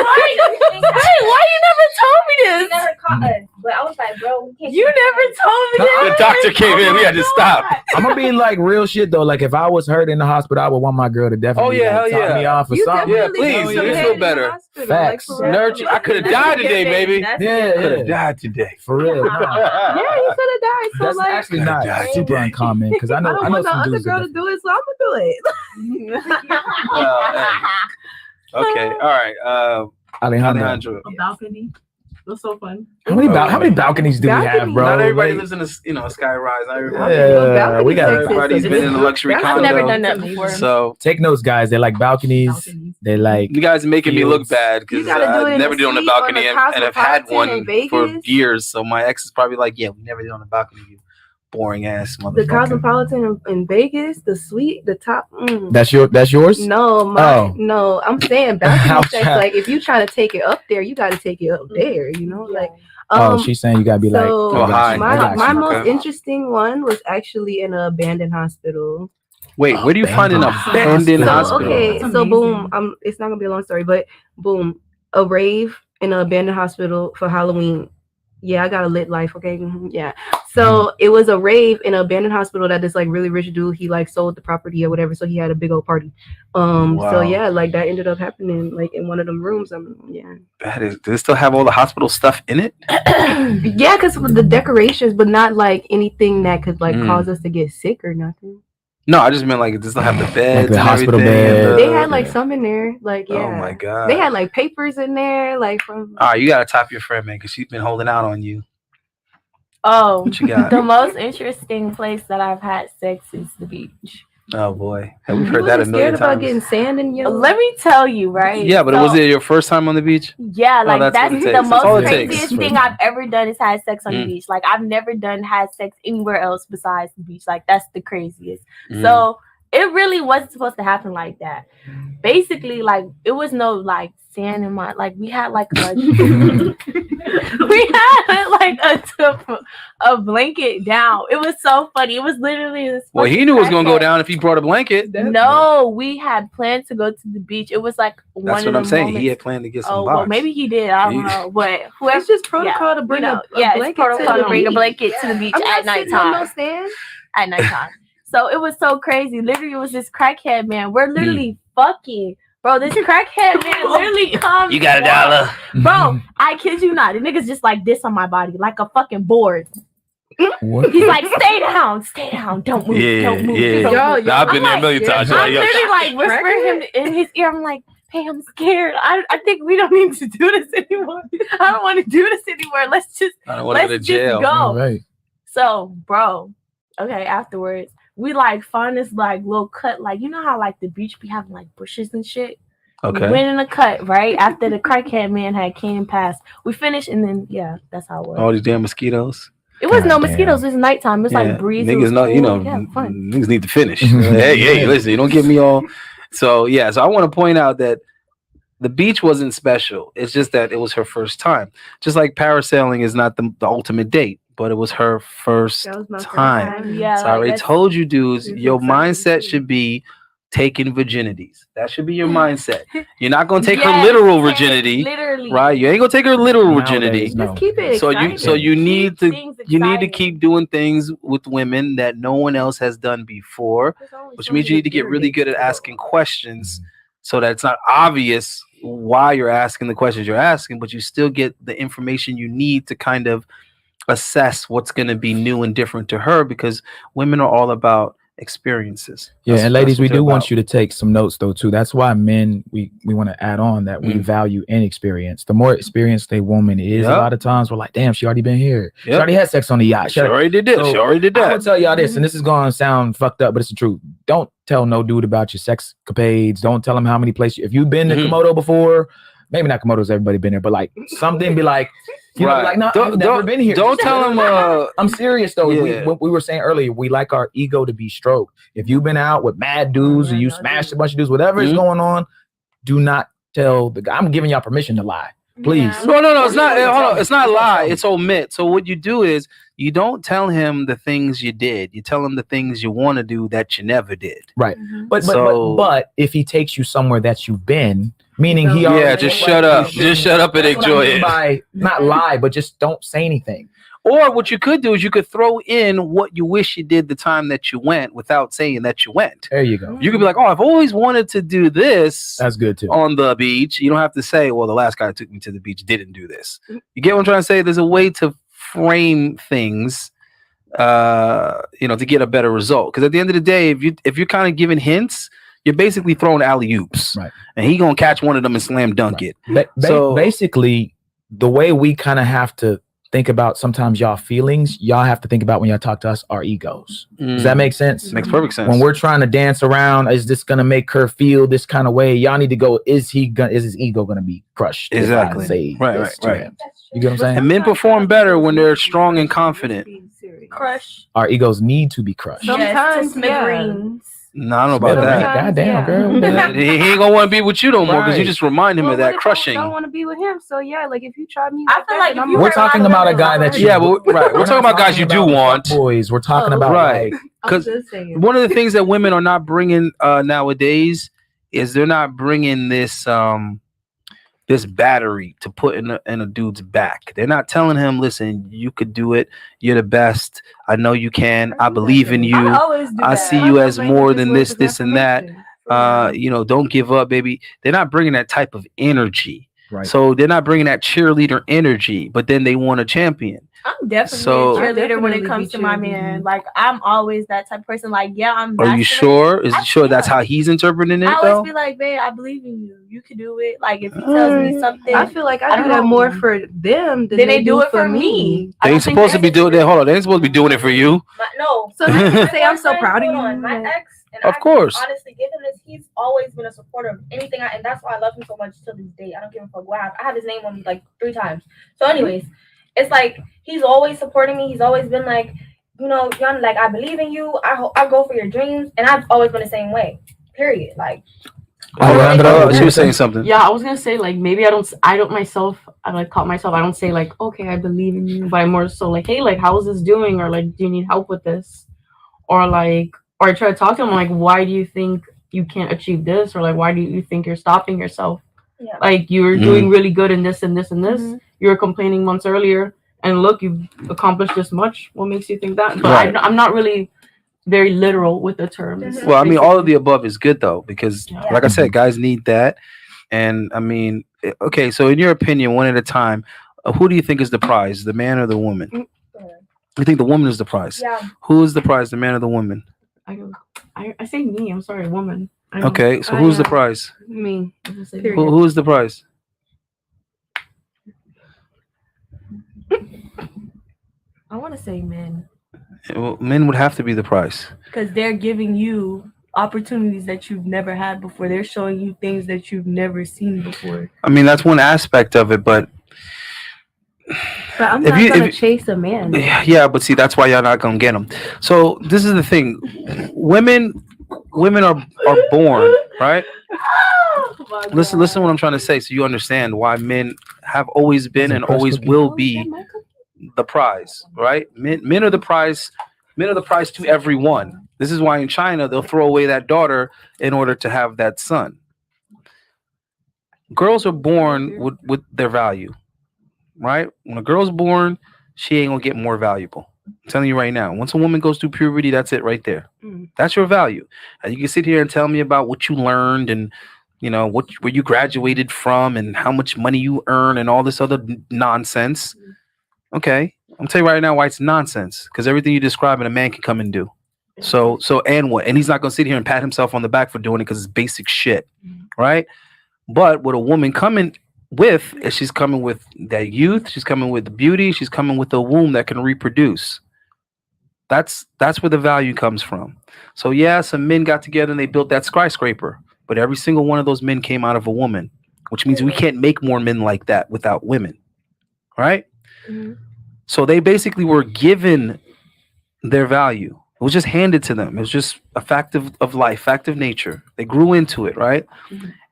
never told me He this? never caught us, but I was like, bro, we can't. You never told me The this. doctor came in. We had to stop. I'm gonna be like real shit though. Like if I was hurt in the hospital, I would want my girl to definitely Oh, yeah, like, hell top yeah. me off or You something. Yeah, definitely please, need you some feel head in the better. hospital, Facts. for real. Nurture. I could have died today, baby. That's Yeah, Could have yeah. died today. For real. Nah. Yeah, you could have died. So That's like, actually not God, super today. uncommon because I I know don't I know want the some other dudes. girl That to do it, so I'm gonna do it. Well, hey. Okay, all right. Alejandro. Alejandro. A balcony. That's so fun. How many balconies do we have, bro? Not everybody Like, lives in a sky rise. Not everybody. Yeah, we got Everybody's been in a luxury That's condo. I've never done that before. So take notes, guys. They're like balconies. They like you guys are making me look Fields. bad You because gotta do it I in never a did on the suite on balcony the and have had Cosmopolitan in one for Vegas. years. So my ex is probably like, yeah, we never did on the balcony. You boring ass The motherfucker. Cosmopolitan in Vegas, the suite, the top. that's yours. No, no. I'm saying balcony I'll sex. try. Like if you trying to take it up there, you got to take it up there. You know, like. She's saying you gotta be like. So Oh, hi. my I got my you. most Okay. interesting one was actually in an abandoned hospital. Wait, where do you find an abandoned So hospital? okay, That's so amazing. boom, it's not gonna be a long story, but boom, a rave in an abandoned hospital for Halloween. Yeah, I got a lit life. Okay, yeah. So it was a rave in an abandoned hospital that this like really rich dude, he like sold the property or whatever, so he had a big old party. So Wow. yeah, like that ended up happening like in one of them rooms. Yeah. That is. Does it still have all the hospital stuff in it? Yeah, because the decorations, but not like anything that could like Mm. cause us to get sick or nothing. No, I just meant like, does it still have the beds, the and hospital everything, and bed. They had like some in there, like yeah. Oh my god. They had like papers in there, like from. All right, you gotta top your friend, man, because she's been holding out on you. Oh, What you got? the most interesting place that I've had sex is the beach. Oh boy, have we You heard that a wasn't million scared about times? getting sand in your. Let me tell you, right? Yeah, but So- was it your first time on the beach? Yeah, Oh, like that's that's what it the takes. That's all most it takes. craziest thing I've ever done is had sex on the Mm. beach. Like I've never had sex anywhere else besides the beach. Like that's the craziest. Mm. So it really wasn't supposed to happen like that. Basically, like it was no like sand in my like we had like a we had like a blanket down. It was so funny. It was literally this. Well, he knew it was gonna go down if he brought a blanket. No, we had planned to go to the beach. It was like one That's of what the I'm saying. He moments- had planned to get some Oh box. well, maybe he did. I don't Jeez. know, but whoever. It's just protocol to bring a it's blanket protocol to to bring a the blanket beach. to the beach I'm at not sitting on no nighttime. stand. At nighttime. So it was so crazy. Literally, it was this crackhead man. We're literally fucking. Bro, this crackhead man literally comes. You got $1. Bro, I kid you not. The nigga's just like this on my body, like a fucking board. What? He's like, stay down, don't move, Yeah, don't move. yeah. don't Yo, move." yo, I've been I'm there a like, million times. I'm Yo, literally like whispering him in his ear. I'm like, hey, I'm scared. I think we don't need to do this anymore. I don't want to do this anymore. Let's just I don't want to go to let's just jail. go. All right. So, bro, okay, afterwards, we like found this like little cut, like you know how like the beach be having like bushes and shit. Okay. We went in a cut right after the crackhead man had came past. We finished and then yeah, that's how it was. All these damn mosquitoes. It was no Goddamn. mosquitoes. It was nighttime. It was like breeze. It Niggas was know, you cool. know, Yeah, fun. niggas need to finish. Hey, listen, you don't get me all So I want to point out that the beach wasn't special. It's just that it was her first time. Just like parasailing is not the ultimate date, but it was her first That was my first time. time. Yeah, So I already that's- told you, dudes, It's your exciting, mindset too. should be taking virginities. That should be your mindset. You're not gonna take her Yes, literal yes, virginity, literally. right? You ain't gonna take her literal Nowadays, virginity. no. Just keep it So exciting. you need Keep to things you need to exciting. keep doing things with women that no one else has done before, There's only which so means you many need to get really good at dates to go. asking questions so that it's not obvious why you're asking the questions you're asking, but you still get the information you need to kind of assess what's going to be new and different to her, because women are all about experiences. Yeah, and ladies, we do want about. you to take some notes though too. That's why men, we want to add on that we value inexperience. The more experienced a woman is, a Yep. lot of times we're like, damn, she already been here. She Yep. already had sex on the yacht. She already did this. So, She already did I'm that. gonna tell y'all this, and this is gonna sound fucked up, but it's the truth. Don't tell no dude about your sex capades. Don't tell him how many places. If you've been to Mhm. Komodo before, maybe not Komodo's everybody been there, but like something, be like, you know, like, no, I've never been here. Don't tell him. I'm serious though. Yeah. What we were saying earlier, we like our ego to be stroked. If you've been out with mad dudes or you smashed a bunch of dudes, whatever is going on, do not tell the guy. I'm giving y'all permission to lie. Please. No, it's not. Hold on. It's not lie. It's omit. So what you do is you don't tell him the things you did. You tell him the things you want to do that you never did. Right. But if he takes you somewhere that you've been, meaning he already just shut up. Just shut up and That's what I enjoy mean it. by not lie, but just don't say anything. Or what you could do is you could throw in what you wish you did the time that you went without saying that you went. There you go. You could be like, oh, I've always wanted to do this. That's good too. On the beach. You don't have to say, well, the last guy who took me to the beach didn't do this. You get what I'm trying to say? There's a way to frame things, to get a better result. Because at the end of the day, if you're kind of giving hints, you're basically throwing alley-oops. Right. And he gonna catch one of them and slam dunk it. So basically, the way we kind of have to think about sometimes y'all feelings, y'all have to think about when y'all talk to us, our egos. Does that make sense? Makes perfect sense. When we're trying to dance around, is this gonna make her feel this kind of way? Y'all need to go, is his ego gonna be crushed? if I Exactly. say Right. this to him? You get what I'm saying? And men perform better when they're strong and confident. Crush. Our egos need to be crushed. Sometimes, Yes, to smithereens. No, I don't know about that. Goddamn, girl. He ain't gonna want to be with you no more because you Right. just remind him Well, of what that if crushing. I don't want to be with him. So yeah, like if you try me, I feel like then if I'm you We're were talking allowed about to a guy live that your Yeah, life- but we're talking about guys you do want. Boys, we're talking about Right. like, I'm 'Cause just saying. One of the things that women are not bringing nowadays is they're not bringing this battery to put in a dude's back. They're not telling him, listen, you could do it. You're the best. I know you can. I believe in you. I always do I that. see you as more than this and that. Don't give up, baby. They're not bringing that type of energy. right. So they're not bringing that cheerleader energy, but then they want a champion. I'm definitely So- a cheerleader when it Definitely comes be to my cheerleading. man. Like I'm always that type of person. Like, yeah, I'm. Are you masculine. sure? Is I- it sure that's yeah. how he's interpreting it I though? always be like, babe, I believe in you. You can do it. Like if he tells me something, I feel like I I do don't that know. more for them than then they do it for me. They ain't supposed to be doing that. Hold on, they ain't supposed to be doing it for you. No. So you can say I'm so My proud of you. boyfriend, My ex, and Of I course. honestly give him this. He's always been a supporter of anything, and that's why I love him so much to this day. I don't give a fuck what I have his name on me like 3 times. So, anyways, it's like he's always supporting me. He's always been like, young, like I believe in you. I go for your dreams, and I've always been the same way. Period. Like. She was saying something. Yeah, I was gonna say like maybe I don't myself. I like caught myself. I don't say like okay, I believe in you, but I'm more so like hey, like how's this doing, or like do you need help with this, or I try to talk to him like why do you think you can't achieve this, or like why do you think you're stopping yourself? Yeah. Like you're doing really good in this and this and this. Mhm. You were complaining months earlier, and look, you've accomplished this much. What makes you think that? But Right. I'm not really very literal with the terms. Mhm. Well, I mean, all of the above is good though, because Yeah. like I said, guys need that. And I mean, okay, so in your opinion, one at a time, who do you think is the prize, the man or the woman? You think the woman is the prize? Yeah. Who is the prize, the man or the woman? I say me. I'm sorry, woman. I know. Okay, so who's the prize? Me. I was gonna say Period. Who is the prize? I want to say men, Well, men would have to be the prize. because they're giving you opportunities that you've never had before. They're showing you things that you've never seen before. I mean, that's one aspect of it, but But I'm If not you- gonna if- chase a man. yeah, but see, that's why y'all not gonna get them. So this is the thing: women women are born, right? Listen to what I'm trying to say, so you understand why men have always been and always will be the prize, right? Men are the prize. Men are the prize to everyone. This is why in China they'll throw away that daughter in order to have that son. Girls are born with their value, right? When a girl's born, she ain't gonna get more valuable. I'm telling you right now. Once a woman goes through puberty, that's it right there. That's your value. And you can sit here and tell me about what you learned and where you graduated from and how much money you earn and all this other nonsense. Okay, I'm telling you right now why it's nonsense. Because everything you describe and a man can come and do. So and what? And he's not gonna sit here and pat himself on the back for doing it because it's basic shit, right? But what a woman coming with is she's coming with that youth, she's coming with the beauty, she's coming with a womb that can reproduce. That's where the value comes from. So yeah, some men got together and they built that skyscraper, but every single one of those men came out of a woman, which means we can't make more men like that without women, right? So they basically were given their value. It was just handed to them. It was just a fact of life, fact of nature. They grew into it, right?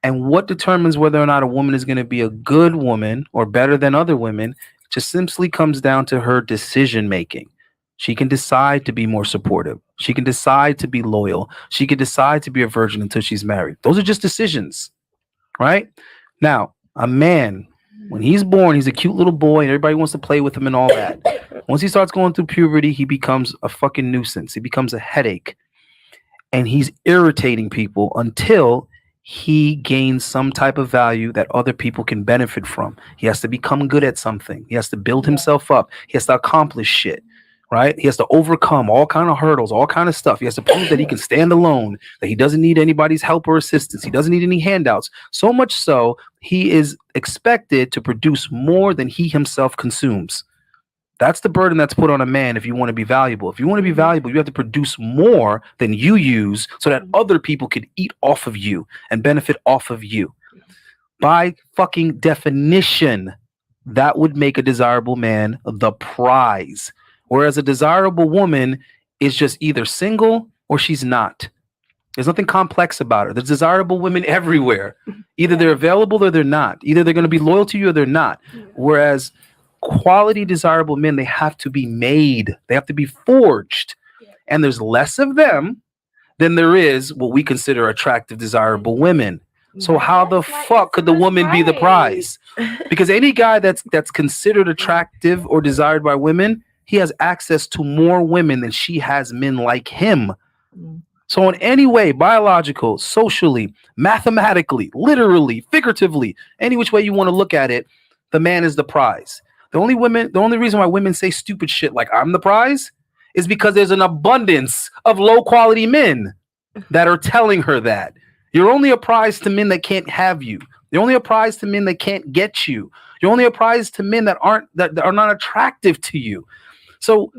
And what determines whether or not a woman is going to be a good woman or better than other women just simply comes down to her decision making. She can decide to be more supportive. She can decide to be loyal. She can decide to be a virgin until she's married. Those are just decisions, right? Now, a man, when he's born, he's a cute little boy and everybody wants to play with him and all that. Once he starts going through puberty, he becomes a fucking nuisance. He becomes a headache. And he's irritating people until he gains some type of value that other people can benefit from. He has to become good at something. He has to build himself up. He has to accomplish shit, right? He has to overcome all kind of hurdles, all kind of stuff. He has to prove that he can stand alone, that he doesn't need anybody's help or assistance. He doesn't need any handouts. So much so, he is expected to produce more than he himself consumes. That's the burden that's put on a man if you want to be valuable. If you want to be valuable, you have to produce more than you use so that other people could eat off of you and benefit off of you. By fucking definition, that would make a desirable man the prize. Whereas a desirable woman is just either single or she's not. There's nothing complex about her. There's desirable women everywhere. Either they're available or they're not. Either they're going to be loyal to you or they're not. Whereas quality desirable men, they have to be made. They have to be forged. And there's less of them than there is what we consider attractive, desirable women. So how the fuck could the woman be the prize? Because any guy that's considered attractive or desired by women, he has access to more women than she has men like him. So in any way, biological, socially, mathematically, literally, figuratively, any which way you want to look at it, the man is the prize. The only reason why women say stupid shit like I'm the prize is because there's an abundance of low quality men that are telling her that. You're only a prize to men that can't have you. You're only a prize to men that can't get you. You're only a prize to men that are not attractive to you. So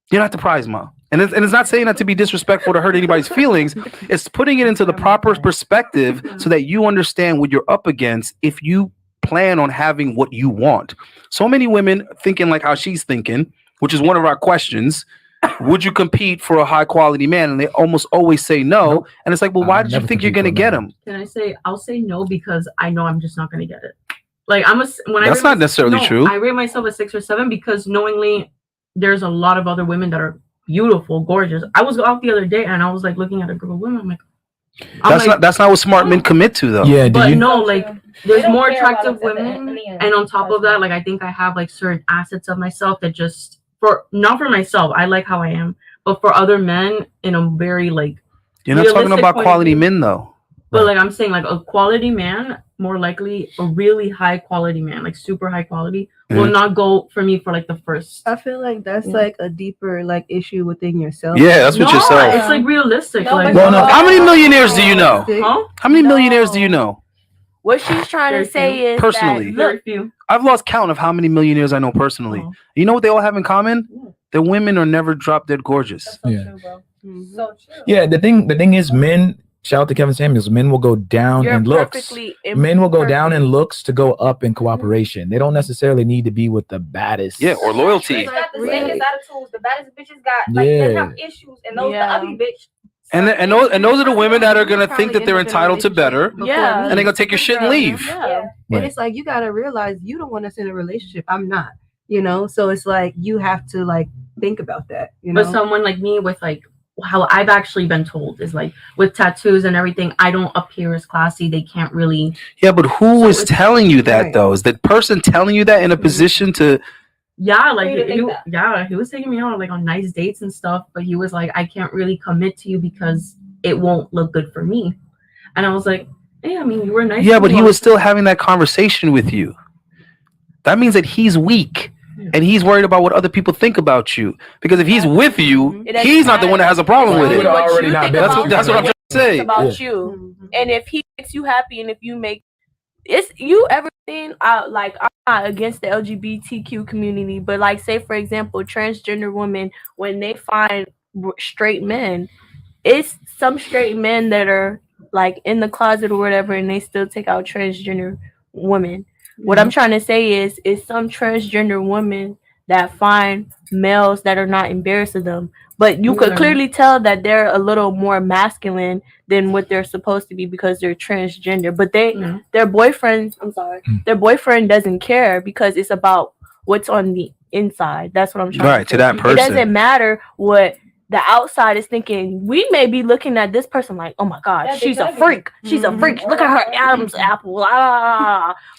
you're not the prize, Ma. And it's not saying that to be disrespectful to hurt anybody's feelings. It's putting it into the proper perspective so that you understand what you're up against if you plan on having what you want. So many women thinking like how she's thinking, which is one of our questions. Would you compete for a high quality man? And they almost always say no. Nope. And it's like, well, why did you think you're going to get him? Can I say, I'll say no because I know I'm just not going to get it. Like that's not necessarily true. I rate myself a 6 or 7 because knowingly there's a lot of other women that are beautiful, gorgeous. I was out the other day and I was like looking at a group of women. That's not what smart men commit to though. Yeah, but there's more attractive women, and on top of that, like I think I have like certain assets of myself that just not for myself. I like how I am, but for other men, in a very like. You're not talking about quality men though. But like I'm saying, like a quality man, more likely a really high quality man, like super high quality, will not go for me for like the first. I feel like that's like a deeper like issue within yourself. Yeah, that's what yourself. It's like realistic. No, like, how many millionaires do you know? Huh? How many millionaires do you know? What she's trying to say is personally, very few. I've lost count of how many millionaires I know personally. You know what they all have in common? The women are never drop dead gorgeous. That's so true, bro. So true. Yeah, the thing is, men. Shout out to Kevin Samuels. Men will go down in looks. Men will go down in looks to go up in cooperation. They don't necessarily need to be with the baddest. Yeah, or loyalty. It's got the same attitudes. The baddest bitches got they have issues, and those the ugly bitch And those are the women that are gonna think that they're entitled to better. Yeah. And they're gonna take your shit and leave. Yeah. And it's like you gotta realize you don't want us in a relationship. I'm not. So it's like you have to like think about that. But someone like me with like how I've actually been told is like with tattoos and everything, I don't appear as classy. They can't really. Yeah, but who is telling you that though? Is that person telling you that in a position to? Yeah, like he was taking me out like on nice dates and stuff, but he was like, I can't really commit to you because it won't look good for me. And I was like, hey, I mean, you were nice. Yeah, but he was still having that conversation with you. That means that he's weak. And he's worried about what other people think about you. Because if he's with you, he's not the one that has a problem with it. That's what I'm trying to say. It's about you. And if he makes you happy, and if you make you everything, like I'm not against the LGBTQ community, but like say for example, transgender women, when they find straight men, it's some straight men that are like in the closet or whatever, and they still take out transgender women. What I'm trying to say is some transgender women that find males that are not embarrassed of them, but you could clearly tell that they're a little more masculine than what they're supposed to be because they're transgender. But their boyfriends, their boyfriend doesn't care because it's about what's on the inside. That's what I'm trying to say. To that person. It doesn't matter what the outside is thinking. We may be looking at this person like, oh my God, she's a freak. She's a freak. Look at her Adam's apple.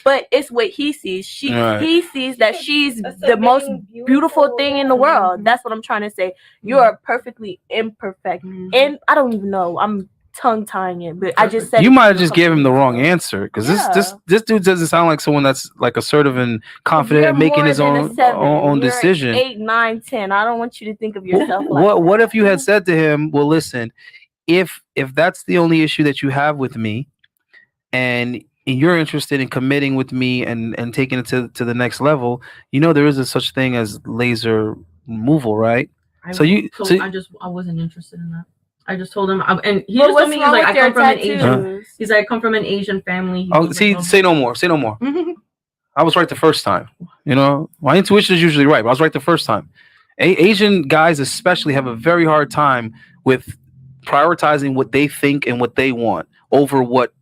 But it's what he sees. He sees that she's the most beautiful thing in the world. That's what I'm trying to say. You are perfectly imperfect. And I don't even know. I'm tongue tying it, but I just said you might have just gave him the wrong answer because this dude doesn't sound like someone that's like assertive and confident and making his own decision. 8, 9, 10. I don't want you to think of yourself what if you had said to him, well, listen, if that's the only issue that you have with me and you're interested in committing with me and taking it to the next level, there is a such thing as laser removal, right? I wasn't interested in that. I just told him, and he just told me, he's like, I come from an Asian. He's like, I come from an Asian family. Say no more. Say no more. I was right the first time. My intuition is usually right, but I was right the first time. Asian guys especially have a very hard time with prioritizing what they think and what they want over what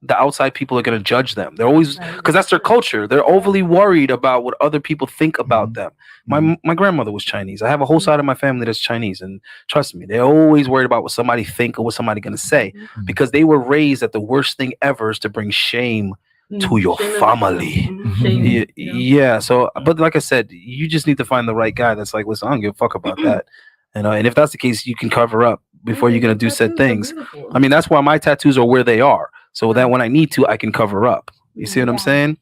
the outside people are going to judge them. They're always, because that's their culture. They're overly worried about what other people think about them. My grandmother was Chinese. I have a whole side of my family that's Chinese, and trust me, they're always worried about what somebody think or what somebody going to say because they were raised that the worst thing ever is to bring shame to your family. Yeah. So, but like I said, you just need to find the right guy that's like, listen, I don't give a fuck about that. And if that's the case, you can cover up before you're going to do said things. I mean, that's why my tattoos are where they are. So that when I need to, I can cover up. You see what I'm saying?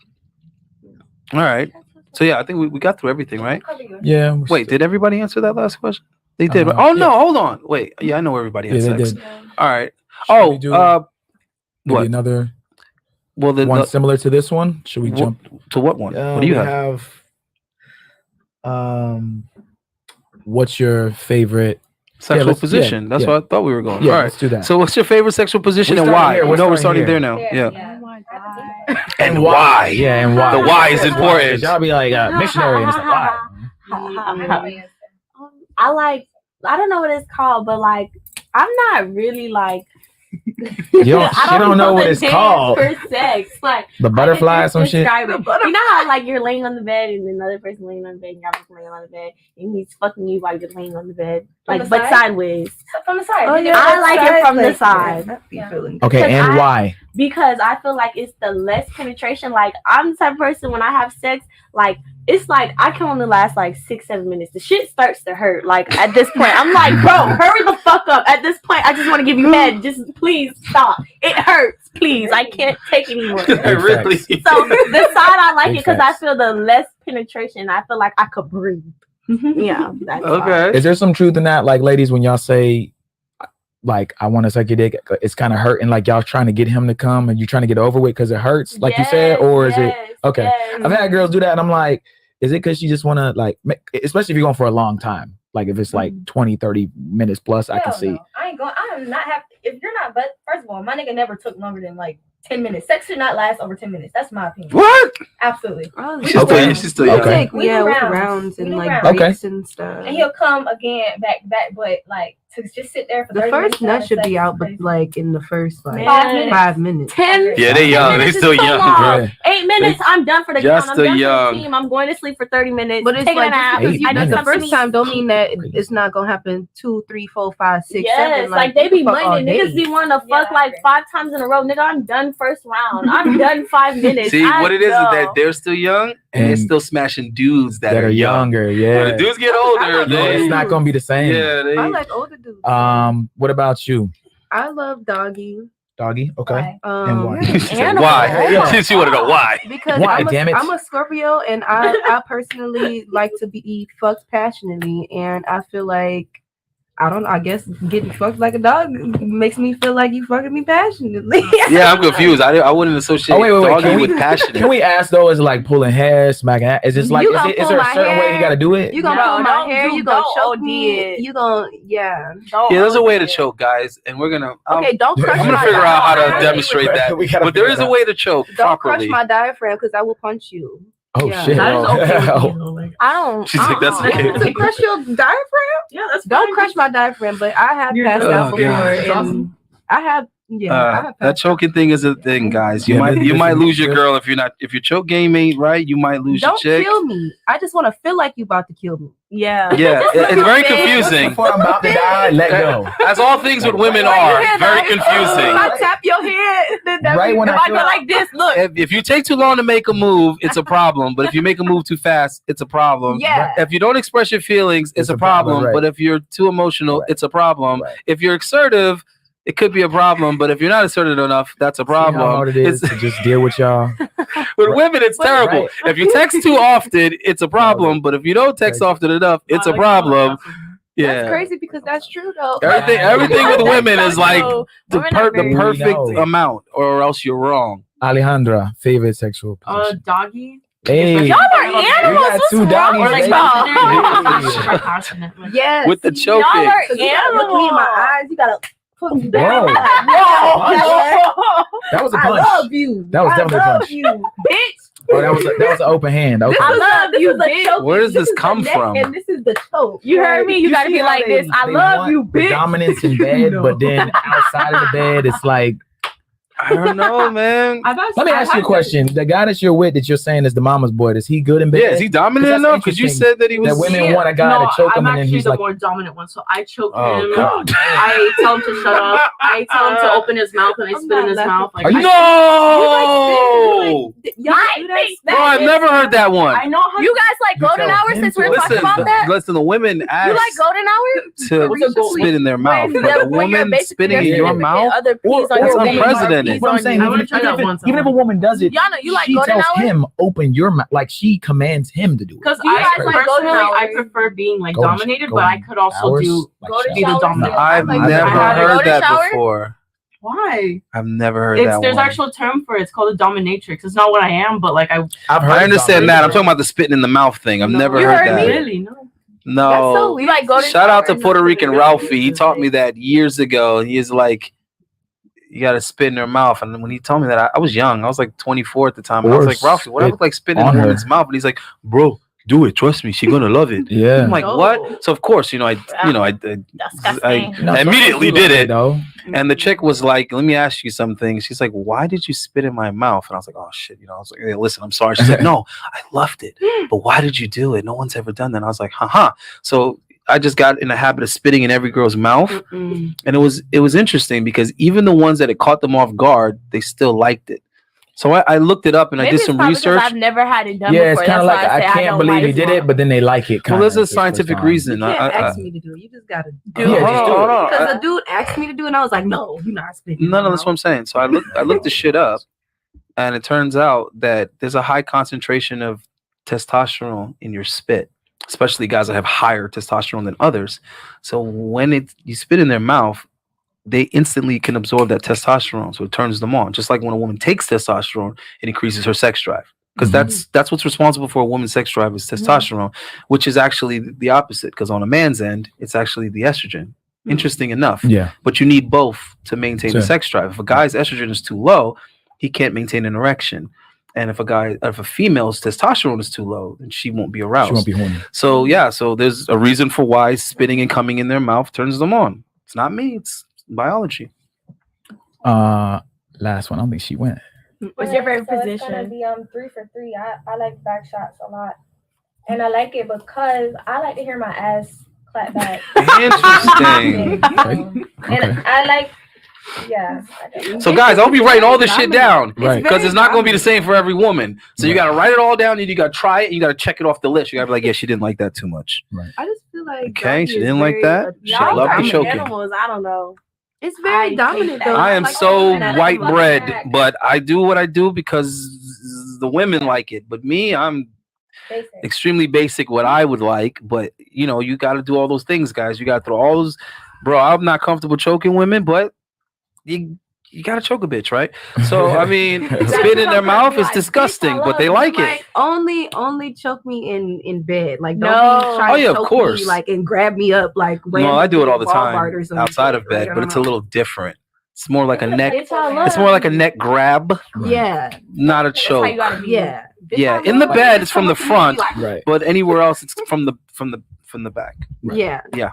All right. So yeah, I think we got through everything, right? Yeah. Wait, did everybody answer that last question? They did. Oh no, hold on. Wait. Yeah, I know everybody has sex. All right. What? Another one similar to this one? Should we jump to what one? What do you have? What's your favorite sexual position? That's what I thought we were going. Yeah, all right, let's do that. So what's your favorite sexual position and why? We're starting there now. Yeah. Oh my God. And why? Yeah, and why? The why is important. Y'all be like missionary and it's like why? I don't know what it's called, but like I'm not really like you don't know what it's called. For sex, like the butterfly or some shit. You know how like you're laying on the bed and another person laying on the bed and you're laying on the bed and he's fucking you while you're laying on the bed, like but sideways. From the side. Oh, yeah, I like it from the side. Okay, and why? Because I feel like it's the less penetration. Like I'm the type of person when I have sex, like it's like I can only last like 6-7 minutes. The shit starts to hurt. Like at this point, I'm like, bro, hurry the fuck up. At this point, I just want to give you head. Just please stop. It hurts. Please, I can't take anymore. Really? So the side I like it because I feel the less penetration. I feel like I could breathe. Yeah. That's okay. Is there some truth in that? Like, ladies, when y'all say, like, I want to suck your dick, it's kind of hurting. Like y'all trying to get him to come, and you trying to get over with because it hurts, like you said, or is it okay? I've had girls do that, and I'm like, is it because she just want to like, especially if you're going for a long time, like if it's like 20-30 minutes plus, I can see. I ain't going. I am not happy if you're not. But first of all, my nigga never took longer than like 10 minutes. Sex should not last over 10 minutes. That's my opinion. What? Absolutely. She's still okay. With rounds and like breaks and stuff. And he'll come again back, but like to just sit there for The 30 first minutes nut should be out, but crazy. like in the first like Man. 5 minutes. 10. Yeah, they 10 young. They minutes is still so young. long. Yeah. 8 minutes, I'm done for the Just count. I'm done young. for the team. I'm going to sleep for 30 minutes. But it's taking like a nap. just because you Eight do the minutes. first time don't mean that it's not gonna happen 2, 3, 4, 5, 6, Yes, 7. like they you be can fuck all minding. Niggas day. be wanting to fuck Yeah, like I agree. 5 times in a row. Nigga, I'm done first round. I'm done 5 minutes. See, I what it is know. that they're still young and they're And still smashing dudes that that are are young. younger. When Yeah. the dudes get I older, like Yeah, they, it's not gonna be the same. yeah, they, I like older dudes. What about you, I love doggy. doggy? Okay. Why? And why? She said, Animal. why? Yeah. She want to know why. Because Why, damn it? I'm a Scorpio, and I personally like to be fucked passionately, and I feel like I guess getting fucked like a dog makes me feel like you fucking me passionately. Yeah, I'm confused. I wouldn't associate Oh, wait. doggy Can we, with passion. can we ask though? Is it like pulling hair, smacking? Is this like? You gonna Is pull there a my certain way hair, you got to do it? You gonna No, pull my don't hair, do- you gonna don't choke OD me, it. you gonna yeah. Don't Yeah, there's a way OD to it. choke, guys, and we're gonna. Okay, don't crush I'm gonna my figure out how to diaphragm. demonstrate that. We gotta But there figure is it a out. way to choke Don't crush properly. my diaphragm because I will punch you. Oh Yeah. shit! That is okay with me, though. Like, I don't. She's like, that's okay. To crush your diaphragm? yeah, that's Don't fine. crush my diaphragm, but I have You're passed good. out Oh, before, God. and I have I have That passed choking thing is a thing, guys. You Yeah, might this is lose your good. girl if your choke game ain't right. You might lose Don't your chick. kill me. I just want to feel like you about to kill me. Yeah. Yeah, it's very confusing. Before I'm about to die, let go. As all things with women are, very confusing. I tap your head. Right when If I I feel go like this, look. If you take too long to make a move, it's a problem. But if you make a move too fast, it's a problem. Yeah. If you don't express your feelings, it's a problem. right. But if you're too emotional, Right. it's a problem. Right. If you're assertive, it could be a problem. But if you're not assertive enough, that's a See how problem. hard it is to just deal with y'all. With women, it's terrible. Right. If you text too often, it's a problem. But if you don't text Right. often enough, it's a Like, problem. That's Yeah. crazy because that's true though. Everything with women is like So, the women are very- perfect know. amount, or else you're wrong. Alejandra, favorite sexual position. Doggy. Hey, Y'all are we animals. got What's two wrong doggies. with Like, y'all? baby. super passionate. Like, Yes. With the You choking. Y'all are gotta look me in my eyes. You gotta put me down. Whoa. Whoa. That was a I punch. love you. That was definitely a I love punch. you, Bitch. Oh, that was an open hand. Okay. I love you, this is bitch. the choke. Where does this is the come neck from? And this is the choke. You heard me? You gotta see be how like this. I they love want you, the bitch. dominance in bed, but then outside of the bed, it's like. I don't know, man. Let me ask you a question. The guy that you're with, that you're saying is the mama's boy, is he good in bed? Yeah, is he dominant That's enough? Because you interesting. said that he was. That women Yeah. want a guy to choke him, I'm and then actually he's the like, more dominant one. So I choke Oh, him. God. I tell him to shut up. I tell him to open his mouth, and I I'm spit in not his laughing. mouth. Like, Are you- No! Y'all do that? Bro, I've never heard that one. I know how You guys like You golden tell hour him since we to- were talking about that? Listen, the women You ask like golden hour? to spit in their mouth, but a woman spitting in your mouth. Other Or- peas on or your a face, woman- unprecedented. peas What I'm on saying, you. I wanna try that once. even if a woman does it, Y'all know you like she golden tells hour? him open your mouth, like she commands him to do it. Because You I guys like golden personally, I hours? prefer being like Golden- dominated, but I could also hours, do like golden be the showers? dominant. I've like never that. heard Golden that shower? before. Why? I've never heard It's that there's one. actual term for it. It's called a dominatrix. It's not what I am, but like I've I understand that. I'm talking about the spitting in the mouth thing. I've No. never You heard heard that. me? Really no. No. That's so You like golden Shout out to showers? Puerto Rican Ralphie. He taught me that years ago. He is like, you got to spit in their mouth. And when he told me that, I was young. I was like 24 at the time. And I was like, Ralphie, what I look like spitting in on a her. woman's mouth? And he's like, bro, do it. Trust me. She's going to love it. Yeah. I'm like, No. what? So, of course, I Disgusting. immediately did it. though. And the chick was like, let me ask you something. She's like, why did you spit in my mouth? And I was like, oh, shit. I was like, hey, listen, I'm sorry. She's like, no, I loved it. But why did you do it? No one's ever done that. And I was like, haha. So I just got in the habit of spitting in every girl's mouth. Mm-mm. And it was interesting because even the ones that it caught them off guard, they still liked it. So I looked it up and I Maybe did some it's probably 'cause research. I've never had it done Yeah, it's before. kind of That's like why I say can't don't believe like he did one. it, but then they like it. Well, Kinda, there's a this first scientific time. reason. You can't I- ask me to do it. You just gotta do Yeah, it. just do it. Because the dude asked me to do it, and I was like, no, you're not spitting. No, that's what I'm saying. So I looked the shit up, and it turns out that there's a high concentration of testosterone in your spit, especially guys that have higher testosterone than others. So when you spit in their mouth, they instantly can absorb that testosterone, so it turns them on. Just like when a woman takes testosterone, it increases her sex drive. Because that's what's responsible for a woman's sex drive is testosterone, which is actually the opposite. Because on a man's end, it's actually the estrogen. Interesting enough. Yeah. But you need both to maintain Sure. the sex drive. If a guy's estrogen is too low, he can't maintain an erection. And if a female's testosterone is too low, then she won't be aroused. She won't be horny. So yeah, so there's a reason for why spitting and coming in their mouth turns them on. It's not me, it's biology. Last one. I don't think she went. What's your favorite So position? It's gonna be 3 for 3. I like back shots a lot, and I like it because I like to hear my ass clap back. Interesting. And I like, yeah. So guys, I'll be writing all this shit down, Right. because it's not going to be the same for every woman. So you got to write it all down, and you got to try it, and you got to check it off the list. You got to be like, yeah, she didn't like that too much. I just feel like Okay, she doggy is didn't like very, that. She Y'all loved the dominant choking. animals. I don't know. It's very I hate dominant that. though. I am Like, so that white fucking bread, back. but I do what I do because the women like it. But me, I'm Basic. extremely basic what I would like. But you know, you got to do all those things, guys. You got to throw all those. Bro, I'm not comfortable choking women, but you got to choke a bitch, right? So I mean, spit in their mouth is disgusting, but they like it. Like only choke me in bed. Like don't No. be trying Oh, yeah, to of choke course. me like and grab me up like No, I do it all the randomly time Walmart or some outside shit. of bed, Like, I but it's a don't know. little different. It's more like a neck. It's all love. It's more like a neck grab, Yeah, not a That's how you choke. gotta be. yeah. Yeah, in the bed it's from the front, Right. but anywhere else it's from the back. Right. Yeah. Yeah.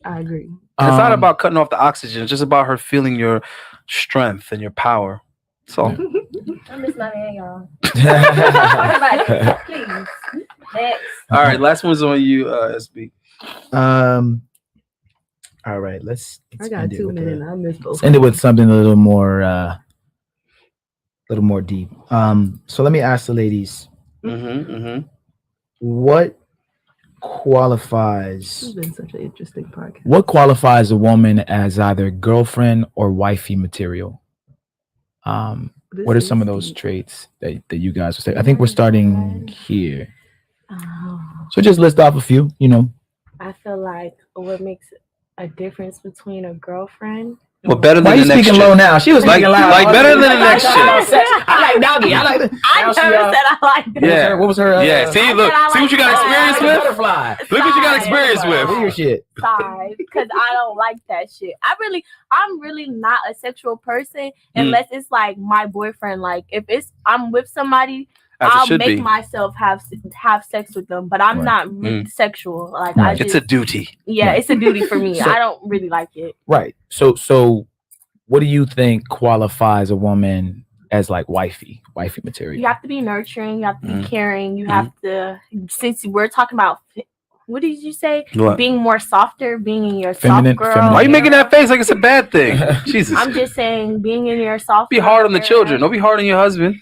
I agree. And it's not Um, about cutting off the oxygen. It's just about her feeling your strength and your power. So I miss my man, y'all. Talk about it, please. Next. all right, last one's on you, SB. All right, let's I got end it 2 with minutes. a- I miss both. let's end it with something a little more deep. So let me ask the ladies, what qualifies This has been such an interesting podcast. what qualifies a woman as either girlfriend or wifey material? This What are is some of those deep. traits that you guys would say? I think we're starting here. Oh. So just list off a few, you know. I feel like what makes a difference between a girlfriend. Well, better Why than you the next speaking shit. low now? She was Like- speaking loud. like better than the next shit. I like doggy. I like. I never said I like that. Yeah. What was her? Yeah, see, I look, said I see what you got like experience that. with? Butterfly. Look what you got Side. experience with. Do your shit. Side, because I don't like that shit. I'm really not a sexual person unless it's like my boyfriend. Like if I'm with somebody, As it I'll should make be. myself have sex with them, but I'm Right. not really sexual. Like Right. I It's a just, duty. yeah, Right. it's a duty for me. So- I don't really like it. Right. So, what do you think qualifies a woman as like wifey material? You have to be nurturing. You have to be Mhm. caring. You have to. Since we're talking about, what did you say? What? Being more softer, being in your Feminine- soft girl. feminine. Why are you making that face like it's a bad thing? Jesus. I'm just saying, being in your soft. Be hard on the children. Don't be hard on your husband.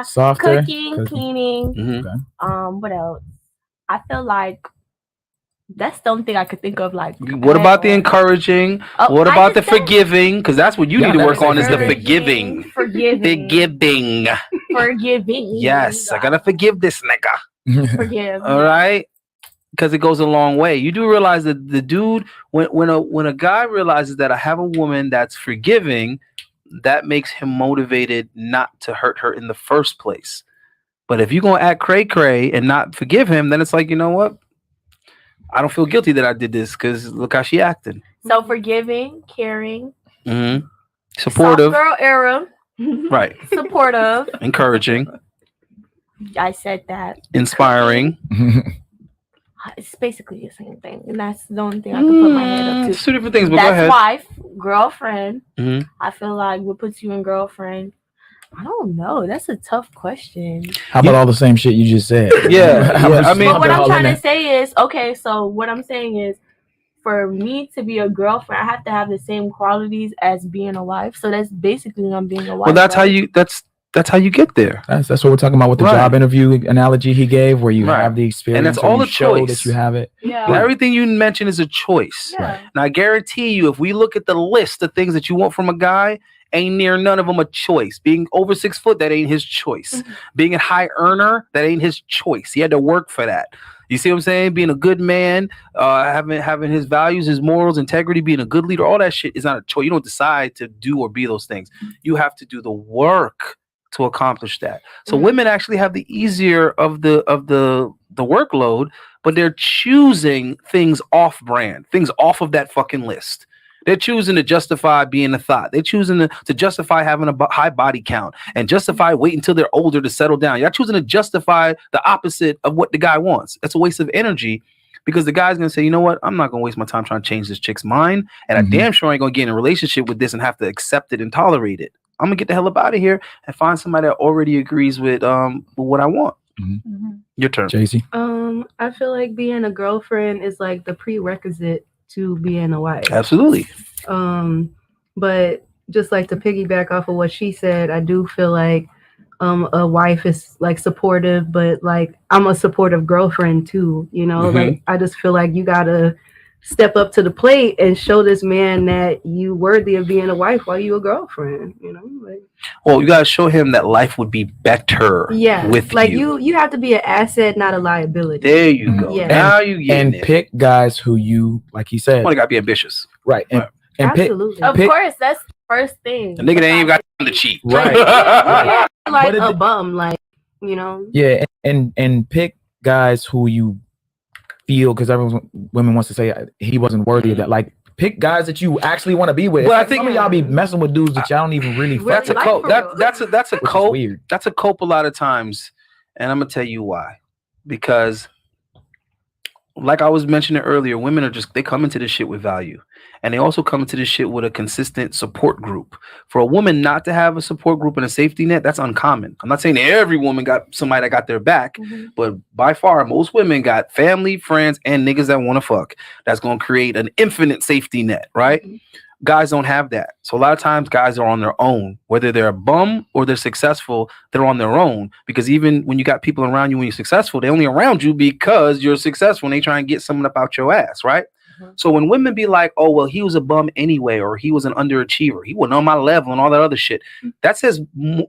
Softer. Cooking, cleaning. Mhm. What else? I feel like that's the only thing I could think of. Like, What about the encouraging? Oh, What I about the just said forgiving? Because that's what you Yeah, need to that's work on is the forgiving. forgiving. Forgiving. Forgiving. Forgiving. Yes, I gotta forgive this nigga. Forgive. All right, because it goes a long way. You do realize that the dude, when a guy realizes that I have a woman that's forgiving, that makes him motivated not to hurt her in the first place. But if you're gonna act cray cray and not forgive him, then it's like, you know what? I don't feel guilty that I did this because look how she acted. So forgiving, caring, Supportive, soft girl era, right? supportive. Encouraging, I said that. inspiring. It's basically the same thing, and that's the only thing I can put my head up It's to. two different things, but go That's ahead. wife, girlfriend. Mhm. I feel like what puts you in girlfriend. I don't know. That's a tough question. How about all the same shit you just said? Yeah, How much I mean- But what I'm all in trying to that? say is, okay, so what I'm saying is, for me to be a girlfriend, I have to have the same qualities as being a wife. So that's basically I'm being a wife. Well, that's how right? you. That's how you get there. That's what we're talking about with the Right. job interview analogy he gave, where you Right. have the experience, that's or all you a show choice. that you have it. Yeah. And everything you mentioned is a choice. Yeah. And I guarantee you, if we look at the list of things that you want from a guy, ain't near none of them a choice. Being over 6 foot, that ain't his choice. Being a high earner, that ain't his choice. He had to work for that. You see what I'm saying? Being a good man, having his values, his morals, integrity, being a good leader, all that shit is not a choice. You don't decide to do or be those things. You have to do the work to accomplish that. So women actually have the easier of the workload, but they're choosing things off brand, things off of that fucking list. They're choosing to justify being a thought. They're choosing to justify having a high body count and justify waiting until they're older to settle down. You're choosing to justify the opposite of what the guy wants. It's a waste of energy because the guy's going to say, you know what? I'm not going to waste my time trying to change this chick's mind. And I damn sure ain't going to get in a relationship with this and have to accept it and tolerate it. I'm going to get the hell up out of here and find somebody that already agrees with what I want. Your turn. Jay-Z. I feel like being a girlfriend is like the prerequisite to being a wife. Absolutely. But just like to piggyback off of what she said, I do feel like a wife is like supportive, but like I'm a supportive girlfriend too, you know. Like I just feel like you gotta step up to the plate and show this man that you worthy of being a wife while you a girlfriend, you know. Like, well, you gotta show him that life would be better. Yeah, with like you. you have to be an asset, not a liability. There you go. Yeah. Now you get And it. pick guys who you, like he said, Only gotta be ambitious. right? And Absolutely. Of pick- course, that's the first thing. A nigga that ain't even got time to cheat. Right. Yeah, like But a it- bum, like, you know. Yeah, and pick guys who you feel, because women wants to say he wasn't worthy of that. Like, pick guys that you actually want to be with. Well, It's I like think- some of y'all be messing with dudes that y'all don't even really. Really That's a like cope. for real. That's a Which is cope. weird. That's a cope a lot of times, and I'm gonna tell you why. Because, like I was mentioning earlier, women are they come into this shit with value, and they also come into this shit with a consistent support group. For a woman not to have a support group and a safety net, that's uncommon. I'm not saying that every woman got somebody that got their back, but by far most women got family, friends, and niggas that want to fuck. That's gonna create an infinite safety net, right? Guys don't have that. So a lot of times guys are on their own, whether they're a bum or they're successful, they're on their own, because even when you got people around you when you're successful, they only around you because you're successful and they try and get someone up out your ass, right? So when women be like, oh, well, he was a bum anyway, or he was an underachiever, he wasn't on my level and all that other shit, that says more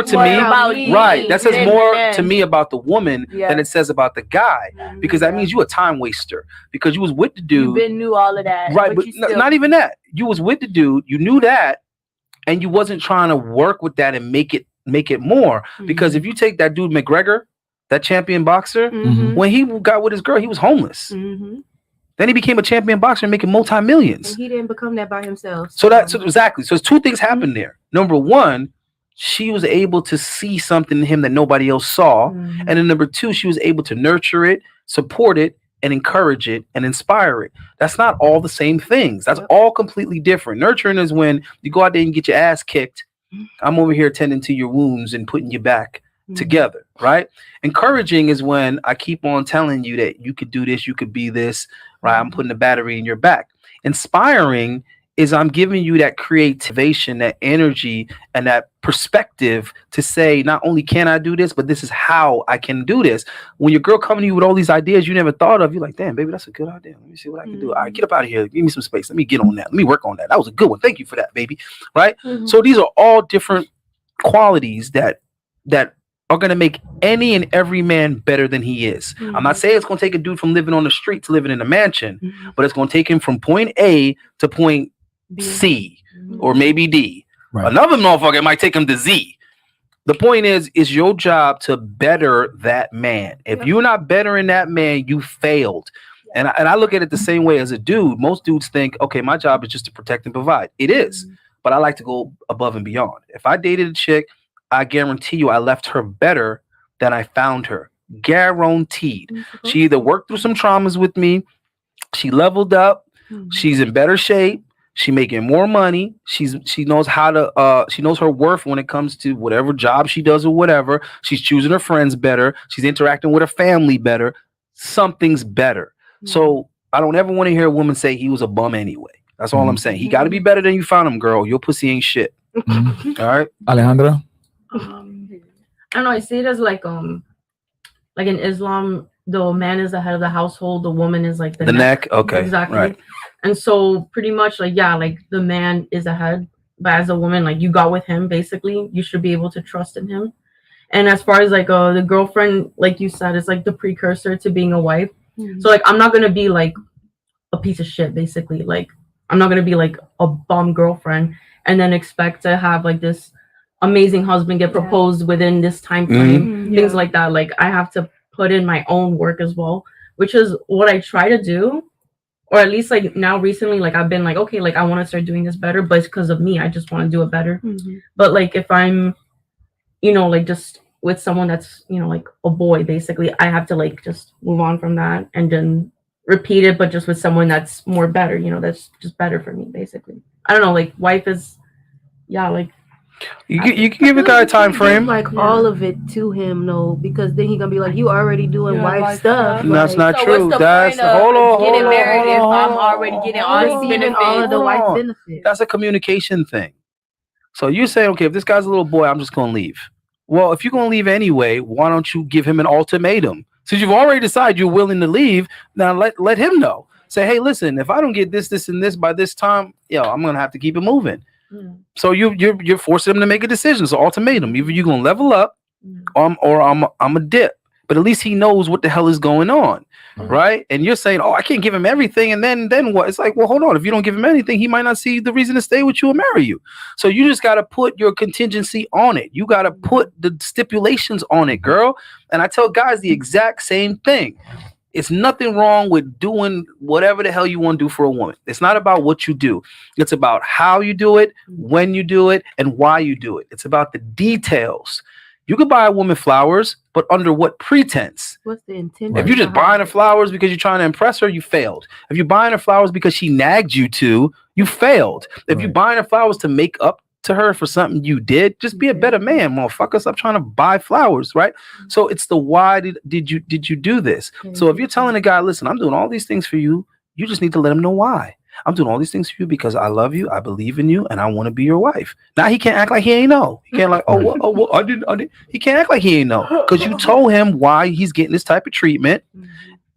to me. About me. Right. That says than more them. to me about the woman Yeah. than it says about the guy, because that means you a time waster, because you was with the You dude. been knew all of that, Right, but you still, not even that. You was with the dude, you knew that, and you wasn't trying to work with that and make it more. Because if you take that dude McGregor, that champion boxer, when he got with his girl, he was homeless. Then he became a champion boxer and making multi-millions. And he didn't become that by himself. So exactly. So it's two things happened there. Number one, she was able to see something in him that nobody else saw. And then number two, she was able to nurture it, support it, and encourage it and inspire it. That's not all the same things. That's all completely different. Nurturing is when you go out there and get your ass kicked. I'm over here tending to your wounds and putting you back together, right? Encouraging is when I keep on telling you that you could do this, you could be this, right? I'm putting the battery in your back. Inspiring is I'm giving you that creativation, that energy, and that perspective to say, not only can I do this, but this is how I can do this. When your girl coming to you with all these ideas you never thought of, you're like, damn, baby, that's a good idea. Let me see what I can do. All right, get up out of here. Give me some space. Let me get on that. Let me work on that. That was a good one. Thank you for that, baby. Right? So these are all different qualities that are going to make any and every man better than he is. I'm not saying it's going to take a dude from living on the street to living in a mansion, but it's going to take him from point A to point C or maybe D. Right. Another motherfucker might take him to Z. The point is, it's your job to better that man. If you're not bettering that man, you failed. And I look at it the same way as a dude. Most dudes think, okay, my job is just to protect and provide. It is. But I like to go above and beyond. If I dated a chick, I guarantee you I left her better than I found her. Guaranteed. She either worked through some traumas with me, she leveled up, she's in better shape, she making more money, she knows how to she knows her worth when it comes to whatever job she does or whatever. She's choosing her friends better, she's interacting with her family better. Something's better. So I don't ever want to hear a woman say he was a bum anyway. That's all I'm saying. He got to be better than you found him, girl. Your pussy ain't shit. All right, Alejandro. I don't know. I see it as like in Islam, the man is the head of the household, the woman is like the neck. Okay, exactly. right. And so pretty much like the man is the head, but as a woman, like you got with him, basically, you should be able to trust in him. And as far as like the girlfriend, like you said, is like the precursor to being a wife. So like I'm not gonna be like a piece of shit, basically. Like I'm not gonna be like a bum girlfriend and then expect to have like this amazing husband get proposed within this time frame, things like that. Like I have to put in my own work as well, which is what I try to do. or at least like now recently, like I've been like, okay, like I want to start doing this better, but it's because of me. I just want to do it better. But like if I'm, like just with someone that's, like a boy, basically, I have to like just move on from that and then repeat it, but just with someone that's more better, that's just better for me, basically. I don't know, like wife is, like you can give a guy a time frame. Like all of it to him, no, because then he gonna be like, you already doing wife stuff. That's not So true. what's the That's point of hold on, getting hold on, married if hold I'm on, already getting all these benefits? All of the wife Hold on. benefits. That's a communication thing. So you say, okay, if this guy's a little boy, I'm just gonna leave. Well, if you're gonna leave anyway, why don't you give him an ultimatum? Since you've already decided you're willing to leave, now let him know. Say, hey, listen, if I don't get this, and this by this time, I'm gonna have to keep it moving. So you're forcing him to make a decision. So ultimatum: either you're gonna level up, or I'm a dip. But at least he knows what the hell is going on, right? And you're saying, oh, I can't give him everything, and then what? It's like, well, hold on. If you don't give him anything, he might not see the reason to stay with you or marry you. So you just got to put your contingency on it. You got to put the stipulations on it, girl. And I tell guys the exact same thing. It's nothing wrong with doing whatever the hell you want to do for a woman. It's not about what you do. It's about how you do it, when you do it, and why you do it. It's about the details. You could buy a woman flowers, but under what pretense? What's the intent? If you're just buying her flowers because you're trying to impress her, you failed. If you're buying her flowers because she nagged you to, you failed. If you're buying her flowers to make up to her for something you did, just be a better man, motherfucker. Stop trying to buy flowers, right? So it's the why did you do this? So if you're telling a guy, listen, I'm doing all these things for you, you just need to let him know why. I'm doing all these things for you because I love you, I believe in you, and I want to be your wife. Now he can't act like he ain't know. He can't like, I didn't. He can't act like he ain't know because you told him why he's getting this type of treatment,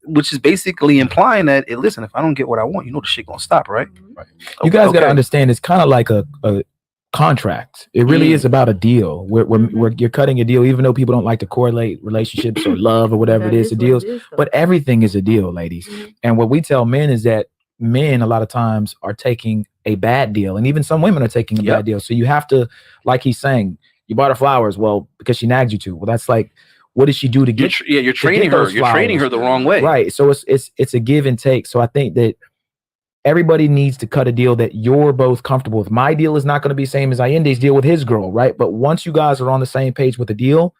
which is basically implying that, hey, listen, if I don't get what I want, the shit gonna stop, right? You guys got to understand, it's kind of like a contract. It really is about a deal. Where you're cutting a deal, even though people don't like to correlate relationships or love or whatever it is to deals, but everything is a deal, ladies. And what we tell men is that men a lot of times are taking a bad deal, and even some women are taking a bad deal. So you have to, like he's saying, you bought her flowers, well, because she nagged you to. Well, that's like, what did she do to get? You're training her. You're training her the wrong way, right? So it's a give and take. So I think that everybody needs to cut a deal that you're both comfortable with. My deal is not going to be the same as Allende's deal with his girl, right? But once you guys are on the same page with the deal,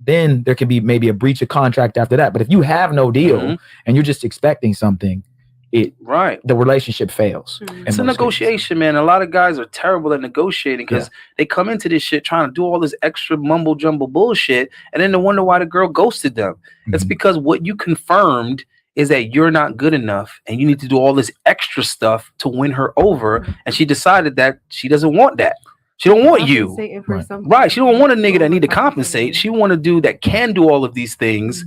then there can be maybe a breach of contract after that. But if you have no deal and you're just expecting something, the relationship fails. It's a negotiation, man. A lot of guys are terrible at negotiating because they come into this shit trying to do all this extra mumble jumble bullshit, and then they wonder why the girl ghosted them. It's because what you confirmed is that you're not good enough and you need to do all this extra stuff to win her over, and she decided that she doesn't want that. She don't want you. Right. She don't want a nigga that need to compensate. She want a dude that can do all of these things,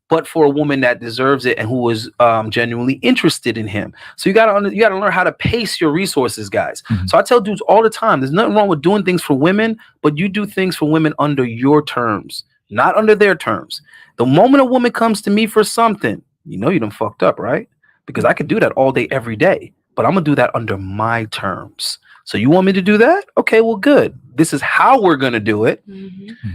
but for a woman that deserves it and who is genuinely interested in him. So you gotta learn how to pace your resources, guys. So I tell dudes all the time, there's nothing wrong with doing things for women, but you do things for women under your terms, not under their terms. The moment a woman comes to me for something, you done fucked up, right? Because I could do that all day, every day, but I'm gonna do that under my terms. So you want me to do that? Okay, well, good. This is how we're gonna do it,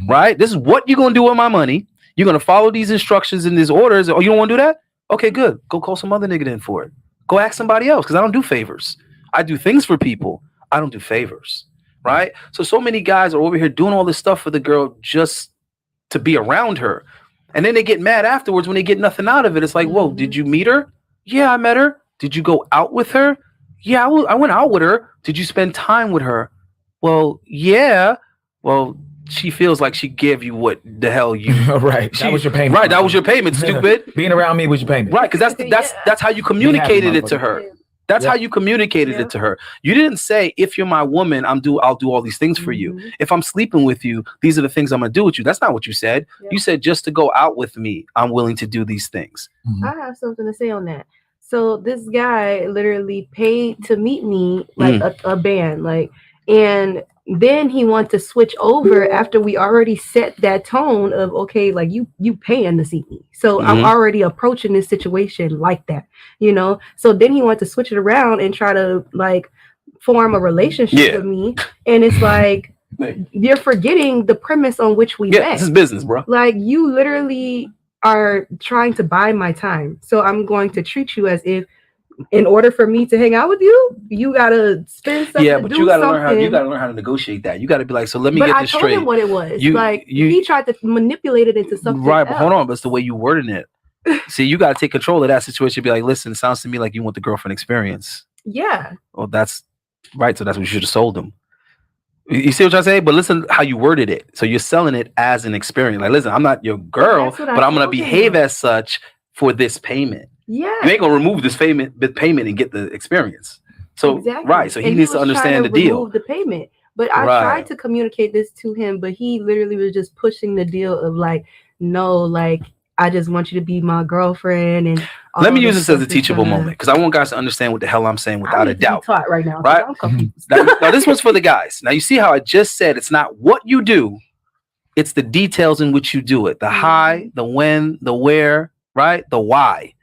right? This is what you're gonna do with my money. You're going to follow these instructions and these orders. Oh, you don't want to do that? Okay, good. Go call some other nigga in for it. Go ask somebody else because I don't do favors. I do things for people. I don't do favors, right? So many guys are over here doing all this stuff for the girl just to be around her. And then they get mad afterwards when they get nothing out of it. It's like, whoa, did you meet her? Yeah, I met her. Did you go out with her? Yeah, I went out with her. Did you spend time with her? Well, yeah. Well, she feels like she gave you what the hell you right. That was your payment. Right, that was your payment, stupid. Being around me was your payment. Right, because that's how you communicated it to her. That's how you communicated it to her. You didn't say, if you're my woman, I'll do all these things for you. If I'm sleeping with you, these are the things I'm gonna do with you. That's not what you said. You said, just to go out with me, I'm willing to do these things. I have something to say on that. So this guy literally paid to meet me like a band, and then he wants to switch over after we already set that tone of, okay, like you paying to see me. So I'm already approaching this situation like that, So then he wants to switch it around and try to like form a relationship with me. And it's like, you're forgetting the premise on which we met. This is business, bro. Like, you literally are trying to buy my time. So I'm going to treat you as if in order for me to hang out with you, you gotta spend something. Yeah, but you gotta learn how to negotiate that. You gotta be like, so let me get this straight. I told him what it was. He tried to manipulate it into something. Right, but hold on, but it's the way you wording it. See, you gotta take control of that situation. Be like, listen, it sounds to me like you want the girlfriend experience. Yeah. Well, that's right. So that's what you should have sold him. You see what I say? But listen how you worded it. So you're selling it as an experience. Like, listen, I'm not your girl, but I'm gonna behave as such for this payment. Yeah. You ain't gonna remove this payment and get the experience. So right. So he needs to understand the deal. Remove the payment. But I tried to communicate this to him, but he literally was just pushing the deal of like, no, like I just want you to be my girlfriend. And let me use this as a teachable moment because I want guys to understand what the hell I'm saying without a doubt. Taught right now, right? Now this one's for the guys. Now you see how I just said it's not what you do, it's the details in which you do it. The how, the when, the where, right? The why.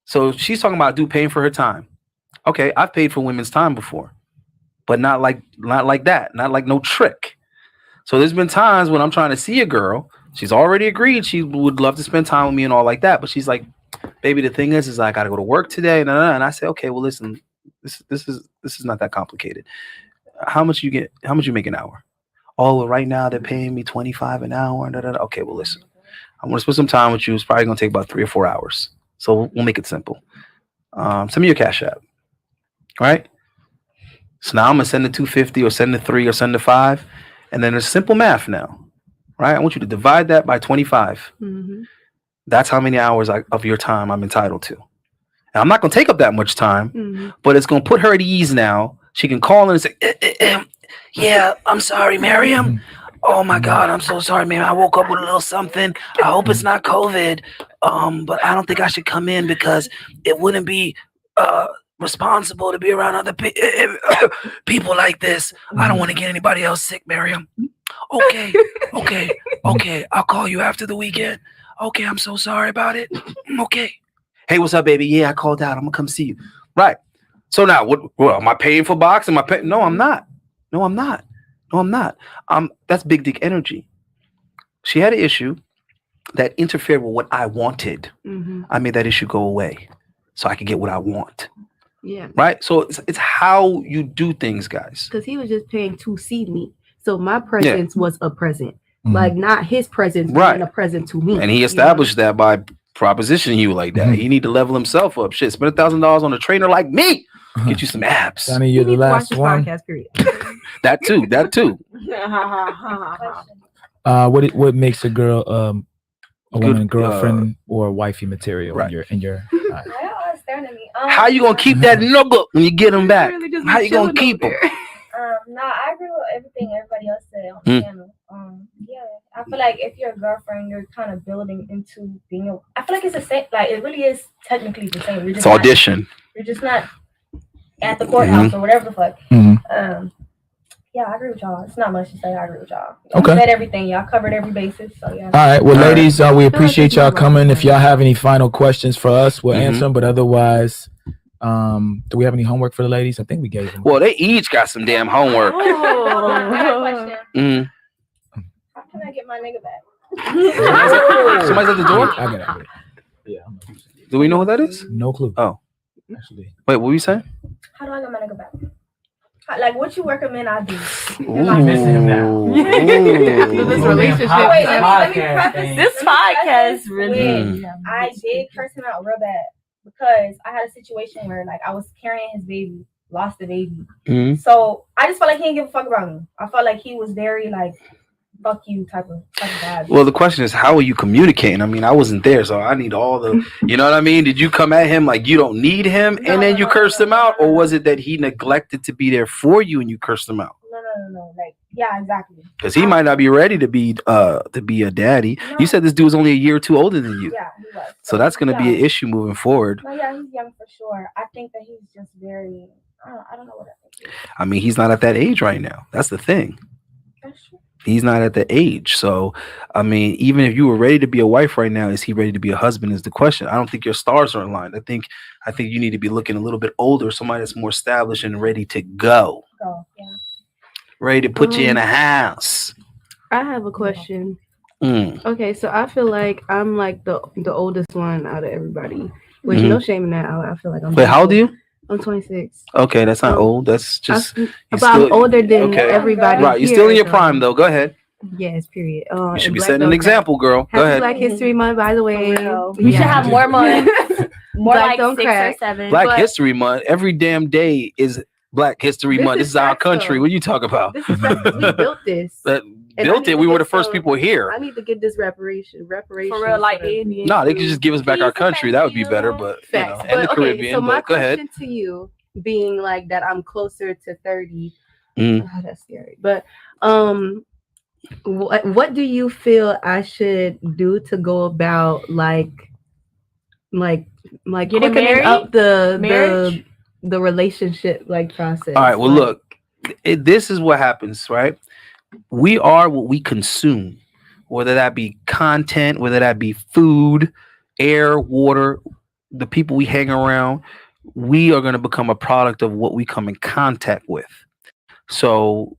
So she's talking about paying for her time. Okay, I've paid for women's time before, but not like that, not like no trick. So there's been times when I'm trying to see a girl. She's already agreed she would love to spend time with me and all like that. But she's like, baby, the thing is I got to go to work today. And I say, okay, well, listen, this is not that complicated. How much you make an hour? Oh, well, right now they're paying me $25 an hour. Okay, well, listen, I want to spend some time with you. It's probably going to take about 3 or 4 hours. So we'll make it simple. Send me your Cash App. All right. So now I'm going to send the $250 or send the $3 or send the $5. And then there's simple math now. Right, I want you to divide that by 25. Mm-hmm. That's how many hours of your time I'm entitled to. And I'm not going to take up that much time, but it's going to put her at ease now. She can call in and say, yeah, I'm sorry, Miriam. Oh, my God, I'm so sorry, man. I woke up with a little something. I hope it's not COVID, but I don't think I should come in because it wouldn't be responsible to be around other people like this. I don't want to get anybody else sick, Miriam. Okay. I'll call you after the weekend. Okay, I'm so sorry about it. Okay. Hey, what's up, baby? Yeah, I called out. I'm gonna come see you. Right. So now, what am I paying for box? Am I paying? No, I'm not. That's big dick energy. She had an issue that interfered with what I wanted. I made that issue go away so I could get what I want. Yeah. Right. So it's how you do things, guys. Because he was just paying to see me. So my presence was a present, like not his presence being a present to me. And he established that by propositioning you like that. He need to level himself up. Shit, spend $1,000 on a trainer like me. Get you some abs. Sonny, you're the last one. Podcast, period. That too. What makes a girl a woman girlfriend or wifey material in your eyes? How you gonna keep that nugget when you get him back? How you gonna keep him? No, I agree with everything everybody else said on the channel. Yeah, I feel like if you're a girlfriend, you're kind of building into being I feel like it's the same. Like it really is technically the same. It's audition. You're just not at the courthouse or whatever the fuck. Yeah, I agree with y'all. It's not much to say. I agree with y'all. Y'all said everything. Y'all covered every basis. So yeah. All right. Well, ladies, we appreciate y'all coming. If y'all have any final questions for us, we'll answer them. But otherwise, do we have any homework for the ladies? I think we gave them. Well, they each got some damn homework. I got a question. How can I get my nigga back? Somebody's at the door? I got it. Yeah. Do we know what that is? No clue. Oh. Actually. Wait, what were you saying? How do I get my nigga back? Like, what you recommend I do? I'm missing him now. This relationship. Wait, let me preface This podcast really. I did curse him out real bad because I had a situation where, like, I was carrying his baby, lost the baby. So I just felt like he didn't give a fuck about me. I felt like he was very, like, fuck you type of vibe. Well, the question is, how are you communicating? I mean, I wasn't there, so I need all the, you know what I mean? Did you come at him like you don't need him and then you cursed him out? Or was it that he neglected to be there for you and you cursed him out? No. Like, yeah, exactly. Because he might not be ready to be a daddy. No. You said this dude was only a year or two older than you. Yeah, he was. So that's going to be an issue moving forward. No, yeah, he's young for sure. I think that he's just very, I don't know what I think. I mean, he's not at that age right now. That's the thing. That's true. He's not at the age. So, I mean, even if you were ready to be a wife right now, is he ready to be a husband is the question. I don't think your stars are aligned. I think you need to be looking a little bit older, somebody that's more established and ready to go. Yeah. Ready to put you in a house. I have a question. Okay, so I feel like I'm like the oldest one out of everybody. Which no shame in that. I feel like I'm. Wait, how old are you? I'm 26. Okay, that's not old. That's just. But I'm older than everybody. Right, you're still in your prime, though. Go ahead. Yes, period. You should be setting an example, girl. Go ahead. Black History Month, by the way. We should have more months. More like 6 or 7. Black History Month. Every damn day is Black History Month. This is our country. What are you talking about? This is we built this. Built it. We were the first people here. I need to get this reparation for real, like Indian. No, they could just give us back our country. That would be better. But you know, and the Caribbean. So my go ahead. question to you, being like that, I'm closer to 30. Mm. Oh, that's scary. But what do you feel I should do to go about like getting married up the relationship like process? All right. Well, look, this is what happens, right? We are what we consume, whether that be content, whether that be food, air, water, the people we hang around. We are going to become a product of what we come in contact with. So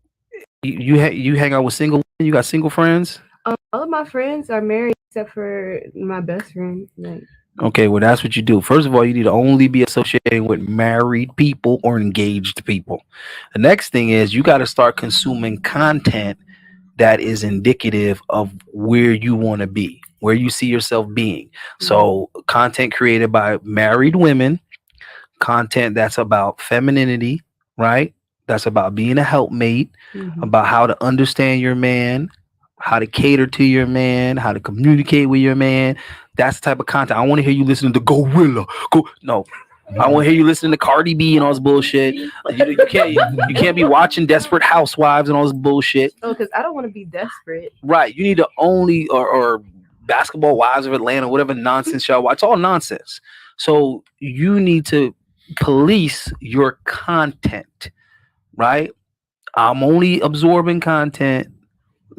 you hang out with single. You got single friends? All of my friends are married except for my best friend. Okay, well, that's what you do. First of all, you need to only be associating with married people or engaged people. The next thing is you got to start consuming content that is indicative of where you want to be, where you see yourself being. So content created by married women, content that's about femininity, right? That's about being a helpmate, about how to understand your man, how to cater to your man, how to communicate with your man. That's the type of content. I want to hear you listening to Gorilla. No, I want to hear you listening to Cardi B and all this bullshit. You can't be watching Desperate Housewives and all this bullshit. Oh, because I don't want to be desperate. Right. You need to only or Basketball Wives of Atlanta, whatever nonsense y'all watch. It's all nonsense. So you need to police your content. Right? I'm only absorbing content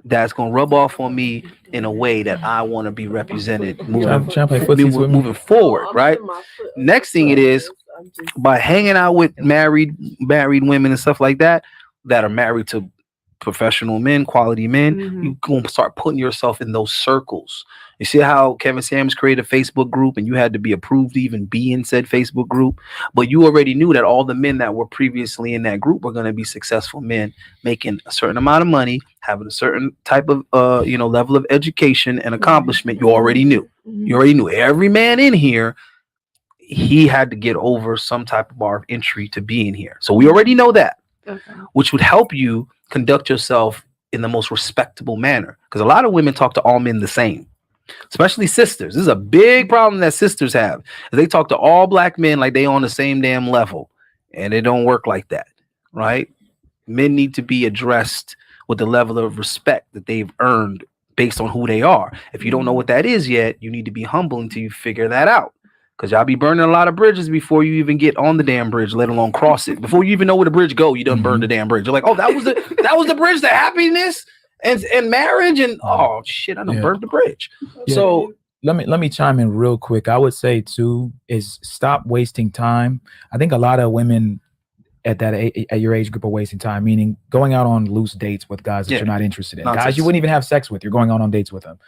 that's going to rub off on me in a way that I want to be represented moving forward, right? Next thing it is, by hanging out with married women and stuff like that are married to professional men, quality men, you're going to start putting yourself in those circles. You see how Kevin Samuels created a Facebook group and you had to be approved to even be in said Facebook group, but you already knew that all the men that were previously in that group were going to be successful men, making a certain amount of money, having a certain type of level of education and accomplishment. You already knew. You already knew every man in here, he had to get over some type of bar of entry to be in here. So we already know that, which would help you conduct yourself in the most respectable manner. Because a lot of women talk to all men the same, especially sisters. This is a big problem that sisters have. They talk to all black men like they on the same damn level, and it don't work like that, right? Men need to be addressed with the level of respect that they've earned based on who they are. If you don't know what that is yet, you need to be humble until you figure that out. Because y'all be burning a lot of bridges before you even get on the damn bridge, let alone cross it. Before you even know where the bridge go, you done burned the damn bridge. You're like, oh, that was the bridge to happiness and marriage, and oh shit, I done burned the bridge. Yeah. So let me chime in real quick. I would say too is stop wasting time. I think a lot of women at your age group are wasting time, meaning going out on loose dates with guys that you're not interested in. Guys you wouldn't even have sex with, you're going out on dates with them.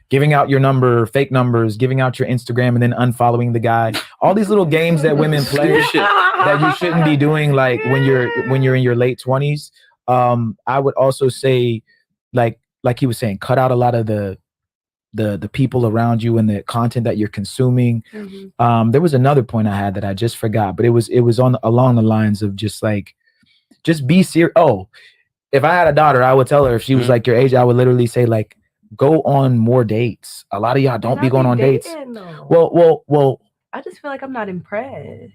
Giving out your number, fake numbers, giving out your Instagram, and then unfollowing the guy. All these little games that women play that you shouldn't be doing, like when you're in your late 20s. I would also say, like he was saying, cut out a lot of the people around you and the content that you're consuming. There was another point I had that I just forgot, but it was along the lines of just be serious. Oh, if I had a daughter, I would tell her, if she was like your age, I would literally say, like, go on more dates. A lot of y'all don't be going on dates. Well, I just feel like I'm not impressed.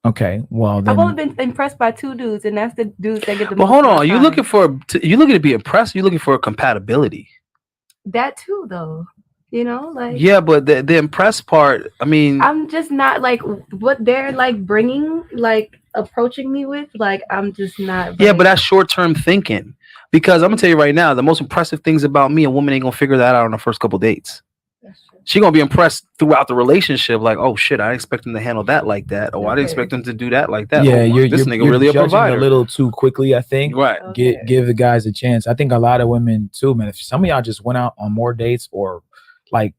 Okay, well then, I've only been impressed by 2 dudes, and that's the dudes that get the. But hold on, you looking to be impressed? You're looking for a compatibility. That too, though. You know, like, yeah, but the impressed part, I mean, I'm just not like what they're like bringing, like approaching me with. Like, I'm just not. Yeah, but that's short-term thinking. Because I'm gonna tell you right now, the most impressive things about me, a woman ain't gonna figure that out on the first couple dates. She gonna be impressed throughout the relationship, like, oh shit, I didn't expect him to handle that like that, or I didn't expect him to do that like that. Yeah, this nigga really a provider. A little too quickly, I think. Right. Give the guys a chance. I think a lot of women too, man. If some of y'all just went out on more dates, or like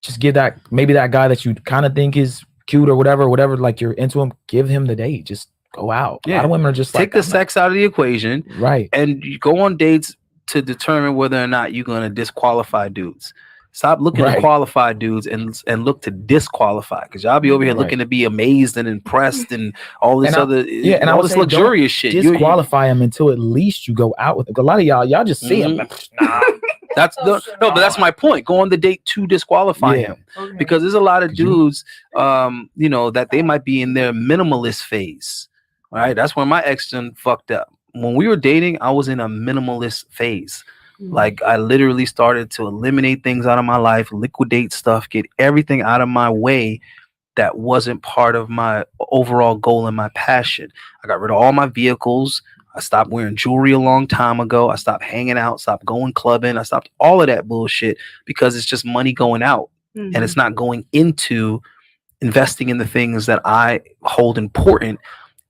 just give that, maybe that guy that you kind of think is cute or whatever, like you're into him, give him the date. Just go out. A lot of women are just take like, the sex out of the equation, right? And you go on dates to determine whether or not you're going to disqualify dudes. Stop looking to qualify dudes and look to disqualify, because y'all be over here looking to be amazed and impressed and all this all this luxurious shit. Disqualify him until at least you go out with. A lot of y'all just see him. Nah. That's but that's my point. Go on the date to disqualify him, because there's a lot of dudes, that they might be in their minimalist phase. Right, that's where my ex done fucked up. When we were dating, I was in a minimalist phase. Like I literally started to eliminate things out of my life, liquidate stuff, get everything out of my way that wasn't part of my overall goal and my passion. I got rid of all my vehicles. I stopped wearing jewelry a long time ago. I stopped hanging out, stopped going clubbing. I stopped all of that bullshit because it's just money going out and it's not going into investing in the things that I hold important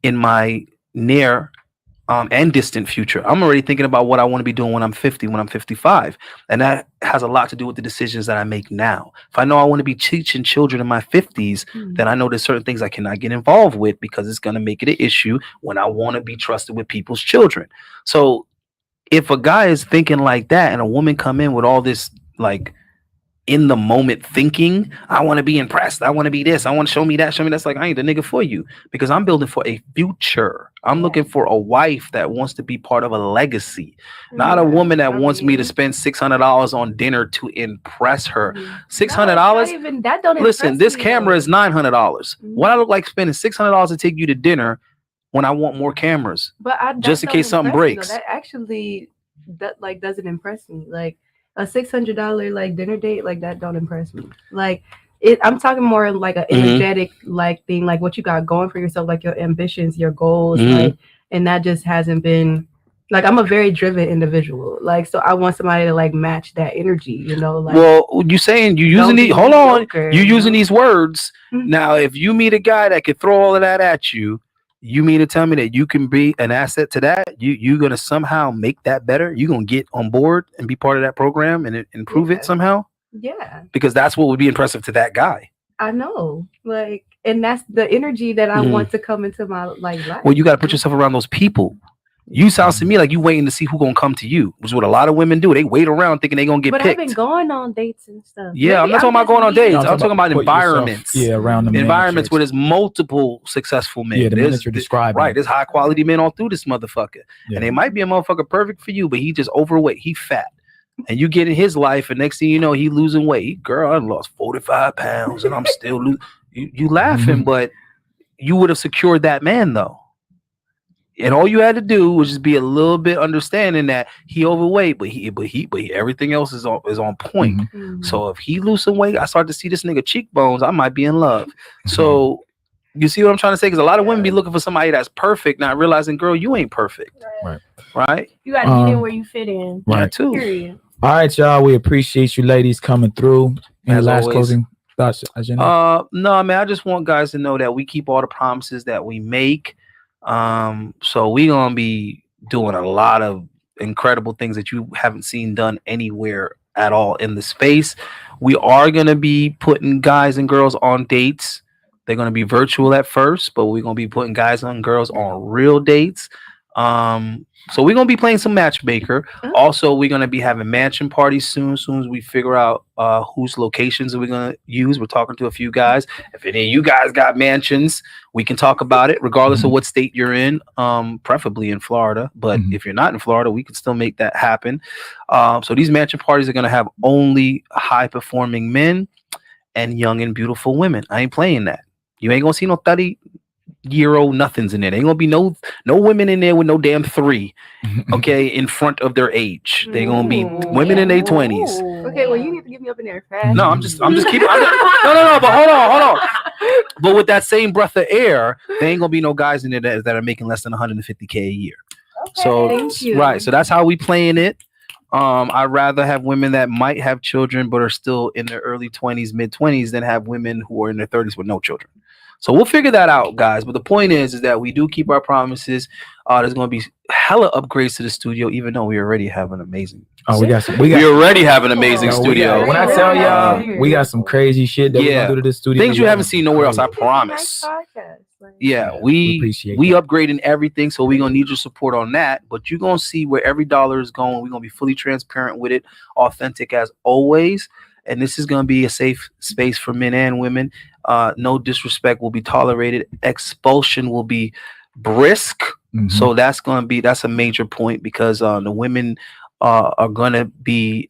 in my near and distant future. I'm already thinking about what I want to be doing when I'm 50, when I'm 55. And that has a lot to do with the decisions that I make now. If I know I want to be teaching children in my 50s, then I know there's certain things I cannot get involved with because it's going to make it an issue when I want to be trusted with people's children. So if a guy is thinking like that and a woman come in with all this like in the moment thinking, I want to be impressed, I want to be this, I want to show me that, that's like, I ain't the nigga for you, because I'm building for a future. I'm looking for a wife that wants to be part of a legacy, not a woman that wants me to spend $600 on dinner to impress her. $600? That don't listen, this me, camera is $900. What I look like spending $600 to take you to dinner when I want more cameras, just in case something breaks? That actually doesn't impress me. Like a $600 like dinner date, like that don't impress me. Like I'm talking more like an energetic like thing, like what you got going for yourself, like your ambitions, your goals, like, and that just hasn't been like, I'm a very driven individual, like, so I want somebody to like match that energy, like. Well, you saying you using these? Hold on, you using these words now. If you meet a guy that could throw all of that at you, you mean to tell me that you can be an asset to that? You're gonna somehow make that better? You're gonna get on board and be part of that program and improve it somehow? Yeah. Because that's what would be impressive to that guy. I know. Like, and that's the energy that I want to come into my life. Well, you got to put yourself around those people. You sound to me like you waiting to see who's gonna come to you, which is what a lot of women do. They wait around thinking they're gonna get picked. I've been going on dates and stuff. Yeah, I'm not talking about going on dates. I'm talking about environments. Around them environments where there's multiple successful men. Yeah, the men that you're describing. Right, there's high quality men all through this motherfucker, and they might be a motherfucker perfect for you, but he just overweight. He fat, and you get in his life, and next thing you know, he losing weight. Girl, I lost 45 pounds, and I'm still losing. You laughing, but you would have secured that man though. And all you had to do was just be a little bit understanding that he overweight, but he everything else is on point. So if he lose some weight, I start to see this nigga cheekbones, I might be in love. So you see what I'm trying to say? Because a lot of women be looking for somebody that's perfect, not realizing, girl, you ain't perfect. Right? You gotta get in where you fit in. Right. Too. Period. All right, y'all. We appreciate you ladies coming through. Any last always. Closing thoughts, Ajena? No, man. I just want guys to know that we keep all the promises that we make. So we gonna be doing a lot of incredible things that you haven't seen done anywhere at all in the space. We are gonna be putting guys and girls on dates. They're gonna be virtual at first, but we're gonna be putting guys and girls on real dates. So we're gonna be playing some matchmaker. Also, we're gonna be having mansion parties soon as we figure out whose locations we're gonna use. We're talking to a few guys. If any of you guys got mansions, we can talk about it, regardless of what state you're in, preferably in Florida. But if you're not in Florida, we can still make that happen. So these mansion parties are gonna have only high performing men and young and beautiful women. I ain't playing that. You ain't gonna see no 30-year-old nothings in there. There ain't gonna be no women in there with no damn 3, okay, in front of their age. They're gonna be women in their 20s. Okay, well, you need to get me up in there fast. No, I'm just keeping. No, but hold on. But with that same breath of air, there ain't gonna be no guys in there that are making less than $150K a year. Okay, so thank you. Right, so that's how we playing it. I'd rather have women that might have children but are still in their early 20s, mid 20s, than have women who are in their 30s with no children. So we'll figure that out, guys. But the point is that we do keep our promises. There's going to be hella upgrades to the studio, even though we already have an amazing. Oh, we already have an amazing studio. When I tell y'all, we got some crazy shit that we're gonna do to this studio. Things you haven't seen nowhere else. I promise. Yeah, we upgrading everything, so we're gonna need your support on that. But you're gonna see where every dollar is going. We're gonna be fully transparent with it, authentic as always. And this is gonna be a safe space for men and women. No disrespect will be tolerated. Expulsion will be brisk. So that's a major point, because the women are gonna be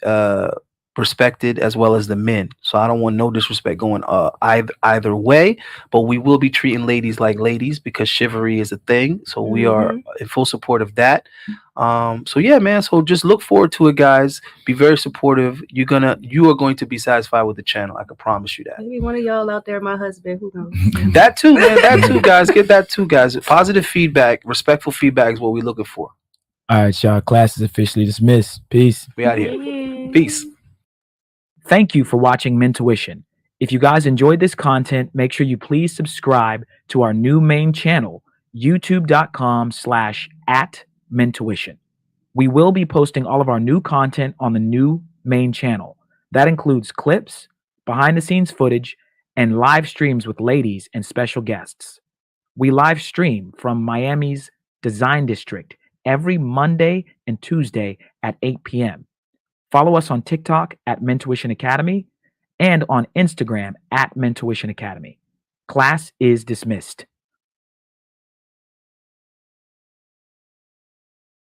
respected as well as the men. So I don't want no disrespect going either way, but we will be treating ladies like ladies, because chivalry is a thing. So we are in full support of that. So yeah, man. So just look forward to it, guys. Be very supportive. You are going to be satisfied with the channel. I can promise you that. Maybe one of y'all out there, my husband, who knows? That too, man. That too, guys. Get that too, guys. Positive feedback, respectful feedback is what we're looking for. All right, y'all. Class is officially dismissed. Peace. We out here. Peace. Thank you for watching Mentuition. If you guys enjoyed this content, make sure you please subscribe to our new main channel, youtube.com/@Mentuition. We will be posting all of our new content on the new main channel. That includes clips, behind the scenes footage, and live streams with ladies and special guests. We live stream from Miami's Design District every Monday and Tuesday at 8 p.m. Follow us on TikTok at Mentuition Academy and on Instagram at Mentuition Academy. Class is dismissed.